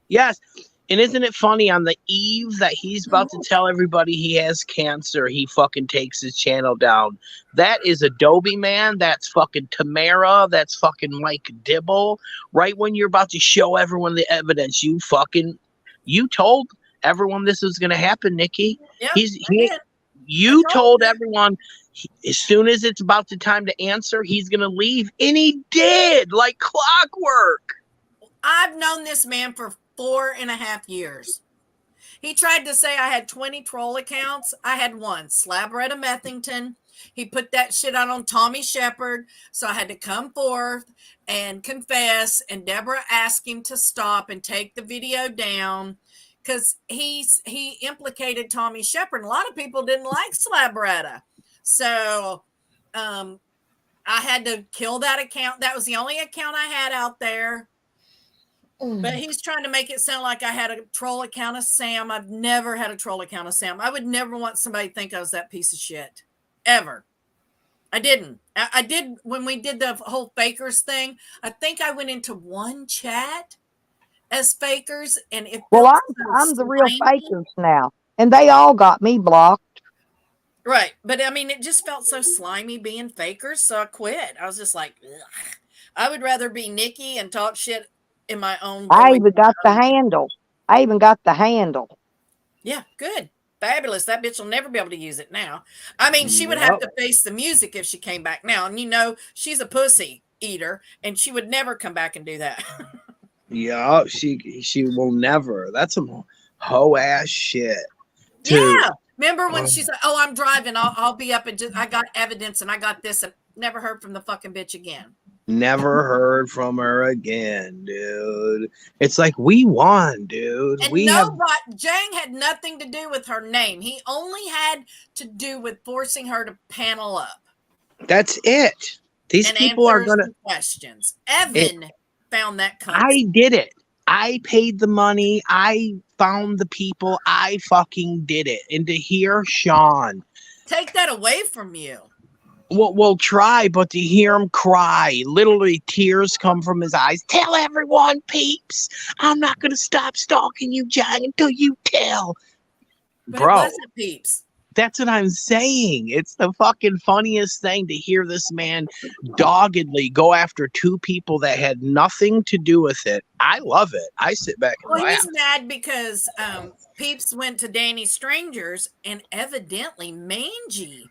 Yes. And isn't it funny, on the eve that he's about to tell everybody he has cancer, he fucking takes his channel down. That is Adobe Man. That's fucking Tamara. That's fucking Mike Dibble. Right when you're about to show everyone the evidence, you told everyone this was going to happen, Nikki. Yeah, you told everyone as soon as it's about the time to answer, he's going to leave. And he did, like clockwork. I've known this man for 4.5 years. He tried to say I had 20 troll accounts. I had one, Slabretta Methington. He put that shit out on Tommy Shepard. So I had to come forth and confess. And Deborah asked him to stop and take the video down because he implicated Tommy Shepard. A lot of people didn't like Slabretta. So I had to kill that account. That was the only account I had out there. But he's trying to make it sound like I had a troll account of Sam. I've never had a troll account of Sam. I would never want somebody to think I was that piece of shit. Ever. I didn't. I did when we did the whole fakers thing. I think I went into one chat as fakers, and it Well, felt I'm so the real slimy. fakers now, and they all got me blocked. Right. But I mean, it just felt so slimy being fakers, so I quit. I was just like, ugh. I would rather be Nikki and talk shit in my own I voice. even got the handle. I even got the handle. Yeah, good. Fabulous. That bitch will never be able to use it now. I mean, she would have Yep. to face the music if she came back now. And you know, she's a pussy eater, and she would never come back and do that. Yeah, she will never. That's some hoe ass shit. Dude. Yeah. Remember when she's like, "Oh, I'm driving. I'll be up and just I got evidence and I got this," and never heard from the fucking bitch again. Never heard from her again, dude. It's like we won, dude. And We Jang had nothing to do with her name. He only had to do with forcing her to panel up that's it. These and people are answer gonna. some questions. Evan found that cunt. I did it. I paid the money. I found the people. I fucking did it. And to hear Sean, Take that away from you. we'll try, but to hear him cry, literally tears come from his eyes. Tell everyone, peeps, I'm not gonna stop stalking you, John, until you tell. But Bro, it wasn't peeps. that's what I'm saying. It's the fucking funniest thing to hear this man doggedly go after two people that had nothing to do with it. I love it. I sit back and Well, laugh. he's mad because Peeps went to Danny's Strangers, and evidently Mangy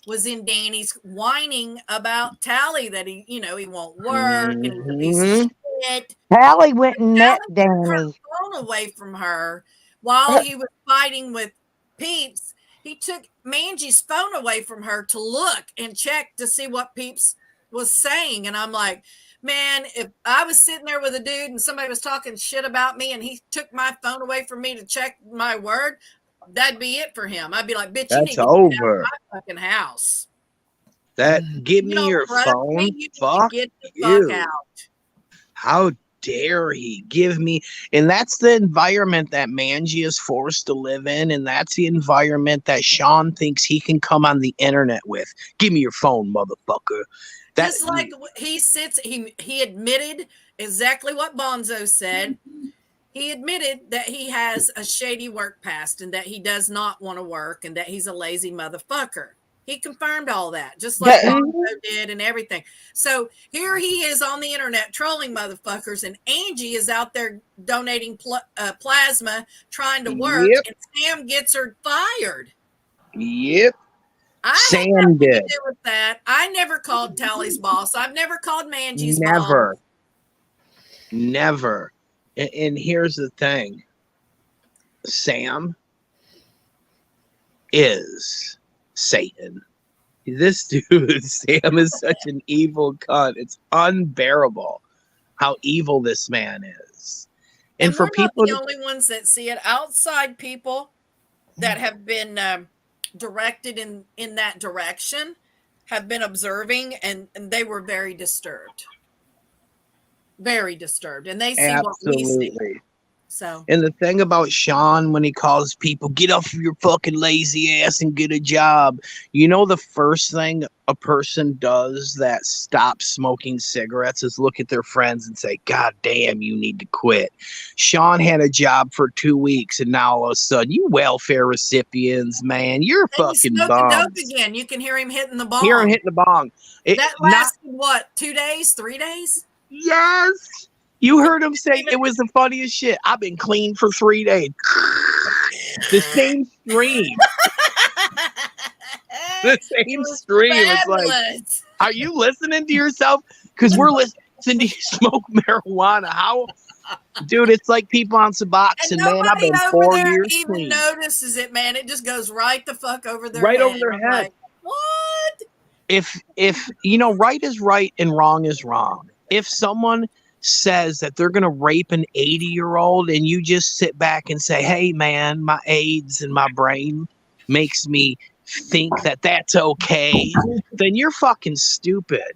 was in Danny's whining about Tally that he won't work and he's a piece of shit. Hallie went and met Tally took her Danny. phone away from her while he was fighting with Peeps. He took Mangy's phone away from her to look and check to see what Peeps was saying. And I'm like, man, if I was sitting there with a dude and somebody was talking shit about me and he took my phone away from me to check my word, that'd be it for him. I'd be like, bitch, you need That's to get out of over. my fucking house. That give You me don't your trust phone. me, you need to Fuck get the you. fuck out. How dare he give me? And that's the environment that Mangy is forced to live in, and that's the environment that Sean thinks he can come on the internet with. Give me your phone, motherfucker. That, Just like he admitted exactly what Bonzo said. He admitted that he has a shady work past and that he does not want to work and that he's a lazy motherfucker. He confirmed all that, just like Bonzo did and everything. So here he is on the internet trolling motherfuckers, and Angie is out there donating plasma, trying to work, Yep. and Sam gets her fired. Yep. I had Sam nothing to did. do with that. I never called Tally's boss. I've never called Mangy's boss. Never. Never. And here's the thing. Sam is Satan. This dude, Sam, is such an evil cunt. It's unbearable how evil this man is. And for we're people not the only ones that see it. Outside people that have been directed in that direction have been observing, and they were very disturbed. Very disturbed. And they see what we see. absolutely. So And the thing about Sean, when he calls people, get off your fucking lazy ass and get a job. You know, the first thing a person does that stops smoking cigarettes is look at their friends and say, God damn, you need to quit. Sean had a job for 2 weeks, and now all of a sudden, you welfare recipients, man, you're and fucking he's smoking dope bums. again. You can hear him hitting the bong. Hear him hitting the bong. That lasted what, 2 days, 3 days? Yes. You heard him say it was the funniest shit. I've been clean for 3 days. The same stream. The same stream. It's like, Fabulous. are you listening to yourself? Because we're listening to you smoke marijuana. How, dude? It's like people on Suboxone, And man. I've nobody been over 4 there years even clean. notices it, man. It just goes right the fuck over their Right head. over their I'm head. like, what? If you know, right is right and wrong is wrong. If someone says that they're going to rape an 80-year-old and you just sit back and say, hey man, my AIDS and my brain makes me think that that's okay, then you're fucking stupid.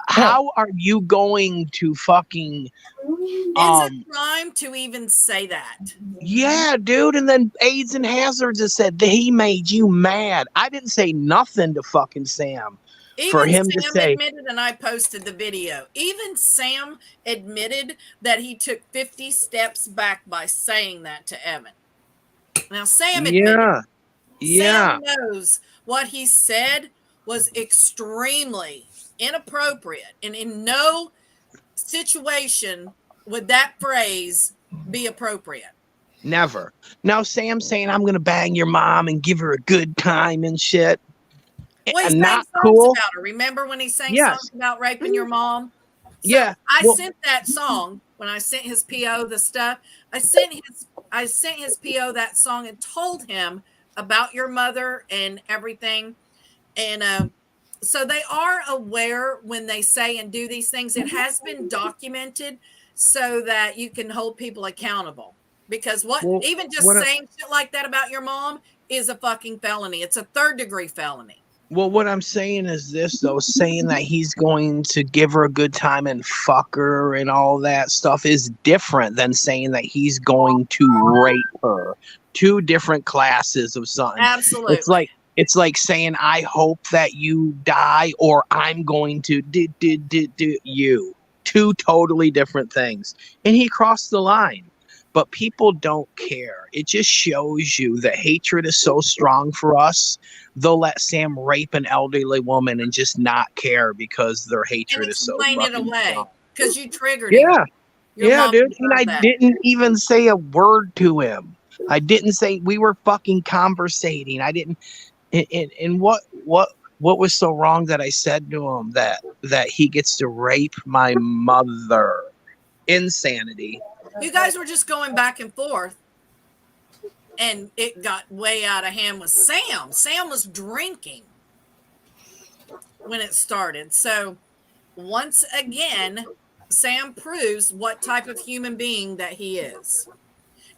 How are you going to fucking It's a crime to even say that. yeah, dude, and then AIDS and Hazards has said that he made you mad. I didn't say nothing to fucking Sam. For Even him to Sam say- admitted, and I posted the video. Even Sam admitted that he took 50 steps back by saying that to Evan. Now Sam admitted. Yeah. Sam knows what he said was extremely inappropriate, and in no situation would that phrase be appropriate. Never. Now Sam's saying I'm gonna bang your mom and give her a good time and shit. Well, he sang Not songs cool. about her. Remember when he sang Yes. songs about raping your mom? So Yeah, I well- sent that song when I sent his PO the stuff. I sent his PO that song and told him about your mother and everything. And so they are aware when they say and do these things. It has been documented so that you can hold people accountable. Because Well, even just what I- saying shit like that about your mom is a fucking felony. It's a 3rd-degree felony. Well, what I'm saying is this, though, saying that he's going to give her a good time and fuck her and all that stuff is different than saying that he's going to rape her. Two different classes of something. Absolutely. It's like saying, I hope that you die or I'm going to do you. Two totally different things. And he crossed the line. But people don't care. It just shows you that hatred is so strong for us. They'll let Sam rape an elderly woman and just not care because their hatred And is so explain it fucking away strong. because you triggered him. Yeah. Your Yeah, mom dude. And I deserved that. didn't even say a word to him. I didn't say we were fucking conversating. I didn't. And what was so wrong that I said to him that he gets to rape my mother? Insanity. You guys were just going back and forth, and it got way out of hand with Sam. Sam was drinking when it started. So once again, Sam proves what type of human being that he is.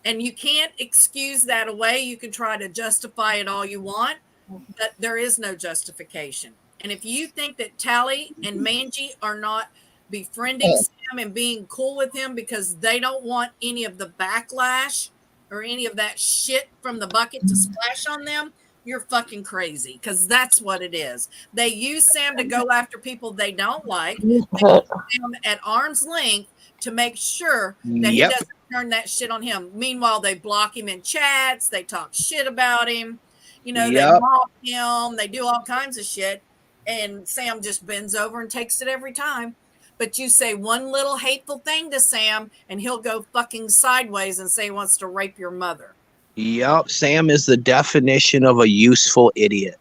And you can't excuse that away. You can try to justify it all you want, but there is no justification. And if you think that Tally and Manji are not befriending Sam and being cool with him because they don't want any of the backlash or any of that shit from the bucket to splash on them, you're fucking crazy, because that's what it is. They use Sam to go after people they don't like. They use Sam at arm's length to make sure that he Yep. doesn't turn that shit on him. Meanwhile, they block him in chats. They talk shit about him. You know, they Yep. mock him. They do all kinds of shit. And Sam just bends over and takes it every time. But you say one little hateful thing to Sam, and he'll go fucking sideways and say he wants to rape your mother. Yep, Sam is the definition of a useful idiot.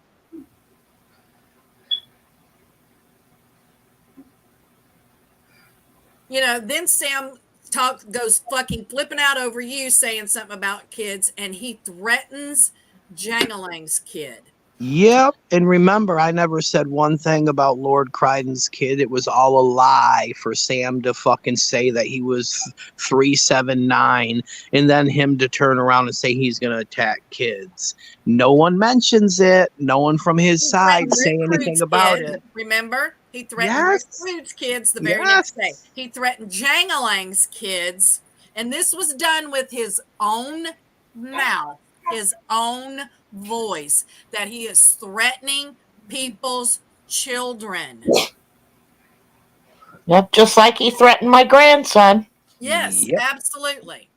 You know, then Sam goes fucking flipping out over you saying something about kids, and he threatens Jangalang's kid. Yep, and remember, I never said one thing about Lord Cryden's kid. It was all a lie for Sam to fucking say that he was 379, and then him to turn around and say he's going to attack kids. No one mentions it. No one from his side say anything about it. Remember? He threatened Yes. Recruit's kids the very Yes. next day. He threatened Jangalang's kids, and this was done with his own mouth, his own voice, that he is threatening people's children. Yep, just like he threatened my grandson. Yes, Yep. absolutely.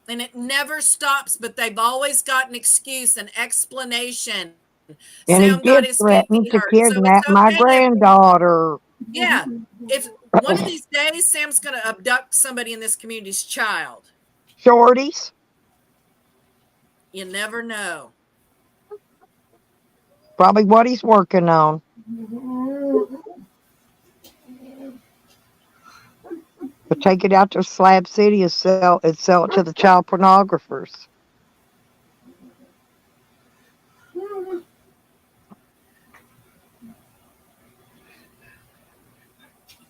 And it never stops, but they've always got an excuse, an explanation. And Sam he got did his threaten feet to hurt, so it's kidnap my okay if- granddaughter. Yeah. If one of these days Sam's going to abduct somebody in this community's child, Shorties. you never know. Probably what he's working on. But take it out to Slab City and sell it to the child pornographers.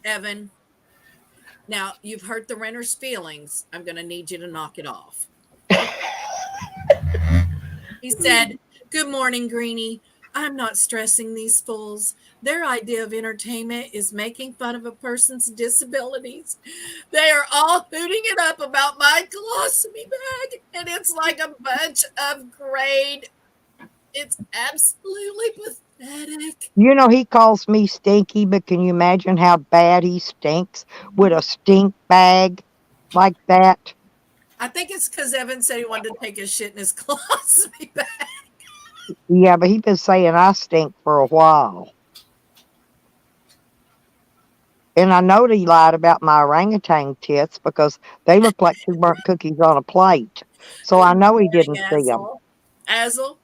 Evan, now you've hurt the renter's feelings. I'm going to need you to knock it off. He said, "Good morning, Greenie. I'm not stressing these fools. Their idea of entertainment is making fun of a person's disabilities. They are all hooting it up about my colostomy bag, and it's like a bunch of grade. It's absolutely pathetic. You know, he calls me stinky, but can you imagine how bad he stinks with a stink bag like that? I think it's because Evan said he wanted to take his shit in his colostomy bag. Yeah, but he's been saying I stink for a while. And I know that he lied about my orangutan tits because they look like two burnt cookies on a plate. So I know he didn't see them. Azel,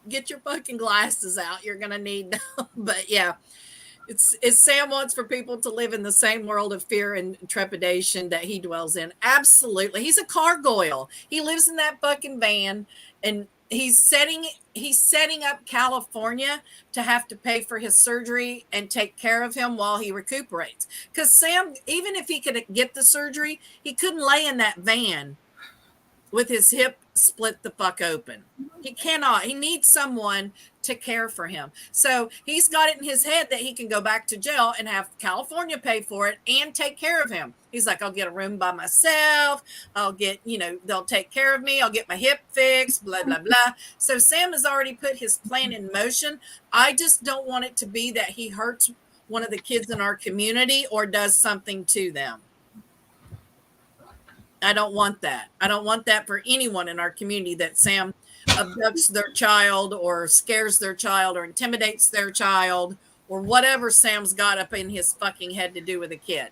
get your fucking glasses out. You're gonna need them. But yeah, it's Sam wants for people to live in the same world of fear and trepidation that he dwells in. Absolutely. He's a gargoyle. He lives in that fucking van, and he's setting up California to have to pay for his surgery and take care of him while he recuperates. Because Sam, even if he could get the surgery, he couldn't lay in that van with his hip split the fuck open. He cannot. He needs someone to care for him. So he's got it in his head that he can go back to jail and have California pay for it and take care of him. He's like, I'll get a room by myself. I'll get, they'll take care of me. I'll get my hip fixed, blah, blah, blah. So Sam has already put his plan in motion. I just don't want it to be that he hurts one of the kids in our community or does something to them. I don't want that. I don't want that for anyone in our community, that Sam abducts their child or scares their child or intimidates their child or whatever Sam's got up in his fucking head to do with a kid.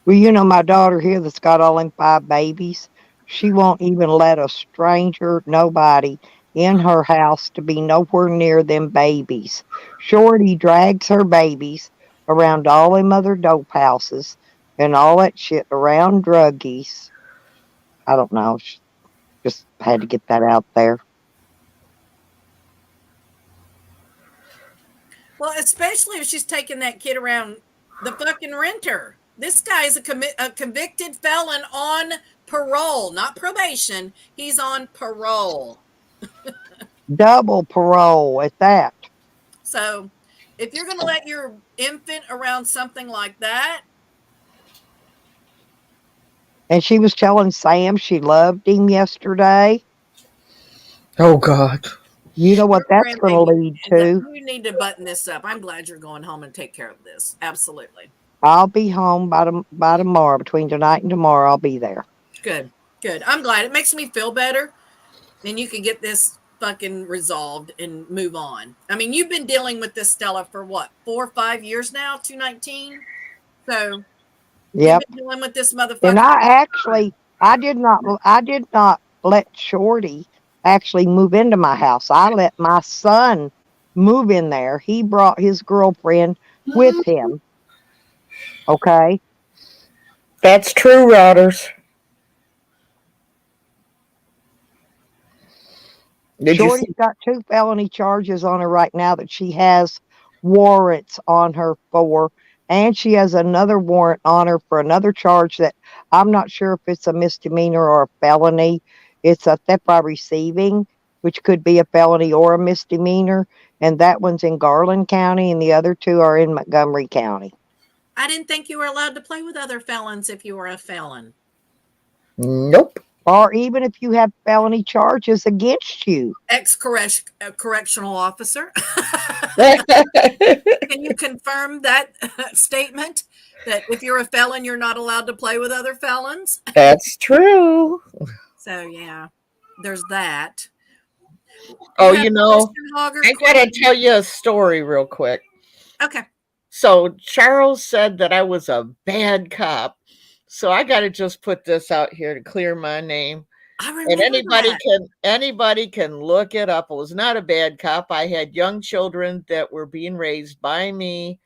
Well, you know, my daughter here that's got all them 5 babies, she won't even let a stranger, nobody, in her house to be nowhere near them babies. Shorty drags her babies around all them other dope houses and all that shit around druggies. I don't know. Just had to get that out there. Well, especially if she's taking that kid around the fucking renter. This guy is a convicted felon on parole, not probation. He's on parole. Double parole at that. So if you're going to let your infant around something like that. And she was telling Sam she loved him yesterday. Oh, God. You know what that's going to lead to? You need to button this up. I'm glad you're going home and take care of this. Absolutely. I'll be home by tomorrow. Between tonight and tomorrow, I'll be there. Good. I'm glad. It makes me feel better. And you can get this fucking resolved and move on. I mean, you've been dealing with this, Stella, for what, 4 or 5 years now? 219. So yep. You've been dealing with this motherfucker. And I did not let Shorty actually move into my house. I let my son move in there. He brought his girlfriend with him. Okay. That's true, Routers. Shorty's got 2 felony charges on her right now that she has warrants on her for, and she has another warrant on her for another charge that I'm not sure if it's a misdemeanor or a felony. It's a theft by receiving, which could be a felony or a misdemeanor, and that one's in Garland County, and the other 2 are in Montgomery County. I didn't think you were allowed to play with other felons if you were a felon. Nope. Or even if you have felony charges against you. Ex-correctional officer. Can you confirm that statement? That if you're a felon, you're not allowed to play with other felons? That's true. So, yeah, there's that. Oh, Yeah, you know, Kristen Hogger, I gotta tell you a story real quick. Okay. So Charles said that I was a bad cop. So I got to just put this out here to clear my name. And anybody can look it up. I was not a bad cop. I had young children that were being raised by me,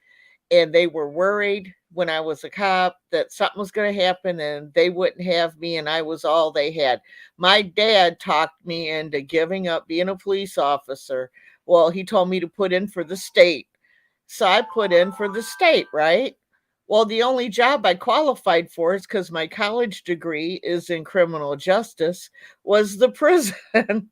and they were worried when I was a cop that something was going to happen and they wouldn't have me, and I was all they had. My dad talked me into giving up being a police officer. Well, he told me to put in for the state. So I put in for the state, right? Well, the only job I qualified for is because my college degree is in criminal justice, was the prison.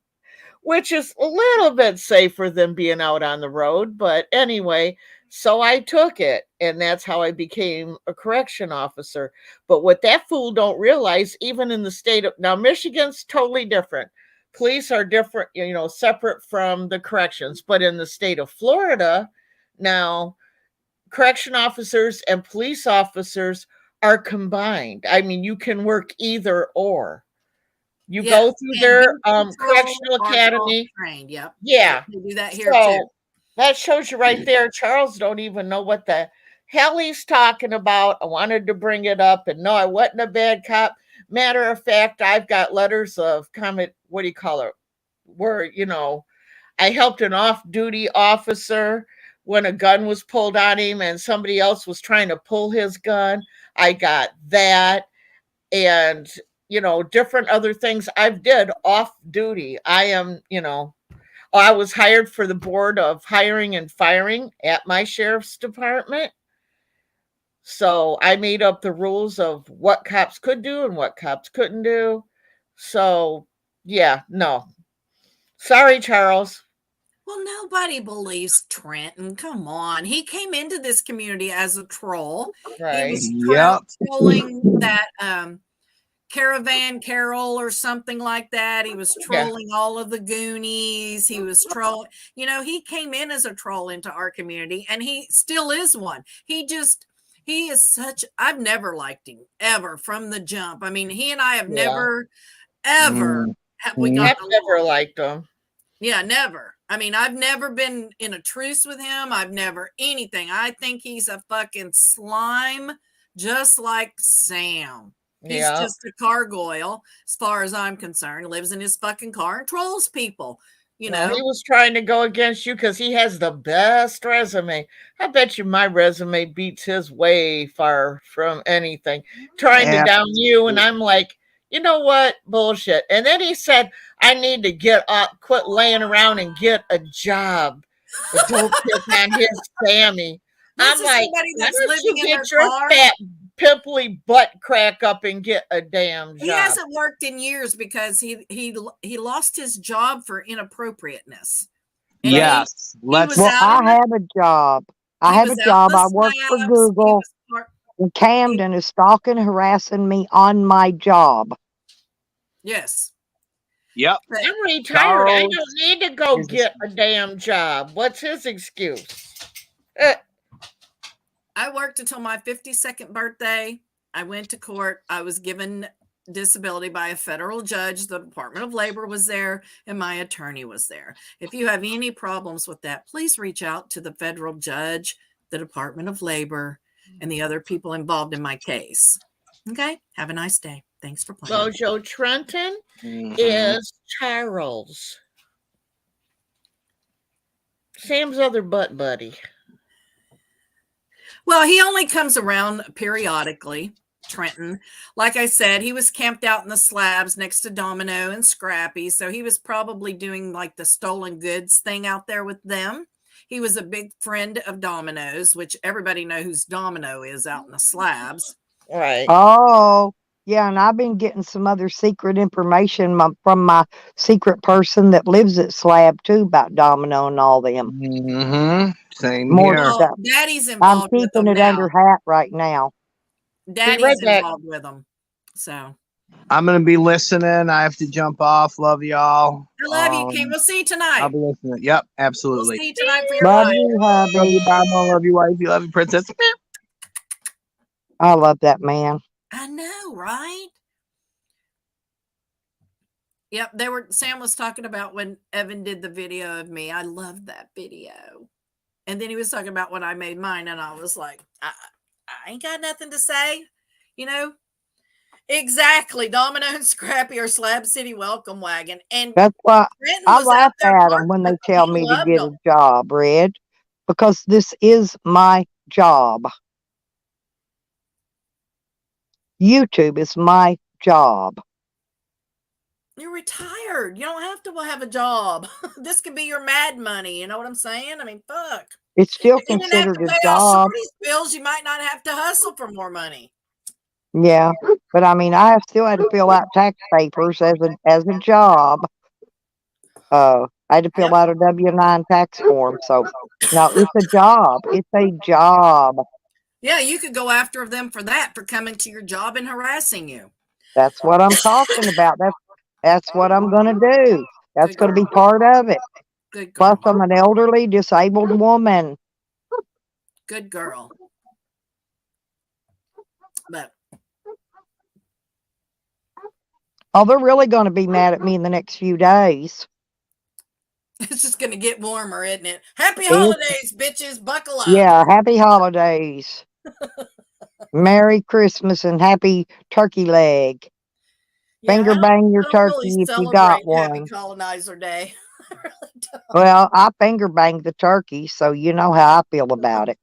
which is a little bit safer than being out on the road. But anyway, so I took it, and that's how I became a correction officer. But what that fool don't realize, even in the state of now, Michigan's totally different. Police are different, separate from the corrections. But in the state of Florida, now correction officers and police officers are combined. I mean, you can work either or. You Yeah, go through and their youth patrol correctional are both academy. trained. Yep. Yeah. They do that here too. So that shows you right there. Charles don't even know what the hell he's talking about. I wanted to bring it up, and no, I wasn't a bad cop. Matter of fact, I've got letters of comment. What do you call it? Where I helped an off-duty officer when a gun was pulled on him, and somebody else was trying to pull his gun. I got that, and different other things I've did off duty. I am, I was hired for the board of hiring and firing at my sheriff's department. So I made up the rules of what cops could do and what cops couldn't do. So yeah, no. Sorry, Charles. Well, nobody believes Trenton. Come on. He came into this community as a troll. Right. He was Yep. trolling that Caravan Carol or something like that. He was trolling all of the Goonies. He was trolling, he came in as a troll into our community, and he still is one. He is such, I've never liked him ever from the jump. I mean, he and I have never, ever, we got I've never liked him. Yeah, never. I mean, I've never been in a truce with him. I've never anything. I think he's a fucking slime, just like Sam. He's just a gargoyle, as far as I'm concerned. Lives in his fucking car and trolls people. He was trying to go against you because he has the best resume. I bet you my resume beats his way far from anything. Trying to down you, and I'm like, you know what? Bullshit. And then he said, I need to get up, quit laying around and get a job. But don't pick on his Sammy. I'm like, why don't you get your fat pimply butt crack up and get a damn job? He hasn't worked in years because he lost his job for inappropriateness. And yes. I have a job. I have a job. I work for Google. And Camden is stalking, harassing me on my job. Yes. Yep. I'm retired. I don't need to go get a damn job. What's his excuse? I worked until my 52nd birthday. I went to court. I was given disability by a federal judge. The Department of Labor was there, and my attorney was there. If you have any problems with that, please reach out to the federal judge, the Department of Labor, and the other people involved in my case. Okay? Have a nice day. Thanks for playing. Mojo Trenton is Charles, Sam's other butt buddy. Well, he only comes around periodically, Trenton. Like I said, he was camped out in the slabs next to Domino and Scrappy. So he was probably doing like the stolen goods thing out there with them. He was a big friend of Domino's, which everybody knows who's Domino is out in the slabs. Right. Oh, yeah. And I've been getting some other secret information from my secret person that lives at Slab too about Domino and all them. Same More here. stuff. Daddy's I'm involved with keeping them it under now. hat right now. Daddy's involved with them. So I'm going to be listening. I have to jump off. Love y'all. I love you, King. We'll see you tonight. I'll be listening. Yep, We'll absolutely. see you tonight for your Love life. you, Love hubby. you, Mama. Love you, wifey. Love you, princess. I love that man. I know, right? Yep, Sam was talking about when Evan did the video of me. I loved that video. And then he was talking about when I made mine, and I was like, I ain't got nothing to say. Exactly. Domino and Scrappy are Slab City welcome wagon. And That's why Trenton I was laugh out there at them parking when they with tell He me to loved get them. a job, Red, because this is my job. YouTube is my job. You're retired. You don't have to have a job. This could be your mad money. You know what I'm saying? I mean, fuck. It's still If you didn't have considered to a pay all job. Shorty's bills, you might not have to hustle for more money. Yeah, but I mean, I still had to fill out tax papers as a job. I had to fill Yep. out a W-9 tax form. So, no, it's a job. It's a job. Yeah, you could go after them for that, for coming to your job and harassing you. That's what I'm talking about. That's what I'm going to do. That's Good going to be girl. part of it. Good Plus, girl. I'm an elderly, disabled woman. Good girl. But Oh, they're really going to be mad at me in the next few days. it's just going to get warmer, isn't it? Happy It- holidays, bitches. Buckle up. Yeah, happy holidays. Merry Christmas and happy turkey leg. Yeah, Finger bang your I don't turkey really if you got celebrate Happy one. Colonizer Day. I really don't. Well, I finger banged the turkey, so you know how I feel about it.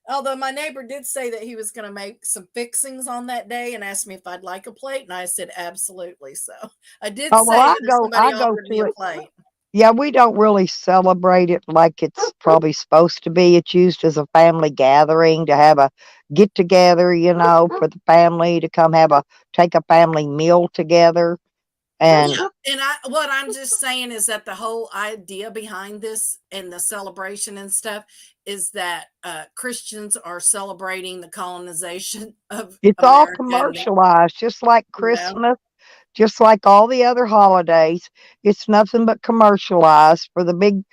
Although my neighbor did say that he was going to make some fixings on that day and asked me if I'd like a plate, and I said absolutely. So I did Oh, say well, that if somebody I go offered me to a it. plate. Yeah, we don't really celebrate it like it's probably supposed to be. It's used as a family gathering to have a get together, you know, for the family to come take a family meal together. And And what I'm just saying is that the whole idea behind this and the celebration and stuff is that Christians are celebrating the colonization of it's all America. commercialized, just like Christmas, just like all the other holidays. It's nothing but commercialized for the big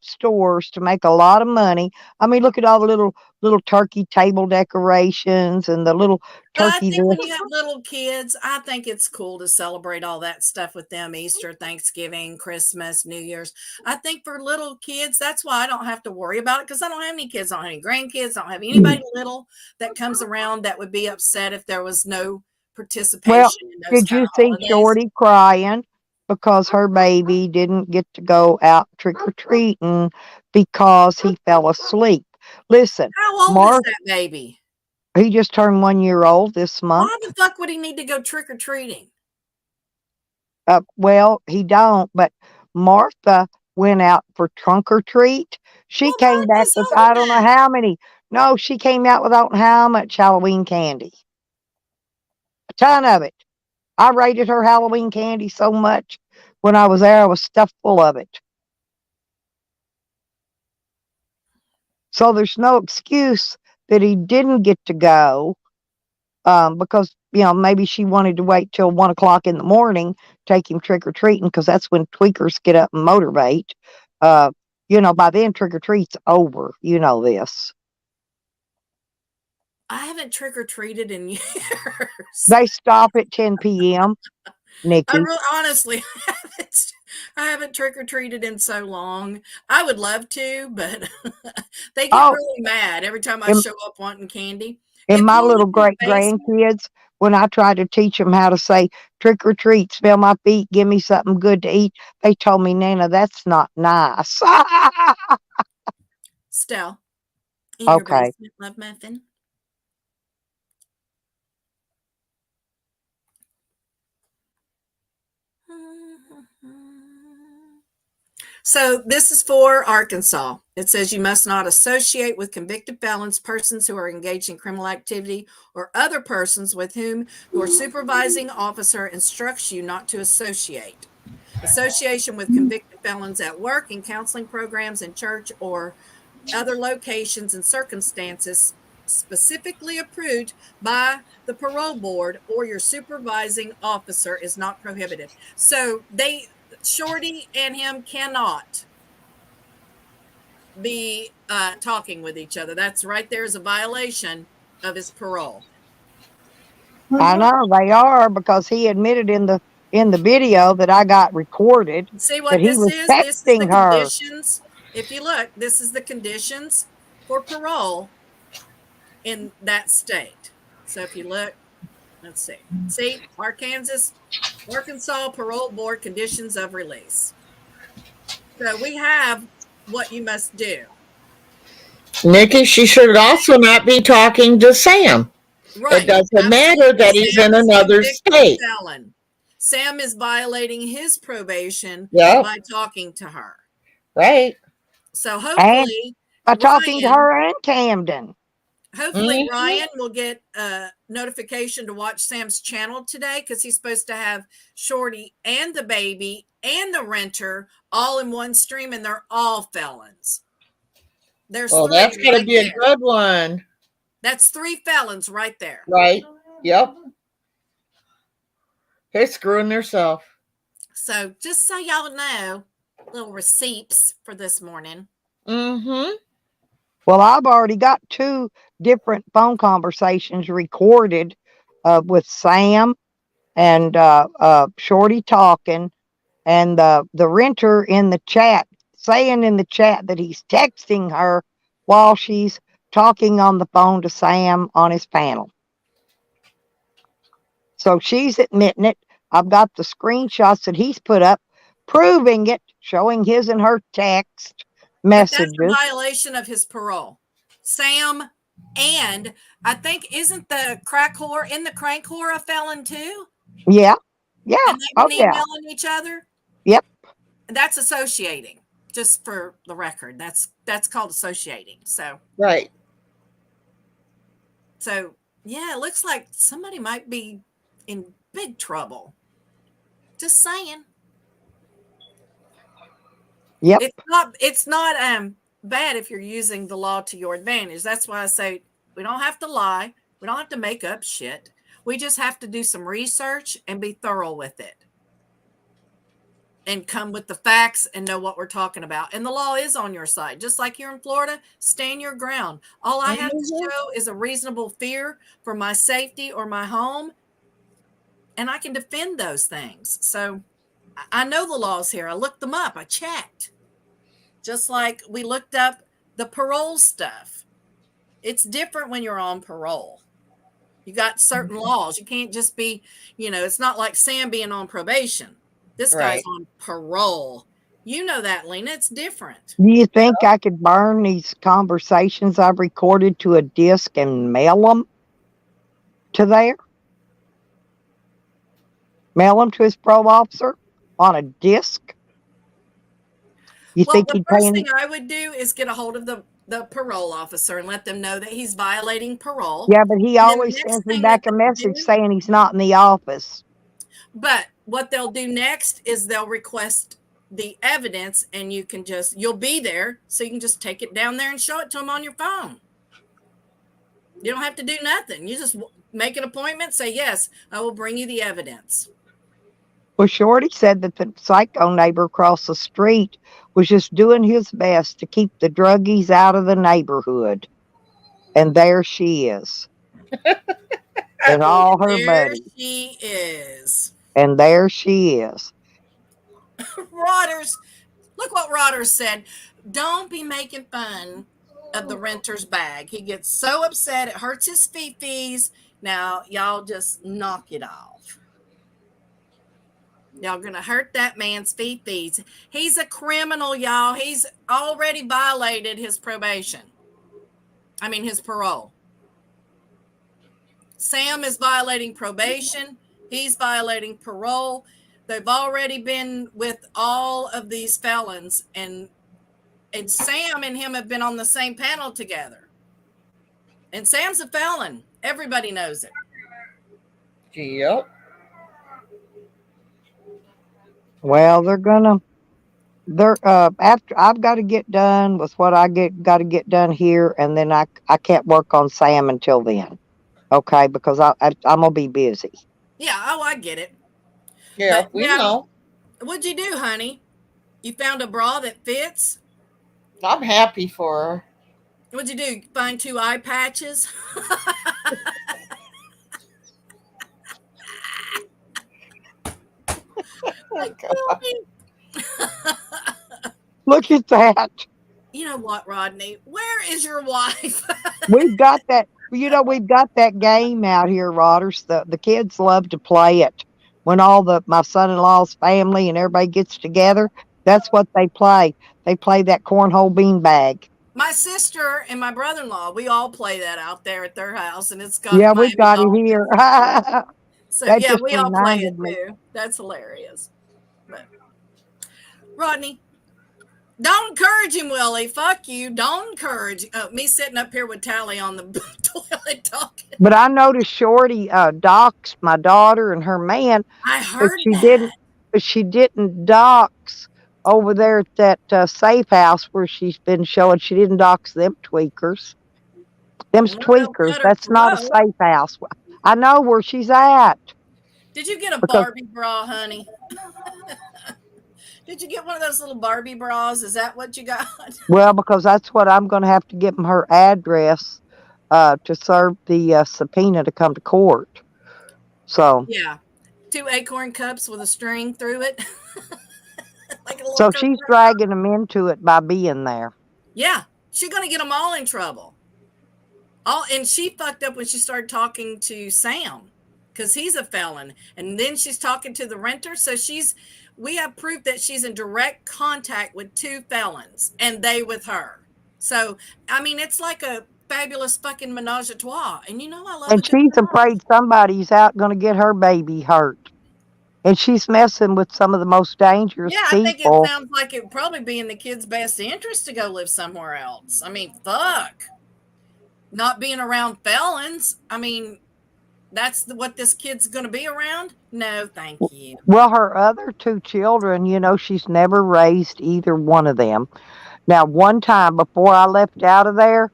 stores to make a lot of money. I mean, look at all the little turkey table decorations and the little But I turkey think when this. you have little kids, I think it's cool to celebrate all that stuff with them: Easter, Thanksgiving, Christmas, New Year's. I think for little kids, that's why I don't have to worry about it, because I don't have any kids, I don't have any grandkids, I don't have anybody little that comes around that would be upset if there was no participation Well, in those did kind you of see holidays. Shorty crying because her baby didn't get to go out trick or treating because he fell asleep? Listen, How old Mark, is that baby? he just turned 1 year old this month. Why the fuck would he need to go trick or treating? Well, he don't, but Martha went out for trunk or treat. She Well, came back Martha's with old I don't know now. how many. No, she came out without how much Halloween candy. A ton of it. I rated her Halloween candy so much when I was there, I was stuffed full of it. So there's no excuse that he didn't get to go because, you know, maybe she wanted to wait till 1 o'clock in the morning, take him trick or treating, because that's when tweakers get up and motivate. You know, by then trick or treat's over. You know this. I haven't trick or treated in years. They stop at 10 p.m. Nikki. Honestly, I haven't trick or treated in so long. I would love to, but they get Oh, really mad every time I and, show up wanting candy. and If my you little look in the great basement, grandkids, when I tried to teach them how to say trick or treat, smell my feet, give me something good to eat, they told me, Nana, that's not nice. Stell, in your Okay. basement, love muffin. So this is for Arkansas. It says you must not associate with convicted felons, persons who are engaged in criminal activity, or other persons with whom your supervising officer instructs you not to associate. Association with convicted felons at work, in counseling programs, in church, or other locations and circumstances specifically approved by the parole board or your supervising officer is not prohibited. So Shorty and him cannot be talking with each other. That's right there is a violation of his parole. I know they are, because he admitted in the video that I got recorded See that what he this was is? This is the texting her. conditions. If you look, this is the conditions for parole in that state. So if you look, let's see. See, Arkansas Parole Board conditions of release. So we have what you must do. Nikki, she should also not be talking to Sam. Right. It doesn't matter Absolutely. that he's Sam in is a another convicted state. felon. Sam is violating his probation Yep. by talking to her. Right. So And hopefully by talking to her and Camden. Hopefully Ryan will get a notification to watch Sam's channel today, because he's supposed to have Shorty and the baby and the renter all in one stream, and they're all felons. There's Oh, three that's gonna right be a there. good one. That's 3 felons right there. Right. Yep. They're screwing themselves. So just so y'all know, little receipts for this morning. Mm-hmm. Well, I've already got 2 different phone conversations recorded with Sam and Shorty talking, and the renter in the chat saying in the chat that he's texting her while she's talking on the phone to Sam on his panel. So she's admitting it. I've got the screenshots that he's put up proving it, showing his and her text messages. But that's a violation of his parole. Sam, and I think, isn't the crack whore in the crank whore a felon too? Yeah. Yeah. And they've been Oh, yeah. emailing each other? Yep. That's associating, just for the record. That's called associating. So Right. yeah, it looks like somebody might be in big trouble. Just saying. Yep. It's not bad if you're using the law to your advantage. That's why I say we don't have to lie. We don't have to make up shit. We just have to do some research and be thorough with it. And come with the facts and know what we're talking about. And the law is on your side. Just like you're in Florida, stand your ground. All I have to show is a reasonable fear for my safety or my home. And I can defend those things. So I know the laws here. I looked them up. I checked. Just like we looked up the parole stuff. It's different when you're on parole. You got certain laws. You can't just be, it's not like Sam being on probation. This guy's on parole. You know that, Lena. It's different. Do you think I could burn these conversations I've recorded to a disc and mail them to there? Mail them to his parole officer on a disc? You think the he'd first pay thing I would do is get a hold of the parole officer and let them know that he's violating parole. Yeah, but he then the always next sends me thing back that a they message do- saying he's not in the office. But what they'll do next is they'll request the evidence, and you'll be there, so you can just take it down there and show it to them on your phone. You don't have to do nothing. You just make an appointment, say, yes, I will bring you the evidence. Well, Shorty said that the psycho neighbor across the street was just doing his best to keep the druggies out of the neighborhood. And there she is. And all her There buddies. she is. And there she is. Rodders, look what Rodders said. Don't be making fun of the renter's bag. He gets so upset, it hurts his fees. Now, y'all just knock it off. Y'all gonna hurt that man's fees. He's a criminal, y'all. He's already violated his probation. His parole. Sam is violating probation. He's violating parole. They've already been with all of these felons, and Sam and him have been on the same panel together. And Sam's a felon. Everybody knows it. Yep. Well, after I've got to get done with what I got to get done here, and then I can't work on Sam until then. Okay, because I'm gonna be busy. Yeah, I get it. Yeah, But, we know. What'd you do, honey? You found a bra that fits? I'm happy for her. What'd you do? Find 2 eye patches? Oh, God. Look at that. You know what, Rodney? Where is your wife? We've got that. We've got that game out here, Rodders. The kids love to play it. When all my son-in-law's family and everybody gets together, that's what they play. They play that cornhole beanbag. My sister and my brother-in-law, we all play that out there at their house, and it's got Yeah, we Miami got it Dolphins. here. So That yeah, just we all play it reminded me. too. That's hilarious. But Rodney, don't encourage him, Willie. Fuck you. Don't encourage me sitting up here with Tally on the toilet talking. But I noticed Shorty doxed my daughter and her man. I But heard she that. didn't. but she didn't dox over there at that safe house where she's been showing. She didn't dox them tweakers. Them's Well, they'll tweakers. cut her That's not a throat. safe house. I know where she's at. Did you get a Because Barbie bra, honey? Did you get one of those little Barbie bras? Is that what you got? because that's what I'm going to have to give them her address to serve the subpoena to come to court. So Yeah. 2 acorn cups with a string through it. Like a little so coconut she's cup. dragging them into it by being there. Yeah. She's going to get them all in trouble. And she fucked up when she started talking to Sam because he's a felon. And then she's talking to the renter. So we have proof that she's in direct contact with 2 felons and they with her. So, I mean, it's like a fabulous fucking menage a trois. And I love And a good she's menage. afraid somebody's out going to get her baby hurt. And she's messing with some of the most dangerous Yeah, I think it people. sounds like it would probably be in the kid's best interest to go live somewhere else. I mean, fuck. Not being around felons. I mean, that's what this kid's going to be around? No, thank you. Well, her other 2 children, she's never raised either one of them. Now, one time before I left out of there,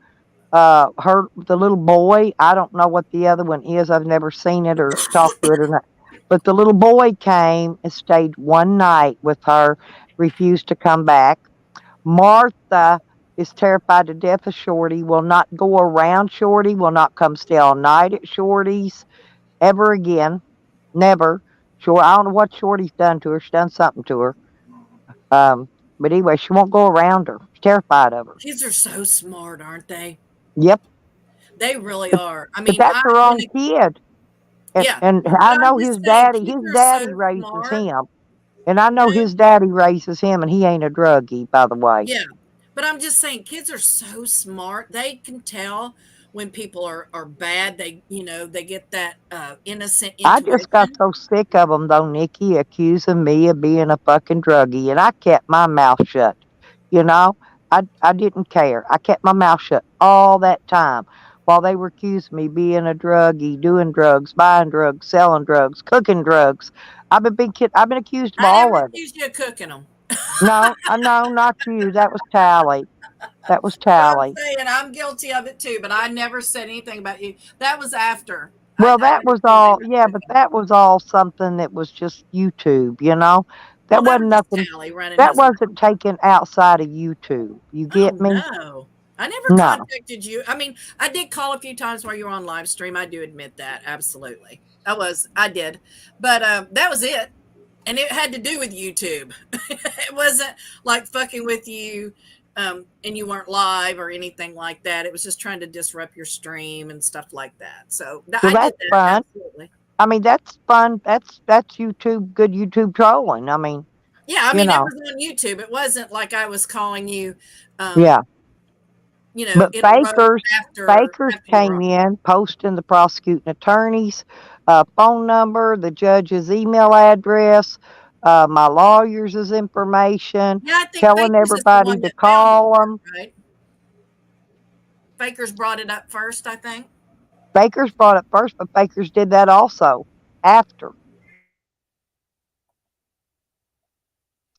the little boy, I don't know what the other one is. I've never seen it or talked to it or not. But the little boy came and stayed one night with her, refused to come back. Martha is terrified to death of Shorty, will not go around Shorty, will not come stay all night at Shorty's ever again. Never. Sure, I don't know what Shorty's done to her. She's done something to her. But anyway, she won't go around her. She's terrified of her. Kids are so smart, aren't they? Yep. They really are. I mean, But that's her own kid. And, Yeah. and But I I'm know just his saying, daddy. kids His are daddy so raises smart. him. And I know his daddy raises him, and he ain't a druggie, by the way. Yeah. But I'm just saying, kids are so smart. They can tell when people are bad. They get that innocent I intuition. just got so sick of them, though, Nikki, accusing me of being a fucking druggie. And I kept my mouth shut. I didn't care. I kept my mouth shut all that time while they were accusing me being a druggie, doing drugs, buying drugs, selling drugs, cooking drugs. I've been accused of I all never of it. accused you of cooking them. No, not you. That was Tally. That was I'm Tally. saying I'm guilty of it too, but I never said anything about you. That was after. Well, I that never was said anything all. about Yeah, cooking. but that was all something that was just YouTube. That Well, wasn't that was just nothing. Tally running That his mouth. wasn't taken outside of YouTube. You get Oh me? no. I never No. contacted you. I mean, I did call a few times while you were on live stream. I do admit that. Absolutely. I did. But that was it. And it had to do with YouTube. It wasn't like fucking with you and you weren't live or anything like that. It was just trying to disrupt your stream and stuff like that. So Well, I did that's that. fun. Absolutely. I mean, that's fun. That's YouTube. Good YouTube trolling. I mean, Yeah, I mean, it was on YouTube. It wasn't like I was calling you. Yeah. But In a row Fakers after came in, posting the prosecuting attorney's phone number, the judge's email address, my lawyer's information, Yeah, I think telling Fakers is the everybody one to that found call it, them. right? Fakers brought it up first, I think. Fakers brought it first, but Fakers did that also after.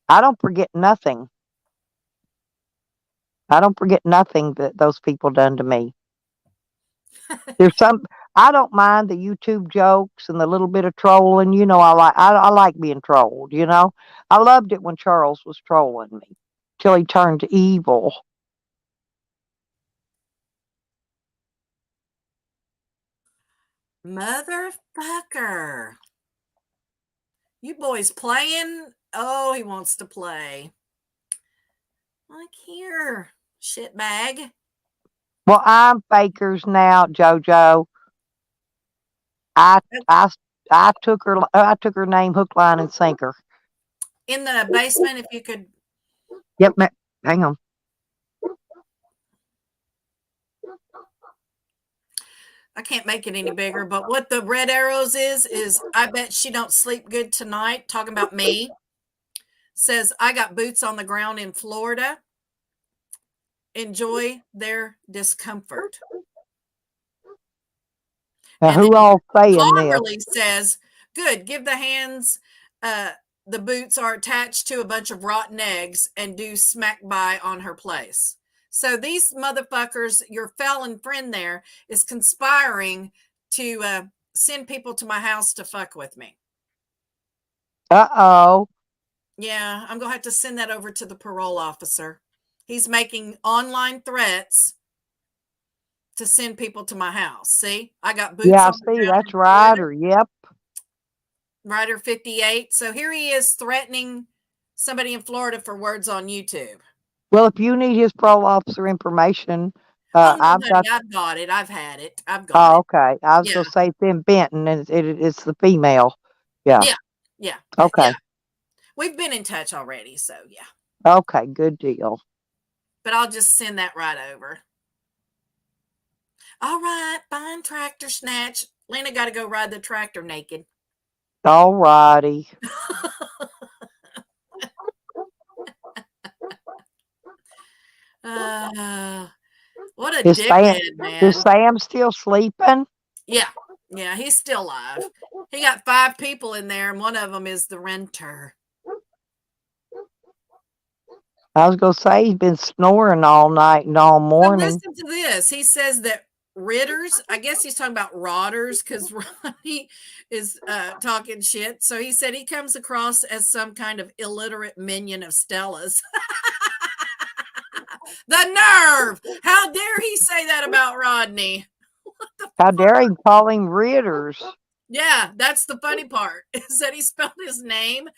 I don't forget nothing. I don't forget nothing that those people done to me. I don't mind the YouTube jokes and the little bit of trolling. I like being trolled. I loved it when Charles was trolling me till he turned evil. Motherfucker. You boys playing? Oh, he wants to play. Like here, shitbag. Well, I'm Fakers now, JoJo. I took her name hook, line, and sinker. In the basement, if you could. Yep, hang on. I can't make it any bigger, but what the red arrows is I bet she don't sleep good tonight. Talking about me. Says I got boots on the ground in Florida. Enjoy their discomfort. Now, who all saying this? Clobberly says, good, give the hands the boots are attached to a bunch of rotten eggs and do smack by on her place. So these motherfuckers, your felon friend there, is conspiring to send people to my house to fuck with me. Uh-oh. Yeah, I'm going to have to send that over to the parole officer. He's making online threats to send people to my house. See, I got boots Yeah, I on the see. ground That's in Florida. Ryder. Yep. Ryder 58. So here he is threatening somebody in Florida for words on YouTube. Well, if you need his parole officer information, Oh, no, I've got. honey, I've got it. I've had it. I've got Oh, okay. I was Yeah. going to say it's in Benton, and it's the female. Yeah. Yeah. Yeah. Okay. Yeah. We've been in touch already. So, yeah. Okay. Good deal. But I'll just send that right over. All right. Fine, tractor snatch. Lena got to go ride the tractor naked. All righty. What a Is dickhead, man. Is Sam still sleeping? Yeah. Yeah, he's still alive. He got 5 people in there, and one of them is the renter. I was going to say he's been snoring all night and all So morning. listen to this. He says that Ritters, I guess he's talking about Rotters because Ronnie is talking shit. So he said he comes across as some kind of illiterate minion of Stella's. The nerve! How dare he say that about Rodney? How dare he call him Ritters? Yeah, that's the funny part, is that he spelled his name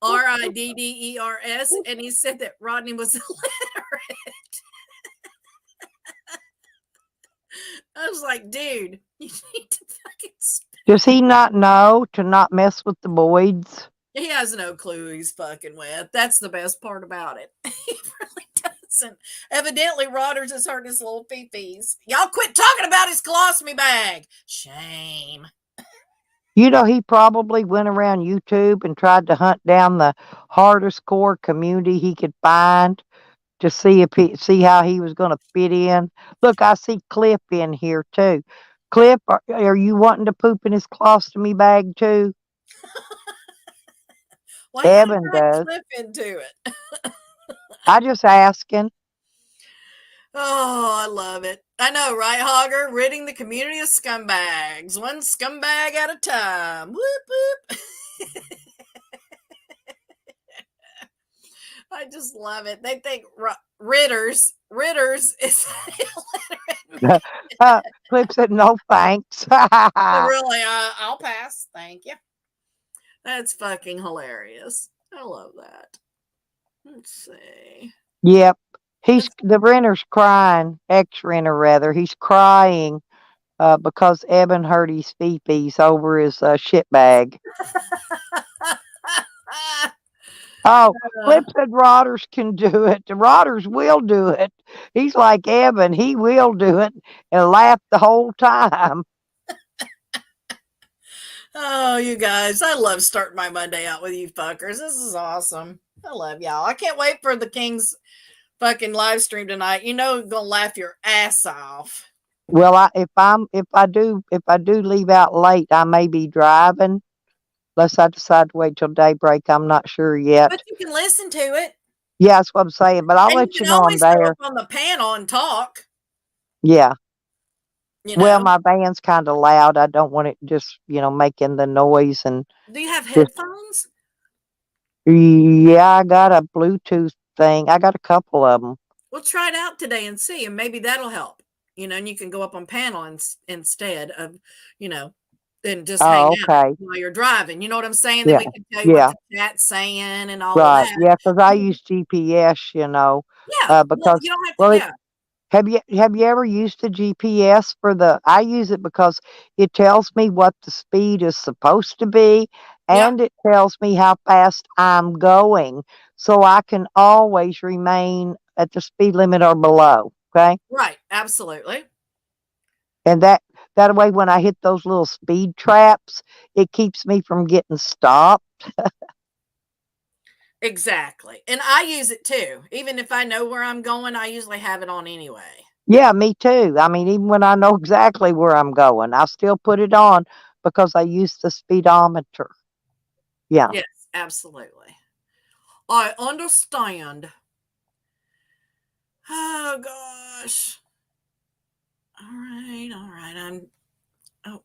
Ridders, and he said that Rodney was illiterate. I was like, dude, you need to fucking Does he not know to not mess with the Boyds? He has no clue who he's fucking with. That's the best part about it. He really doesn't. Evidently, Rodders has hurt his little fee-fees. Y'all quit talking about his colostomy bag. Shame. You know, he probably went around YouTube and tried to hunt down the hardest core community he could find to see how he was going to fit in. Look, I see Cliff in here too. Cliff, are you wanting to poop in his colostomy bag too? Why Evan you does. Cliff into it? I just asking. Oh, I love it. I know, right, Hogger? Ridding the community of scumbags. One scumbag at a time. Whoop, whoop. I just love it. They think Ritters is illiterate. Cliff said, no thanks. Really, I'll pass. Thank you. That's fucking hilarious. I love that. Let's see. Yep. The renter's crying, ex-renter rather. He's crying because Evan hurt his fee-fees over his shit bag. Oh, Cliff said Rodders can do it. Rodders will do it. He's like Evan. He will do it and laugh the whole time. Oh, you guys. I love starting my Monday out with you fuckers. This is awesome. I love y'all. I can't wait for the King's fucking live stream tonight. You know, you're gonna laugh your ass off. Well, if I do leave out late, I may be driving. Unless I decide to wait till daybreak, I'm not sure yet. But you can listen to it. Yeah, that's what I'm saying. But I'll let you know I'm there. Go up on the panel and talk. Yeah. You know? Well, my van's kind of loud. I don't want it just making the noise. And do you have headphones? Yeah, I got a Bluetooth thing. I got a couple of them. We'll try it out today and see, and maybe that'll help. And you can go up on panel instead of, and just hang out while you're driving. You know what I'm saying? Yeah. Then we can tell you what the chat's saying and all right. that. Yeah, because I use GPS, Yeah. because you don't have to. have you ever used the GPS I use it because it tells me what the speed is supposed to be, and it tells me how fast I'm going, so I can always remain at the speed limit or below. Okay. Right. Absolutely. And that way, when I hit those little speed traps, it keeps me from getting stopped. Exactly. And I use it too. Even if I know where I'm going, I usually have it on anyway. Yeah, me too. I mean, even when I know exactly where I'm going, I still put it on because I use the speedometer. Yeah. Yes, Absolutely. I understand. Oh gosh. All right.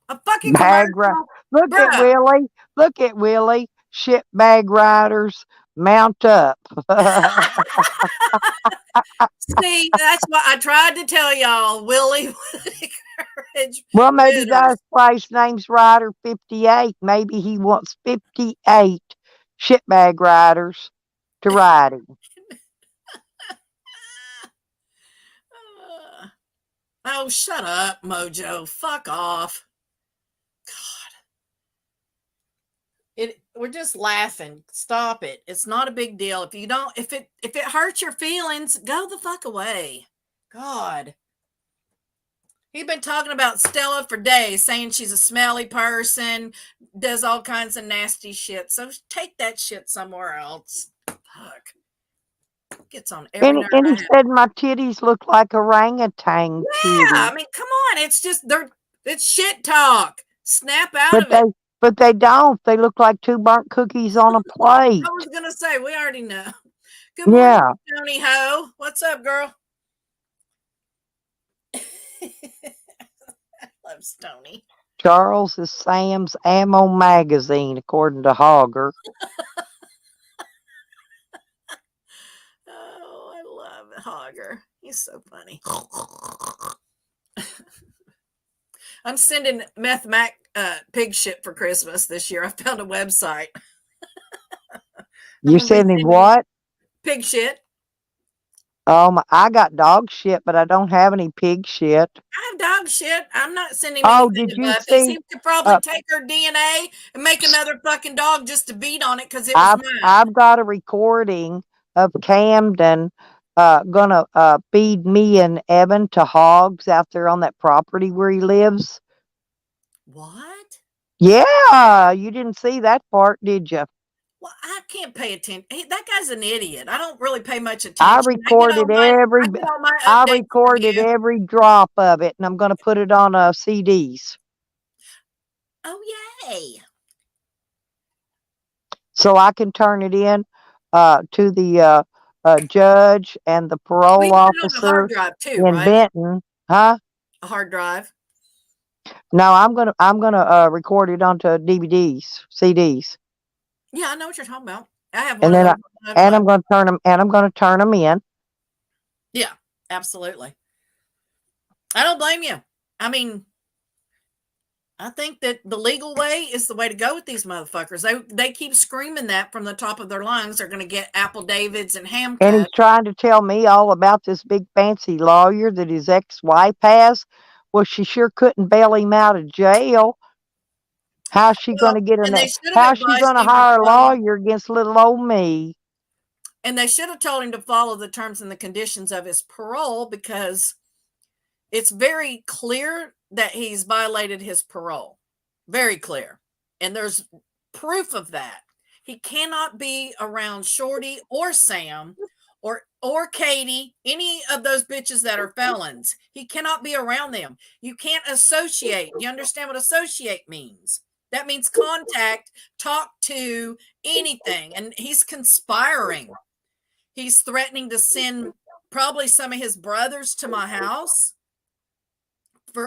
A fucking Bag ri- commercial. Look at Bruh. Willie. Look at Willie. Shit bag riders, mount up. See, that's what I tried to tell y'all. Willie would encourage Well, maybe ridders. that place name's Rider 58. Maybe he wants 58 shitbag riders to ride him. Oh, shut up, Mojo. Fuck off. God. We're just laughing. Stop it. It's not a big deal. If it hurts your feelings, go the fuck away. God. He's been talking about Stella for days, saying she's a smelly person, does all kinds of nasty shit. So take that shit somewhere else. Fuck. Gets on every nerve And I he have. said my titties look like orangutan Yeah, titties. I mean, come on. It's just it's shit talk. Snap out of it. But they don't. They look like two burnt cookies on a plate. I was gonna say, we already know. Good morning, Yeah. Tony Ho. What's up, girl? I love Stony. Charles is Sam's Ammo magazine, according to Hogger. Oh, I love Hogger. He's so funny. I'm sending Meth Mac pig shit for Christmas this year. I found a website. You sending what? Pig shit. I got dog shit, but I don't have any pig shit. I have dog shit. I'm not sending Oh, anything did to you Buffy's. see? He could probably take her DNA and make another fucking dog just to beat on it because it was mine. I've got a recording of Camden gonna feed me and Evan to hogs out there on that property where he lives. What? Yeah, you didn't see that part, did you? Well, I can't pay attention. That guy's an idiot. I don't really pay much attention. I recorded every drop of it, and I'm going to put it on CDs. Oh, yay. So I can turn it in to the judge and the parole officer too, in right? Benton. Huh? A hard drive. No, I'm gonna record it onto DVDs, CDs. Yeah, I know what you're talking about. I have one of those. I'm going to turn them in. Yeah, absolutely. I don't blame you. I mean, I think that the legal way is the way to go with these motherfuckers. They keep screaming that from the top of their lungs. They're going to get Apple Davids and handcuffs. And he's trying to tell me all about this big fancy lawyer that his ex-wife has. Well, she sure couldn't bail him out of jail. How's she going to get how's she going to hire a lawyer against little old me? And they should have told him to follow the terms and the conditions of his parole, because it's very clear that he's violated his parole. Very clear. And there's proof of that. He cannot be around Shorty or Sam or Katie, any of those bitches that are felons. He cannot be around them. You can't associate. You understand what associate means? That means contact, talk to, anything. And he's conspiring. He's threatening to send probably some of his brothers to my house.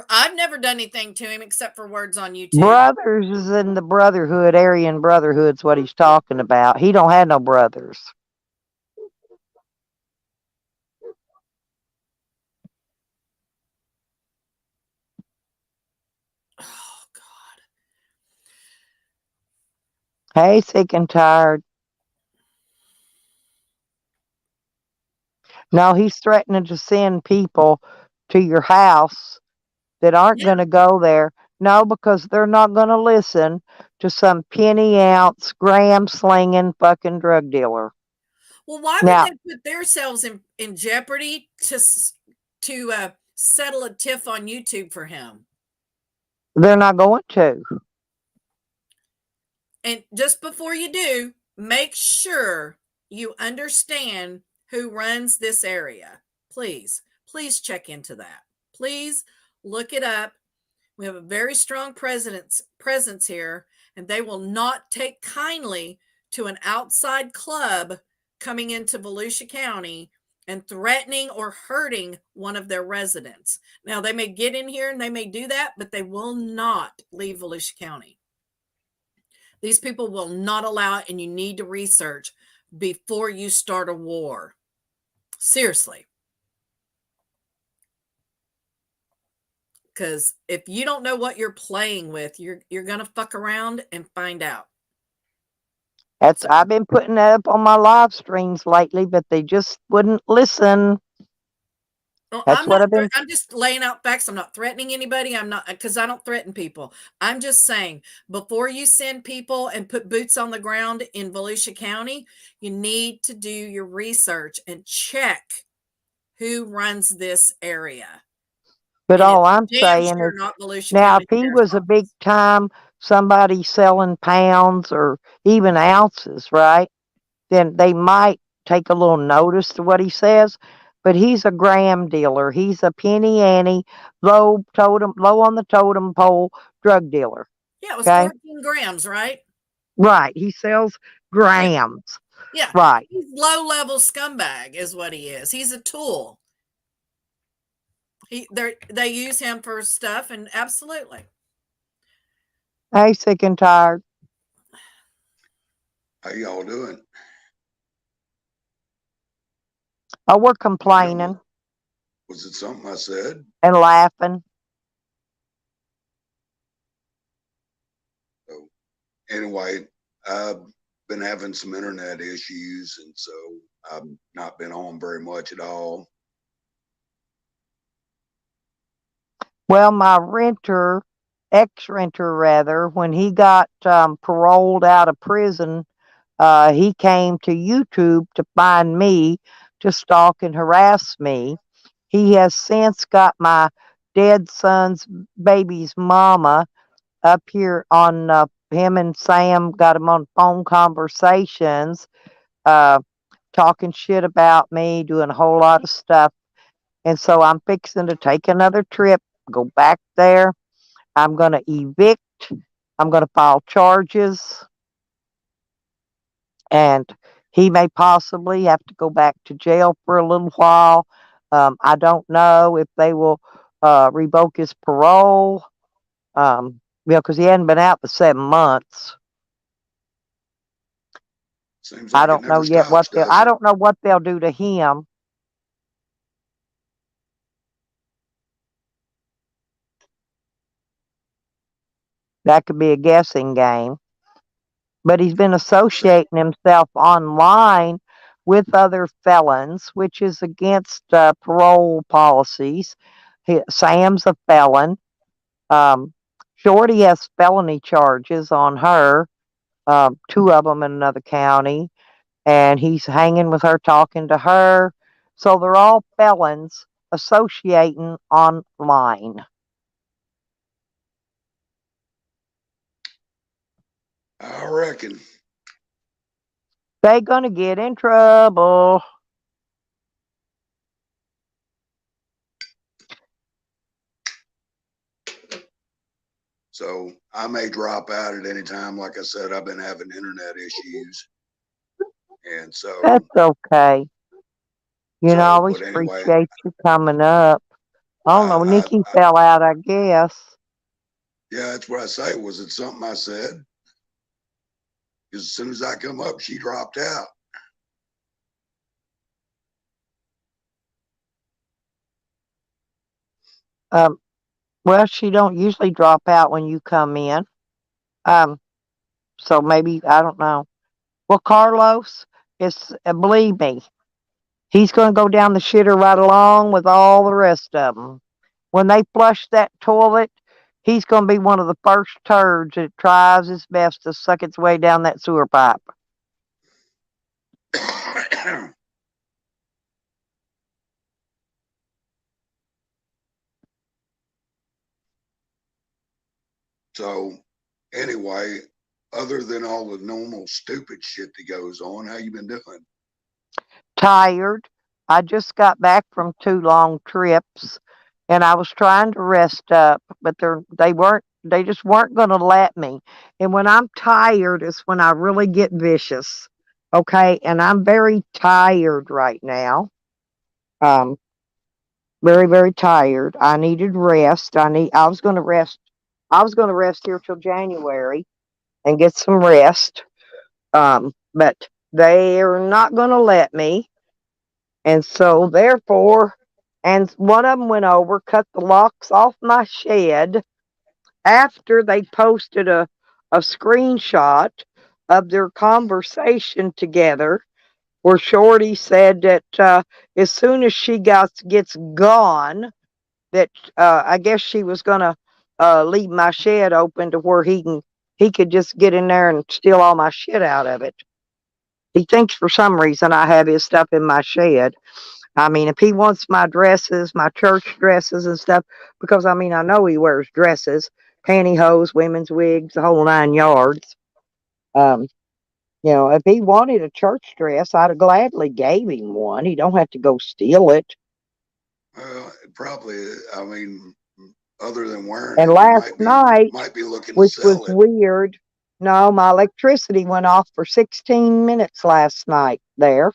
I've never done anything to him except for words on YouTube. Brothers is in the Brotherhood, Aryan Brotherhood's what he's talking about. He don't have no brothers. Oh, God. Hey, sick and tired. No, he's threatening to send people to your house that aren't going to go there. No, because they're not going to listen to some penny ounce, gram slinging fucking drug dealer. Well, why would they put themselves in jeopardy to settle a tiff on YouTube for him? They're not going to. And just before you do, make sure you understand who runs this area. Please check into that. Please look it up. We have a very strong presence here, and they will not take kindly to an outside club coming into Volusia County and threatening or hurting one of their residents. Now, they may get in here and they may do that, but they will not leave Volusia County. These people will not allow it, and you need to research before you start a war. Seriously. Because if you don't know what you're playing with, you're going to fuck around and find out. I've been putting that up on my live streams lately, but they just wouldn't listen. Well, That's what I've been. I'm just laying out facts. I'm not threatening anybody. I'm not, because I don't threaten people. I'm just saying, before you send people and put boots on the ground in Volusia County, you need to do your research and check who runs this area. But And all it's I'm damn saying sure is, not Volusia now, County if he Sheriff's was a Office. big time somebody selling pounds or even ounces, right? Then they might take a little notice to what he says. But he's a gram dealer. He's a penny ante, low on the totem pole drug dealer. Yeah, it was Okay? 14 grams, right? Right. He sells grams. Yeah. Right. He's low-level scumbag is what he is. He's a tool. They use him for stuff, and absolutely. Hey, sick and tired. How y'all doing? Oh, we're complaining Was it something I said? and laughing. So anyway, I've been having some internet issues, and so I've not been on very much at all. Well, my ex-renter rather, when he got paroled out of prison, he came to YouTube to find me to stalk and harass me. He has since got my dead son's baby's mama up here on him and Sam got him on phone conversations, talking shit about me, doing a whole lot of stuff. And so I'm fixing to take another trip, go back there. I'm going to evict. I'm going to file charges. And he may possibly have to go back to jail for a little while. I don't know if they will revoke his parole. Because he hadn't been out for 7 months. Seems like I don't know yet what I don't know what they'll do to him. That could be a guessing game. But he's been associating himself online with other felons, which is against parole policies. Sam's a felon. Shorty has felony charges on her, 2 of them in another county. And he's hanging with her, talking to her. So they're all felons associating online. I reckon. They're going to get in trouble. So I may drop out at any time. Like I said, I've been having internet issues. And so that's okay. You know, I always appreciate you coming up. I don't know, Nikki fell out, I guess. Yeah, that's what I say. Was it something I said? Because as soon as I come up, she dropped out. Well, she don't usually drop out when you come in. So maybe, I don't know. Well, Carlos, believe me, he's going to go down the shitter right along with all the rest of them. When they flush that toilet, he's going to be one of the first turds that tries his best to suck its way down that sewer pipe. So anyway, other than all the normal stupid shit that goes on, how you been doing? Tired. I just got back from 2 long trips, and I was trying to rest up, but they weren't They just weren't going to let me. And when I'm tired is when I really get vicious. Okay, and I'm very tired right now. Um, very, very tired. I needed rest. I was going to rest. I was going to rest here till January and get some rest. But they're not going to let me. And so therefore, and one of them went over, cut the locks off my shed after they posted a screenshot of their conversation together where Shorty said that as soon as she gets gone, that I guess she was gonna leave my shed open to where he could just get in there and steal all my shit out of it. He thinks for some reason I have his stuff in my shed. I mean, if he wants my dresses, my church dresses and stuff, because I mean, I know he wears dresses, pantyhose, women's wigs, the whole 9 yards. Um, if he wanted a church dress, I'd have gladly gave him one. He don't have to go steal it. Well, probably. I mean, other than wearing And it, he last night, might be looking to which was sell it. weird, no, my electricity went off for 16 minutes last night there.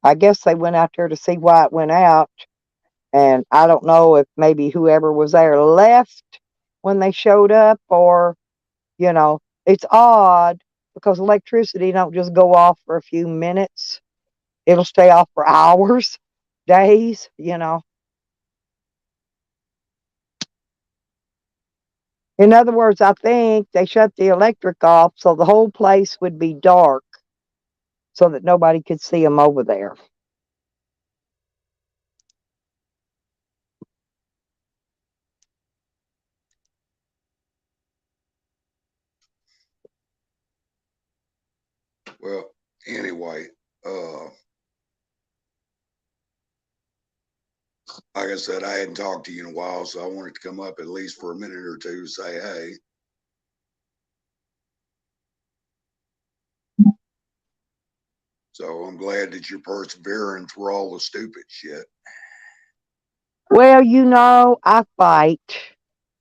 I guess they went out there to see why it went out. And I don't know if maybe whoever was there left when they showed up, or, it's odd because electricity don't just go off for a few minutes. It'll stay off for hours, days. In other words, I think they shut the electric off so the whole place would be dark so that nobody could see them over there. Well, anyway, like I said, I hadn't talked to you in a while, so I wanted to come up at least for a minute or two to say, hey. So I'm glad that you're persevering through all the stupid shit. Well, I fight.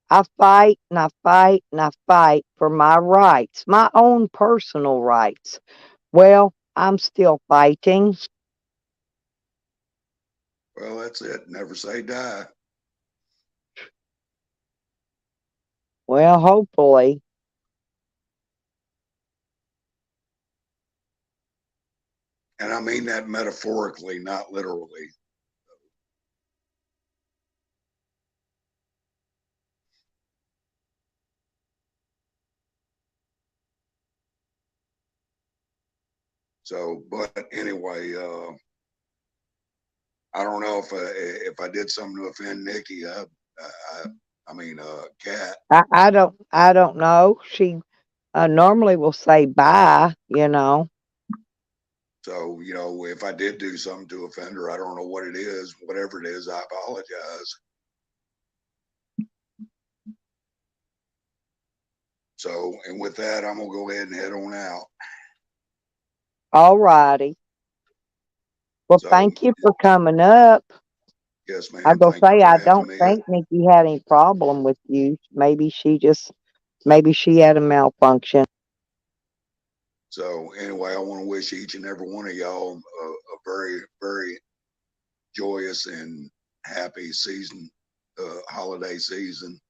I fight and I fight and I fight for my rights, my own personal rights. Well, I'm still fighting. Well, that's it. Never say die. Well, hopefully. And I mean that metaphorically, not literally. So, but anyway, I don't know if I did something to offend Nikki. Kat. I don't know. She normally will say bye. So, if I did do something to offend her, I don't know what it is. Whatever it is, I apologize. So, and with that, I'm going to go ahead and head on out. All righty. Well, So, thank you for coming up. Yes, ma'am. I go Thank you say for I having don't me. think Nikki had any problem with you. Maybe she had a malfunction. So anyway, I want to wish each and every one of y'all a very, very joyous and happy season, holiday season.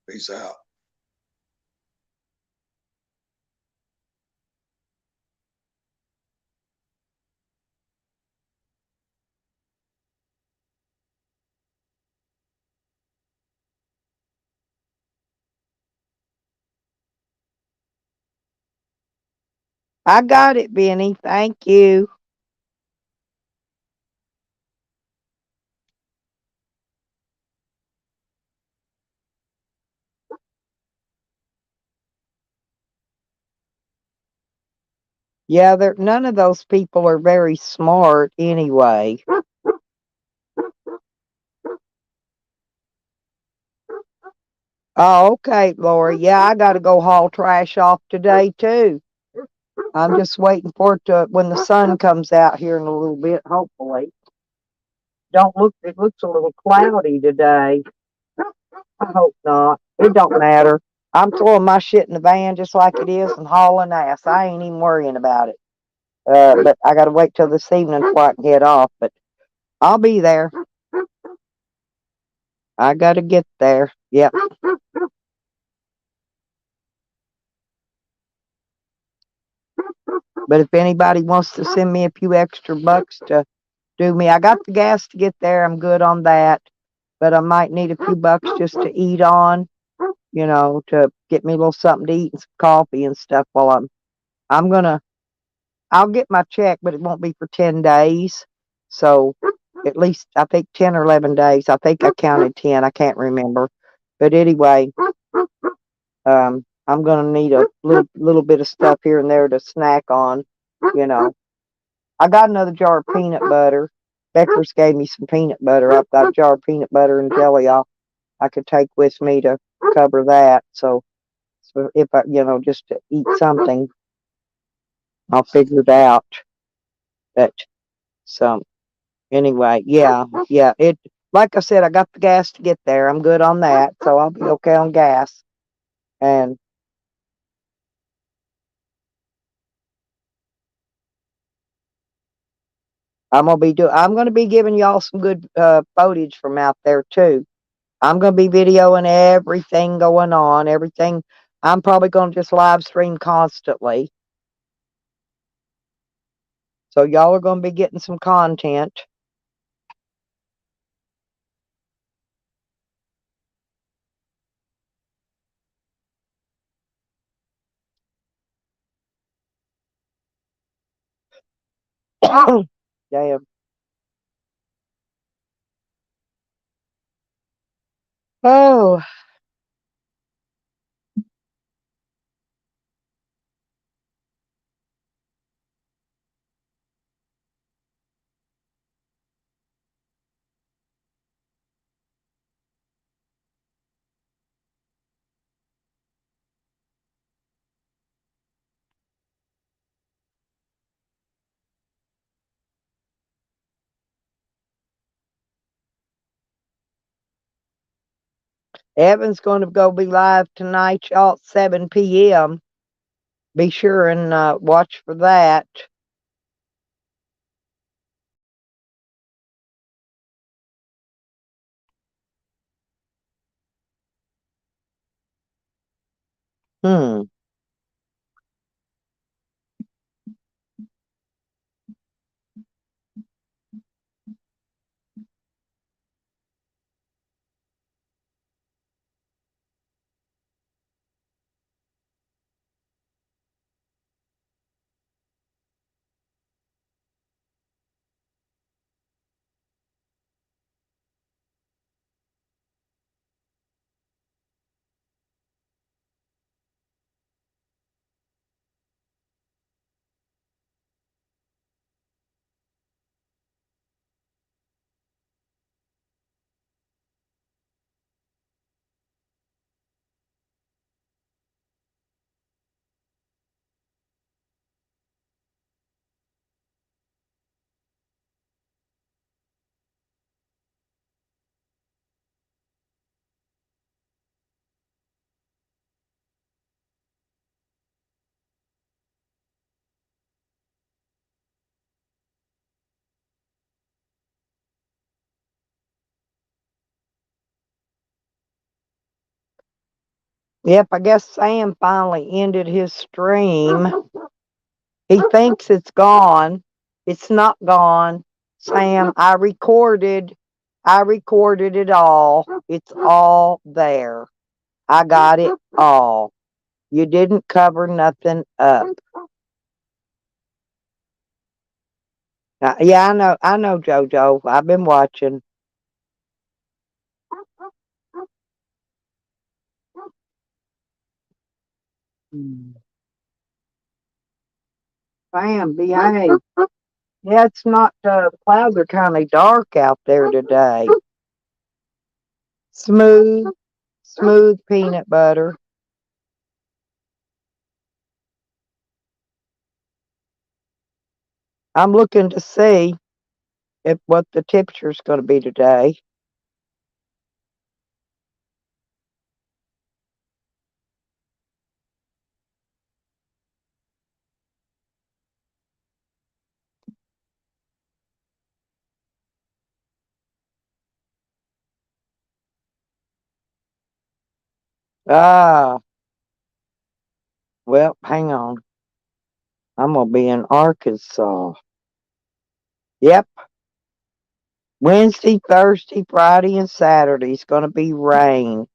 Peace out. I got it, Benny. Thank you. Yeah, none of those people are very smart anyway. Oh, okay, Lori. Yeah, I got to go haul trash off today too. I'm just waiting for it to when the sun comes out here in a little bit. Hopefully, don't look. It looks a little cloudy today. I hope not. It don't matter. I'm throwing my shit in the van just like it is and hauling ass. I ain't even worrying about it. But I got to wait till this evening before I can head off. But I'll be there. I got to get there. Yep. But if anybody wants to send me a few extra bucks to do me, I got the gas to get there. I'm good on that. But I might need a few bucks just to eat on, to get me a little something to eat and some coffee and stuff while I'll get my check, but it won't be for 10 days. So at least I think 10 or 11 days. I think I counted 10. I can't remember. But anyway, I'm going to need a little bit of stuff here and there to snack on, you know. I got another jar of peanut butter. Becker's gave me some peanut butter. I've got a jar of peanut butter and jelly I could take with me to cover that. So if I, just to eat something, I'll figure it out. But so anyway, yeah. It like I said, I got the gas to get there. I'm good on that, so I'll be okay on gas. And I'm gonna be giving y'all some good footage from out there too. I'm gonna be videoing everything going on, everything. I'm probably gonna just live stream constantly. So y'all are gonna be getting some content. Damn. Oh, Evan's gonna go be live tonight, y'all, at 7 p.m. Be sure and watch for that. Hmm. Yep, I guess Sam finally ended his stream. He thinks it's gone. It's not gone. Sam, I recorded it all. It's all there. I got it all. You didn't cover nothing up. Yeah, I know, JoJo. I've been watching. Sam, behave. Yeah, it's not, clouds are kind of dark out there today. Smooth, smooth peanut butter. I'm looking to see if what the temperature is going to be today. Ah, well, hang on. I'm going to be in Arkansas. Yep. Wednesday, Thursday, Friday, and Saturday is going to be rain.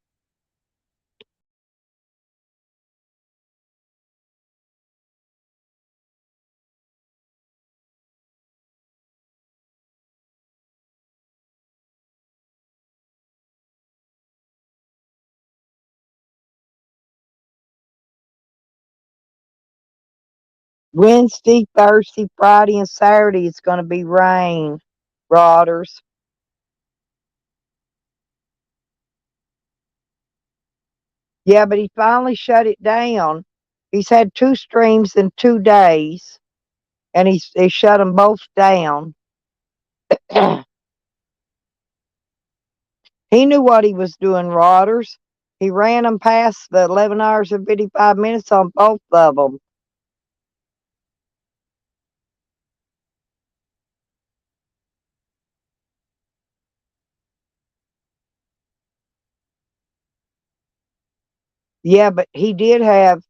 Wednesday, Thursday, Friday, and Saturday it's going to be rain. Rotters. Yeah, but he finally shut it down. He's had 2 streams in 2 days, and he shut them both down. He knew what he was doing, Rotters. He ran them past the 11 hours and 55 minutes on both of them. Yeah, but he did have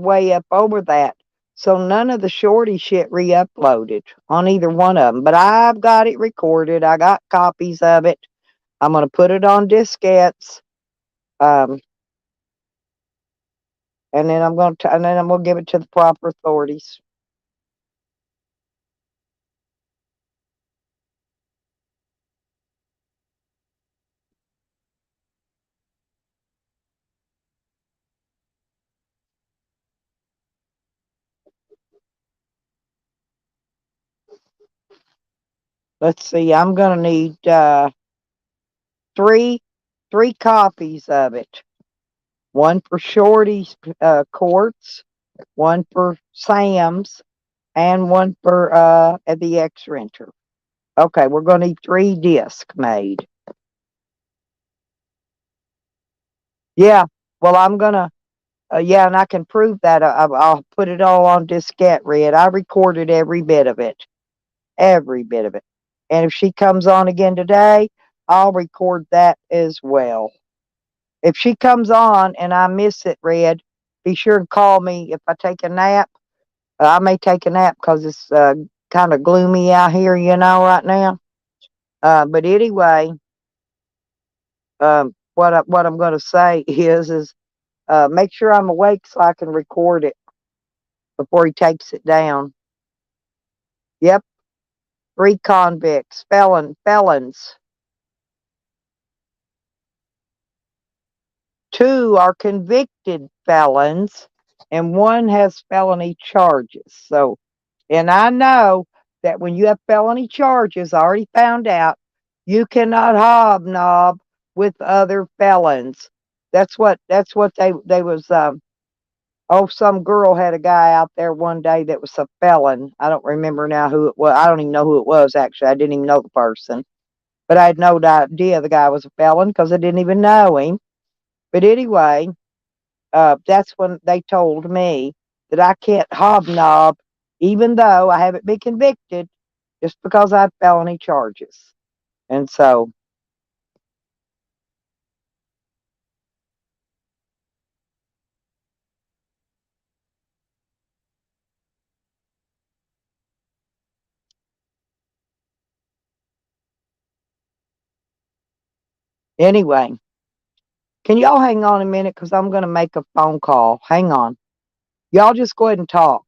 way up over that. So none of the shorty shit re-uploaded on either one of them. But I've got it recorded. I got copies of it. I'm gonna put it on diskettes. Um, and then I'm gonna give it to the proper authorities. Let's see. I'm gonna need three copies of it. One for Shorty's courts, one for Sam's, and one for at the X Renter. Okay, we're gonna need 3 discs made. Yeah. Well, I'm gonna. Yeah, and I can prove that. I'll put it all on diskette, Red. I recorded every bit of it. Every bit of it. And if she comes on again today, I'll record that as well. If she comes on and I miss it, Red, be sure and call me if I take a nap. I may take a nap because it's kind of gloomy out here, right now. But anyway, what I'm going to say is make sure I'm awake so I can record it before he takes it down. Yep, 3 convicts, felons. 2 are convicted felons, and 1 has felony charges. So, and I know that when you have felony charges, I already found out, you cannot hobnob with other felons. That's what they was. Some girl had a guy out there one day that was a felon. I don't remember now who it was. I don't even know who it was, actually. I didn't even know the person. But I had no idea the guy was a felon because I didn't even know him. But anyway, that's when they told me that I can't hobnob, even though I haven't been convicted, just because I have felony charges. And so, anyway, can y'all hang on a minute? Because I'm going to make a phone call. Hang on. Y'all just go ahead and talk.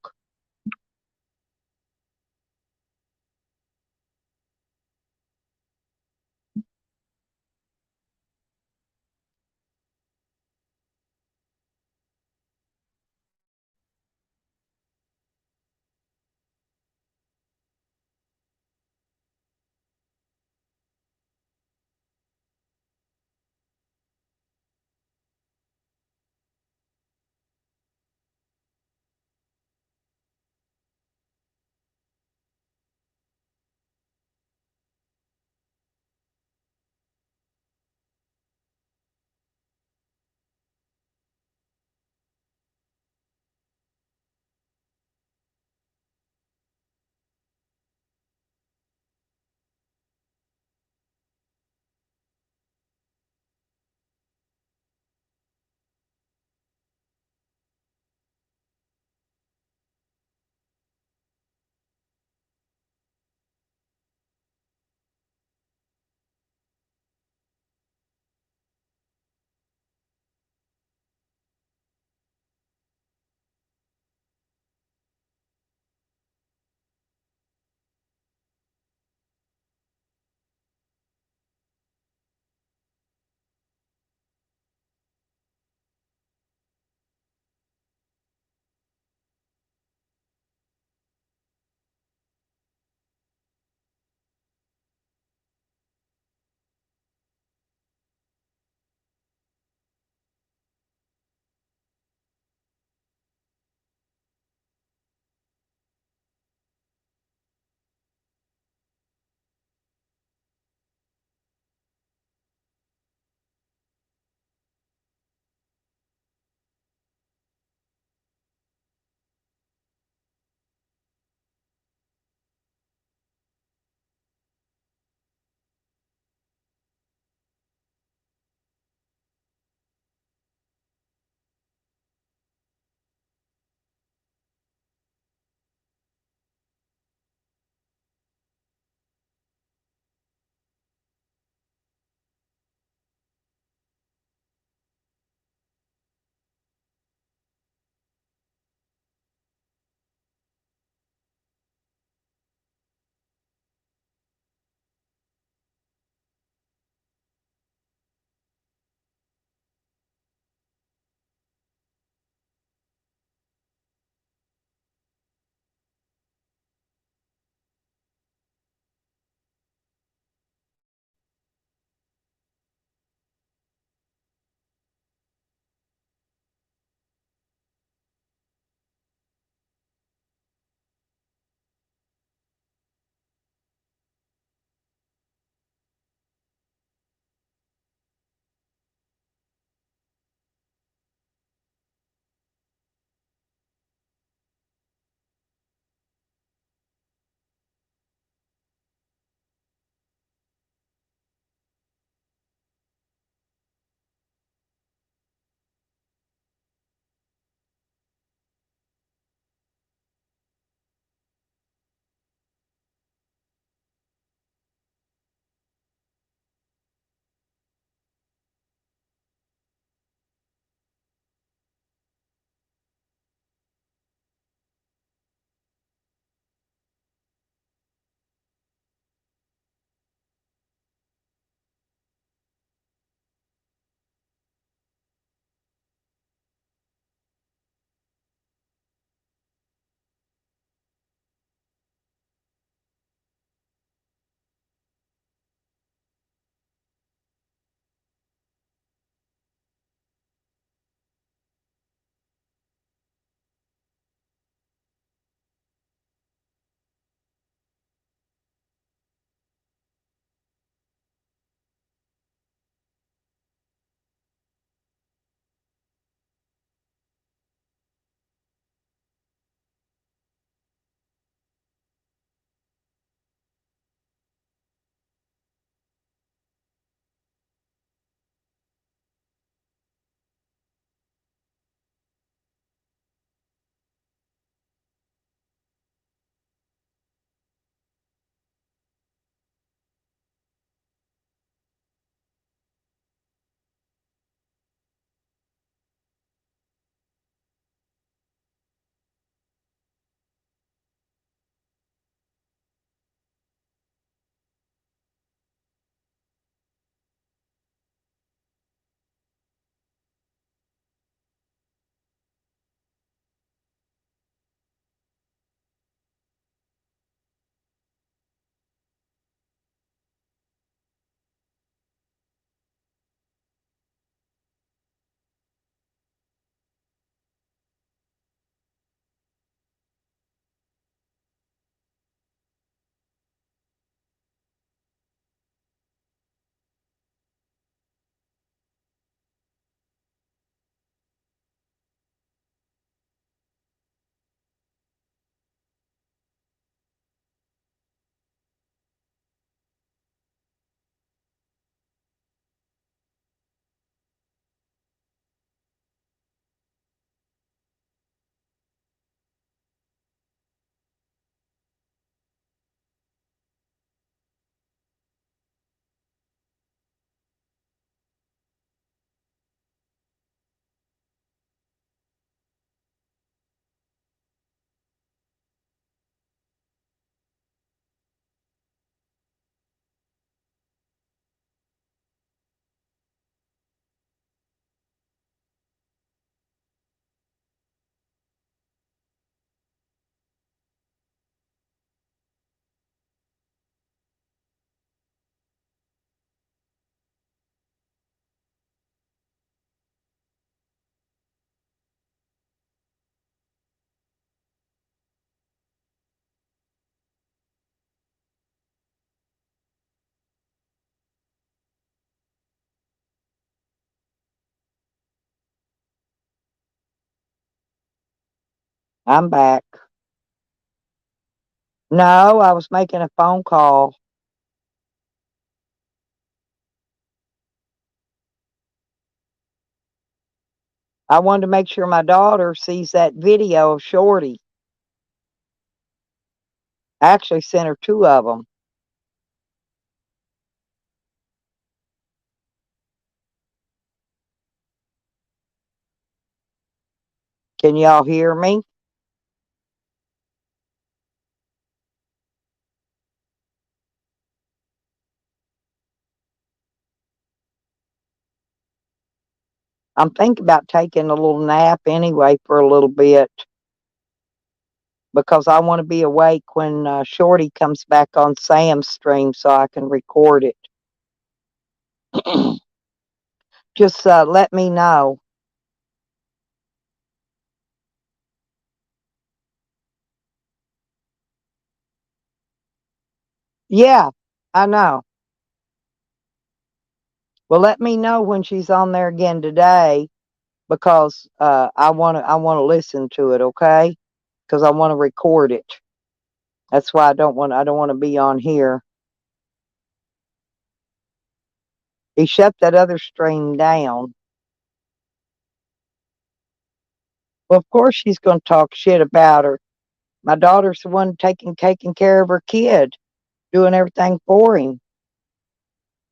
I'm back. No, I was making a phone call. I wanted to make sure my daughter sees that video of Shorty. I actually sent her 2 of them. Can y'all hear me? I'm thinking about taking a little nap anyway for a little bit because I want to be awake when Shorty comes back on Sam's stream so I can record it. Just let me know. Yeah, I know. Well, let me know when she's on there again today because I want to listen to it, okay? Because I want to record it. That's why I don't want to be on here. He shut that other stream down. Well, of course she's going to talk shit about her. My daughter's the one taking care of her kid, doing everything for him.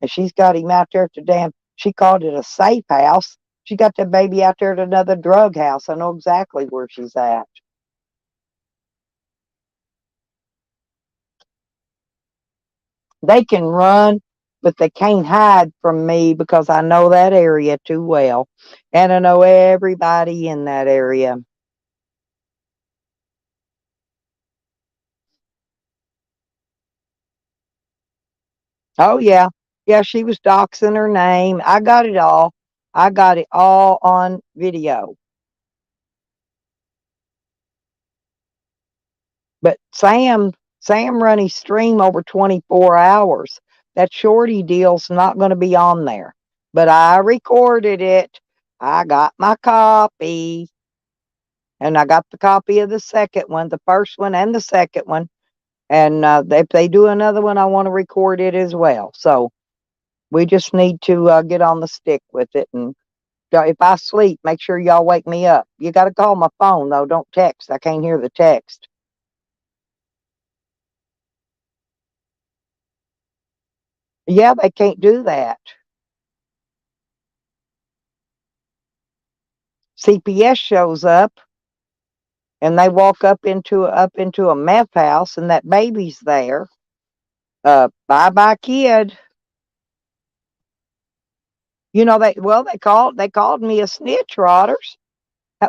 And she's got him out there at the damn, she called it a safe house. She got that baby out there at another drug house. I know exactly where she's at. They can run, but they can't hide from me because I know that area too well. And I know everybody in that area. Oh, yeah. Yeah, she was doxing her name. I got it all. I got it all on video. But Sam run his stream over 24 hours. That Shorty deal's not going to be on there. But I recorded it. I got my copy. And I got the copy of the second one, the first one and the second one. And if they do another one, I want to record it as well. So we just need to get on the stick with it. And if I sleep, make sure y'all wake me up. You got to call my phone, though. Don't text. I can't hear the text. Yeah, they can't do that. CPS shows up and they walk up into a meth house and that baby's there. Bye bye kid. You know they called me a snitch, Rotters.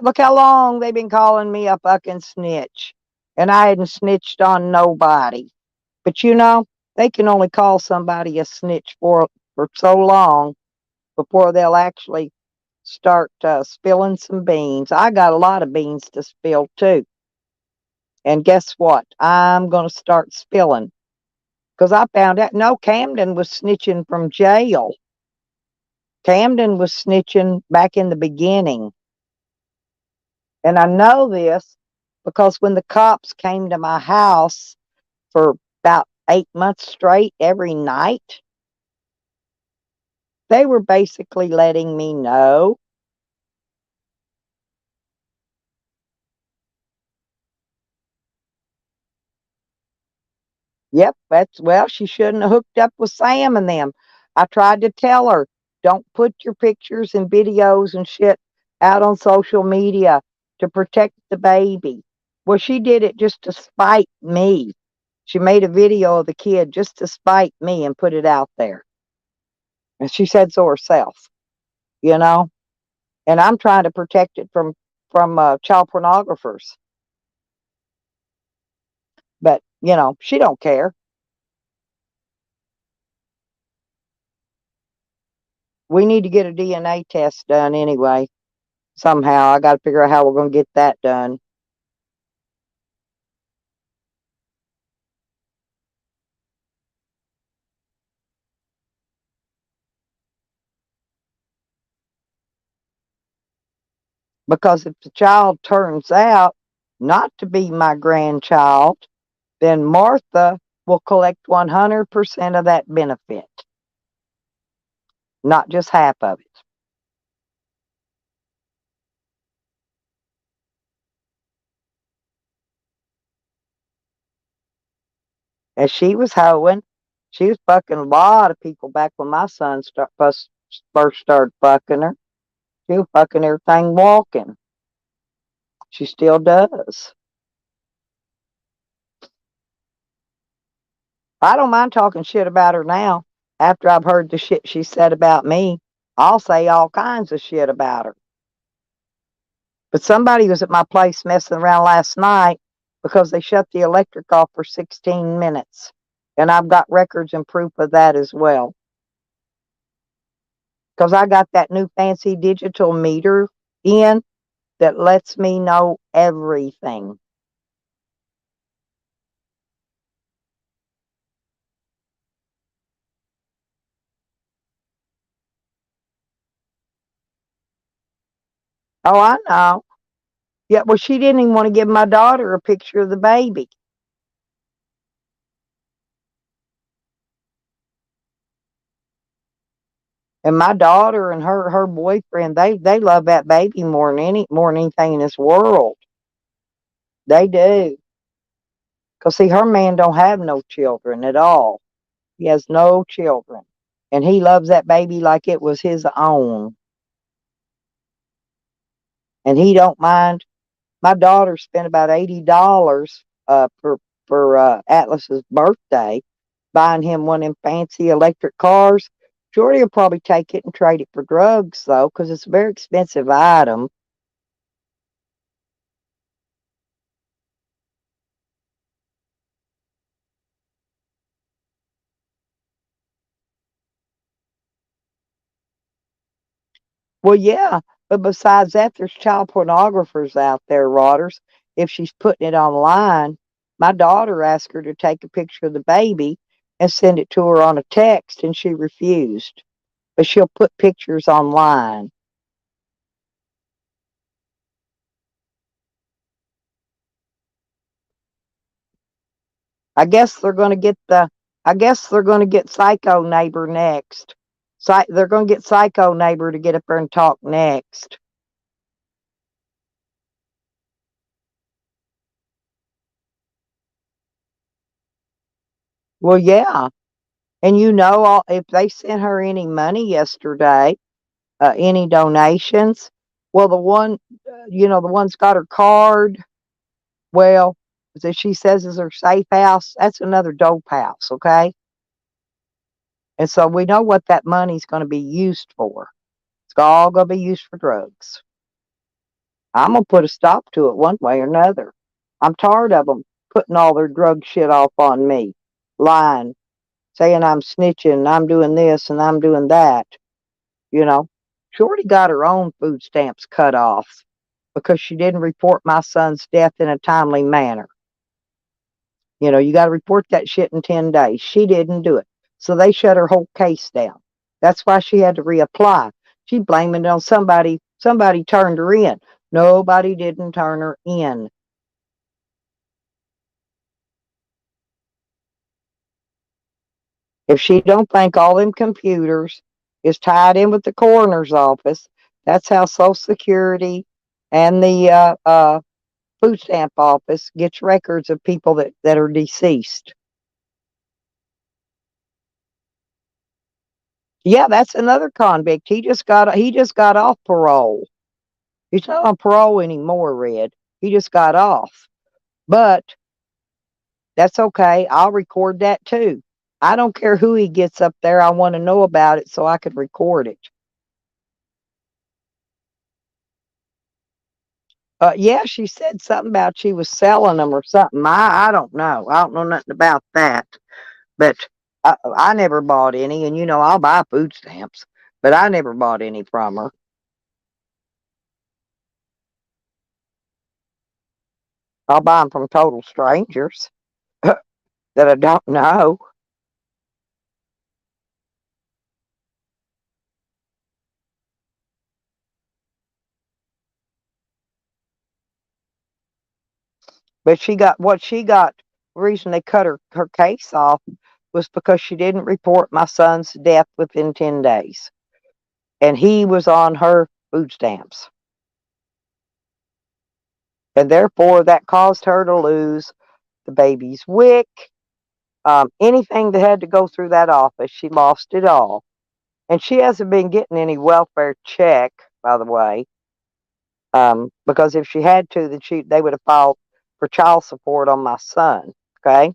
Look how long they've been calling me a fucking snitch. And I hadn't snitched on nobody. But you know, they can only call somebody a snitch for so long before they'll actually start spilling some beans. I got a lot of beans to spill too. And guess what? I'm going to start spilling. Because I found out, no, Camden was snitching from jail. Camden was snitching back in the beginning. And I know this because when the cops came to my house for about 8 months straight every night, they were basically letting me know. Yep, she shouldn't have hooked up with Sam and them. I tried to tell her, don't put your pictures and videos and shit out on social media to protect the baby. Well, she did it just to spite me. She made a video of the kid just to spite me and put it out there. And she said so herself, you know. And I'm trying to protect it from child pornographers. But you know, she don't care. We need to get a DNA test done anyway. Somehow, I got to figure out how we're going to get that done. Because if the child turns out not to be my grandchild, then Martha will collect 100% of that benefit, not just half of it. As she was hoeing, she was fucking a lot of people back when my son first started fucking her. She was fucking everything walking. She still does. I don't mind talking shit about her now. After I've heard the shit she said about me, I'll say all kinds of shit about her. But somebody was at my place messing around last night because they shut the electric off for 16 minutes. And I've got records and proof of that as well. Because I got that new fancy digital meter in that lets me know everything. Oh, I know. Yeah, well, she didn't even want to give my daughter a picture of the baby. And my daughter and her boyfriend, they love that baby more than anything in this world. They do. Cause see, her man don't have no children at all. He has no children, and he loves that baby like it was his own. And he don't mind. My daughter spent about $80 for Atlas's birthday, buying him one of them fancy electric cars. Jordy will probably take it and trade it for drugs though, because it's a very expensive item. Well, yeah, but besides that, there's child pornographers out there, Rodders. If she's putting it online, my daughter asked her to take a picture of the baby and send it to her on a text, and she refused. But she'll put pictures online. I guess they're going to get I guess they're going to get Psycho Neighbor next. They're going to get Psycho Neighbor to get up there and talk next. Well, yeah. And if they sent her any money yesterday, any donations, well, the one's got her card. Well, that she says is her safe house, that's another dope house, okay? And so we know what that money's going to be used for. It's all going to be used for drugs. I'm going to put a stop to it one way or another. I'm tired of them putting all their drug shit off on me, lying, saying I'm snitching, and I'm doing this and I'm doing that. You know, Shorty got her own food stamps cut off because she didn't report my son's death in a timely manner. You got to report that shit in 10 days. She didn't do it. So they shut her whole case down. That's why she had to reapply. She blaming it on somebody. Somebody turned her in. Nobody didn't turn her in. If she don't think all them computers is tied in with the coroner's office, that's how Social Security and the food stamp office gets records of people that are deceased. Yeah, that's another convict. He just got off parole. He's not on parole anymore, Red. He just got off. But that's okay. I'll record that too. I don't care who he gets up there. I want to know about it so I can record it. Yeah, she said something about she was selling them or something. I don't know. I don't know nothing about that. But I never bought any, and I'll buy food stamps, but I never bought any from her. I'll buy them from total strangers that I don't know. But what she got, the reason they cut her case off was because she didn't report my son's death within 10 days. And he was on her food stamps. And therefore, that caused her to lose the baby's WIC. Anything that had to go through that office, she lost it all. And she hasn't been getting any welfare check, by the way, because if she had to, then they would have filed for child support on my son. Okay,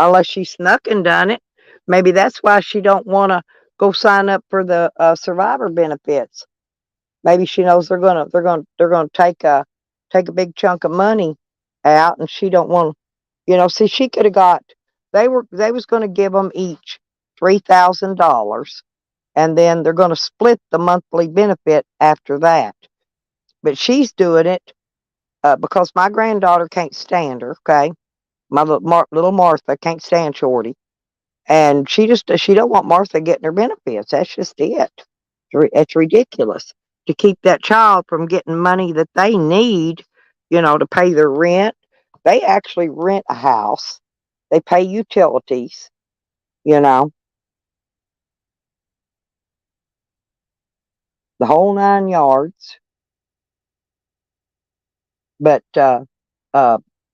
unless she snuck and done it. Maybe that's why she don't want to go sign up for the survivor benefits. Maybe she knows they're gonna take a big chunk of money out, and she don't want. See, she could have got. They was going to give them each $3,000, and then they're going to split the monthly benefit after that. But she's doing it because my granddaughter can't stand her. Okay, my little Martha can't stand Shorty, and she don't want Martha getting her benefits. That's just it. It's ridiculous to keep that child from getting money that they need, to pay their rent. They actually rent a house. They pay utilities, the whole 9 yards. But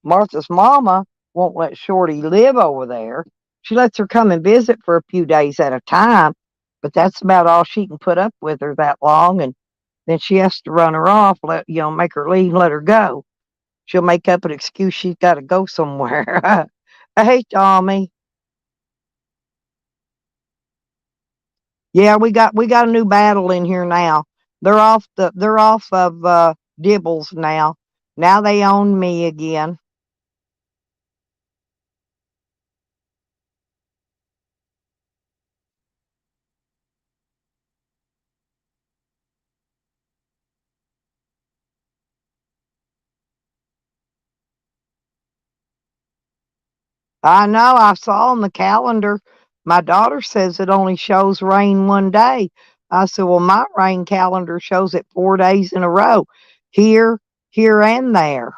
Martha's mama won't let Shorty live over there. She lets her come and visit for a few days at a time, but that's about all she can put up with her that long. And then she has to run her off, make her leave, let her go. She'll make up an excuse she's got to go somewhere. Hey, Tommy. Yeah, we got a new battle in here now. They're off of Dibbles now. Now they own me again. I know. I saw on the calendar. My daughter says it only shows rain one day. I said, well, my rain calendar shows it 4 days in a row. Here, and there.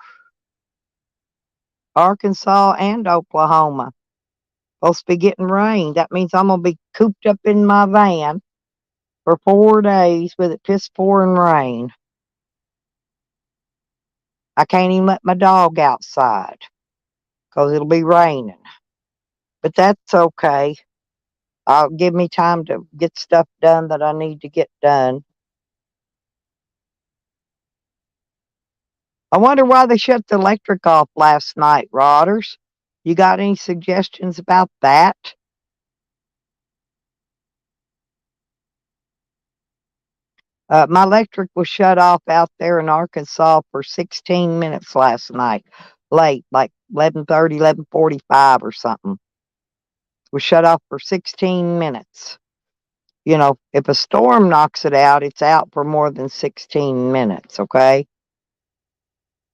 Arkansas and Oklahoma. Supposed to be getting rain. That means I'm going to be cooped up in my van for 4 days with it piss pouring rain. I can't even let my dog outside because it'll be raining. But that's okay. I'll give me time to get stuff done that I need to get done. I wonder why they shut the electric off last night, Rodders. You got any suggestions about that? My electric was shut off out there in Arkansas for 16 minutes last night. Late, like 11:30, 11:45 or something. It was shut off for 16 minutes. If a storm knocks it out, it's out for more than 16 minutes, okay?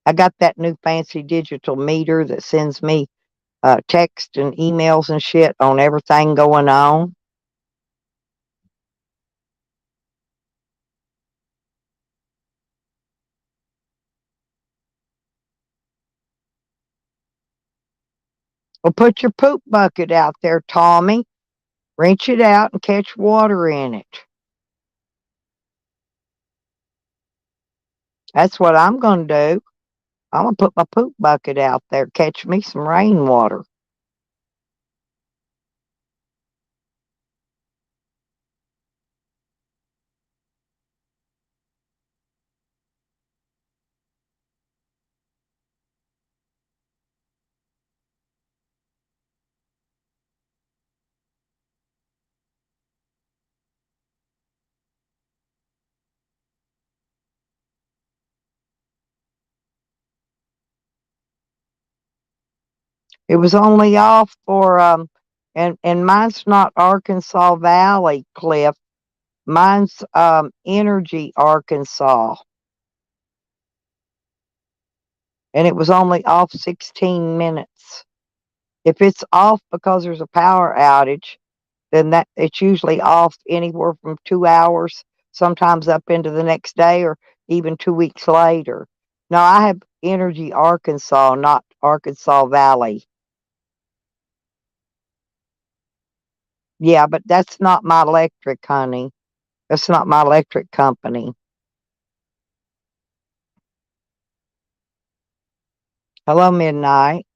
I got that new fancy digital meter that sends me text and emails and shit on everything going on. Well, put your poop bucket out there, Tommy. Rinse it out and catch water in it. That's what I'm going to do. I'm going to put my poop bucket out there, catch me some rainwater. It was only off for and mine's not Arkansas Valley, Cliff. Mine's Energy, Arkansas. And it was only off 16 minutes. If it's off because there's a power outage, then that it's usually off anywhere from 2 hours, sometimes up into the next day or even 2 weeks later. Now Energy Arkansas, not Arkansas Valley. Yeah, but that's not my electric, honey. That's not my electric company. Hello, Midnight.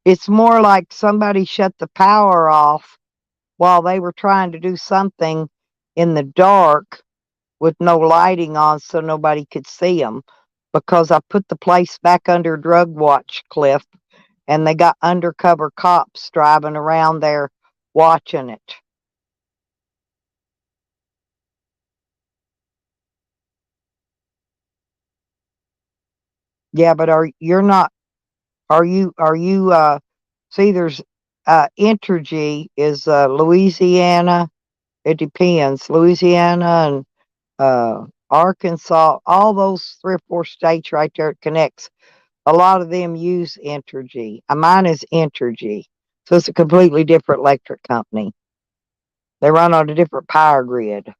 It's more like somebody shut the power off while they were trying to do something in the dark with no lighting on so nobody could see them. Because I put the place back under drug watch, Cliff, and they got undercover cops driving around there watching it. Yeah, but you're not are you see there's Entergy is Louisiana. It depends. Louisiana and Arkansas, all those 3 or 4 states right there it connects. A lot of them use Entergy. Mine is Entergy. So it's a completely different electric company. They run on a different power grid.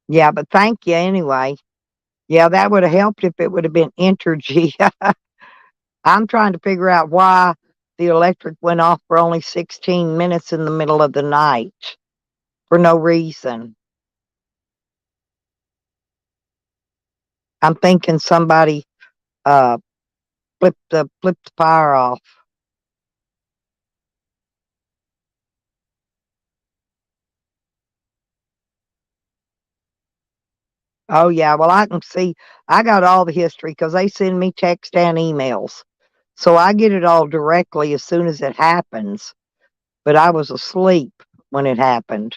Yeah, but thank you anyway. Yeah, that would have helped if it would have been Entergy. I'm trying to figure out why the electric went off for only 16 minutes in the middle of the night for no reason. I'm thinking somebody uh flipped the power off. Oh yeah, well I can see I got all the history because they send me text and emails. So I get it all directly as soon as it happens. But I was asleep when it happened.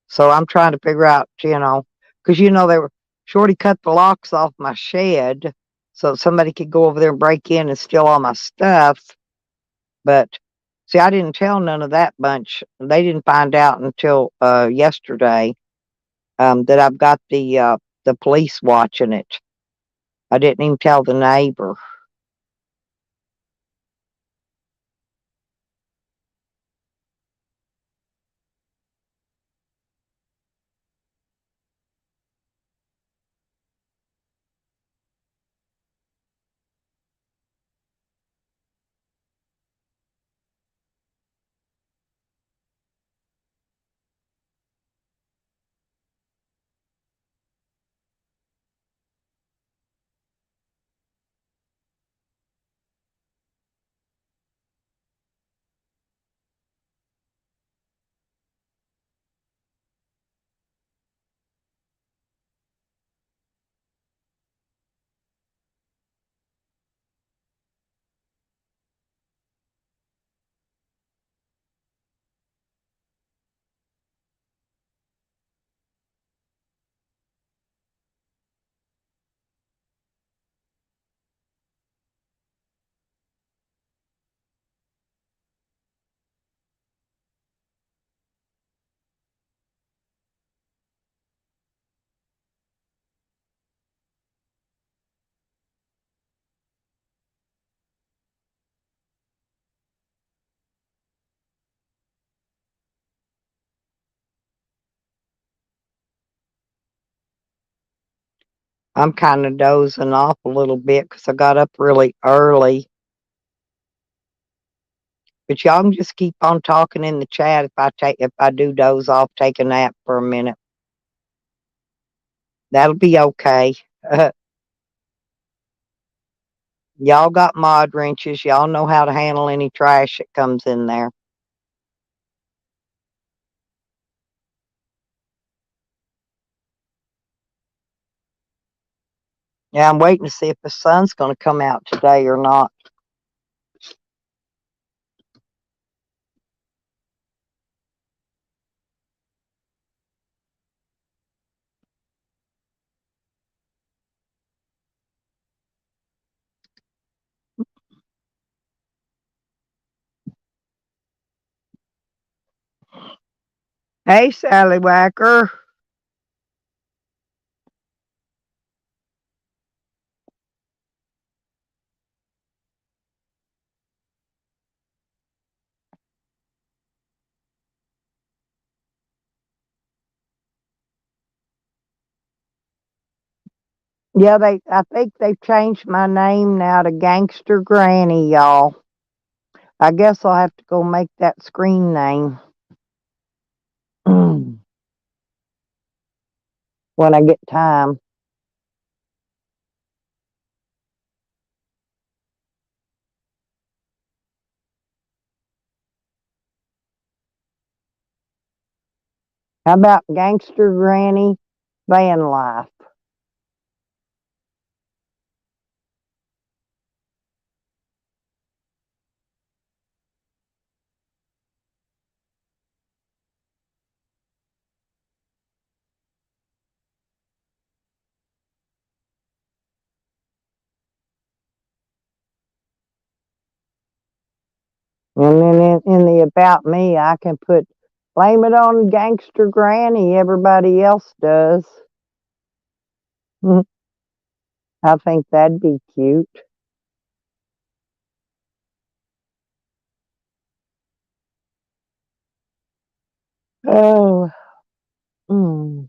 So I'm trying to figure out, because they were Shorty cut the locks off my shed so somebody could go over there and break in and steal all my stuff. But see, I didn't tell none of that bunch. They didn't find out until yesterday that I've got the police watching it. I didn't even tell the neighbor. I'm kind of dozing off a little bit because I got up really early. But y'all can just keep on talking in the chat if I do doze off, take a nap for a minute. That'll be okay. Y'all got mod wrenches. Y'all know how to handle any trash that comes in there. Yeah, I'm waiting to see if the sun's going to come out today or not. Hey, Sally Whacker. Yeah, I think they've changed my name now to Gangster Granny, y'all. I guess I'll have to go make that screen name when I get time. How about Gangster Granny Van Life? And then in the About Me, I can put, blame it on Gangster Granny, everybody else does. I think that'd be cute. Oh, mm.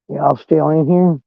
Y'all still in here?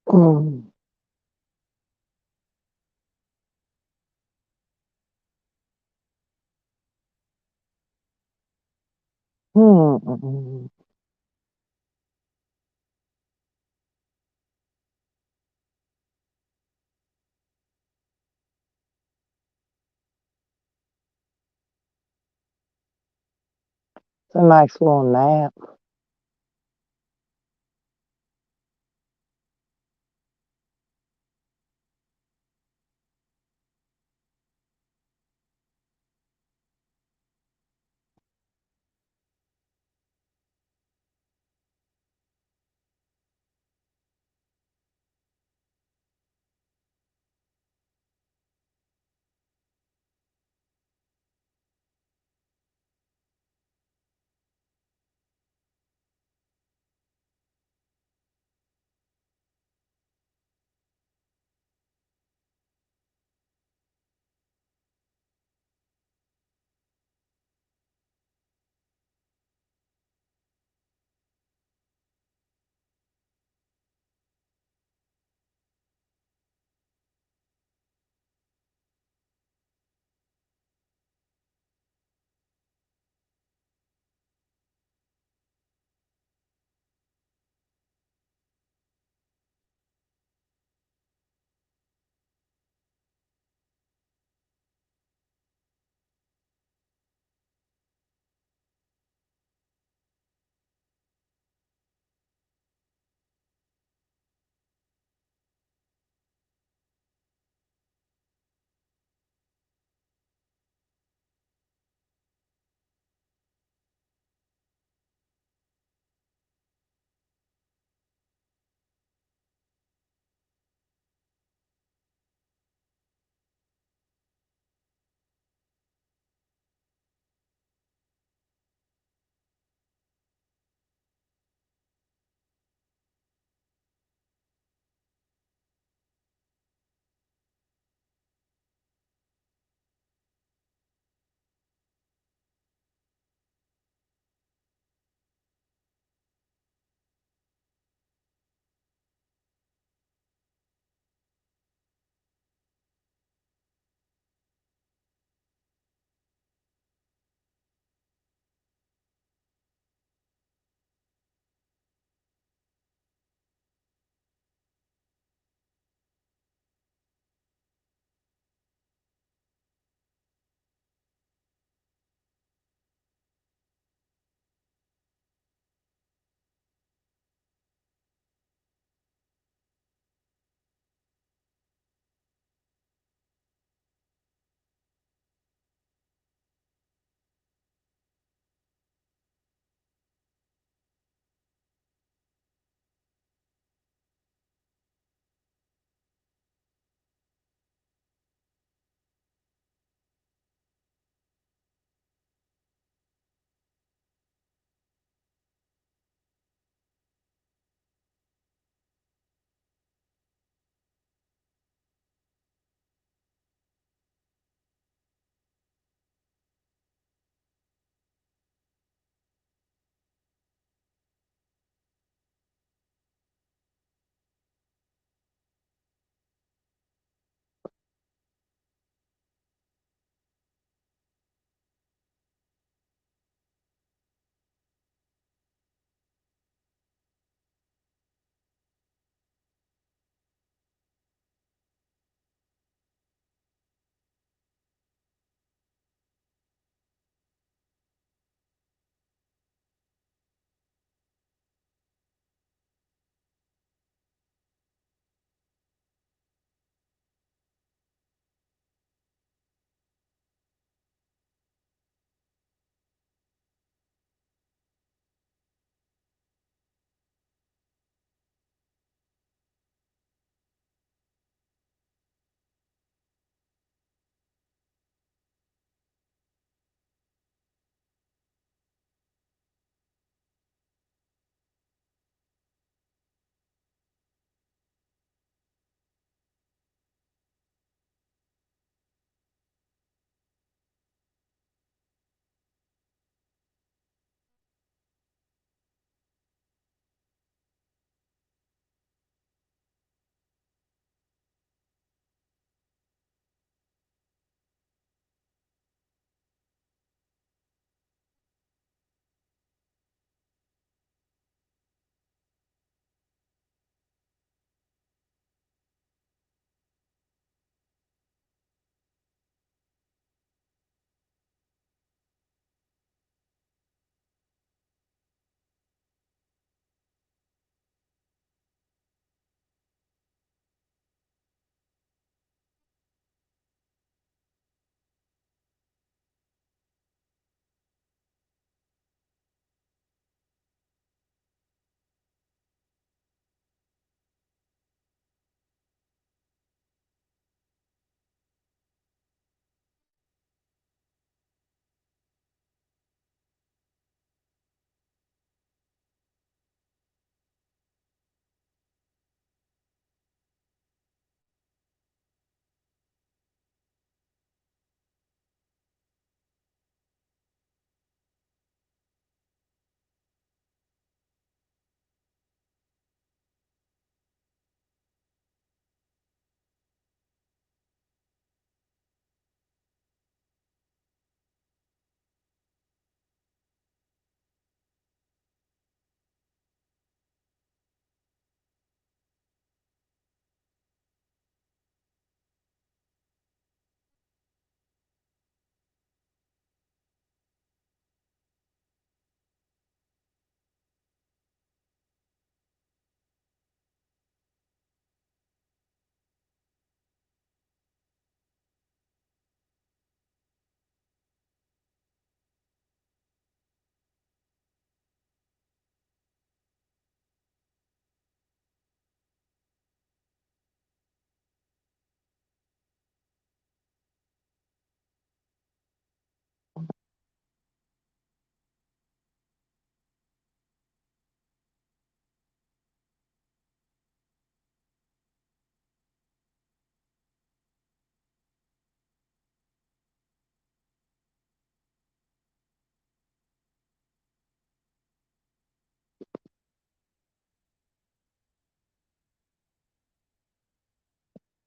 Mm. Mm. It's a nice little nap.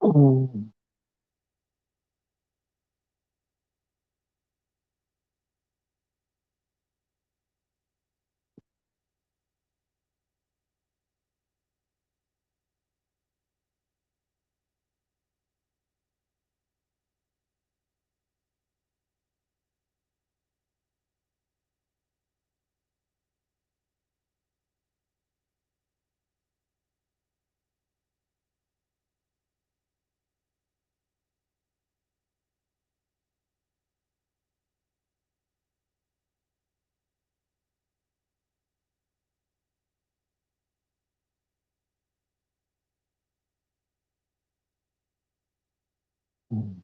Mm. Mm.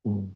Mm.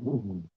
Oh.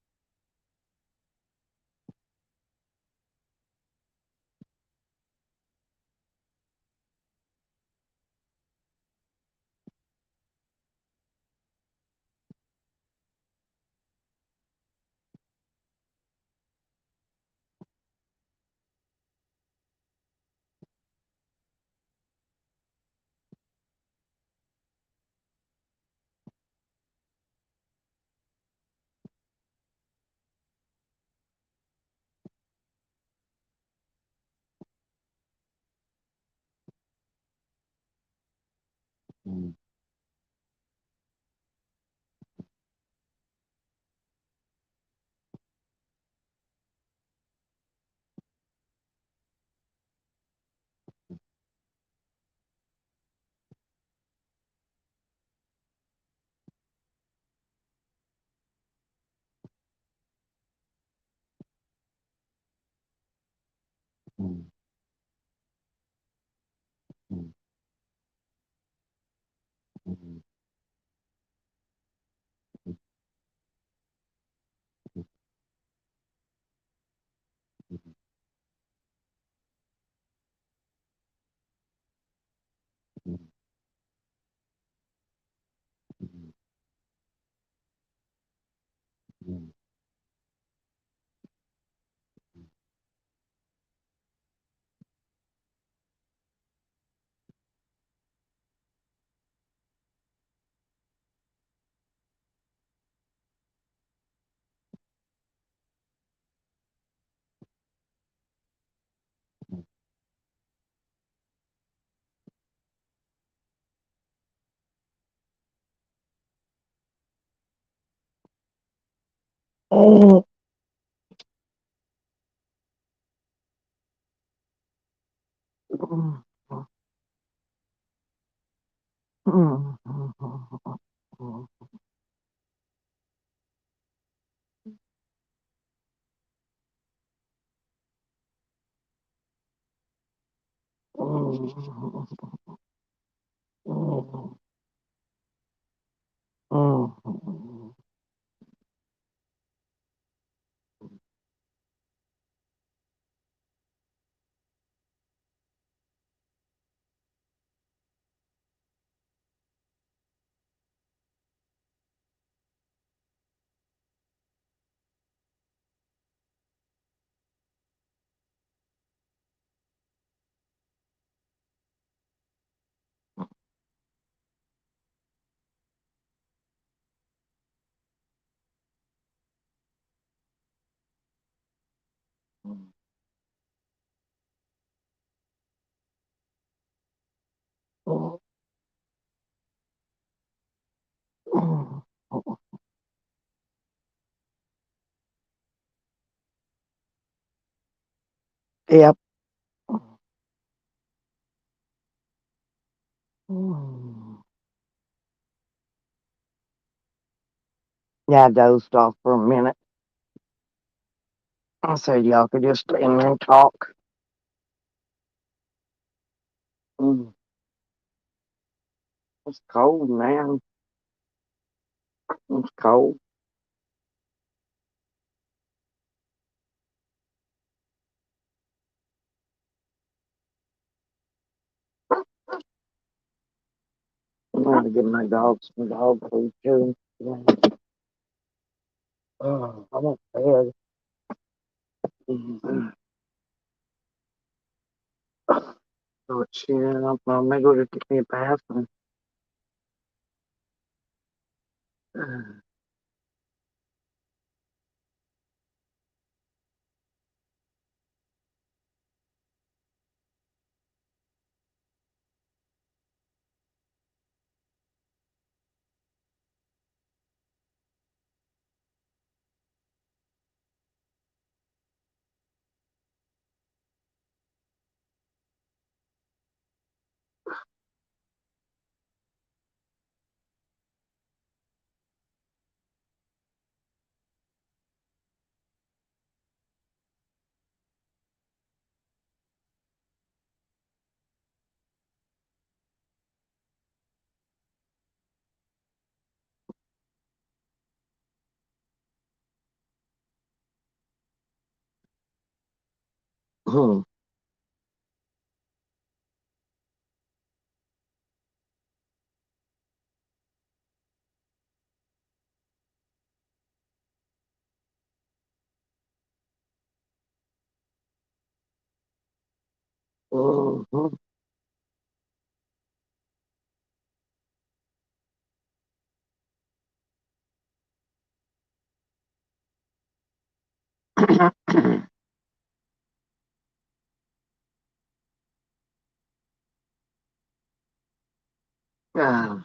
Yep. Yeah, I dozed off for a minute. I said y'all could just stand there and talk. Mm. It's cold, man. It's cold. I'm gonna give my dog some dog food too. Yeah. Oh, I want bed. Mm-hmm. So shit, I'm gonna go to get me a bath and Hmm. Mhm. Ah,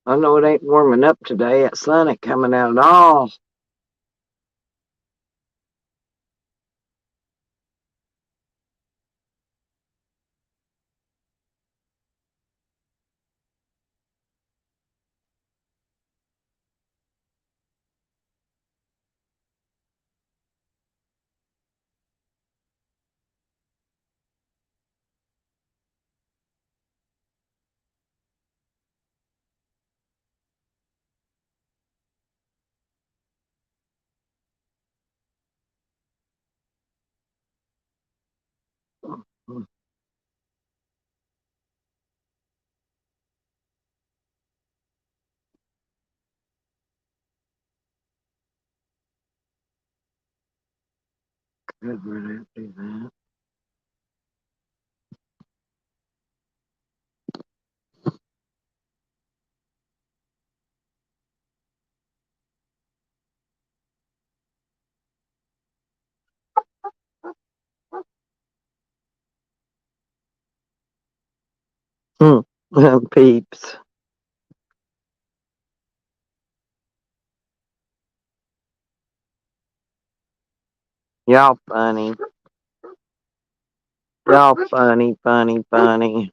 I know it ain't warming up today. That sun ain't coming out at all. Could really do that. Hmm. Peeps. Y'all funny. Y'all funny, funny, funny.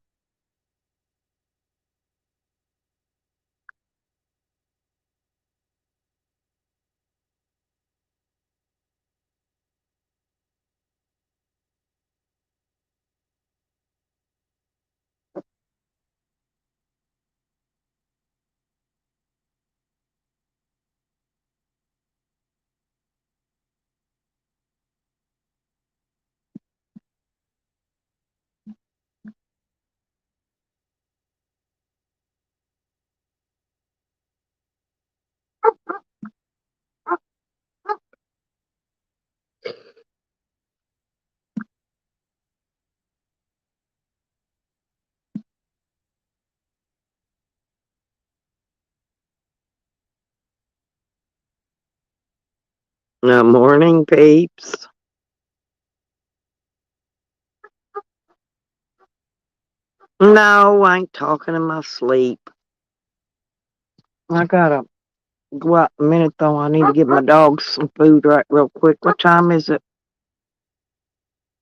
Morning, peeps. No, I ain't talking in my sleep. I gotta go out in a minute though. I need to give my dogs some food right real quick. What time is it?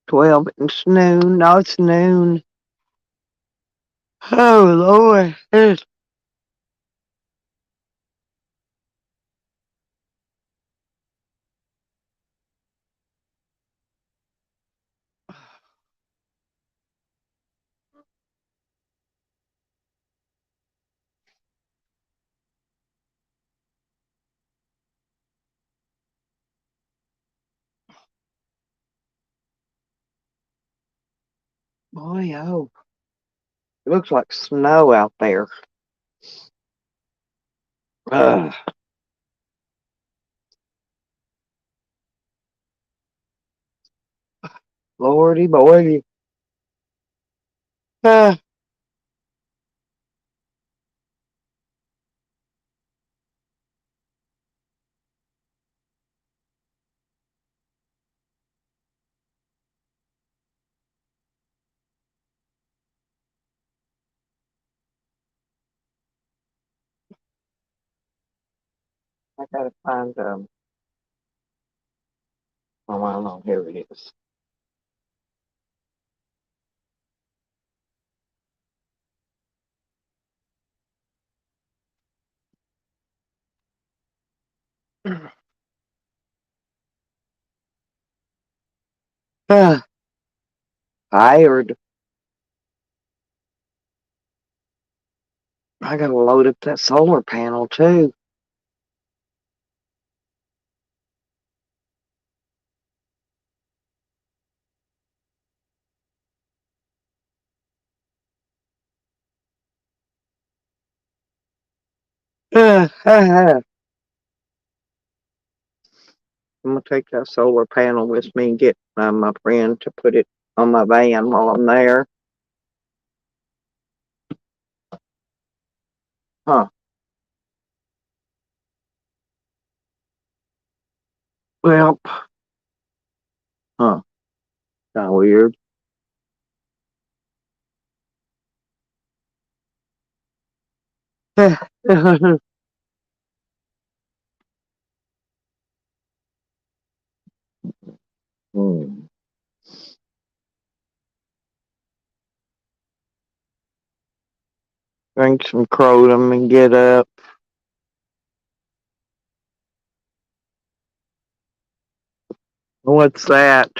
12. It's noon. No, it's noon. Oh, Lord. Boy, oh. It looks like snow out there. Ugh. Lordy boy. Ah, I gotta find oh, I don't know. Here it is. Tired. I gotta load up that solar panel too. I'm gonna take that solar panel with me and get my friend to put it on my van while I'm there. Huh. Well, huh. Kinda weird. Hmm. Drink some Crotum and get up. What's that?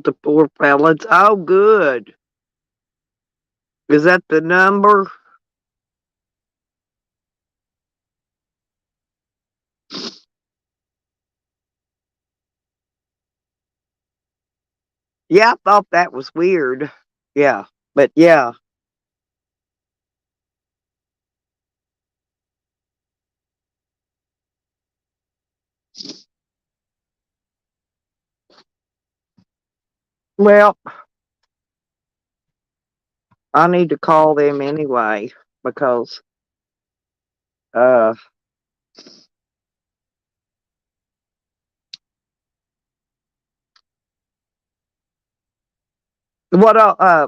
The poor fellas. Oh, good. Is that the number? Yeah, I thought that was weird. Yeah, but yeah. Well, I need to call them anyway because uh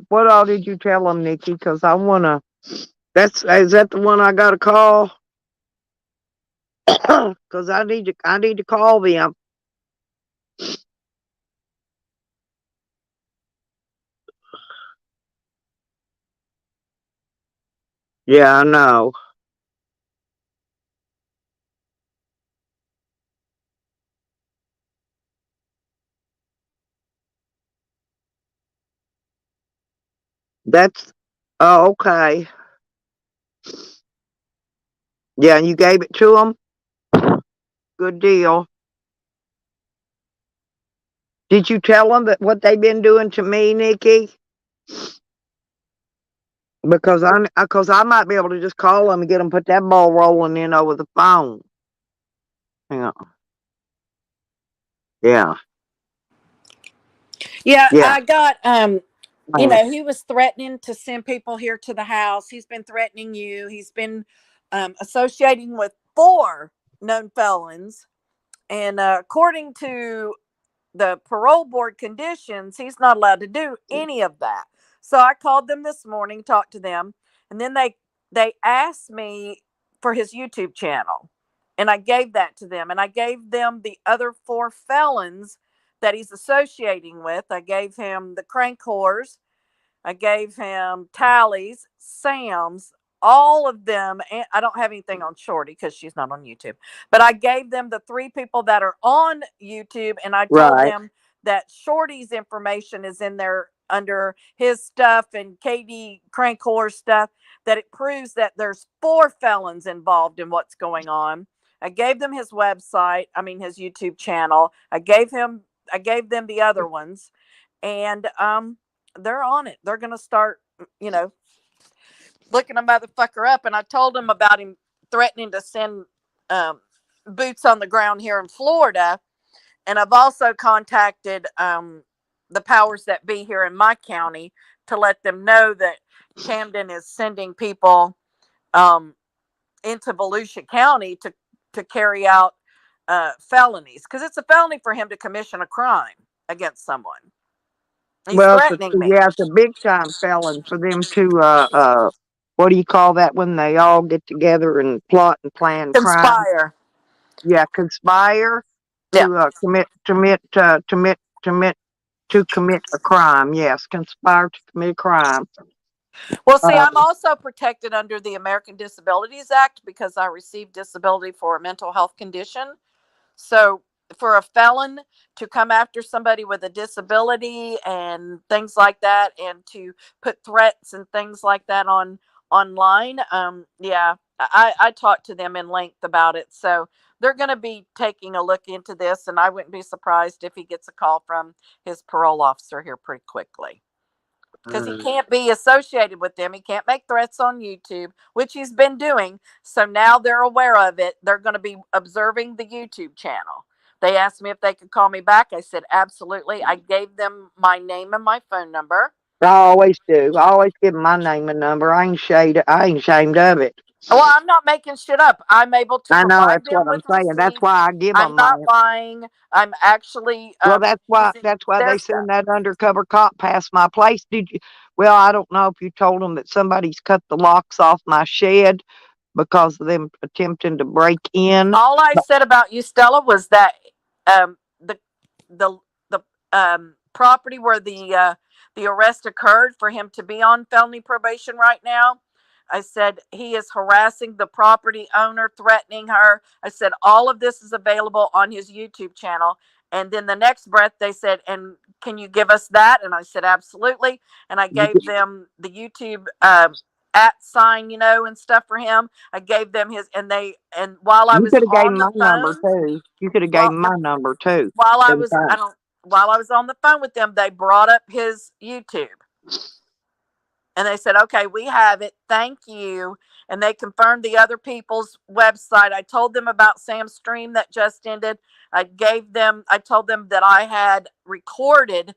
what all did you tell them, Nikki? Because I wanna. Is that the one I gotta call? Because I need to call them. Yeah, I know. That's oh okay. Yeah, and you gave it to them. Good deal. Did you tell them that what they've been doing to me, Nikki? Because I might be able to just call them and get them put that ball rolling in over the phone. Hang on. Yeah. Yeah, Yeah. I got you Hang on. know, he was threatening to send people here to the house. He's been threatening you. He's been associating with 4 known felons. And according to the parole board conditions, he's not allowed to do any of that. So I called them this morning, talked to them, and then they asked me for his YouTube channel. And I gave that to them. And I gave them the other 4 felons that he's associating with. I gave him the crank whores. I gave him Tallies, Sam's, all of them. And I don't have anything on Shorty because she's not on YouTube. But I gave them the 3 people that are on YouTube, and I told Right. them that Shorty's information is in there under his stuff and Katie Crankhore's stuff. That it proves that there's 4 felons involved in what's going on. I gave them his website. I mean his YouTube channel. I gave them the other ones, and they're on it. They're gonna start, looking a motherfucker up. And I told him about him threatening to send um, boots on the ground here in Florida. And I've also contacted the powers that be here in my county to let them know that Camden is sending people um, into Volusia County to carry out felonies, because it's a felony for him to commission a crime against someone. He's Well, threatening me. it's a big time felon for them to what do you call that when they all get together and plot and plan crime? Conspire. Yeah, conspire Yeah. to commit a crime. Yes, conspire to commit a crime. Well, see, Uh, I'm also protected under the American Disabilities Act because I received disability for a mental health condition. So, for a felon to come after somebody with a disability and things like that, and to put threats and things like that on online, yeah, I talked to them in length about it. So they're going to be taking a look into this, and I wouldn't be surprised if he gets a call from his parole officer here pretty quickly, because he can't be associated with them. He can't make threats on YouTube, which he's been doing. So now they're aware of it. They're going to be observing the YouTube channel. They asked me if they could call me back. I said, absolutely. I gave them my name and my phone number. I always do. I always give 'em my name and number. I ain't ashamed of it. Well, I'm not making shit up. I'm able to I know, provide that's what them I'm with saying. That's receipts. why I give I'm them not mine. lying. I'm actually Well, using that's why their they stuff. send that undercover cop past my place. Did you? Well, I don't know if you told them that somebody's cut the locks off my shed because of them attempting to break in. All I said about you, Stella, was that um, the the the property where the arrest occurred, for him to be on felony probation right now. I said he is harassing the property owner, threatening her. I said all of this is available on his YouTube channel. And then the next breath, they said, "And can you give us that?" And I said, "Absolutely." And I You gave them the YouTube at sign, and stuff for him. I gave them his, and while I was could have gave on 'em the my number phone, too. You could have gave while 'em my number too. while I To the was I phone. don't while I was on the phone with them, they brought up his YouTube. And they said, "Okay, we have it. Thank you." And they confirmed the other people's website. I told them about Sam's stream that just ended. I told them that I had recorded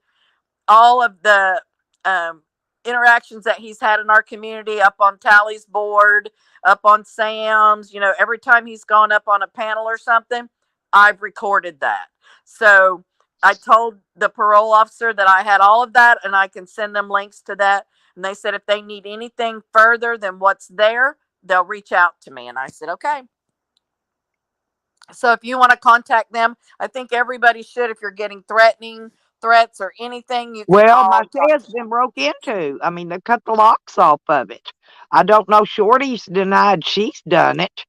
all of the um, interactions that he's had in our community, up on Tally's board, up on Sam's. Every time he's gone up on a panel or something, I've recorded that. So I told the parole officer that I had all of that, and I can send them links to that. And they said if they need anything further than what's there, they'll reach out to me. And I said, okay. So if you want to contact them, I think everybody should. If you're getting threats or anything, you can Well, call my and talk shed's to been them. broke into. I mean, they cut the locks off of it. I don't know. Shorty's denied she's done it.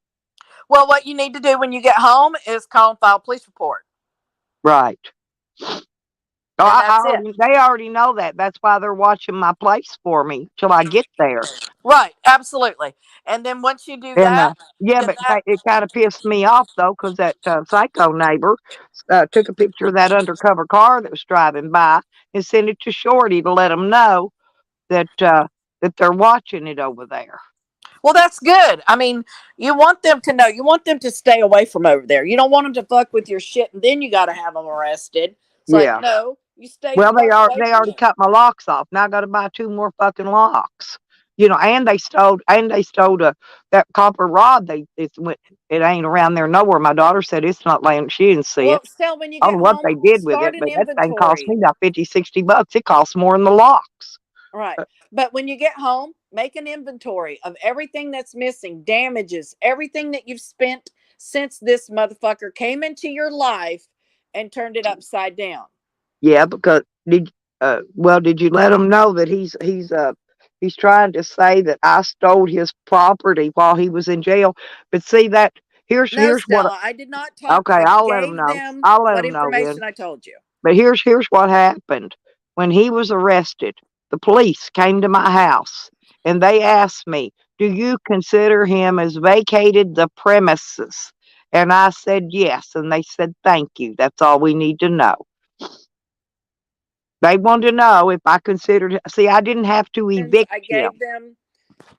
Well, what you need to do when you get home is call and file a police report. Right. Oh, And that's it. they already know that. That's why they're watching my place for me till I get there. Right, absolutely. And then once you do And that, yeah, then but it kind of pissed me off though, because that psycho neighbor took a picture of that undercover car that was driving by and sent it to Shorty to let him know that they're watching it over there. well, that's good. I mean, you want them to know. You want them to stay away from over there. You don't want them to fuck with your shit, and then you got to have them arrested. It's like, Yeah. no, you stay Well, the fuck away they from already me. cut my locks off. Now I got to buy 2 more fucking locks. And they stole that copper rod. It ain't around there nowhere. My daughter said it's not laying. She didn't see Well, it. still, when you I don't get know what home, they did with it, start an but that thing cost inventory. me about $50-$60. It costs more than the locks. Right. But when you get home, make an inventory of everything that's missing, damages, everything that you've spent since this motherfucker came into your life and turned it upside down. Yeah, because did you let him know that he's trying to say that I stole his property while he was in jail? But see that No, here's what. Stella, I did not talk. Okay, I I'll let him gave know. them I'll let what him know then. information I told you. But here's what happened. When he was arrested, the police came to my house and they asked me, "Do you consider him as vacated the premises?" And I said yes, and they said, "Thank you. That's all we need to know." They wanted to know if I considered. See, I didn't have to evict I him. gave them.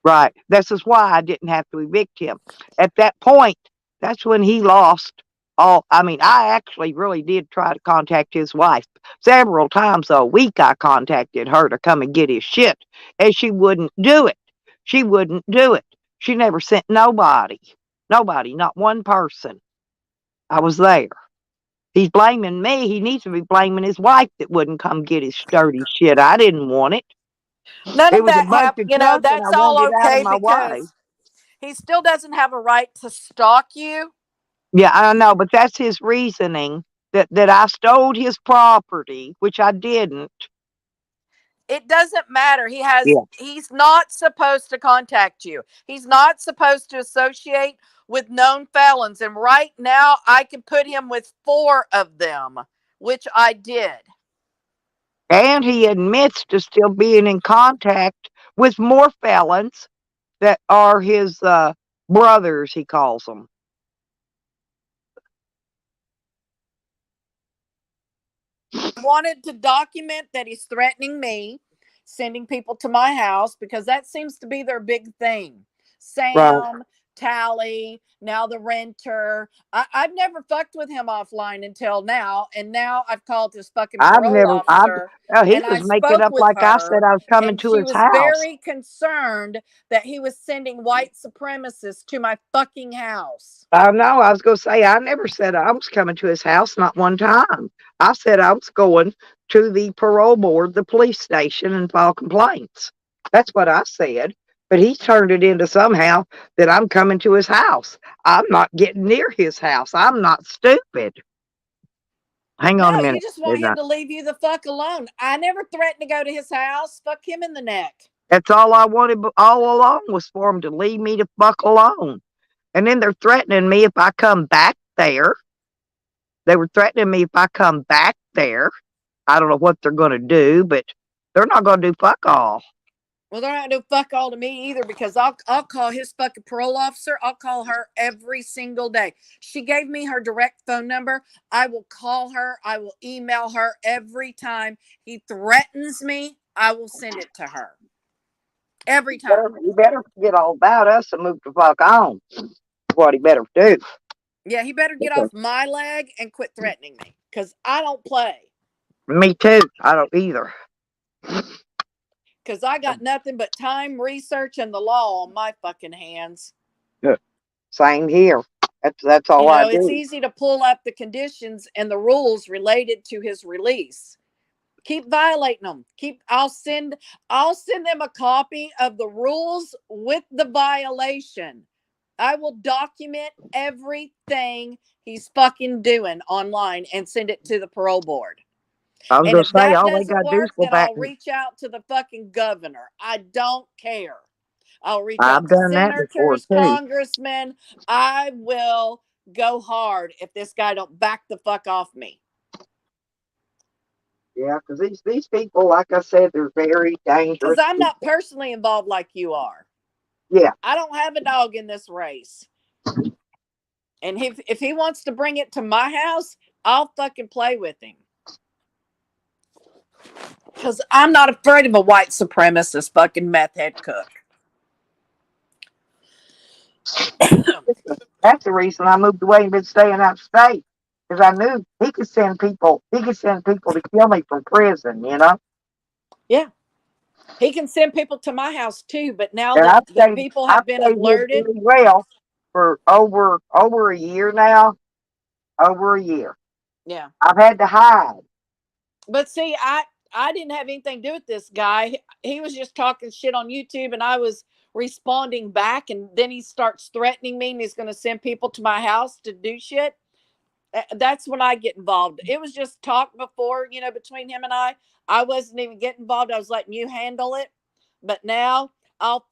Right. This is why I didn't have to evict him. At that point, that's when he lost all. I mean, I actually really did try to contact his wife several times a week. I contacted her to come and get his shit, and she wouldn't do it. She wouldn't do it. She never sent nobody, not one person. I was there. He's blaming me. He needs to be blaming his wife that wouldn't come get his sturdy shit. I didn't want it. None It of was a that bunch happened. of junk, and I That's all wanted it out of okay my way. because he still doesn't have a right to stalk you. Yeah, I know, but that's his reasoning that I stole his property, which I didn't. It doesn't matter. Yeah. He's not supposed to contact you. He's not supposed to associate with known felons. And right now I can put him with 4 of them, which I did. And he admits to still being in contact with more felons that are his brothers, he calls them. Wanted to document that he's threatening me, sending people to my house, because that seems to be their big thing. Right. Sam, Tally, now the renter. I've never fucked with him offline until now, and now I've called his fucking I've parole never, officer, he and I was making spoke up with like I said her, I was coming and to she his was house. very concerned that he was sending white supremacists to my fucking house. I know. I was going to say, I never said I was coming to his house, not one time. I said I was going to the parole board, the police station, and file complaints. That's what I said. But he turned it into somehow that I'm coming to his house. I'm not getting near his house. I'm not stupid. Hang on a No, minute. you just want him to leave you the fuck alone. I never threatened to go to his house. Fuck him in the neck. That's all I wanted all along, was for him to leave me the fuck alone. And then they're threatening me if I come back there. They were threatening me if I come back there. I don't know what they're going to do, but they're not going to do fuck all. Well, they're not gonna do fuck all to me either, because I'll call his fucking parole officer. I'll call her every single day. She gave me her direct phone number. I will call her. I will email her every time he threatens me. I will send it to her every time. He better forget all about us and move the fuck on. That's what he better do. Yeah, he better get off my leg and quit threatening me, because I don't play. Me too. I don't either. Because I got nothing but time, research, and the law on my fucking hands. Same here. That's all I do. It's easy to pull up the conditions and the rules related to his release. Keep violating them. I'll send them a copy of the rules with the violation. I will document everything he's fucking doing online and send it to the parole board. I was And going if to say, that all they doesn't got to do is work, go then back. I'll reach out to the fucking governor. I don't care. I'll reach I've out to done that before, senators, too. congressmen. I will go hard if this guy don't back the fuck off me. Yeah, because these people, like I said, they're very dangerous. Because I'm not personally involved like you are. Yeah. I don't have a dog in this race. And if he wants to bring it to my house, I'll fucking play with him. Because I'm not afraid of a white supremacist fucking meth head cook. That's the reason I moved away and been staying out of state. Because I knew he could send people to kill me from prison, you know? Yeah. He can send people to my house too, but now And that the people have been alerted. Well, for over a year now. Over a year. Yeah. I've had to hide. But see, I didn't have anything to do with this guy. He was just talking shit on YouTube, and I was responding back, and then he starts threatening me, and he's going to send people to my house to do shit. That's when I get involved. It was just talk before, between him and I wasn't even getting involved. I was letting you handle it. But now I'll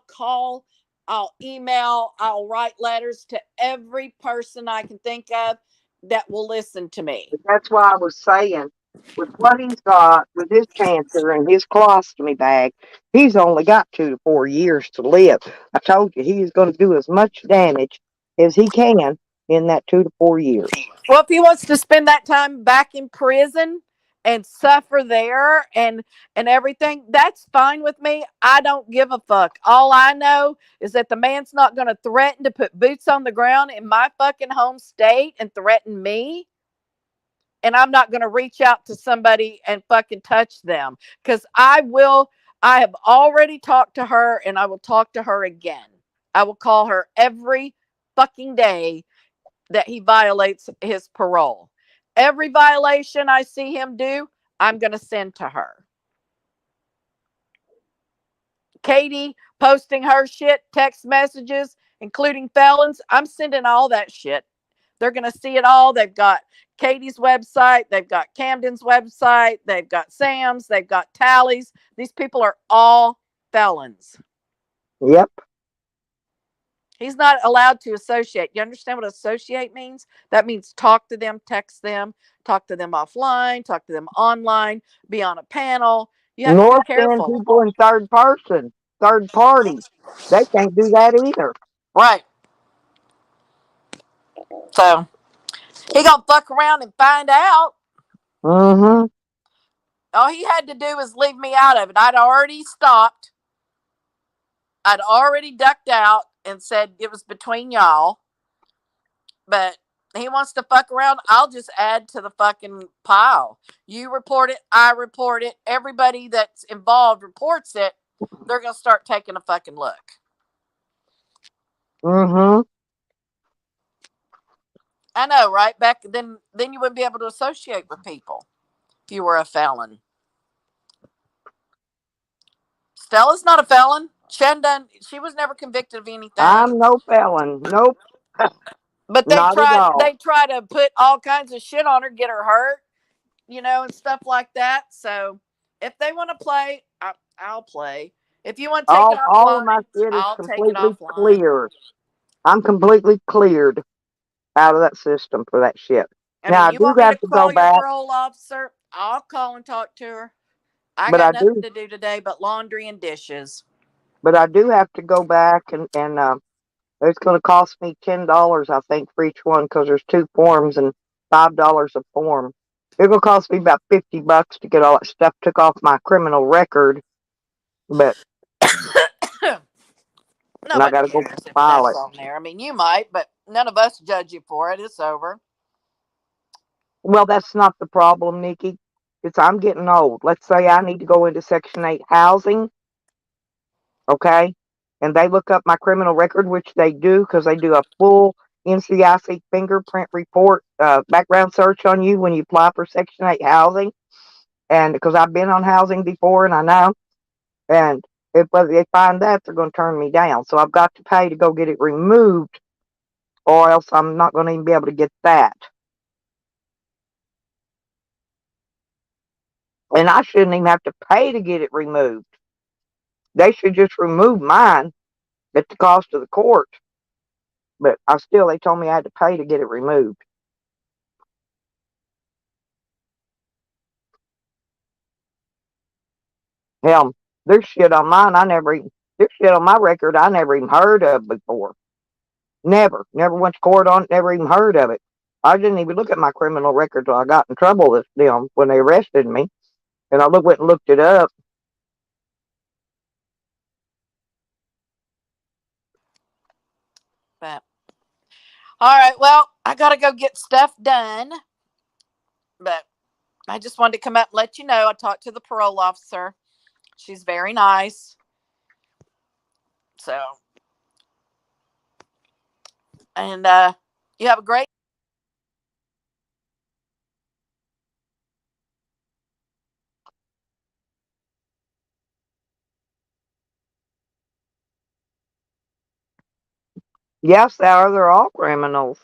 call, I'll email, I'll write letters to every person I can think of that will listen to me. But that's why I was saying, with what he's got, with his cancer and his colostomy bag, he's only got 2 to 4 years to live. I told you he's going to do as much damage as he can in that 2 to 4 years. Well, if he wants to spend that time back in prison and suffer there and everything, that's fine with me. I don't give a fuck. All I know is that the man's not going to threaten to put boots on the ground in my fucking home state and threaten me. And I'm not going to reach out to somebody and fucking touch them, because I have already talked to her, and I will talk to her again. I will call her every fucking day that he violates his parole. Every violation I see him do, I'm going to send to her. Katie posting her shit, text messages, including felons, I'm sending all that shit. They're going to see it all. They've got Katie's website. They've got Camden's website. They've got Sam's. They've got Tally's. These people are all felons. Yep. He's not allowed to associate. You understand what associate means? That means talk to them, text them, talk to them offline, talk to them online, be on a panel. You have to Nor be send careful. people in third person, third party. They can't do that either. Right. So he gonna fuck around and find out. Mm-hmm. All he had to do was leave me out of it. I'd already stopped. I'd already ducked out and said it was between y'all. But he wants to fuck around. I'll just add to the fucking pile. You report it. I report it. Everybody that's involved reports it. They're gonna start taking a fucking look. Mm-hmm. I know, right? Back then you wouldn't be able to associate with people if you were a felon. Stella's not a felon. She was never convicted of anything. I'm no felon. Nope. But Not at all. they try to put all kinds of shit on her, get her hurt, and stuff like that. So if they want to play, I'll play. If you want to take it All of my offline, shit is I'll take it completely offline. clear. I'm completely cleared out of that system for that shit. I Now mean, I you do want me have to to go call your back, parole officer? I'll call and talk to her. I but got I nothing do, to do today but laundry and dishes. have to go back and it's going to cost me $10, I think, for each one because there's 2 forms and $5 a form. It's going to cost me about $50 to get all that stuff took off my criminal record, but and I Nobody got to go cares if file that's it. on there. I mean, you might, but none of us judge you for it. It's over. Well, that's not the problem, Nikki. It's I'm getting old. Let's say I need to go into Section 8 housing, okay? And they look up my criminal record, which they do because they do a full NCIC fingerprint report, background search on you when you apply for Section 8 housing. And because I've been on housing before and I know, and if they find that, they're going to turn me down. So I've got to pay to go get it removed, or else I'm not going to even be able to get that. And I shouldn't even have to pay to get it removed. They should just remove mine at the cost of the court. But they told me I had to pay to get it removed. Hell, there's shit on mine there's shit on my record I never even heard of before. Never went to court on it, never even heard of it. I didn't even look at my criminal record till I got in trouble with them when they arrested me. And I went and looked it up. But all right, well, I gotta go get stuff done. But I just wanted to come up and let you know I talked to the parole officer. She's very nice. So, and you have a great. Yes, they're all criminals.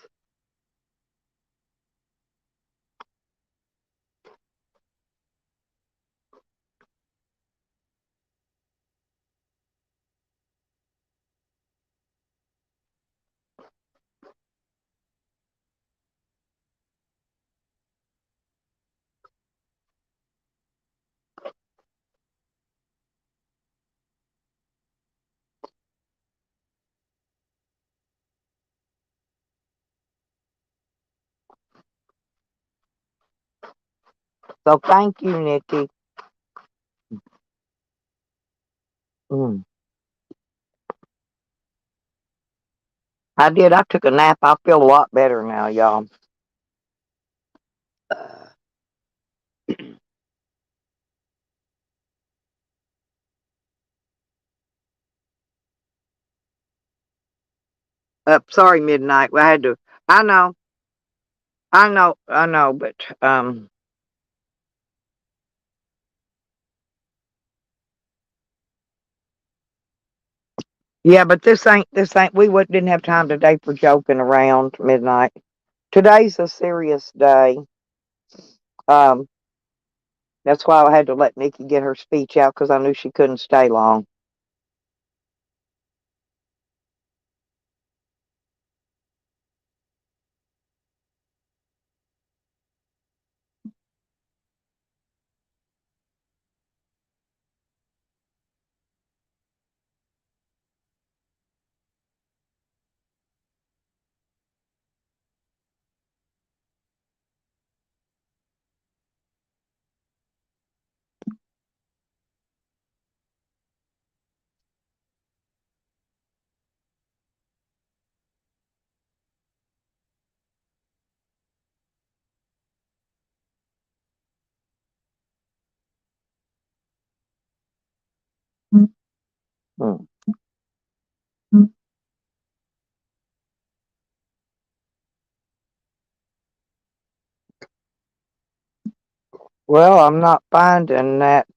So thank you, Nikki. Mm. I did. I took a nap. I feel a lot better now, y'all. Sorry, midnight. I had to. I know. I know. But yeah. But this ain't. We didn't have time today for joking around midnight. Today's a serious day. Um, that's why I had to let Nikki get her speech out because I knew she couldn't stay long. Hmm. Well, I'm not finding that.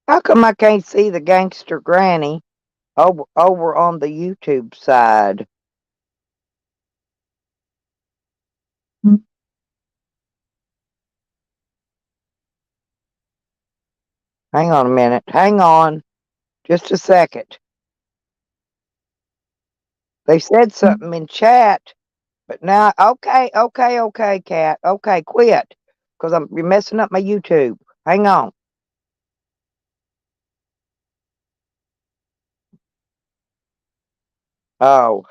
How come I can't see the gangster granny over on the YouTube side? Hang on a minute. Hang on. Just a second. They said something in chat, but now, okay, Cat. Okay, quit. Because you're messing up my YouTube. Hang on. Oh,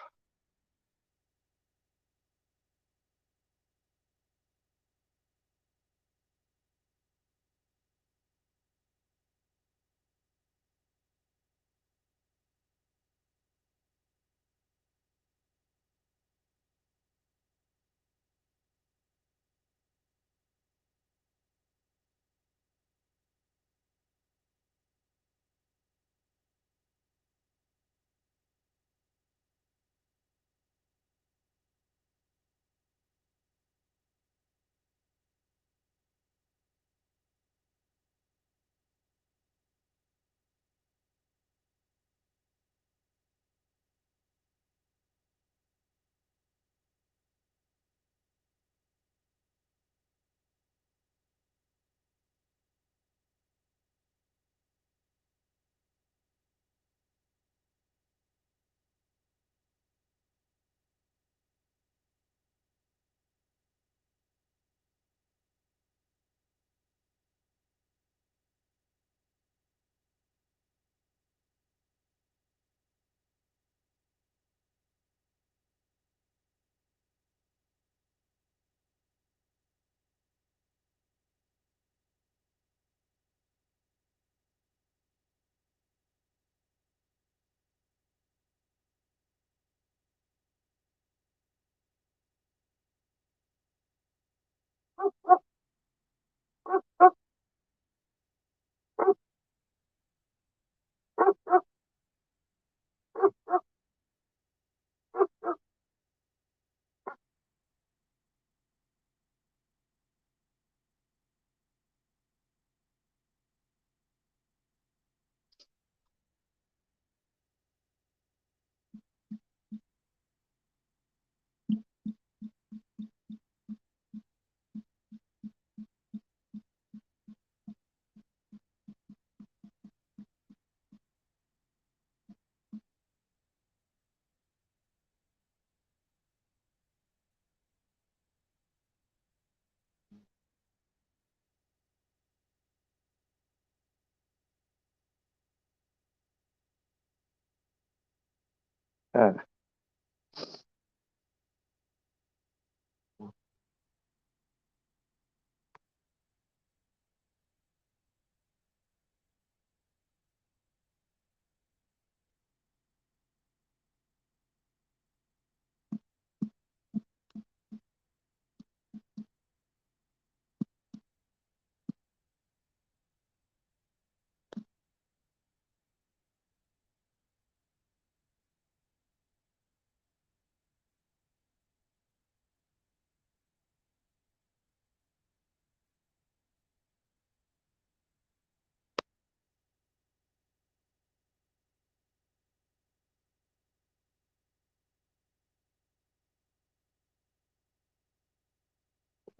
uh,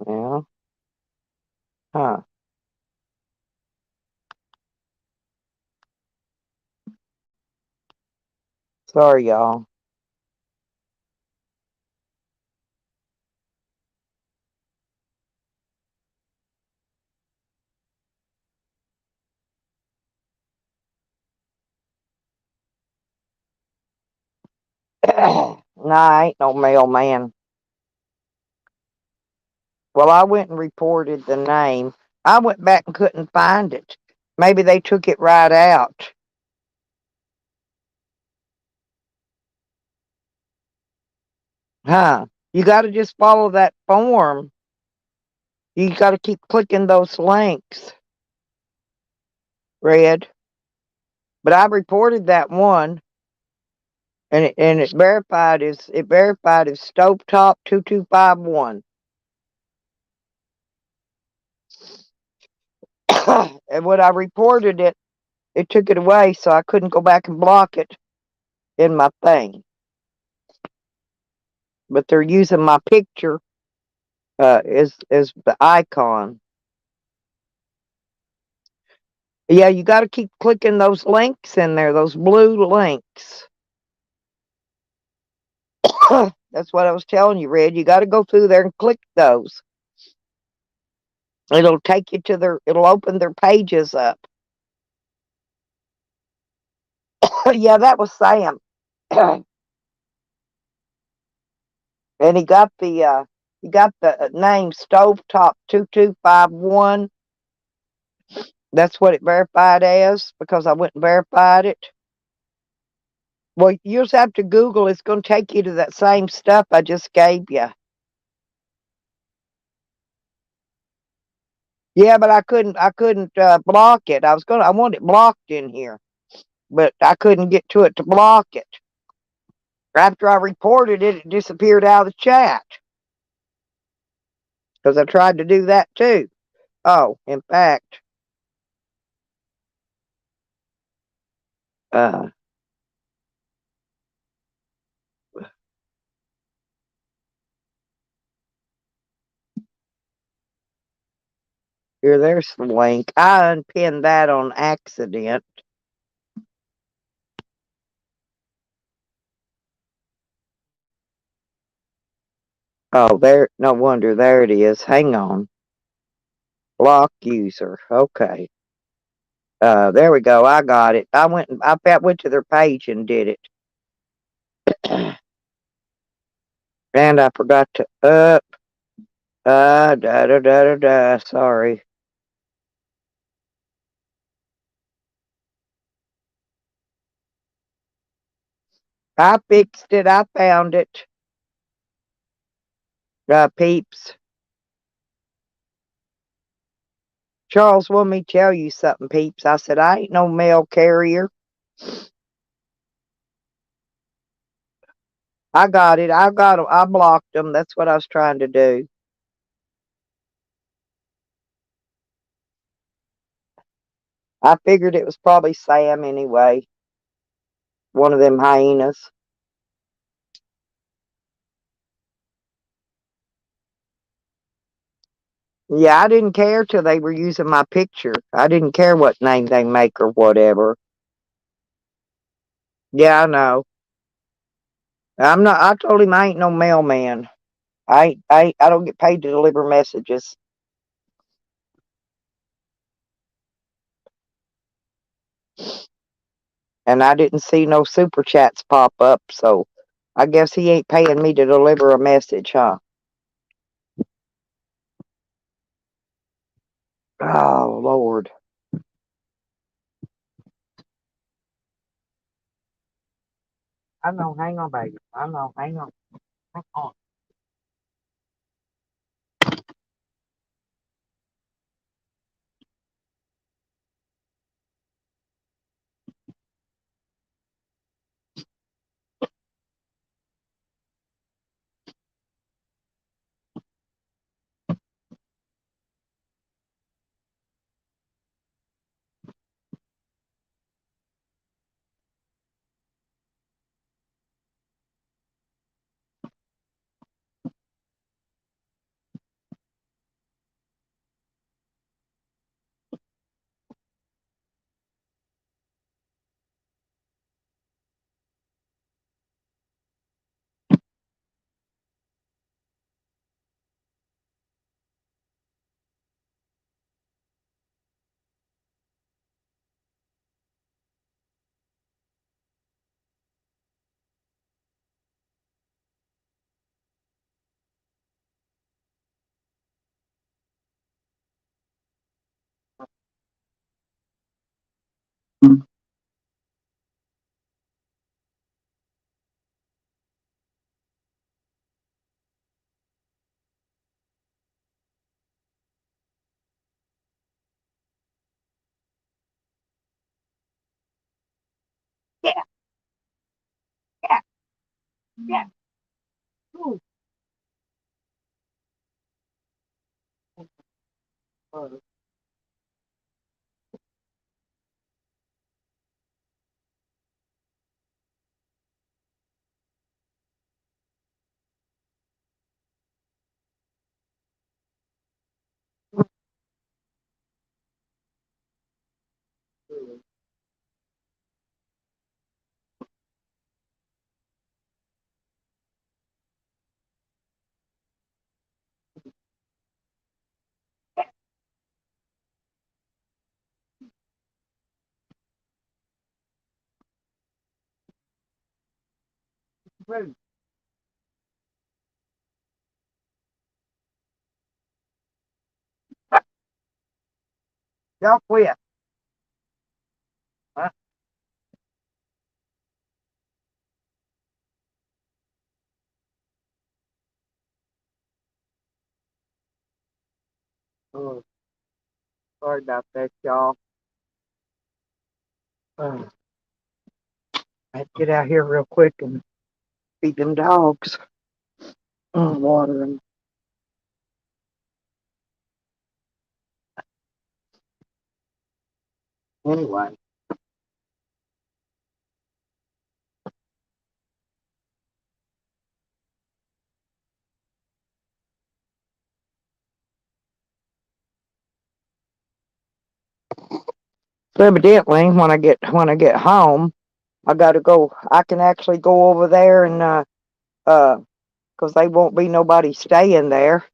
Yeah. Huh. Sorry, y'all. Nah, I ain't no mailman. Well, I went and reported the name. I went back and couldn't find it. Maybe they took it right out. Huh. You got to just follow that form. You got to keep clicking those links. Red. But I reported that one, and it verified as Stovetop 2251. And when I reported it, it took it away, so I couldn't go back and block it in my thing. But they're using my picture as the icon. Yeah, you got to keep clicking those links in there, those blue links. That's what I was telling you, Red. You got to go through there and click those. It'll take you to it'll open their pages up. Yeah, that was Sam. And he got the name Stovetop 2251. That's what it verified as because I went and verified it. Well, you just have to Google. It's going to take you to that same stuff I just gave you. Yeah, but I couldn't block it. I wanted it blocked in here, but I couldn't get to it to block it. After I reported it, it disappeared out of the chat because I tried to do that too. Oh, in fact, uh, there's the link. I unpinned that on accident. Oh, there. No wonder. There it is. Hang on. Block user. Okay. There we go. I got it. I went to their page and did it. And I forgot to da da da da da. Sorry. I fixed it. I found it. Peeps. Charles wanted me to tell you something, Peeps. I said, I ain't no mail carrier. I got it. I blocked them. That's what I was trying to do. I figured it was probably Sam anyway. One of them hyenas. Yeah, I didn't care till they were using my picture. I didn't care what name they make or whatever. Yeah, I know. I told him I ain't no mailman. I don't get paid to deliver messages. And I didn't see no super chats pop up, so I guess he ain't paying me to deliver a message, huh? Oh, Lord. I know, hang on, baby. I know, hang on. Hang on. Yeah, yeah, yeah. Ooh. Y'all quit. Huh? Oh, sorry about that, y'all. Uh, I had to get out here real quick and feed them dogs. Water them. Anyway, so evidently, when I get home, I got to go. I can actually go over there and because they won't be nobody staying there,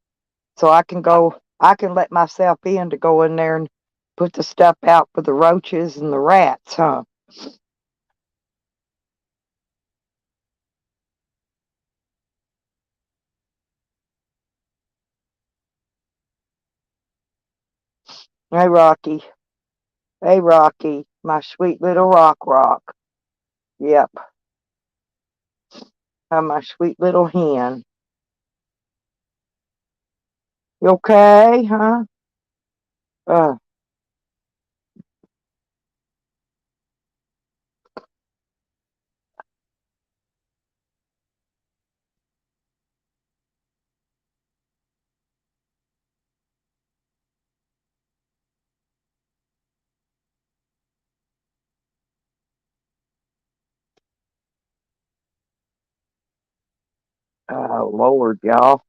so I can go. I can let myself in to go in there and put the stuff out for the roaches and the rats, huh? Hey, Rocky. Hey, Rocky. My sweet little rock. Yep. My sweet little hen. You okay, huh? Uh, oh, Lord, y'all.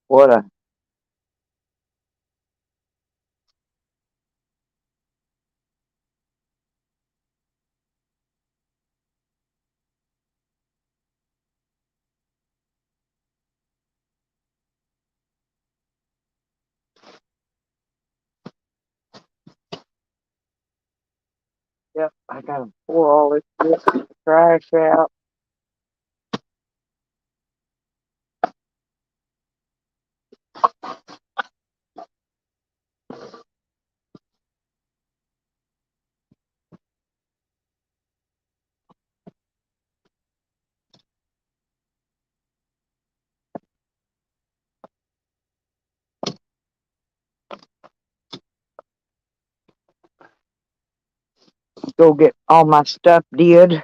What a. Yep, I gotta pour all this trash out. Go get all my stuff did.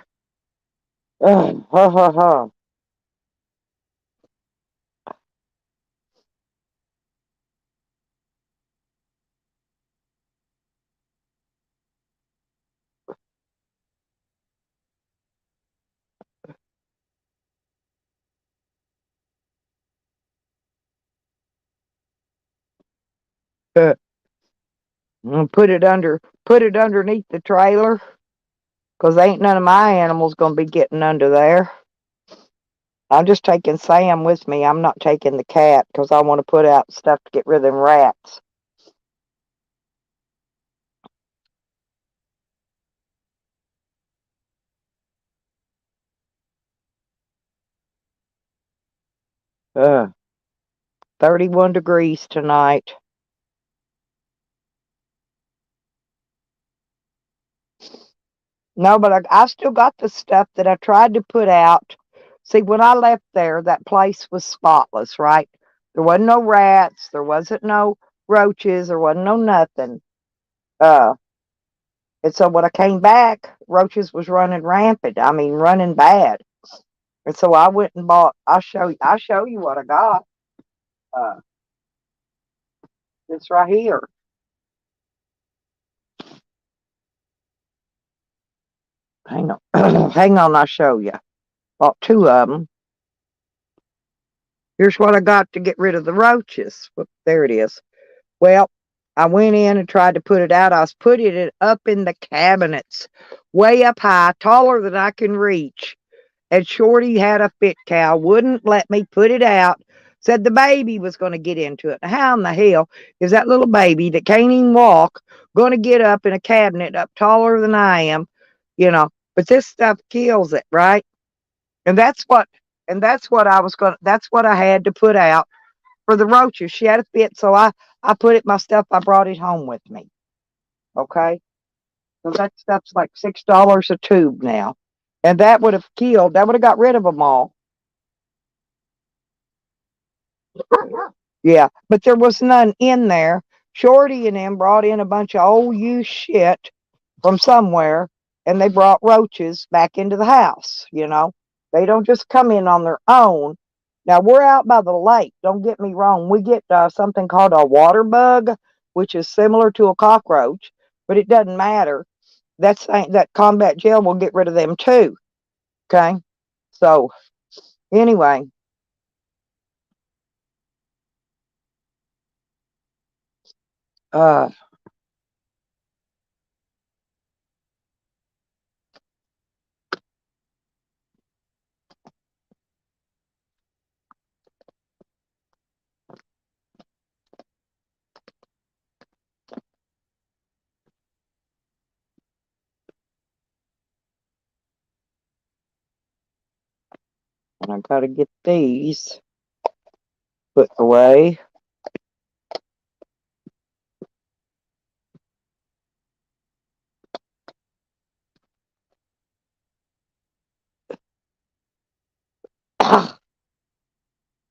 Ha ha ha. Put it underneath the trailer, 'cause ain't none of my animals gonna be getting under there. I'm just taking Sam with me. I'm not taking the cat 'cause I want to put out stuff to get rid of them rats. Uh, 31 degrees tonight. No, but I still got the stuff that I tried to put out. See, when I left there, that place was spotless, right? There wasn't no rats, there wasn't no roaches, there wasn't no nothing. Uh, and so when I came back, roaches was running rampant. I mean, running bad. And so I went and bought. I'll show you what I got. Uh, it's right here. Hang on, hang on. I'll show you. Bought two of them. Here's what I got to get rid of the roaches. There it is. Well, I went in and tried to put it out. I was putting it up in the cabinets, way up high, taller than I can reach. And Shorty had a fit cow, wouldn't let me put it out. Said the baby was going to get into it. Now, how in the hell is that little baby that can't even walk going to get up in a cabinet up taller than I am? You know, but this stuff kills it, right? And that's what that's what I had to put out for the roaches. She had a fit, so I put it my stuff. I brought it home with me. Okay, so that stuff's like $6 a tube now, and that would have killed. That would have got rid of them all. Yeah, but there was none in there. Shorty and them brought in a bunch of old used shit from somewhere, and they brought roaches back into the house. You know, they don't just come in on their own. Now we're out by the lake. Don't get me wrong. We get something called a water bug, which is similar to a cockroach, but it doesn't matter. That combat gel will get rid of them too. Okay, so anyway. Uh, and I gotta get these put away.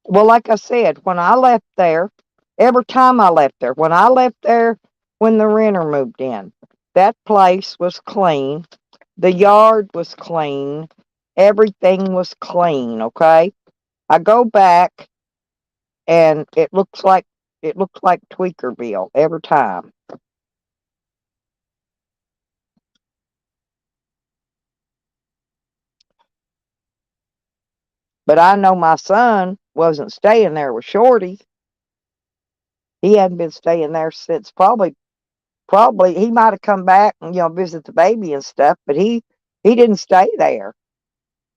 Well, like I said, when I left there, every time I left there, when the renter moved in, that place was clean. The yard was clean. Everything was clean. Okay. I go back and it looks like Tweakerville every time. But I know my son wasn't staying there with Shorty. He hadn't been staying there since probably he might have come back and visit the baby and stuff, but he didn't stay there.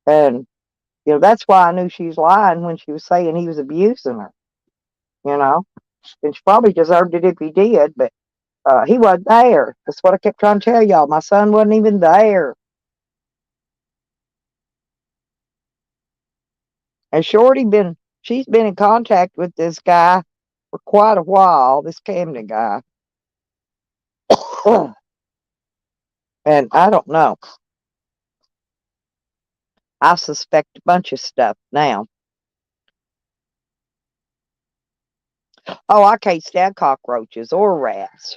And that's why I knew she was lying when she was saying he was abusing her. You know, and she probably deserved it if he did, but he wasn't there. That's what I kept trying to tell y'all. My son wasn't even there. And she's been in contact with this guy for quite a while, this Camden guy. And I don't know. I suspect a bunch of stuff now. Oh, I can't stand cockroaches or rats.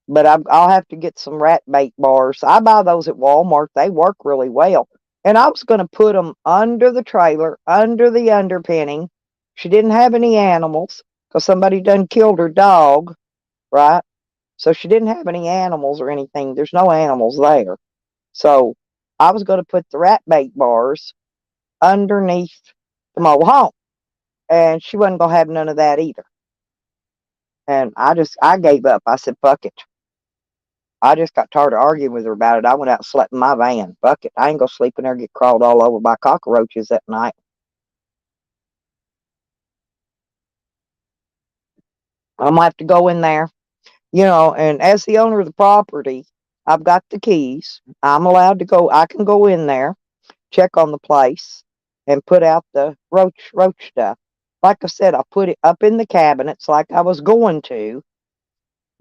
But I'll have to get some rat bait bars. I buy those at Walmart. They work really well. And I was going to put them under the trailer, under the underpinning. She didn't have any animals because somebody done killed her dog, right? So she didn't have any animals or anything. There's no animals there. So I was going to put the rat bait bars underneath the mobile home. And she wasn't going to have none of that either. And I gave up. I said, fuck it. I just got tired of arguing with her about it. I went out and slept in my van. Fuck it. I ain't gonna sleep in there and get crawled all over by cockroaches that night. I'm gonna have to go in there, and as the owner of the property, I've got the keys. I'm allowed to go. I can go in there, check on the place, and put out the roach stuff. Like I said, I put it up in the cabinets like I was going to,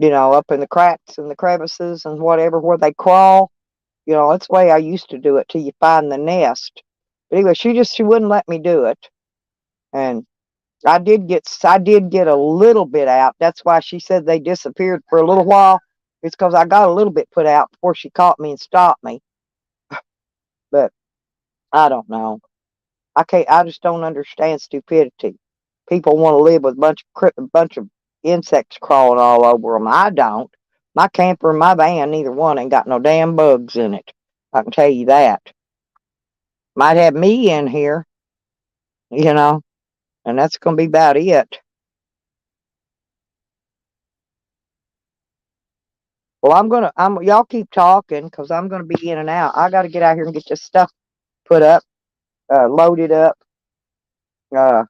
up in the cracks and the crevices and whatever where they crawl. You know, that's the way I used to do it till you find the nest. But anyway, she wouldn't let me do it. And I did get a little bit out. That's why she said they disappeared for a little while. It's because I got a little bit put out before she caught me and stopped me. But I don't know. I just don't understand stupidity. People want to live with a bunch of insects crawling all over them. I don't. My camper and my van, neither one ain't got no damn bugs in it. I can tell you that. Might have me in here, you know, and that's going to be about it. Well, y'all keep talking because I'm gonna be in and out. I got to get out here and get this stuff put up, loaded up. Uh,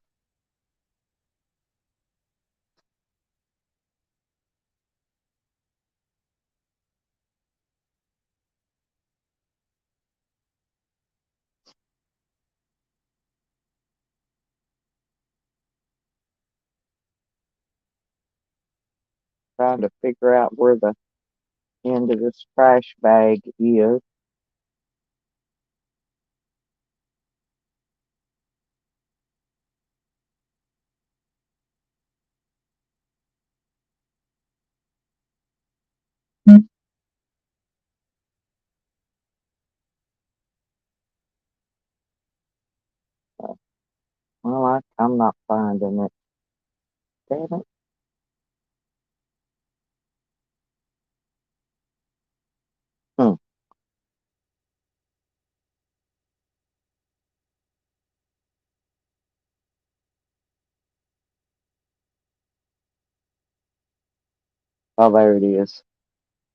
Trying to figure out where the end of this trash bag is. Well, I'm not finding it. Damn it. Hmm. Oh, there it is.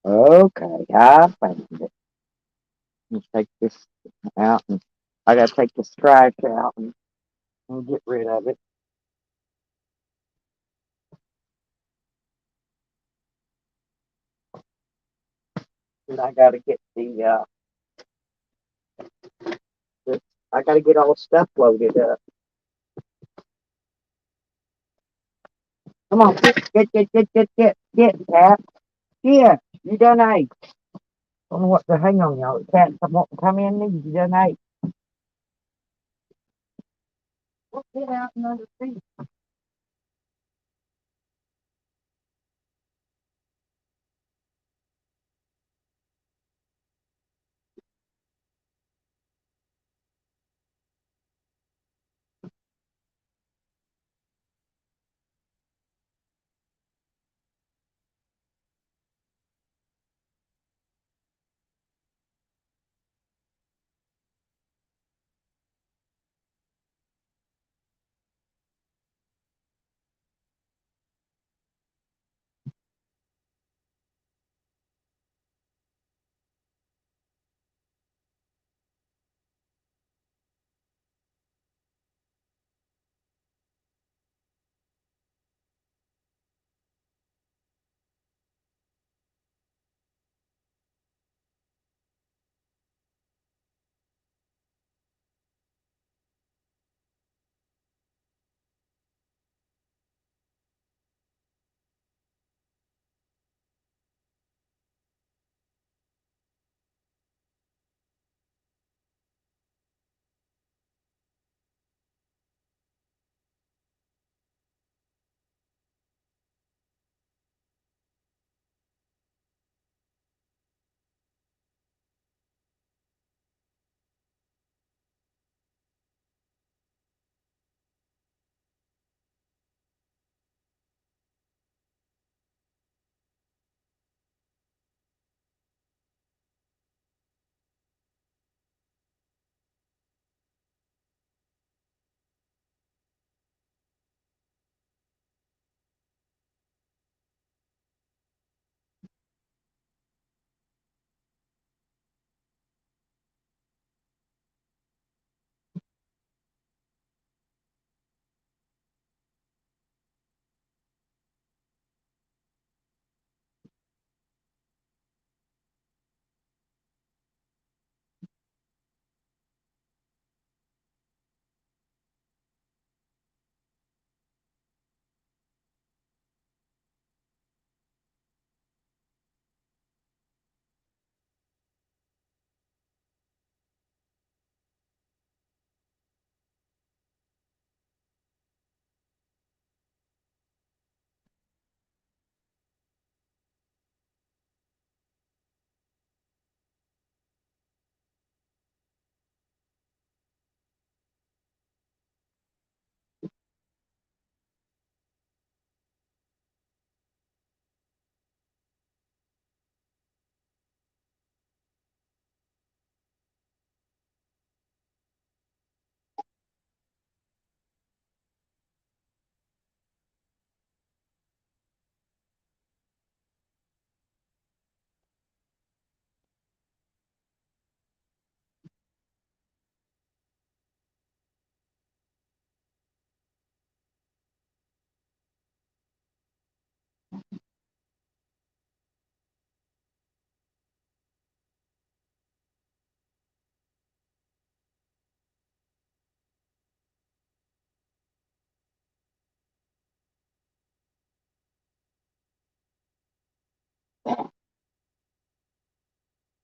Okay, I found it. Let's take this out, and I got to take this trash out and get rid of it. And I got to get this, I got to get all the stuff loaded up. Come on, get, cat. Here, you done ate. Don't know what the hang on, y'all. The cat come in and you done ate. Well, get out and under feet.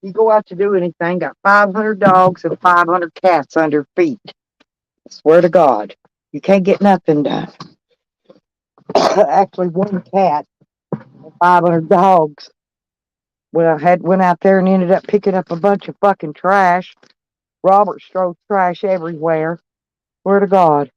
You go out to do anything, got 500 dogs and 500 cats under feet. I swear to God, you can't get nothing done. Actually, one cat and 500 dogs. When I had went out there and ended up picking up a bunch of fucking trash. Robert throws trash everywhere. Swear to God.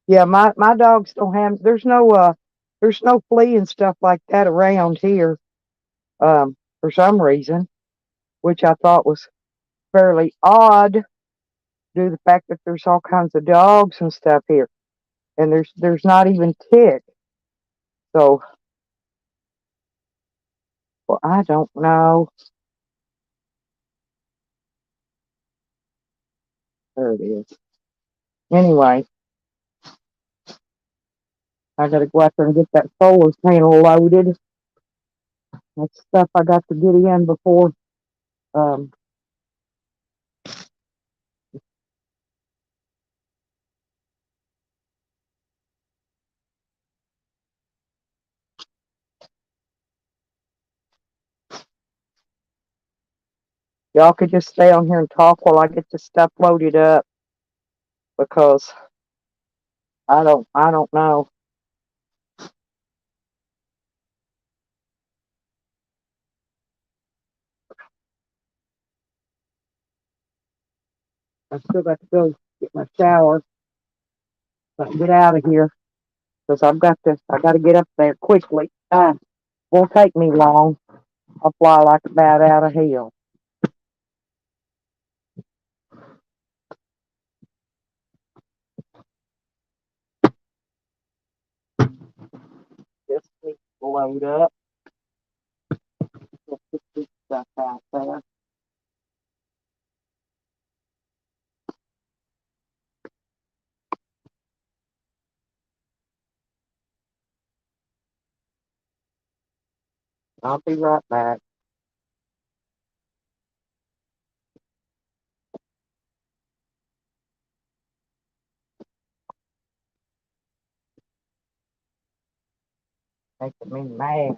Yeah, my dogs don't have. There's no flea and stuff like that around here. For some reason, which I thought was fairly odd due to the fact that there's all kinds of dogs and stuff here, and there's not even tick. So, well, I don't know. There it is. Anyway, I gotta go out there and get that solar panel loaded. That's stuff I got to get in before. Um, y'all could just stay on here and talk while I get this stuff loaded up because I don't know. I still got to go get my shower, but get out of here because I got to get up there quickly. Won't take me long. I'll fly like a bat out of hell. Just need to load up. Let's put this stuff out there. I'll be right back. Making me mad.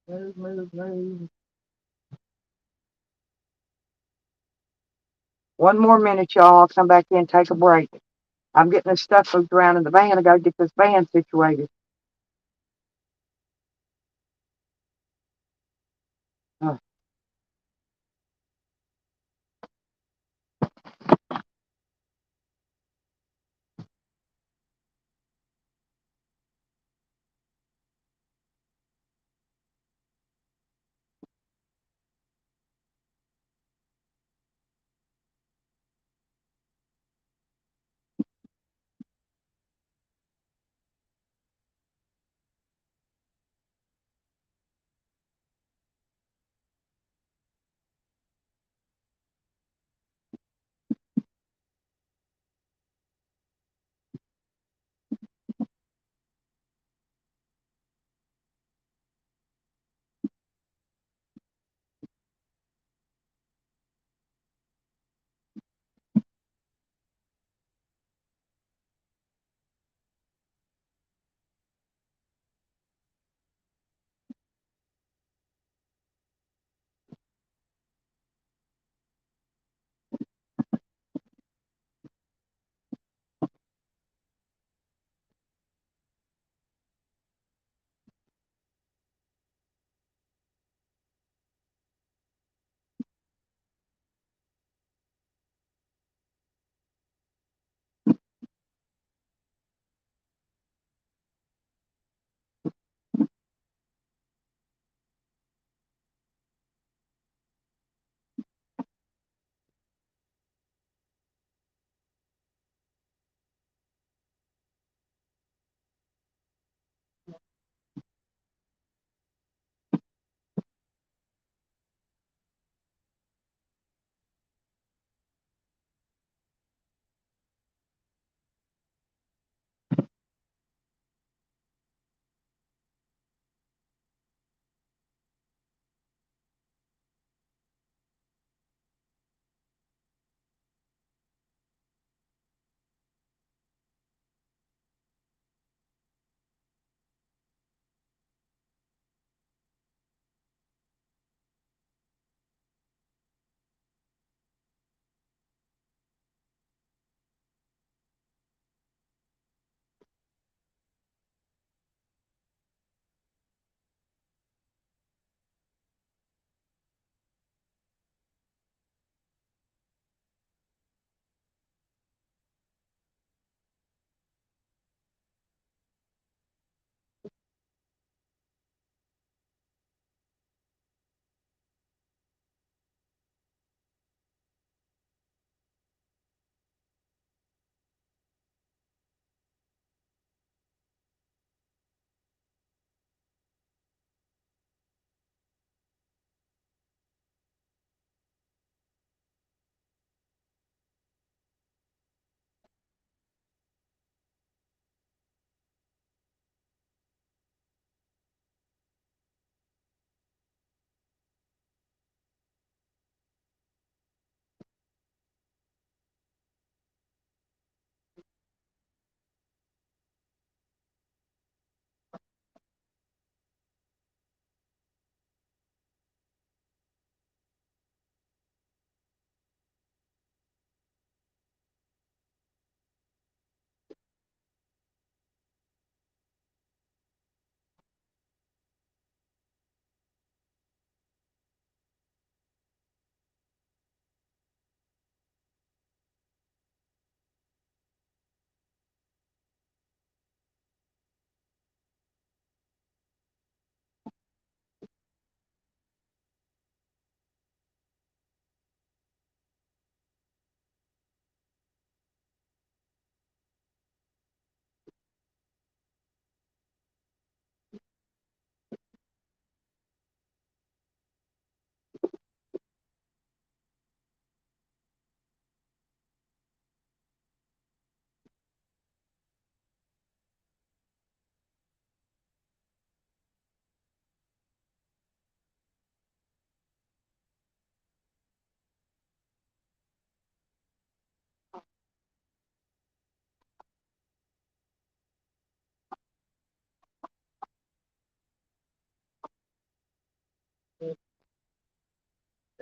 Move, move, move. One more minute, y'all. I'll come back in and take a break. I'm getting this stuff moved around in the van. I gotta get this van situated. Oh.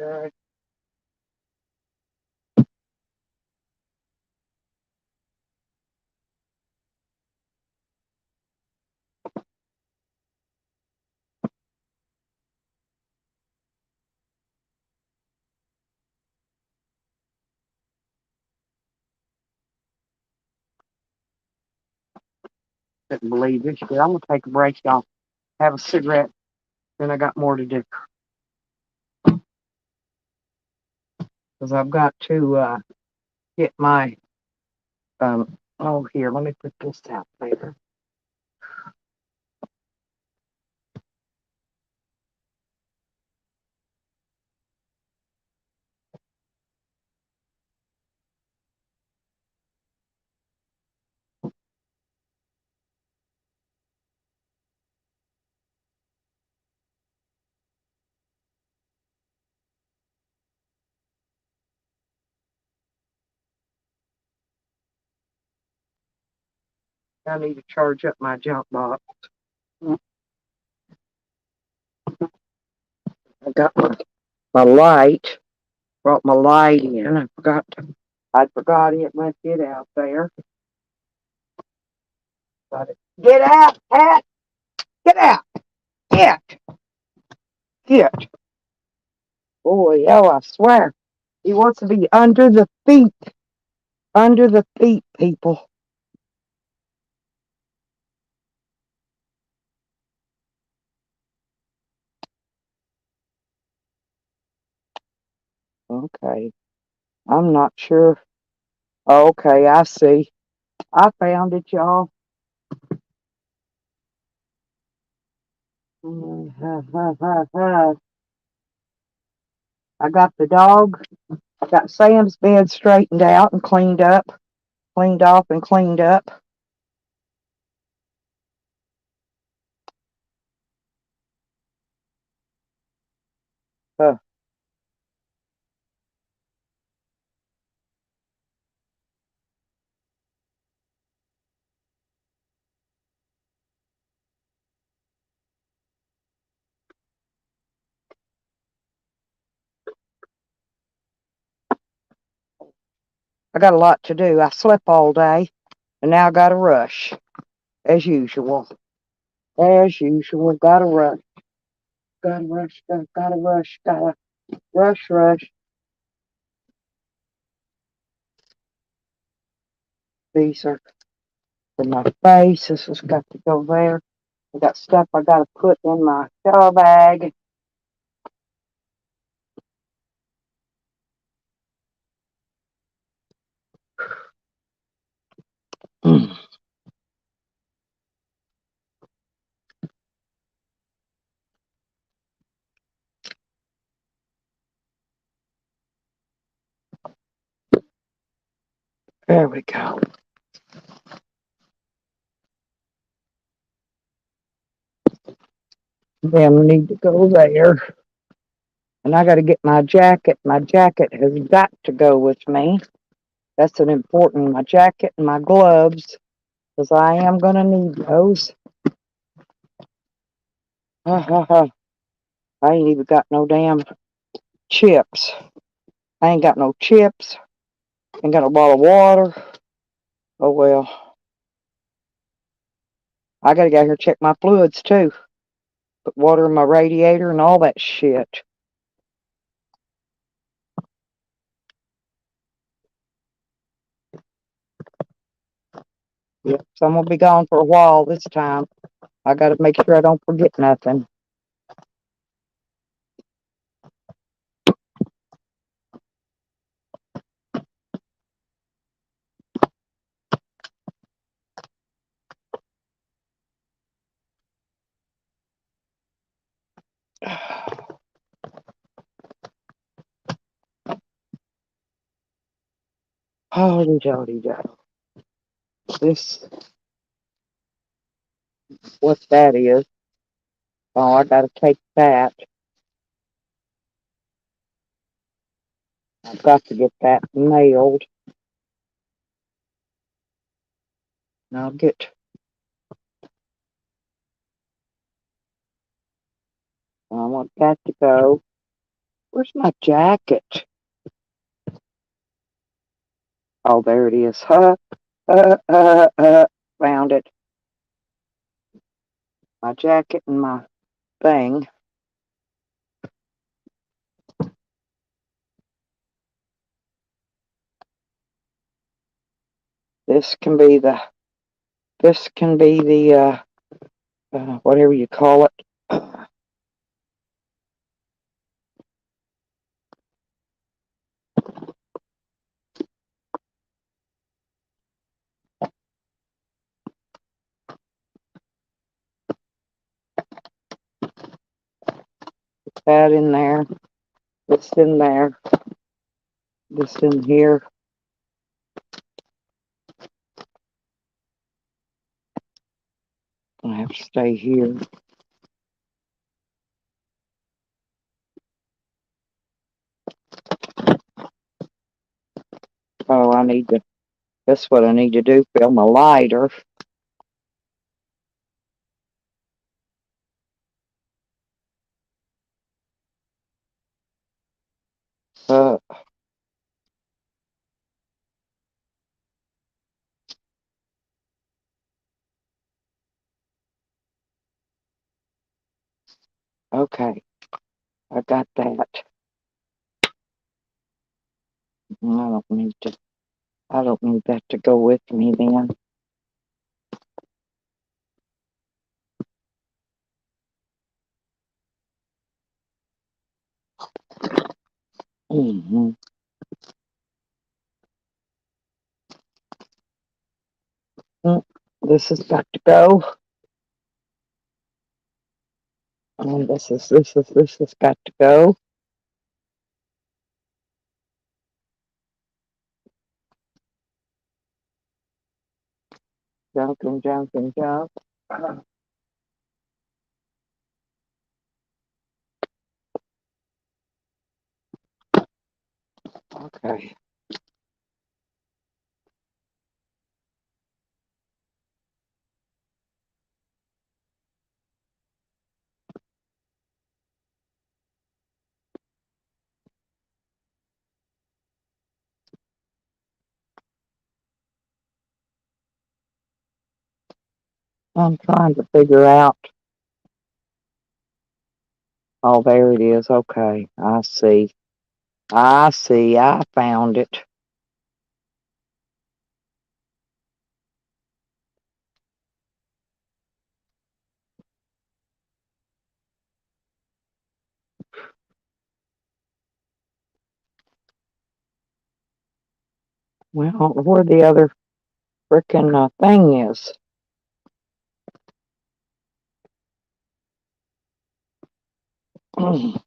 Uh, couldn't believe this shit. I'm gonna take a break, y'all. Have a cigarette. Then I got more to do because I've got to get my Oh, here, let me put this out there. I need to charge up my junk box. I got my light. Brought my light in. I forgot it. Left it out there. Got it. Get out, Pat! Get out! Get! Get! Boy, oh, I swear. He wants to be under the feet. Under the feet, people. Okay. I'm not sure. Okay, I see. I found it, y'all. I got the dog. I got Sam's bed straightened out and cleaned up. Cleaned off and cleaned up. Uh, I got a lot to do. I slept all day and now I got to rush. As usual. As usual. Gotta rush. Gotta rush. Gotta rush. Gotta rush. These are for my face. This has got to go there. I got stuff I got to put in my shower bag. There we go. Then we need to go there. And I got to get my jacket. My jacket has got to go with me. That's an important, my jacket and my gloves, because I am going to need those. I ain't even got no damn chips. I ain't got no chips. Ain't got a bottle of water. Oh well. I gotta get out here and check my fluids too. Put water in my radiator and all that shit. Yep, so I'm gonna be gone for a while this time. I gotta make sure I don't forget nothing. Holy jolly jolly. This, what that is. Oh, I gotta take that. I've got to get that mailed. And I want that to go Where's my jacket? Oh, there it is. Found it. My jacket and my thing. This can be the whatever you call it. That in there. This in there. This in here. I have to stay here. Oh, that's what I need to do. Fill my lighter. Uh, okay. I got that. I don't need that to go with me then. hmm This has got to go. And this has got to go. Junk and junk and junk. Okay. I'm trying to figure out. Oh, there it is. Okay. I see. I see. I found it. Well, where the other frickin' thing is. Mhm.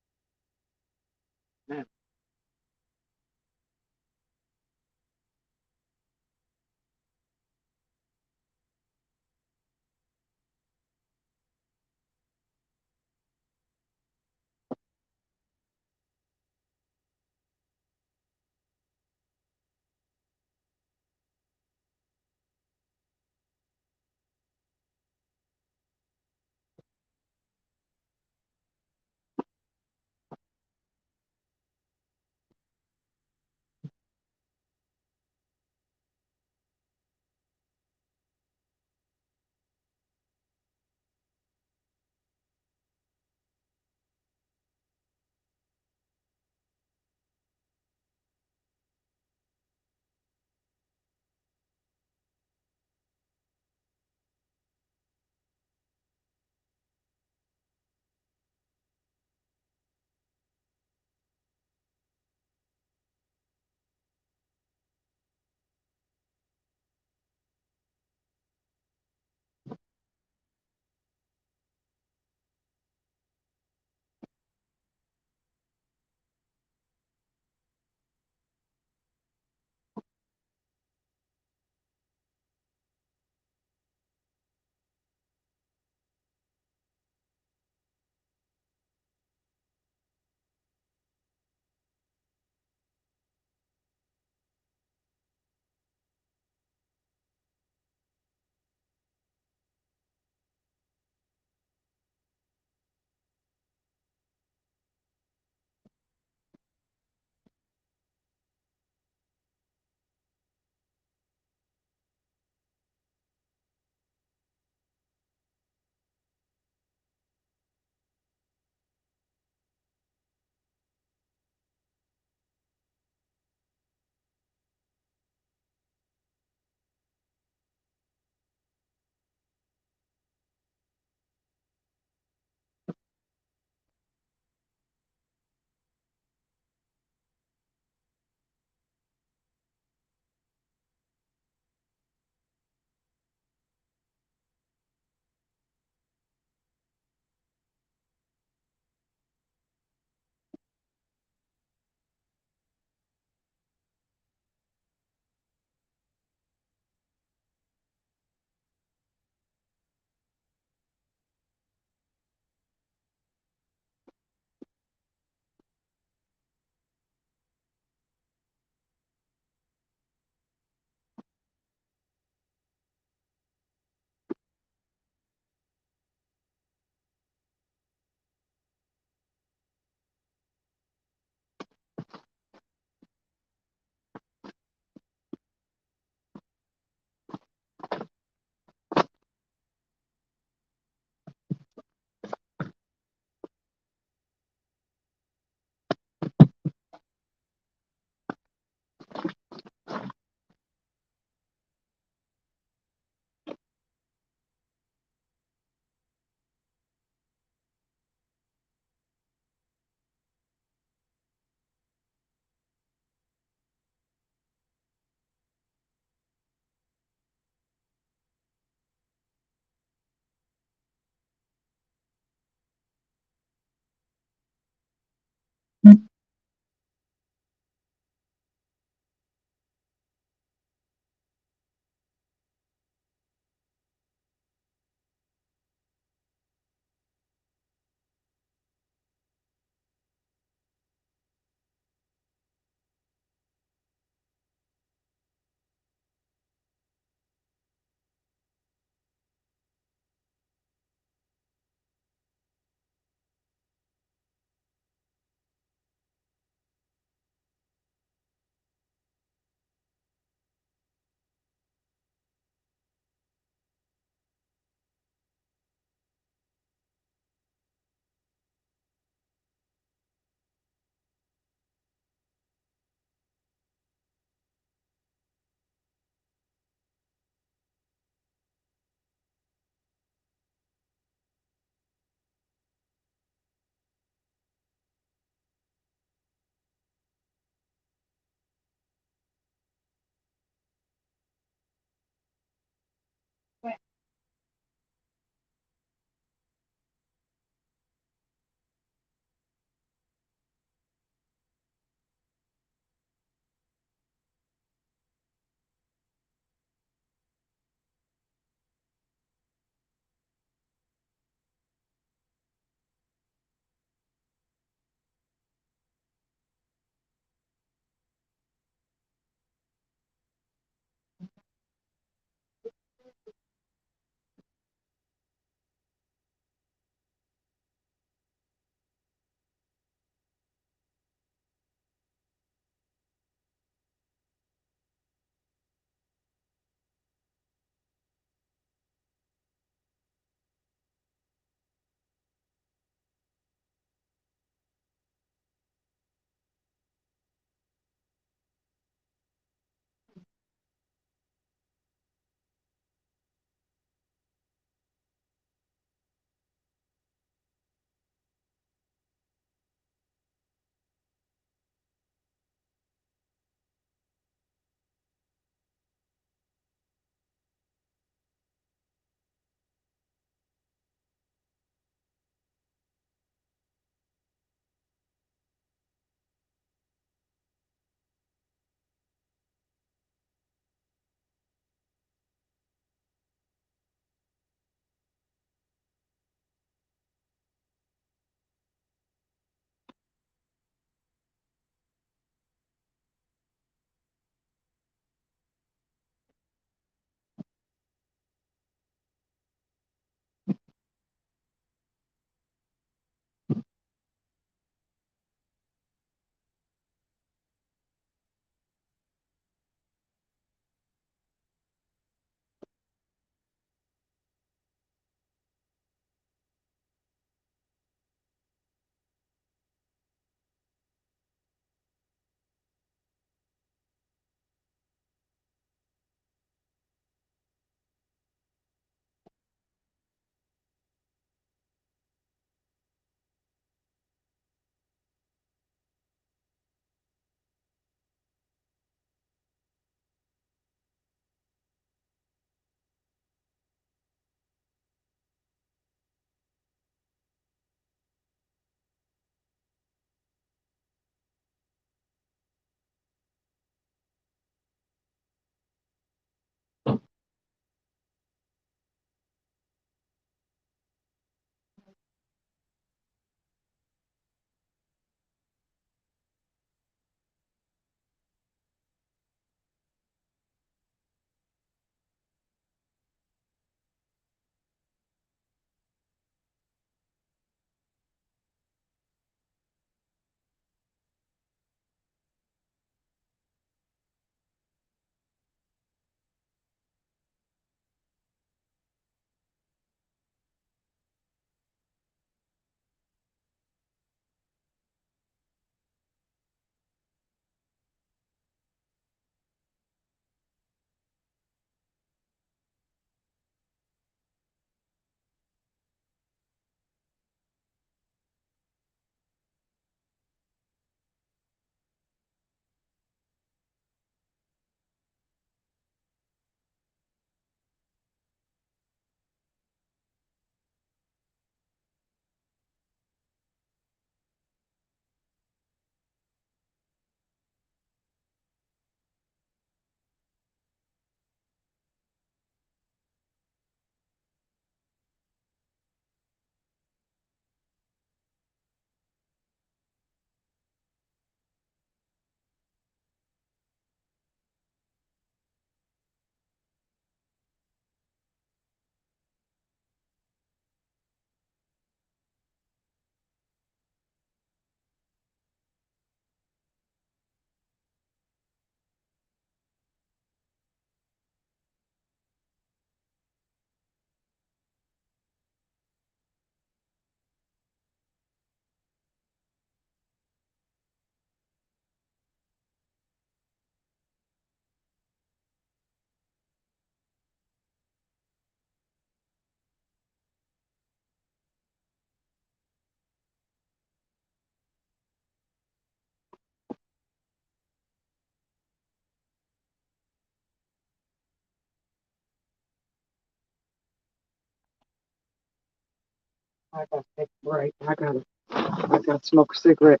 I gotta take a break. I gotta smoke a cigarette.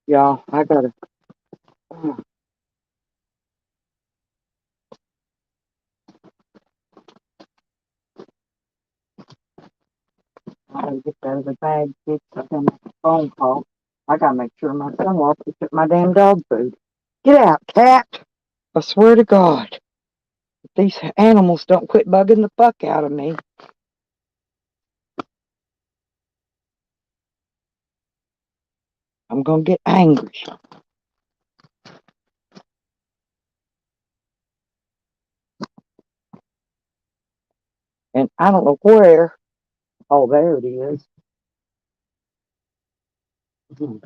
Y'all, I gotta, uh, I gotta get that other bag fixed. I gotta make a phone call. I gotta make sure my son walks to get my damn dog food. Get out, cat. I swear to God, if these animals don't quit bugging the fuck out of me, I'm gonna get angry. And I don't know where. Oh, there it is. Hmm.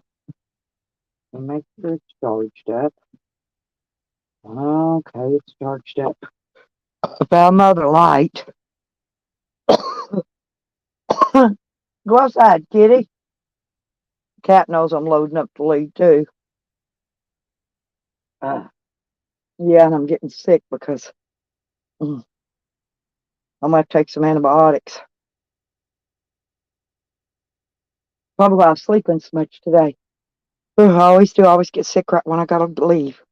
And make sure it's charged up. Okay, it's charged up. I found another light. Go outside, kitty. Cat knows I'm loading up to leave too. Uh, yeah, and I'm getting sick because I'm gonna have to take some antibiotics. Probably why I'm sleeping so much today. I always do. I always get sick right when I gotta leave.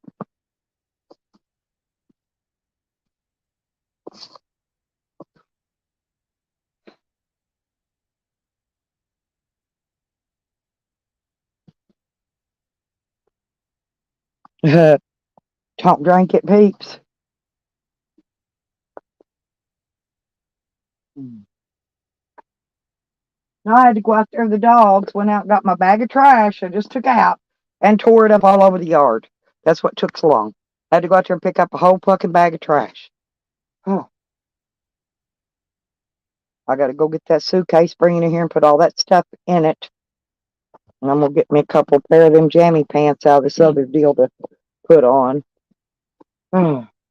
Don't drink it, peeps. Mm. No, I had to go out there. The dogs went out and got my bag of trash I just took out and tore it up all over the yard. That's what took so long. I had to go out there and pick up a whole fucking bag of trash. Oh, I got to go get that suitcase, bring it in here, and put all that stuff in it. And I'm gonna get me a couple pair of them jammy pants out of this other deal to put on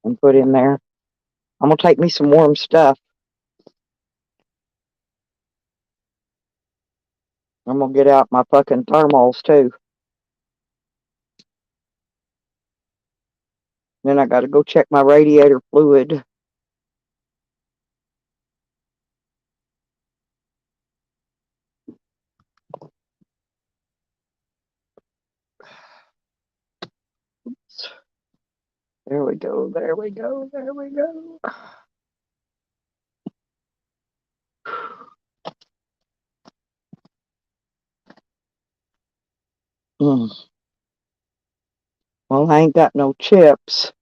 and put in there. I'm gonna take me some warm stuff. I'm gonna get out my fucking thermals too. Then I got to go check my radiator fluid. There we go. There we go. There we go. Mm. Well, I ain't got no chips.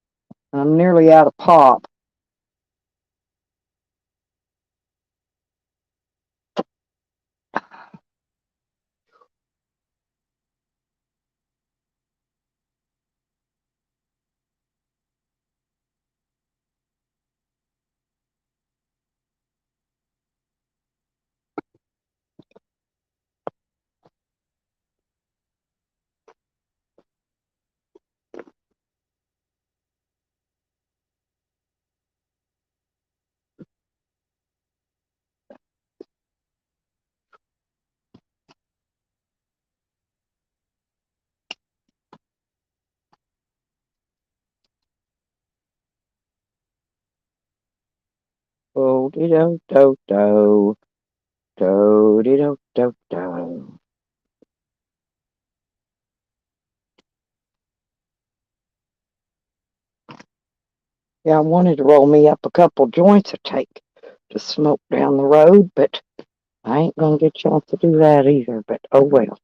I'm nearly out of pop. Oh, do do do do do do do do. Yeah, I wanted to roll me up a couple joints to take to smoke down the road, but I ain't gonna get a chance to do that either. But oh well.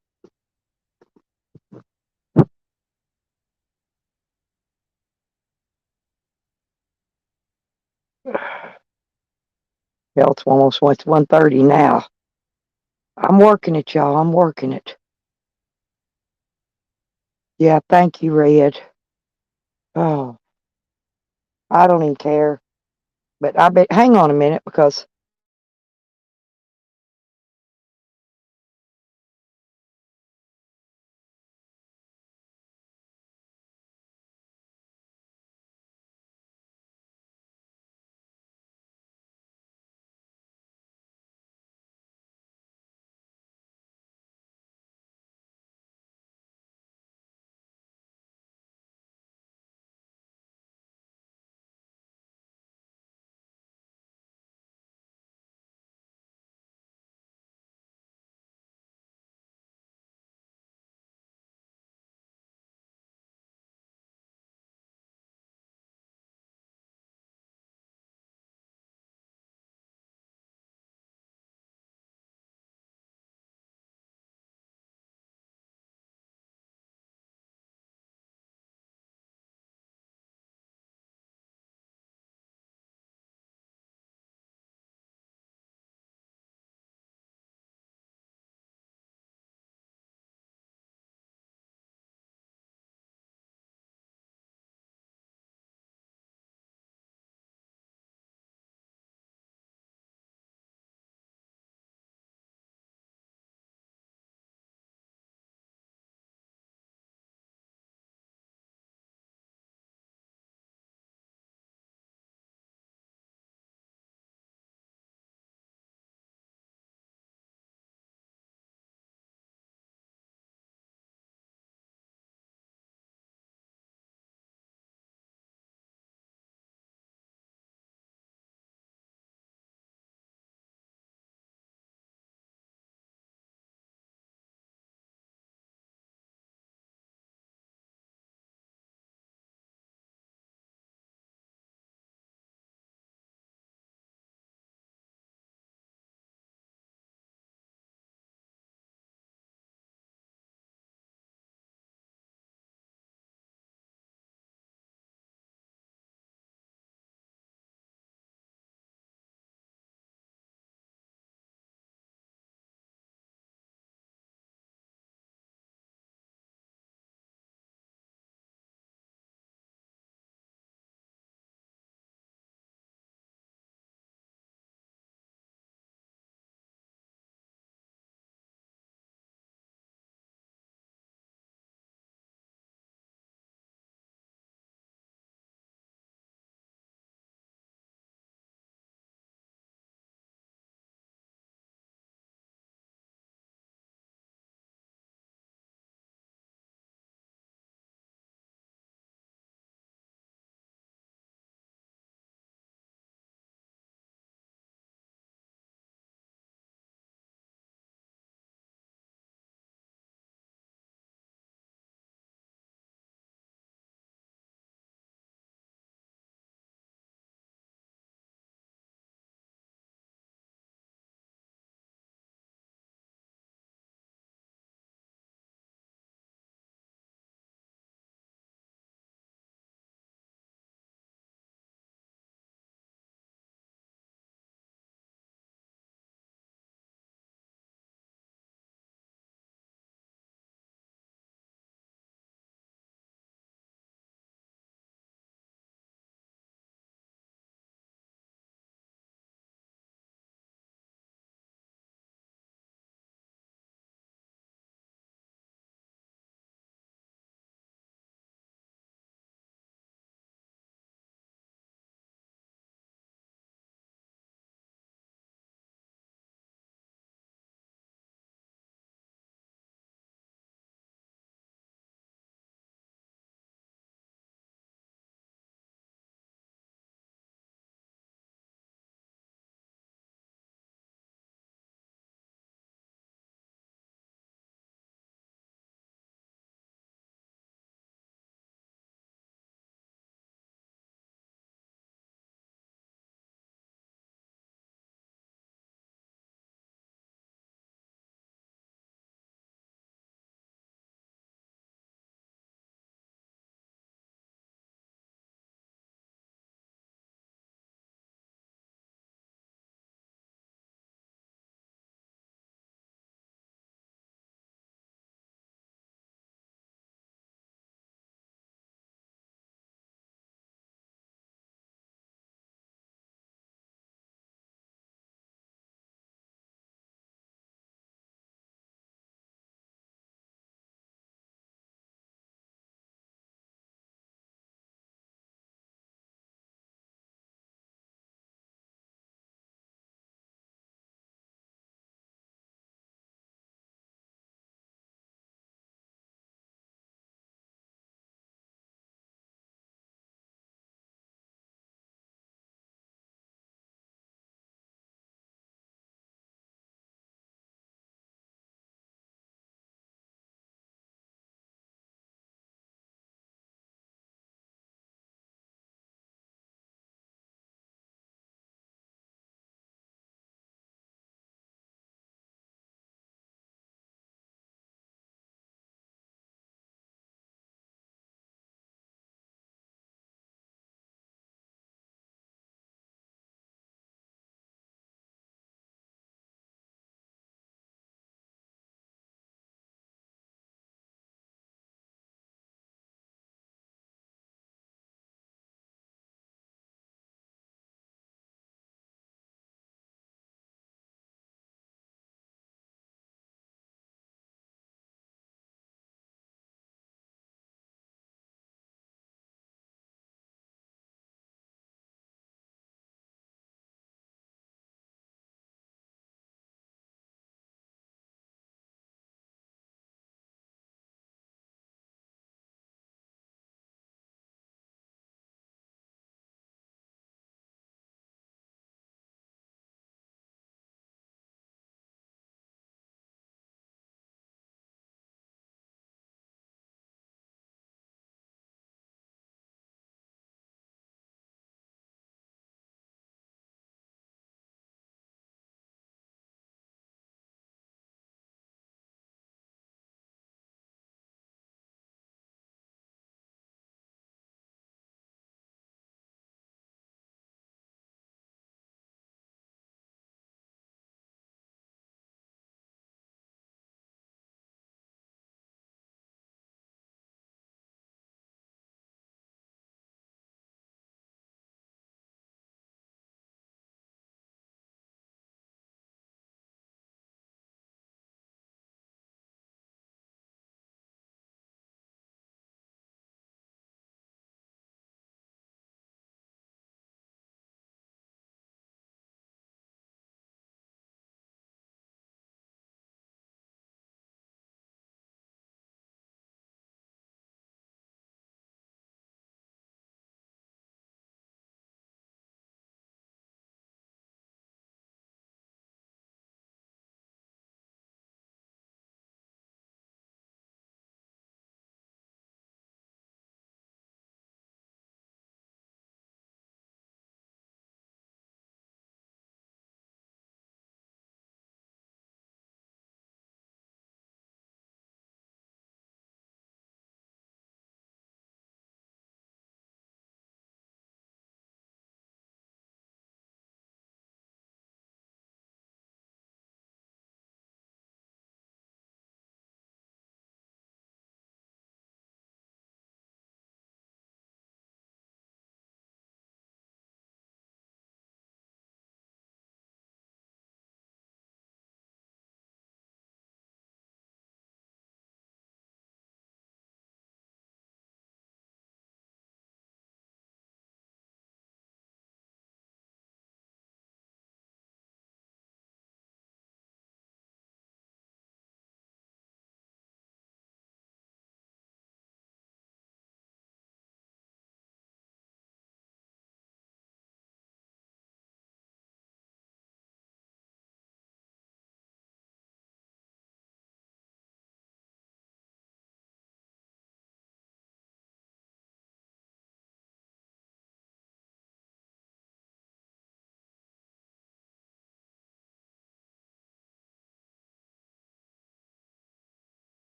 Yeah, it's almost 1:30 now. I'm working it, y'all. I'm working it. Yeah, thank you, Red. Oh, I don't even care. But I bet. Hang on a minute because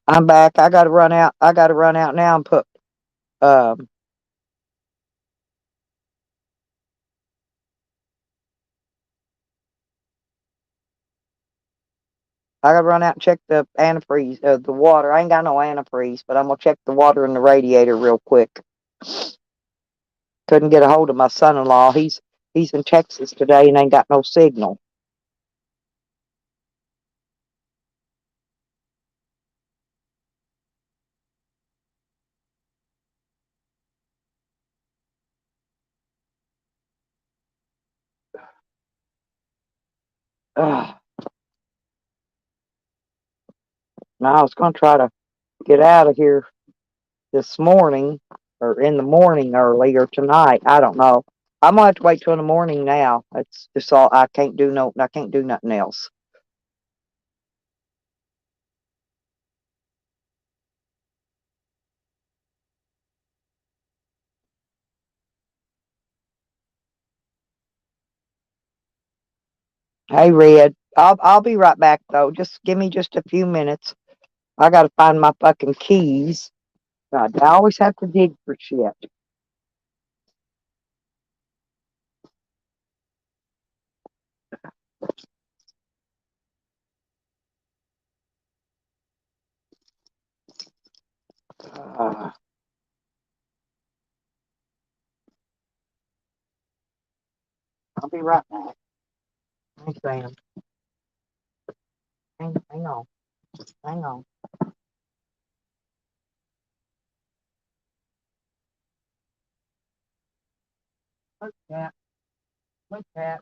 I'm back. I gotta run out. I gotta run out now and put um I gotta run out and check the antifreeze, the water. I ain't got no antifreeze, but I'm gonna check the water in the radiator real quick. Couldn't get a hold of my son-in-law. He's in Texas today and ain't got no signal. Ugh. Now I was gonna try to get out of here this morning or in the morning early or tonight. I don't know. I'm gonna have to wait till in the morning now. It's just all I can't do I can't do nothing else. Hey Red. I'll be right back though. Just give me just a few minutes. I gotta find my fucking keys. God, I always have to dig for shit. Uh, I'll be right back. Hey Sam. Hang on. Hang on. Look that. Look that.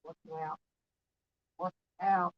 Look out. Look out.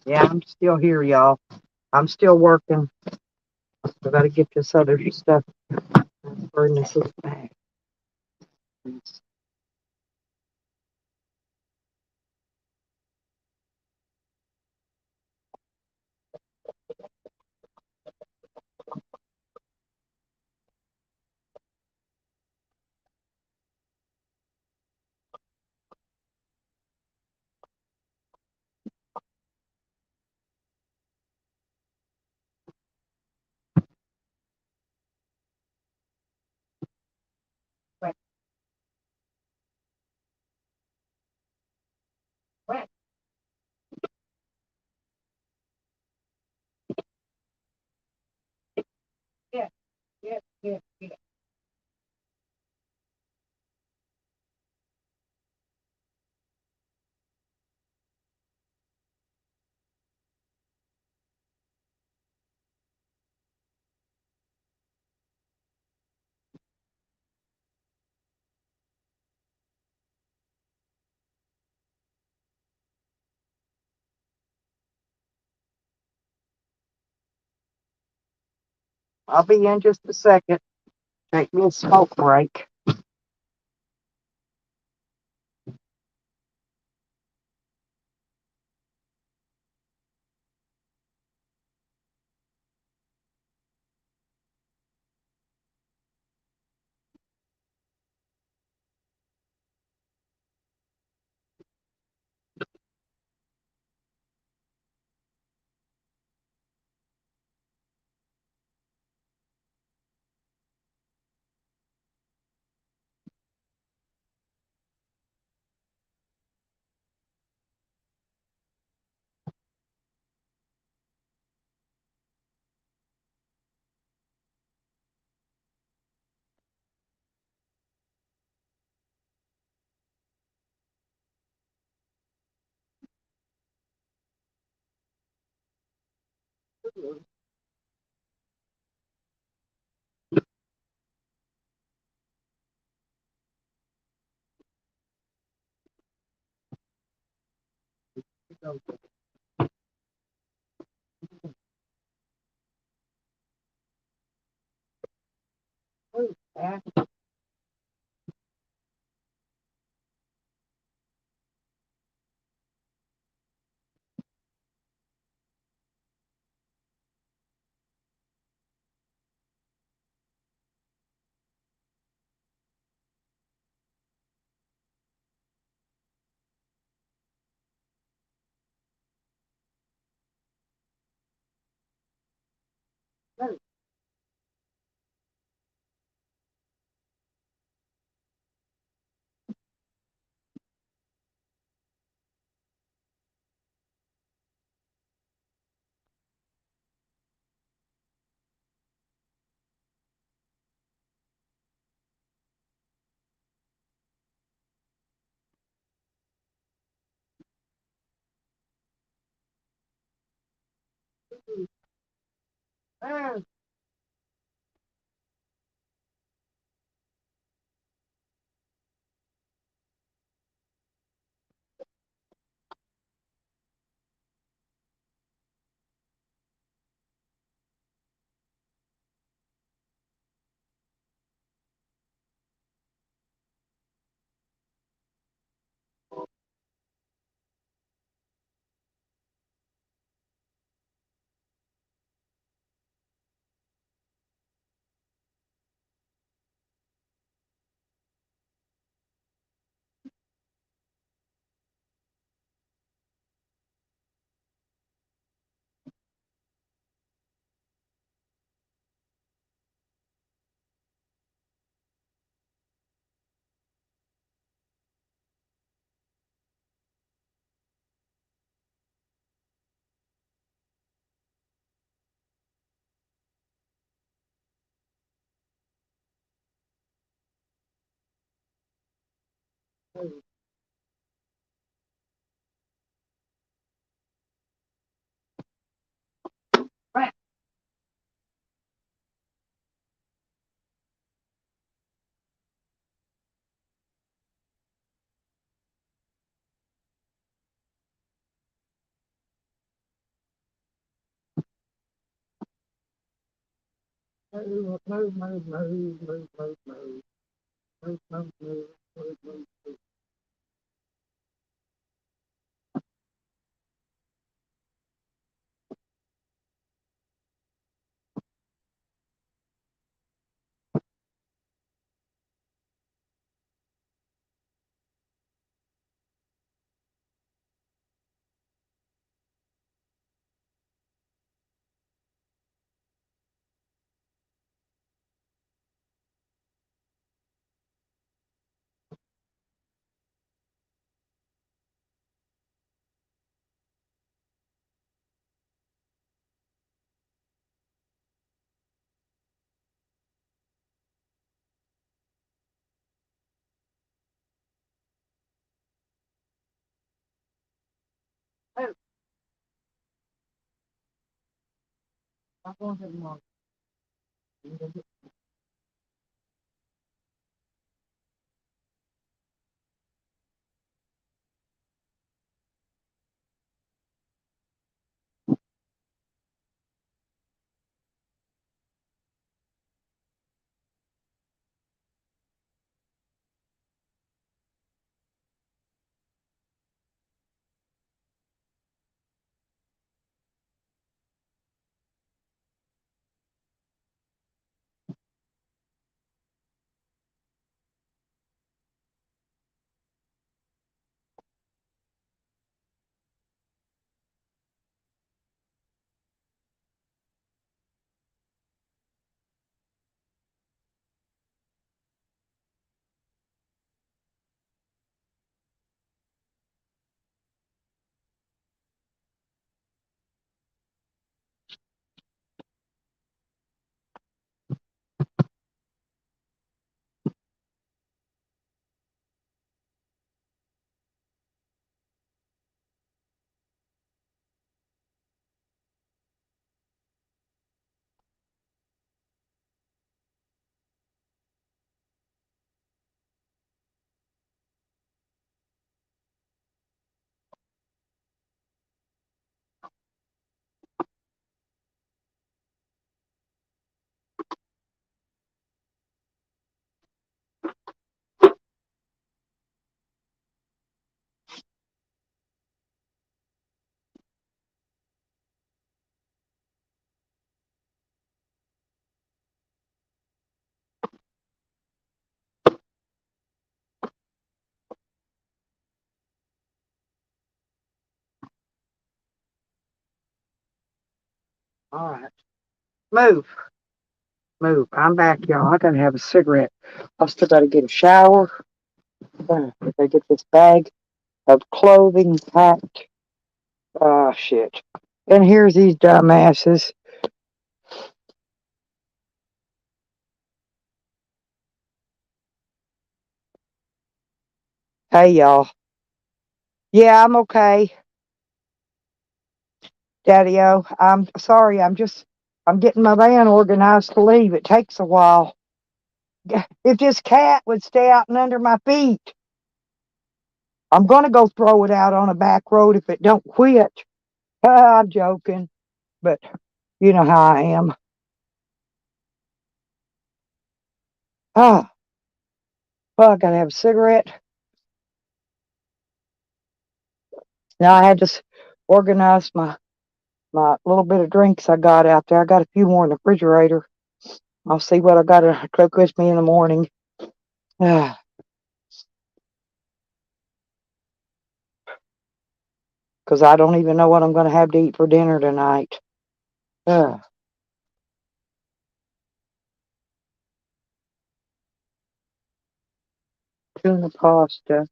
Yeah, I'm still here, y'all. I'm still working. I gotta get this other stuff. Burn this back. Yeah, yeah, yeah, yeah. I'll be in just a second. Take me a smoke break. Move, move, move, move, move, move, move, move, move, move, move, move. Move. I'm going to the mall. All right. Move. Move. I'm back, y'all. I gotta have a cigarette. I've still gotta get a shower. Gotta get this bag of clothing packed. Ah, shit. And here's these dumbasses. Hey, y'all. Yeah, I'm okay. Daddy-o, I'm sorry. I'm getting my van organized to leave. It takes a while. If this cat would stay out and under my feet, I'm gonna go throw it out on a back road if it don't quit. I'm joking, but you know how I am. Ah, well, I gotta have a cigarette. Now I had to organize my little bit of drinks I got out there. I got a few more in the refrigerator. I'll see what I got to cook with me in the morning. Because I don't even know what I'm going to have to eat for dinner tonight. Ah, tuna pasta,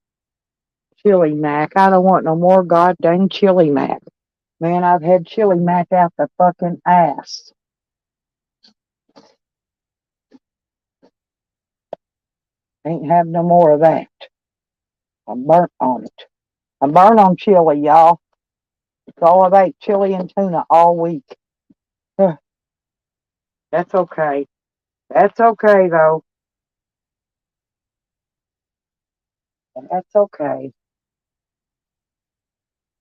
chili mac. I don't want no more goddamn chili mac. Man, I've had chili mac out the fucking ass. Ain't have no more of that. I'm burnt on it. I'm burnt on chili, y'all. It's all I've ate, chili and tuna all week. Ah, that's okay. That's okay, though. That's okay.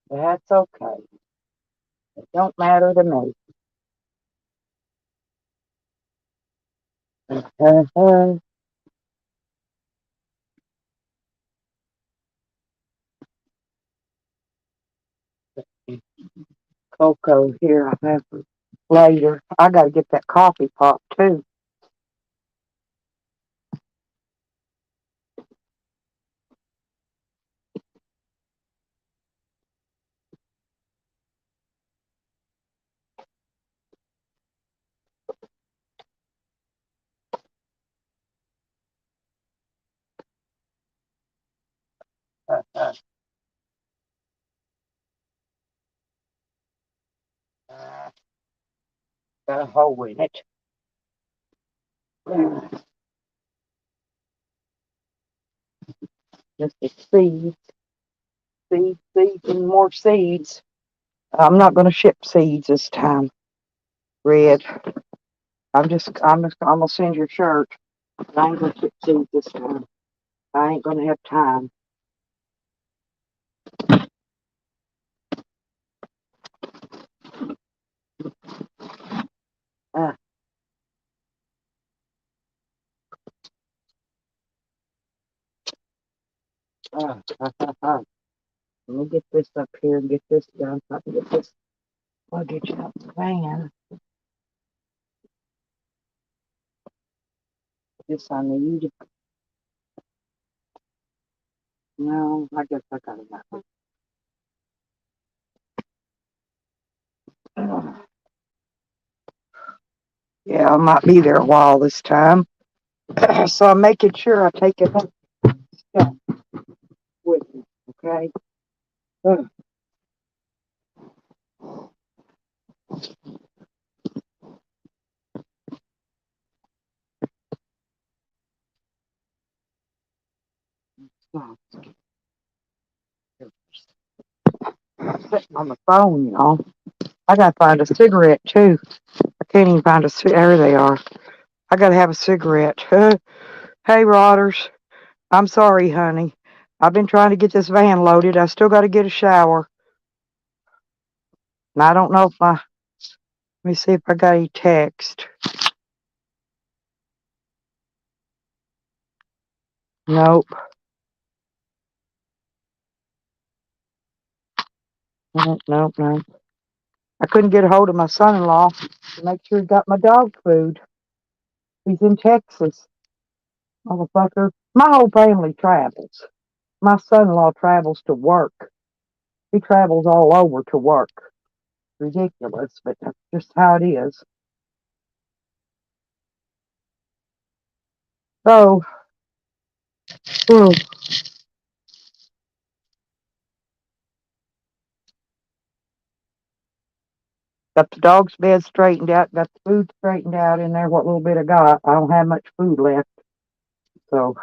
That's okay. It don't matter to me. Cocoa here. I have later. I got to get that coffee pot too. Got a hole in it. Just the seeds, seeds, and more seeds. I'm not going to ship seeds this time, Red. I'm gonna send your shirt. But I ain't gonna ship seeds this time. I ain't gonna have time. Uh, uh, uh, uh, uh. Let me get this up here and get this done. So I can get this luggage out the van. This I need. No, I guess I got enough. Yeah, I might be there a while this time. So I'm making sure I take enough stuff with me. Okay. Uh, I'm sitting on the phone, y'all. I gotta find a cigarette too. I can't even find a there they are. I gotta have a cigarette. Hey, Rodders. I'm sorry, honey. I've been trying to get this van loaded. I still gotta get a shower. And I don't know if let me see if I got any text. Nope. Nope, nope, nope. I couldn't get a hold of my son-in-law to make sure he got my dog food. He's in Texas. Motherfucker. My whole family travels. My son-in-law travels to work. He travels all over to work. Ridiculous, but that's just how it is. So, whew, got the dog's bed straightened out, got the food straightened out in there, what little bit I got. I don't have much food left. So,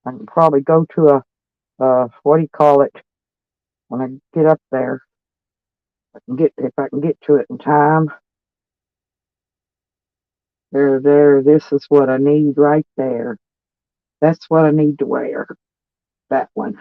I can probably go to what do you call it, when I get up there. If I can get to it in time. There, this is what I need right there. That's what I need to wear. That one.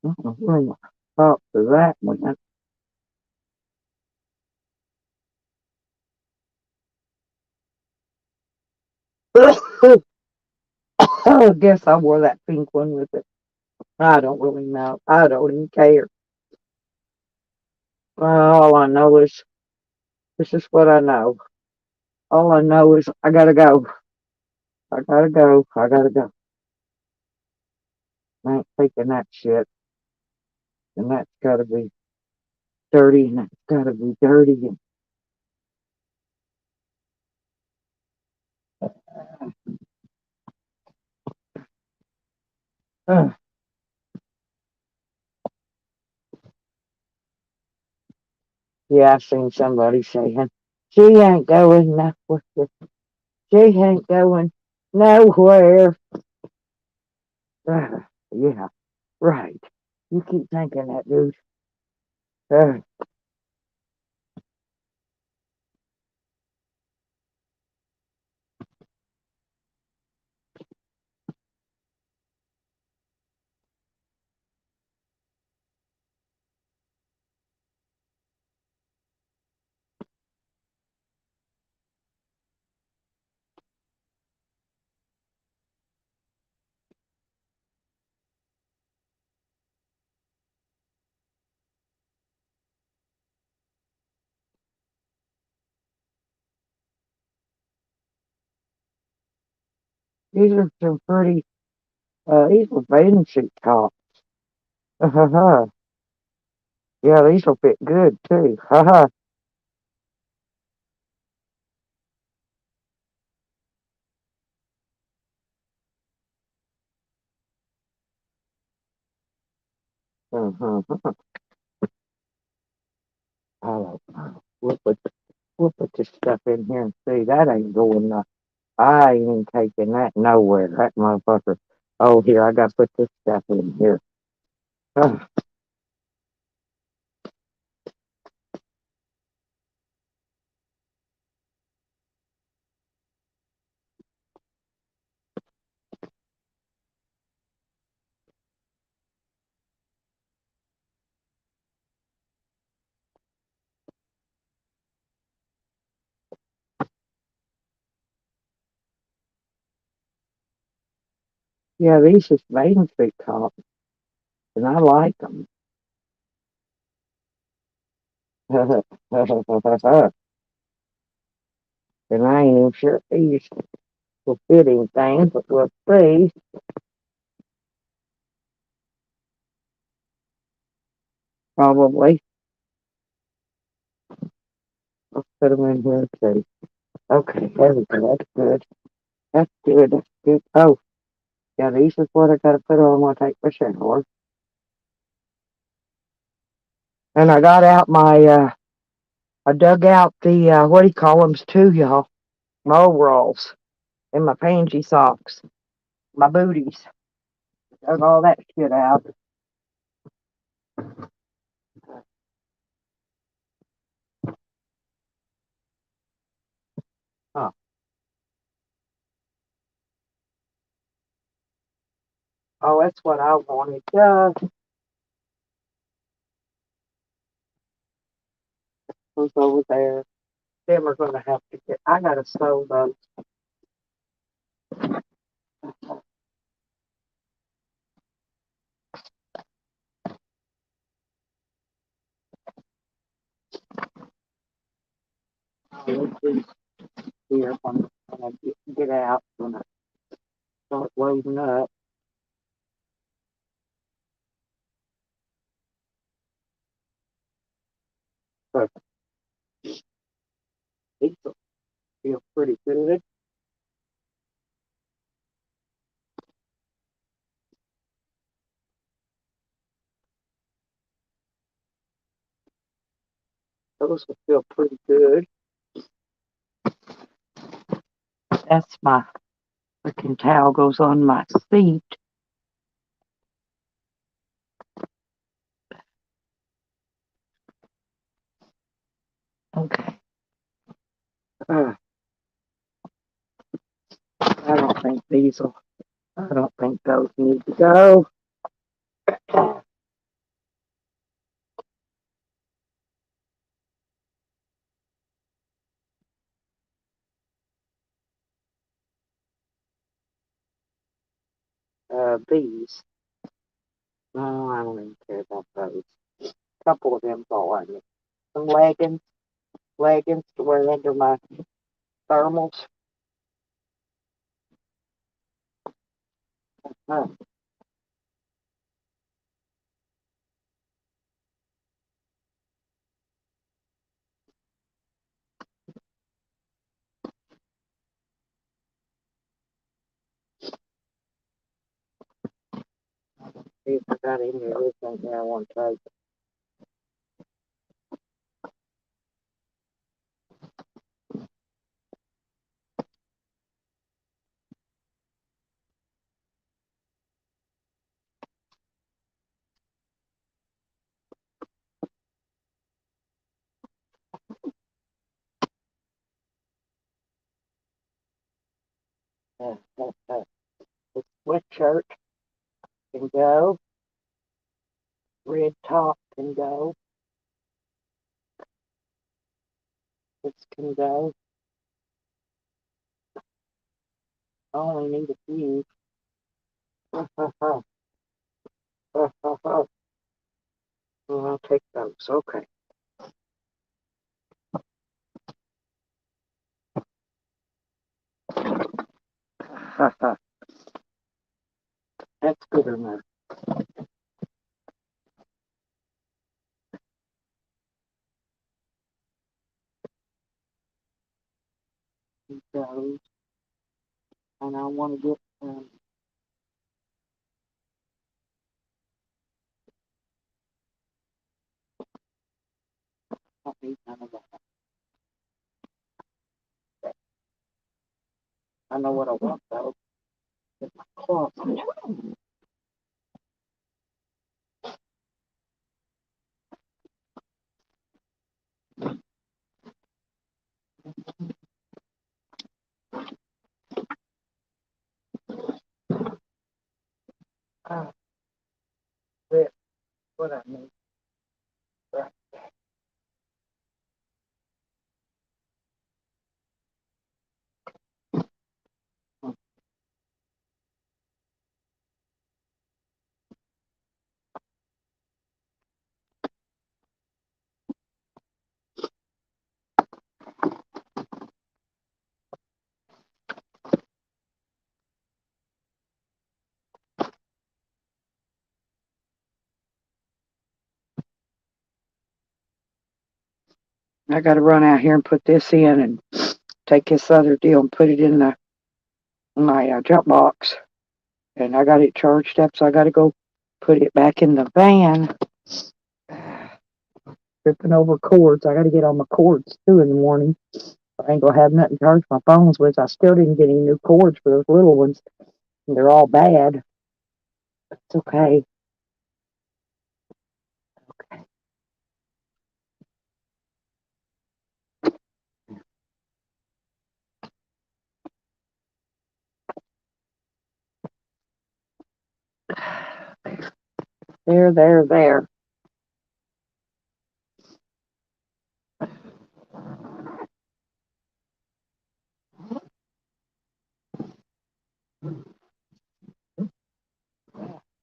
I don't know where my thoughts of that went. I guess I wore that pink one with it. I don't really know. I don't even care. All I know is this is what I know. All I know is I gotta go. I gotta go. I gotta go. I ain't taking that shit. And that's gotta be dirty. And that's gotta be dirty. And uh, yeah, I seen somebody saying she ain't going nowhere. She ain't going nowhere. Yeah, right. You keep thinking that, dude. Uh, These are some pretty, these are bathing suit tops. Yeah, these will fit good too. Uh-huh. I don't know. We'll put this stuff in here and see. That ain't going I ain't even taking that nowhere. That motherfucker. Oh, here, I gotta put this stuff in here. Ugh. Yeah, these is Main Street tops, and I like them. And I ain't even sure these will fit anything, but we'll see. Probably. Let's put them in here and see. Okay, there we go. That's good. That's good. That's good. Oh, yeah, these is what I gotta put on when I take my shower. And I got out my, I dug out the, what do you call them too, y'all? My overalls and my pangy socks, my booties. Dug all that shit out. Huh. Oh, that's what I wanted. Those over there. Them are gonna have to get. I gotta sew those. Let's see here when I get out when I start loading up. But these will feel pretty good. Those will feel pretty good. That's my freaking towel goes on my seat. Okay. I don't think these will. I don't think those need to go. These. No, I don't even care about those. A couple of them's all I need. Some leggings to wear under my thermals. Huh. See if I got any of this in here I want to take. The sweatshirt can go. Red top can go. This can go. I only need a few. Well, I'll take those. Okay. those, and I want to get I need none of that. I know what I want though. Get my closet. Ah, that's what I need. Right. I got to run out here and put this in and take this other deal and put it in my jump box. And I got it charged up, so I got to go put it back in the van. Tripping over cords. I got to get on my cords too in the morning. I ain't gonna have nothing to charge my phones with. I still didn't get any new cords for those little ones. And they're all bad. It's okay. Okay. There.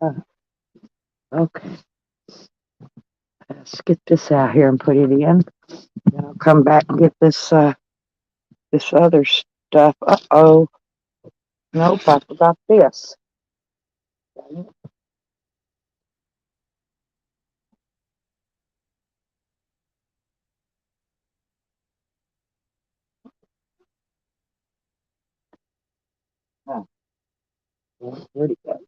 Uh, okay. Let's get this out here and put it in. Then I'll come back and get this other stuff. Uh-oh. Nope, I forgot this. Oh, where'd it go?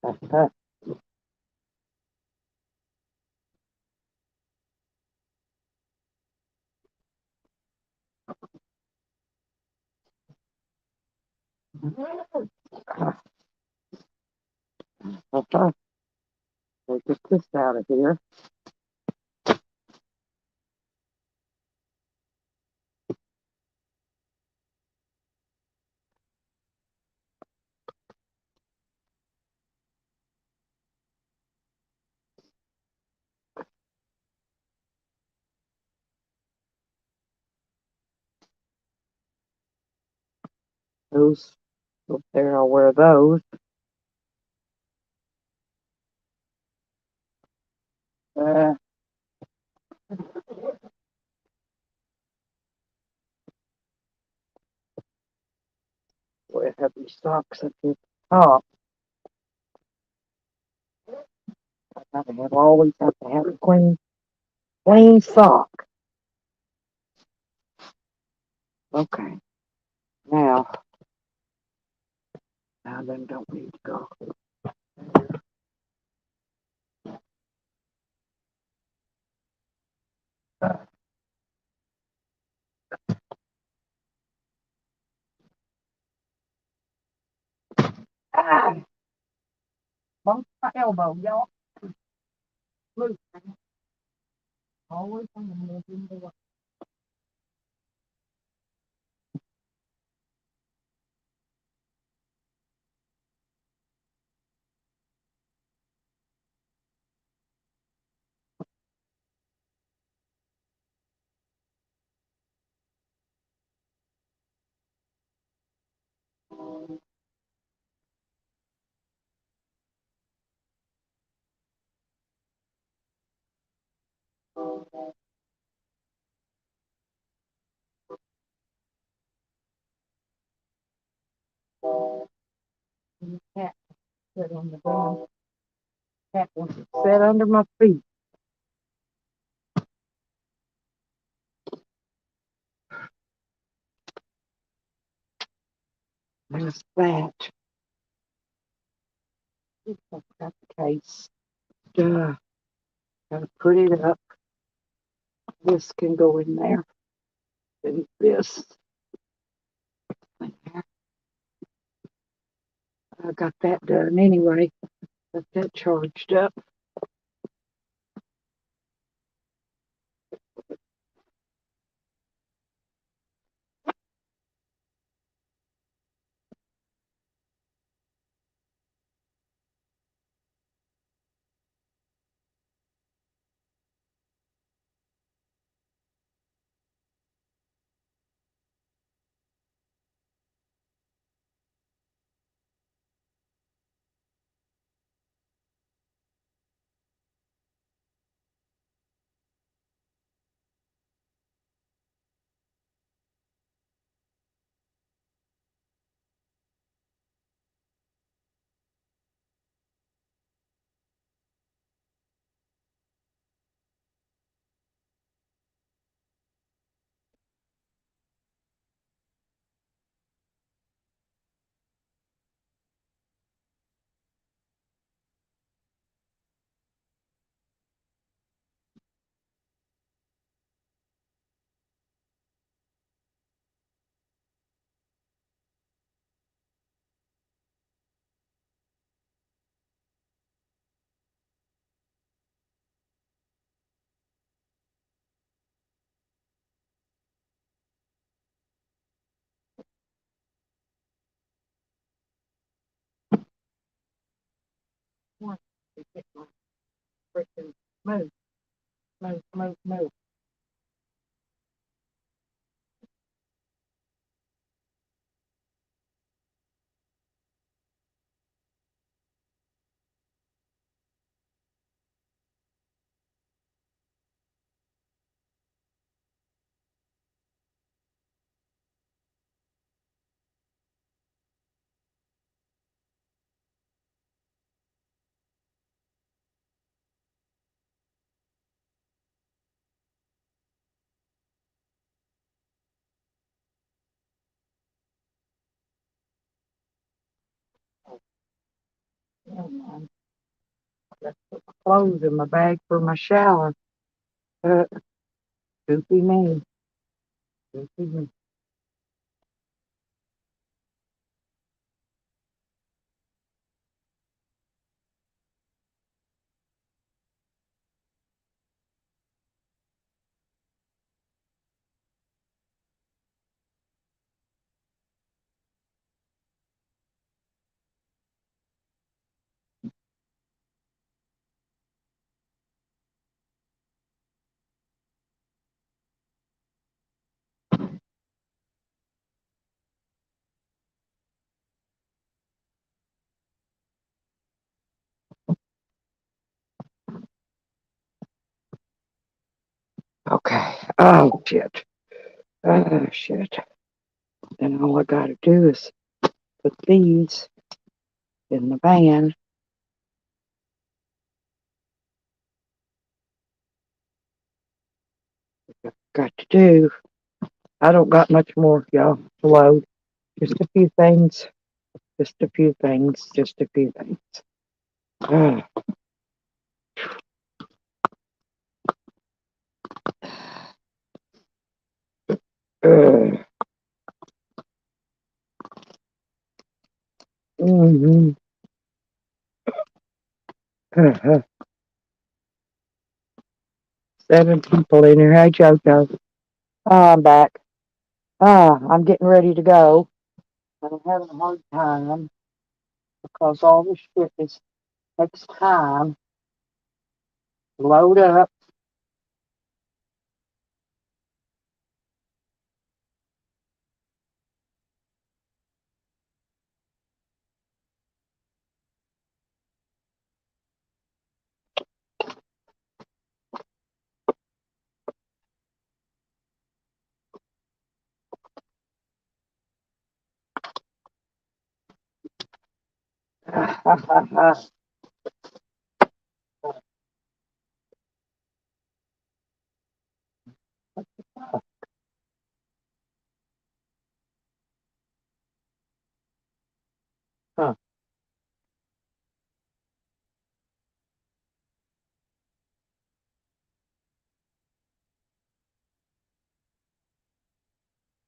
Uh-huh. Uh-huh. We'll get this out of here. Those up there, I'll wear those. Uh, wear heavy socks at the top. I gotta always have to have a clean sock. Okay. Now then don't need to go. Ah! Bump my elbow, y'all. Look, always on the moving the way. And the cat sit on the ground. Cat wants to sit under my feet. There's that. I've got the case. Gotta put it up. This can go in there. And this. I got that done anyway. Got that charged up. Freaking move, move. Let's put my clothes in my bag for my shower. Uh, goofy me. Goofy me. Okay. Oh, shit. Oh, shit. Then all I gotta do is put these in the van. Got to do. I don't got much more, y'all, to load. Just a few things. Just a few things. Just a few things. Ah, uh, mm-hmm. uh 7 people in here. Hey, JoJo. I'm back. I'm getting ready to go. I'm having a hard time because all this shit takes time to load up.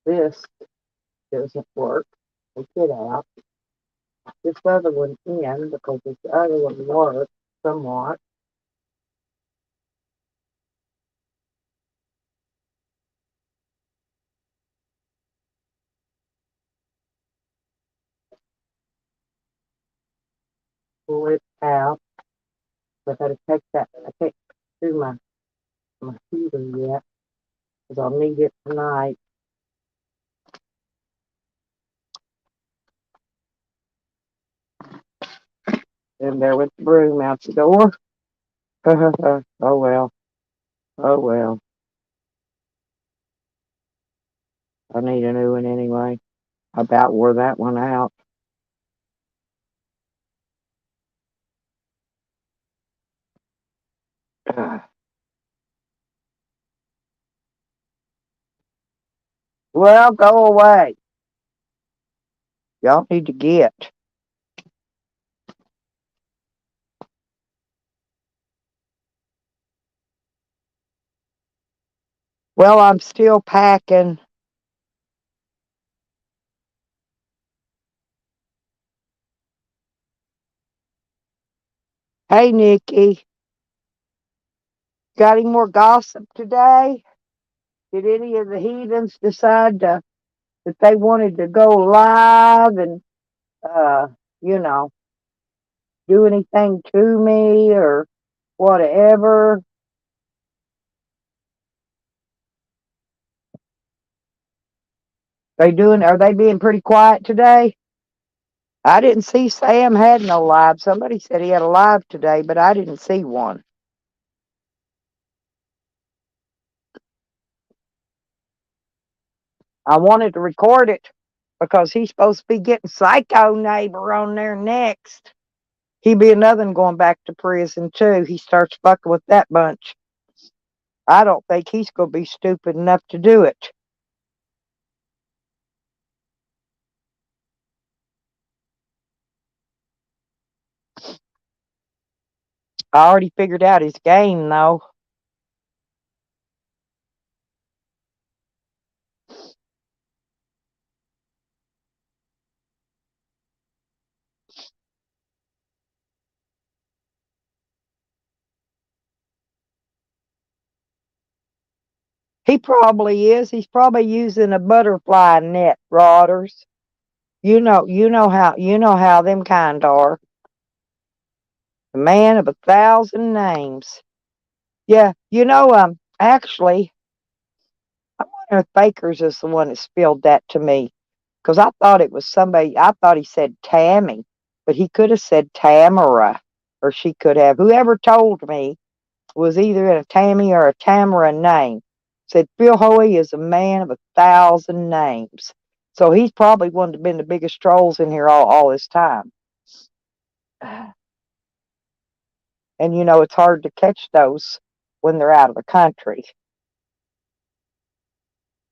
This doesn't work. Take it out. This other one in because this other one works somewhat. Pull it out. So I gotta take that. I can't do my heater yet because I'll need it tonight. And there with the broom out the door. Oh well. Oh well. I need a new one anyway. I about wore that one out. Well, go away. Y'all need to get. Well, I'm still packing. Hey, Nikki. Got any more gossip today? Did any of the heathens decide that they wanted to go live and, uh, you know, do anything to me or whatever? Are they being pretty quiet today? I didn't see Sam had no live. Somebody said he had a live today, but I didn't see one. I wanted to record it because he's supposed to be getting Psycho Neighbor on there next. He'd be another one going back to prison too. He starts fucking with that bunch. I don't think he's going to be stupid enough to do it. I already figured out his game, though. He probably is. He's probably using a butterfly net, Rodders. You know how them kind are. A man of 1,000 names. Yeah, actually, I wonder if Baker's is the one that spilled that to me. Because I thought it was somebody, I thought he said Tammy, but he could have said Tamara, or she could have. Whoever told me was either in a Tammy or a Tamara name. Said Phil Hoey is a man of 1,000 names. So he's probably one of been the biggest trolls in here all this time. And it's hard to catch those when they're out of the country.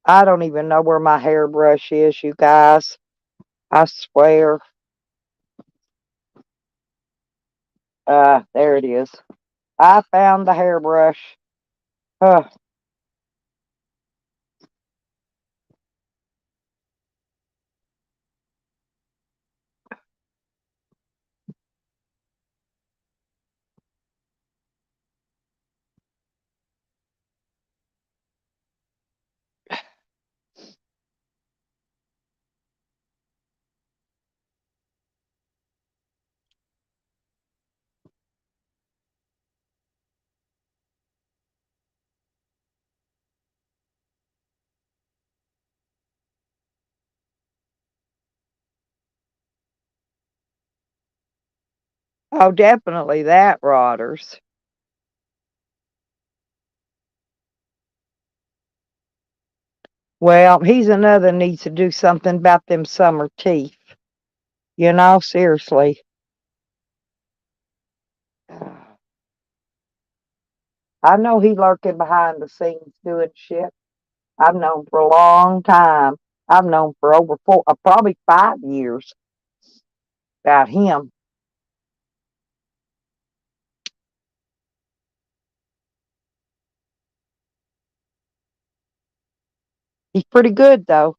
I don't even know where my hairbrush is, you guys. I swear. There it is. I found the hairbrush. Huh. Oh, definitely that, Rodders. Well, he's another needs to do something about them summer teeth. Seriously. I know he lurking behind the scenes doing shit. I've known for a long time. I've known for over probably 5 years about him. He's pretty good though.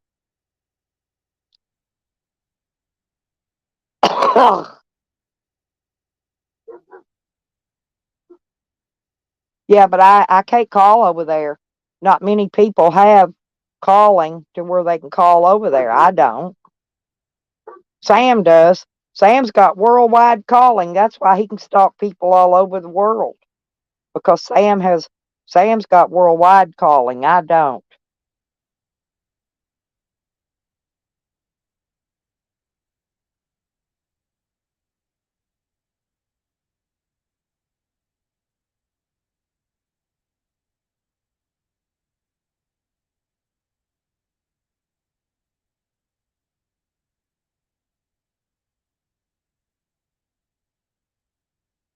Yeah, but I can't call over there. Not many people have calling to where they can call over there. I don't. Sam does. Sam's got worldwide calling. That's why he can stalk people all over the world. Because Sam's got worldwide calling. I don't.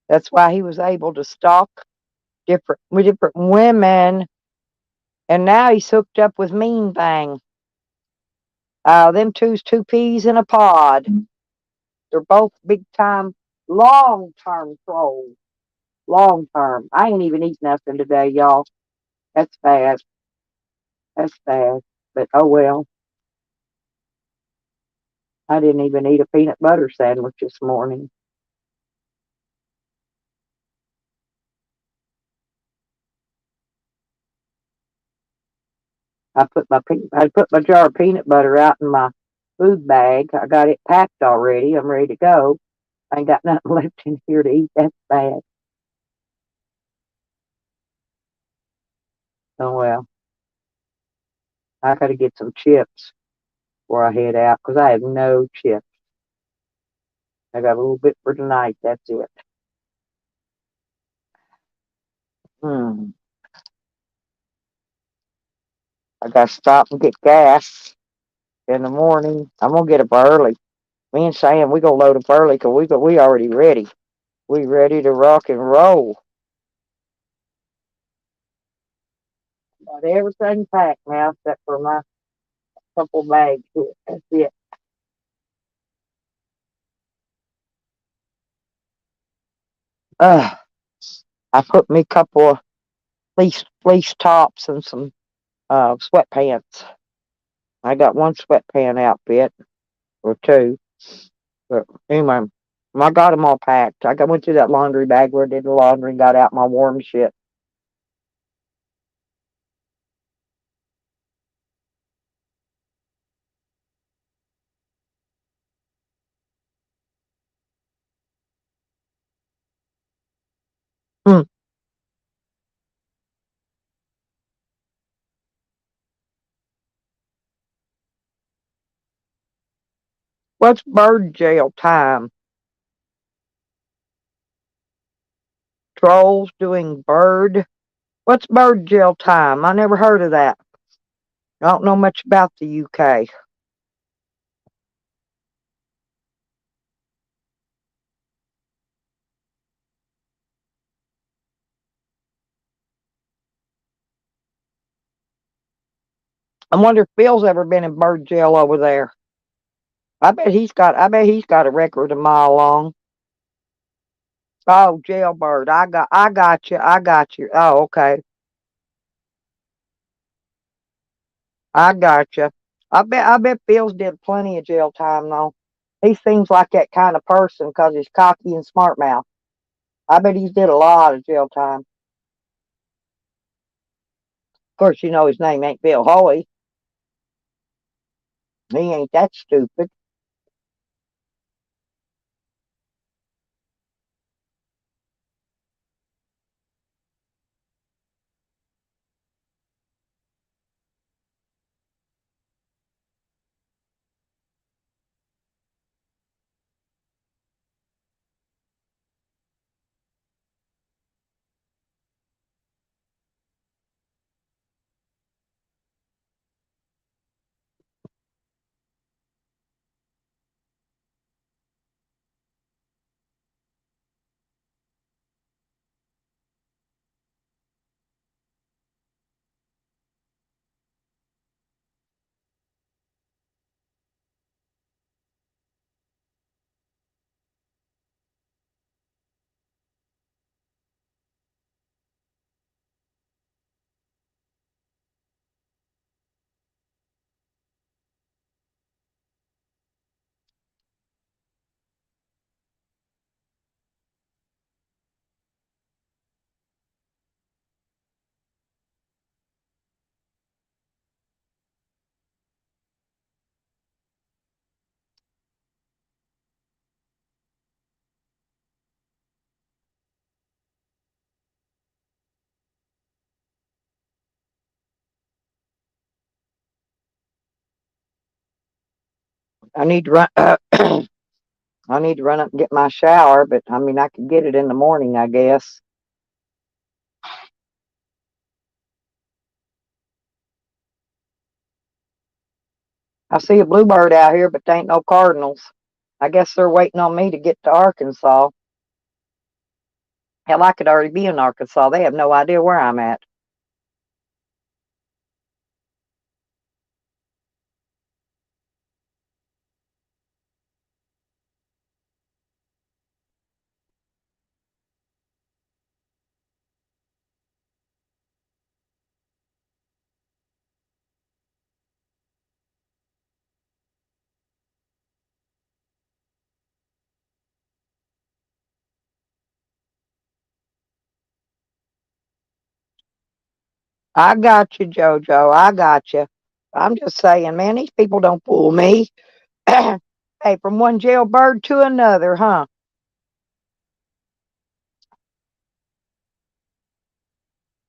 That's why he was able to stalk different women, and now he's hooked up with Mean Thing. Them two's two peas in a pod. They're both big time, long term trolls. Long term. I ain't even eat nothing today, y'all. That's bad. That's bad. But oh well. I didn't even eat a peanut butter sandwich this morning. I put my jar of peanut butter out in my food bag. I got it packed already. I'm ready to go. I ain't got nothing left in here to eat. That's bad. Oh well. I gotta get some chips before I head out because I have no chips. I got a little bit for tonight. That's it. Hmm. I gotta stop and get gas in the morning. I'm gonna get up early. Me and Sam, we gonna load up early because we already ready. We ready to rock and roll. Got everything packed now except for my couple bags here. That's it. Uh, I put me a couple of fleece tops and some sweatpants. I got one sweatpant outfit or two. But anyway, I got them all packed. Went through that laundry bag where I did the laundry and got out my warm shit. Hmm. What's bird jail time? Trolls doing bird? What's bird jail time? I never heard of that. I don't know much about the UK. I wonder if Phil's ever been in bird jail over there. I bet he's got a record a mile long. Oh, jailbird. I got you. I got you. Oh, okay. I got you. I bet Phil's did plenty of jail time though. He seems like that kind of person because he's cocky and smart mouth. I bet he's did a lot of jail time. Of course, you know his name ain't Bill Hoey. He ain't that stupid. I need to run. I need to run up and get my shower, but I mean, I could get it in the morning, I guess. I see a bluebird out here, but there ain't no cardinals. I guess they're waiting on me to get to Arkansas. Hell, I could already be in Arkansas. They have no idea where I'm at. I got you, JoJo. I got you. I'm just saying, man, these people don't fool me. Hey, from one jailbird to another, huh?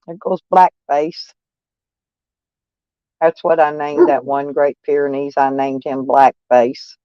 There goes Blackface. That's what I named that one Great Pyrenees. I named him Blackface.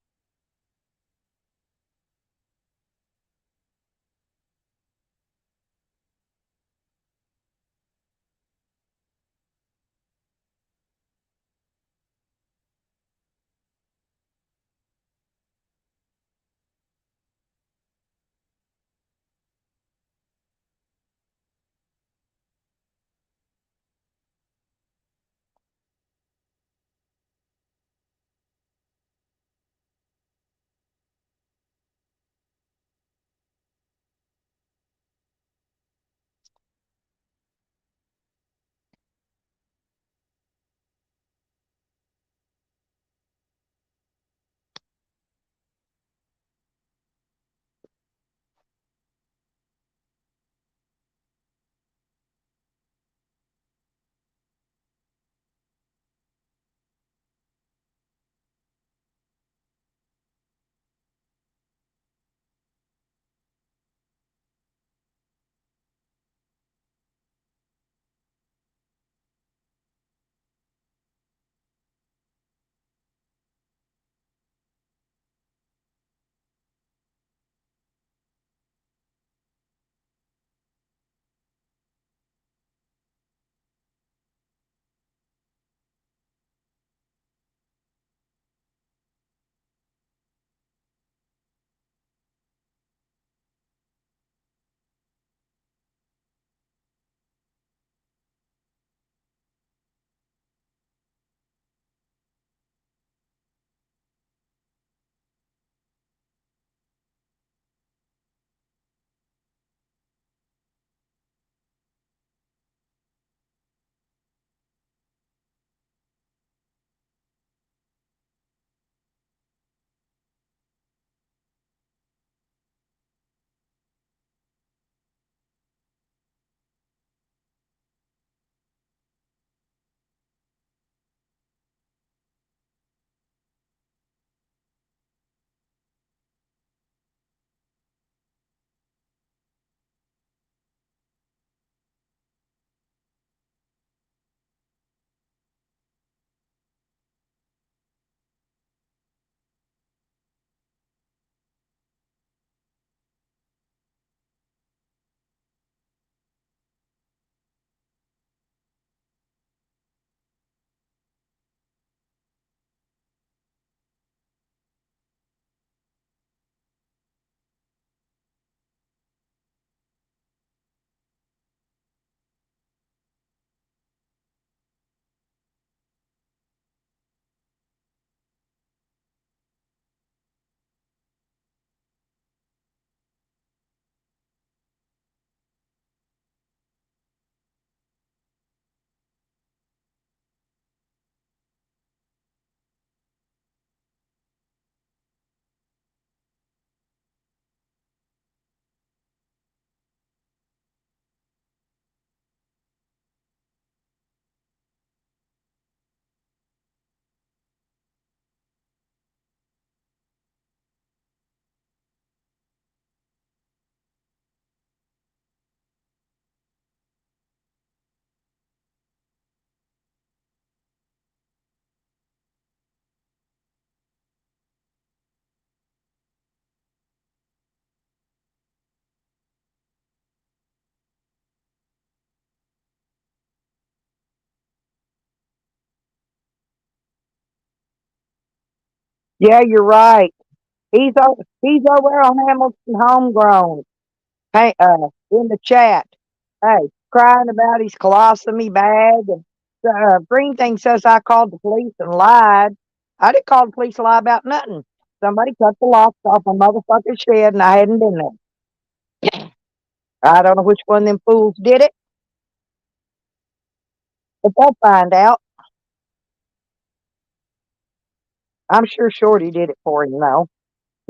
Yeah, you're right. He's over on Hamilton Homegrown. Hey, in the chat. Hey, crying about his colostomy bag. And Green Thing says I called the police and lied. I didn't call the police and lie about nothing. Somebody cut the locks off my motherfucking shed and I hadn't been there. I don't know which one of them fools did it, but they'll find out. I'm sure Shorty did it for him, though.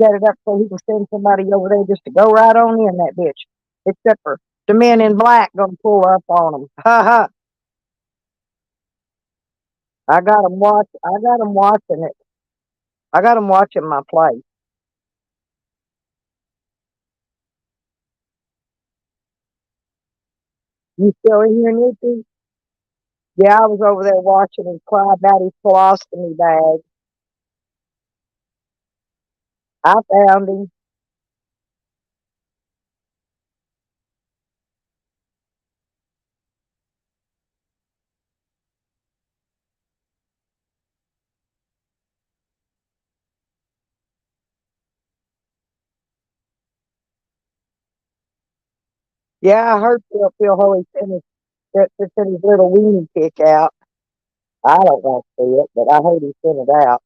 Set it up so he can send somebody over there just to go right on in that bitch. Except for the men in black gonna pull up on him. Ha ha. I got him watch. I got him watching it. I got him watching my play. You still in here, Nikki? Yeah, I was over there watching him cry about his colostomy bag. I found him. Yeah, I heard Phil Holy sent his little weenie kick out. I don't want to see it, but I heard he sent it out.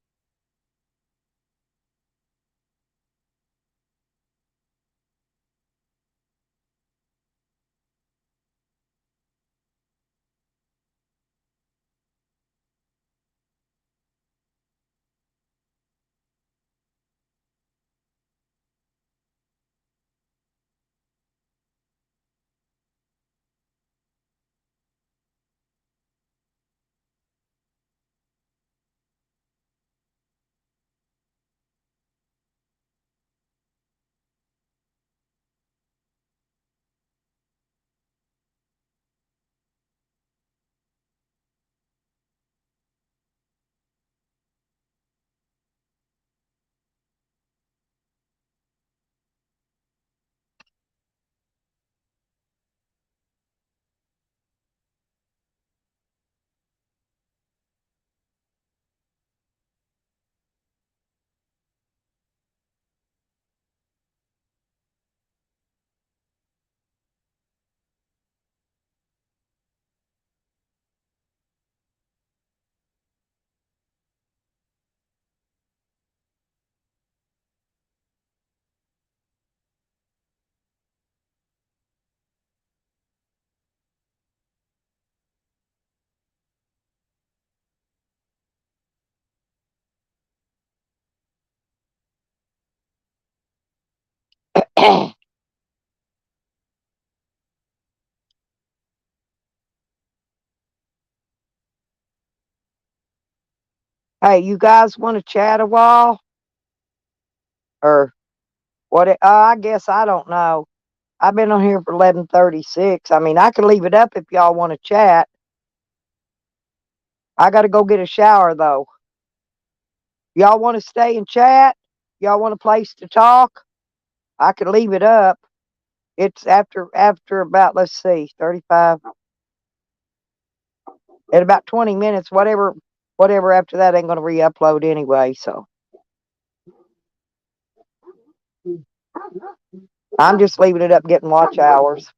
Hey, you guys want to chat a while? Or what? I guess I don't know. I've been on here for 11:36. I mean, I can leave it up if y'all want to chat. I got to go get a shower though. Y'all want to stay and chat? Y'all want a place to talk? I could leave it up. It's after about, let's see, 35. In about 20 minutes, whatever after that ain't gonna re-upload anyway. So I'm just leaving it up, getting watch hours.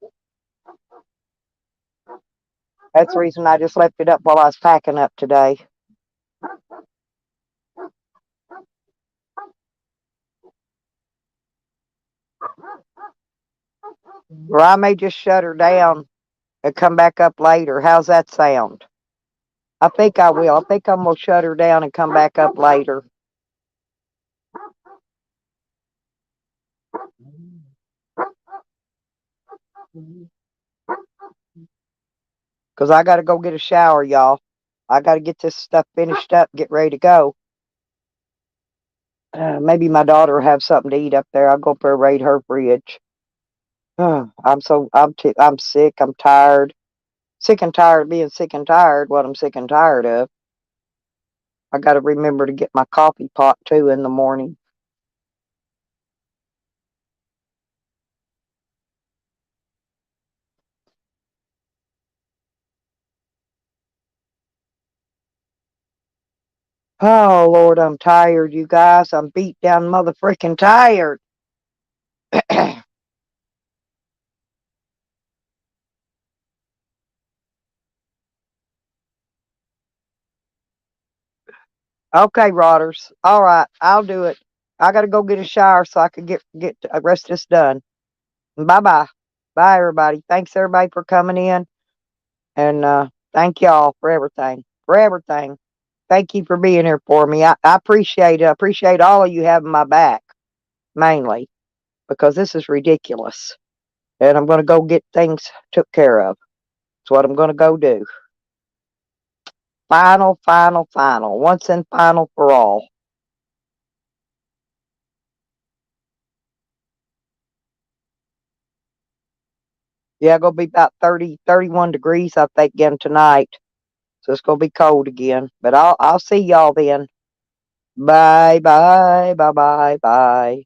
That's the reason I just left it up while I was packing up today. Or I may just shut her down and come back up later. How's that sound? I think I will. I think I'm gonna shut her down and come back up later. Cause I gotta go get a shower, y'all. I gotta get this stuff finished up, get ready to go. Maybe my daughter will have something to eat up there. I'll go up there and raid her fridge. I'm sick. I'm tired. Sick and tired of being sick and tired. What I'm sick and tired of. I got to remember to get my coffee pot too in the morning. Oh, Lord, I'm tired, you guys. I'm beat down mother freaking tired. Okay, Rotters. All right, I'll do it. I gotta go get a shower so I can get the rest of this done. Bye bye. Bye everybody. Thanks everybody for coming in. And thank y'all for everything. For everything. Thank you for being here for me. I appreciate it. I appreciate all of you having my back, mainly, because this is ridiculous. And I'm gonna go get things took care of. That's what I'm gonna go do. Final, final, final. Once and final for all. Yeah, gonna be about 30, 31 degrees, I think, again tonight. So it's gonna be cold again. But I'll see y'all then. Bye bye bye bye bye.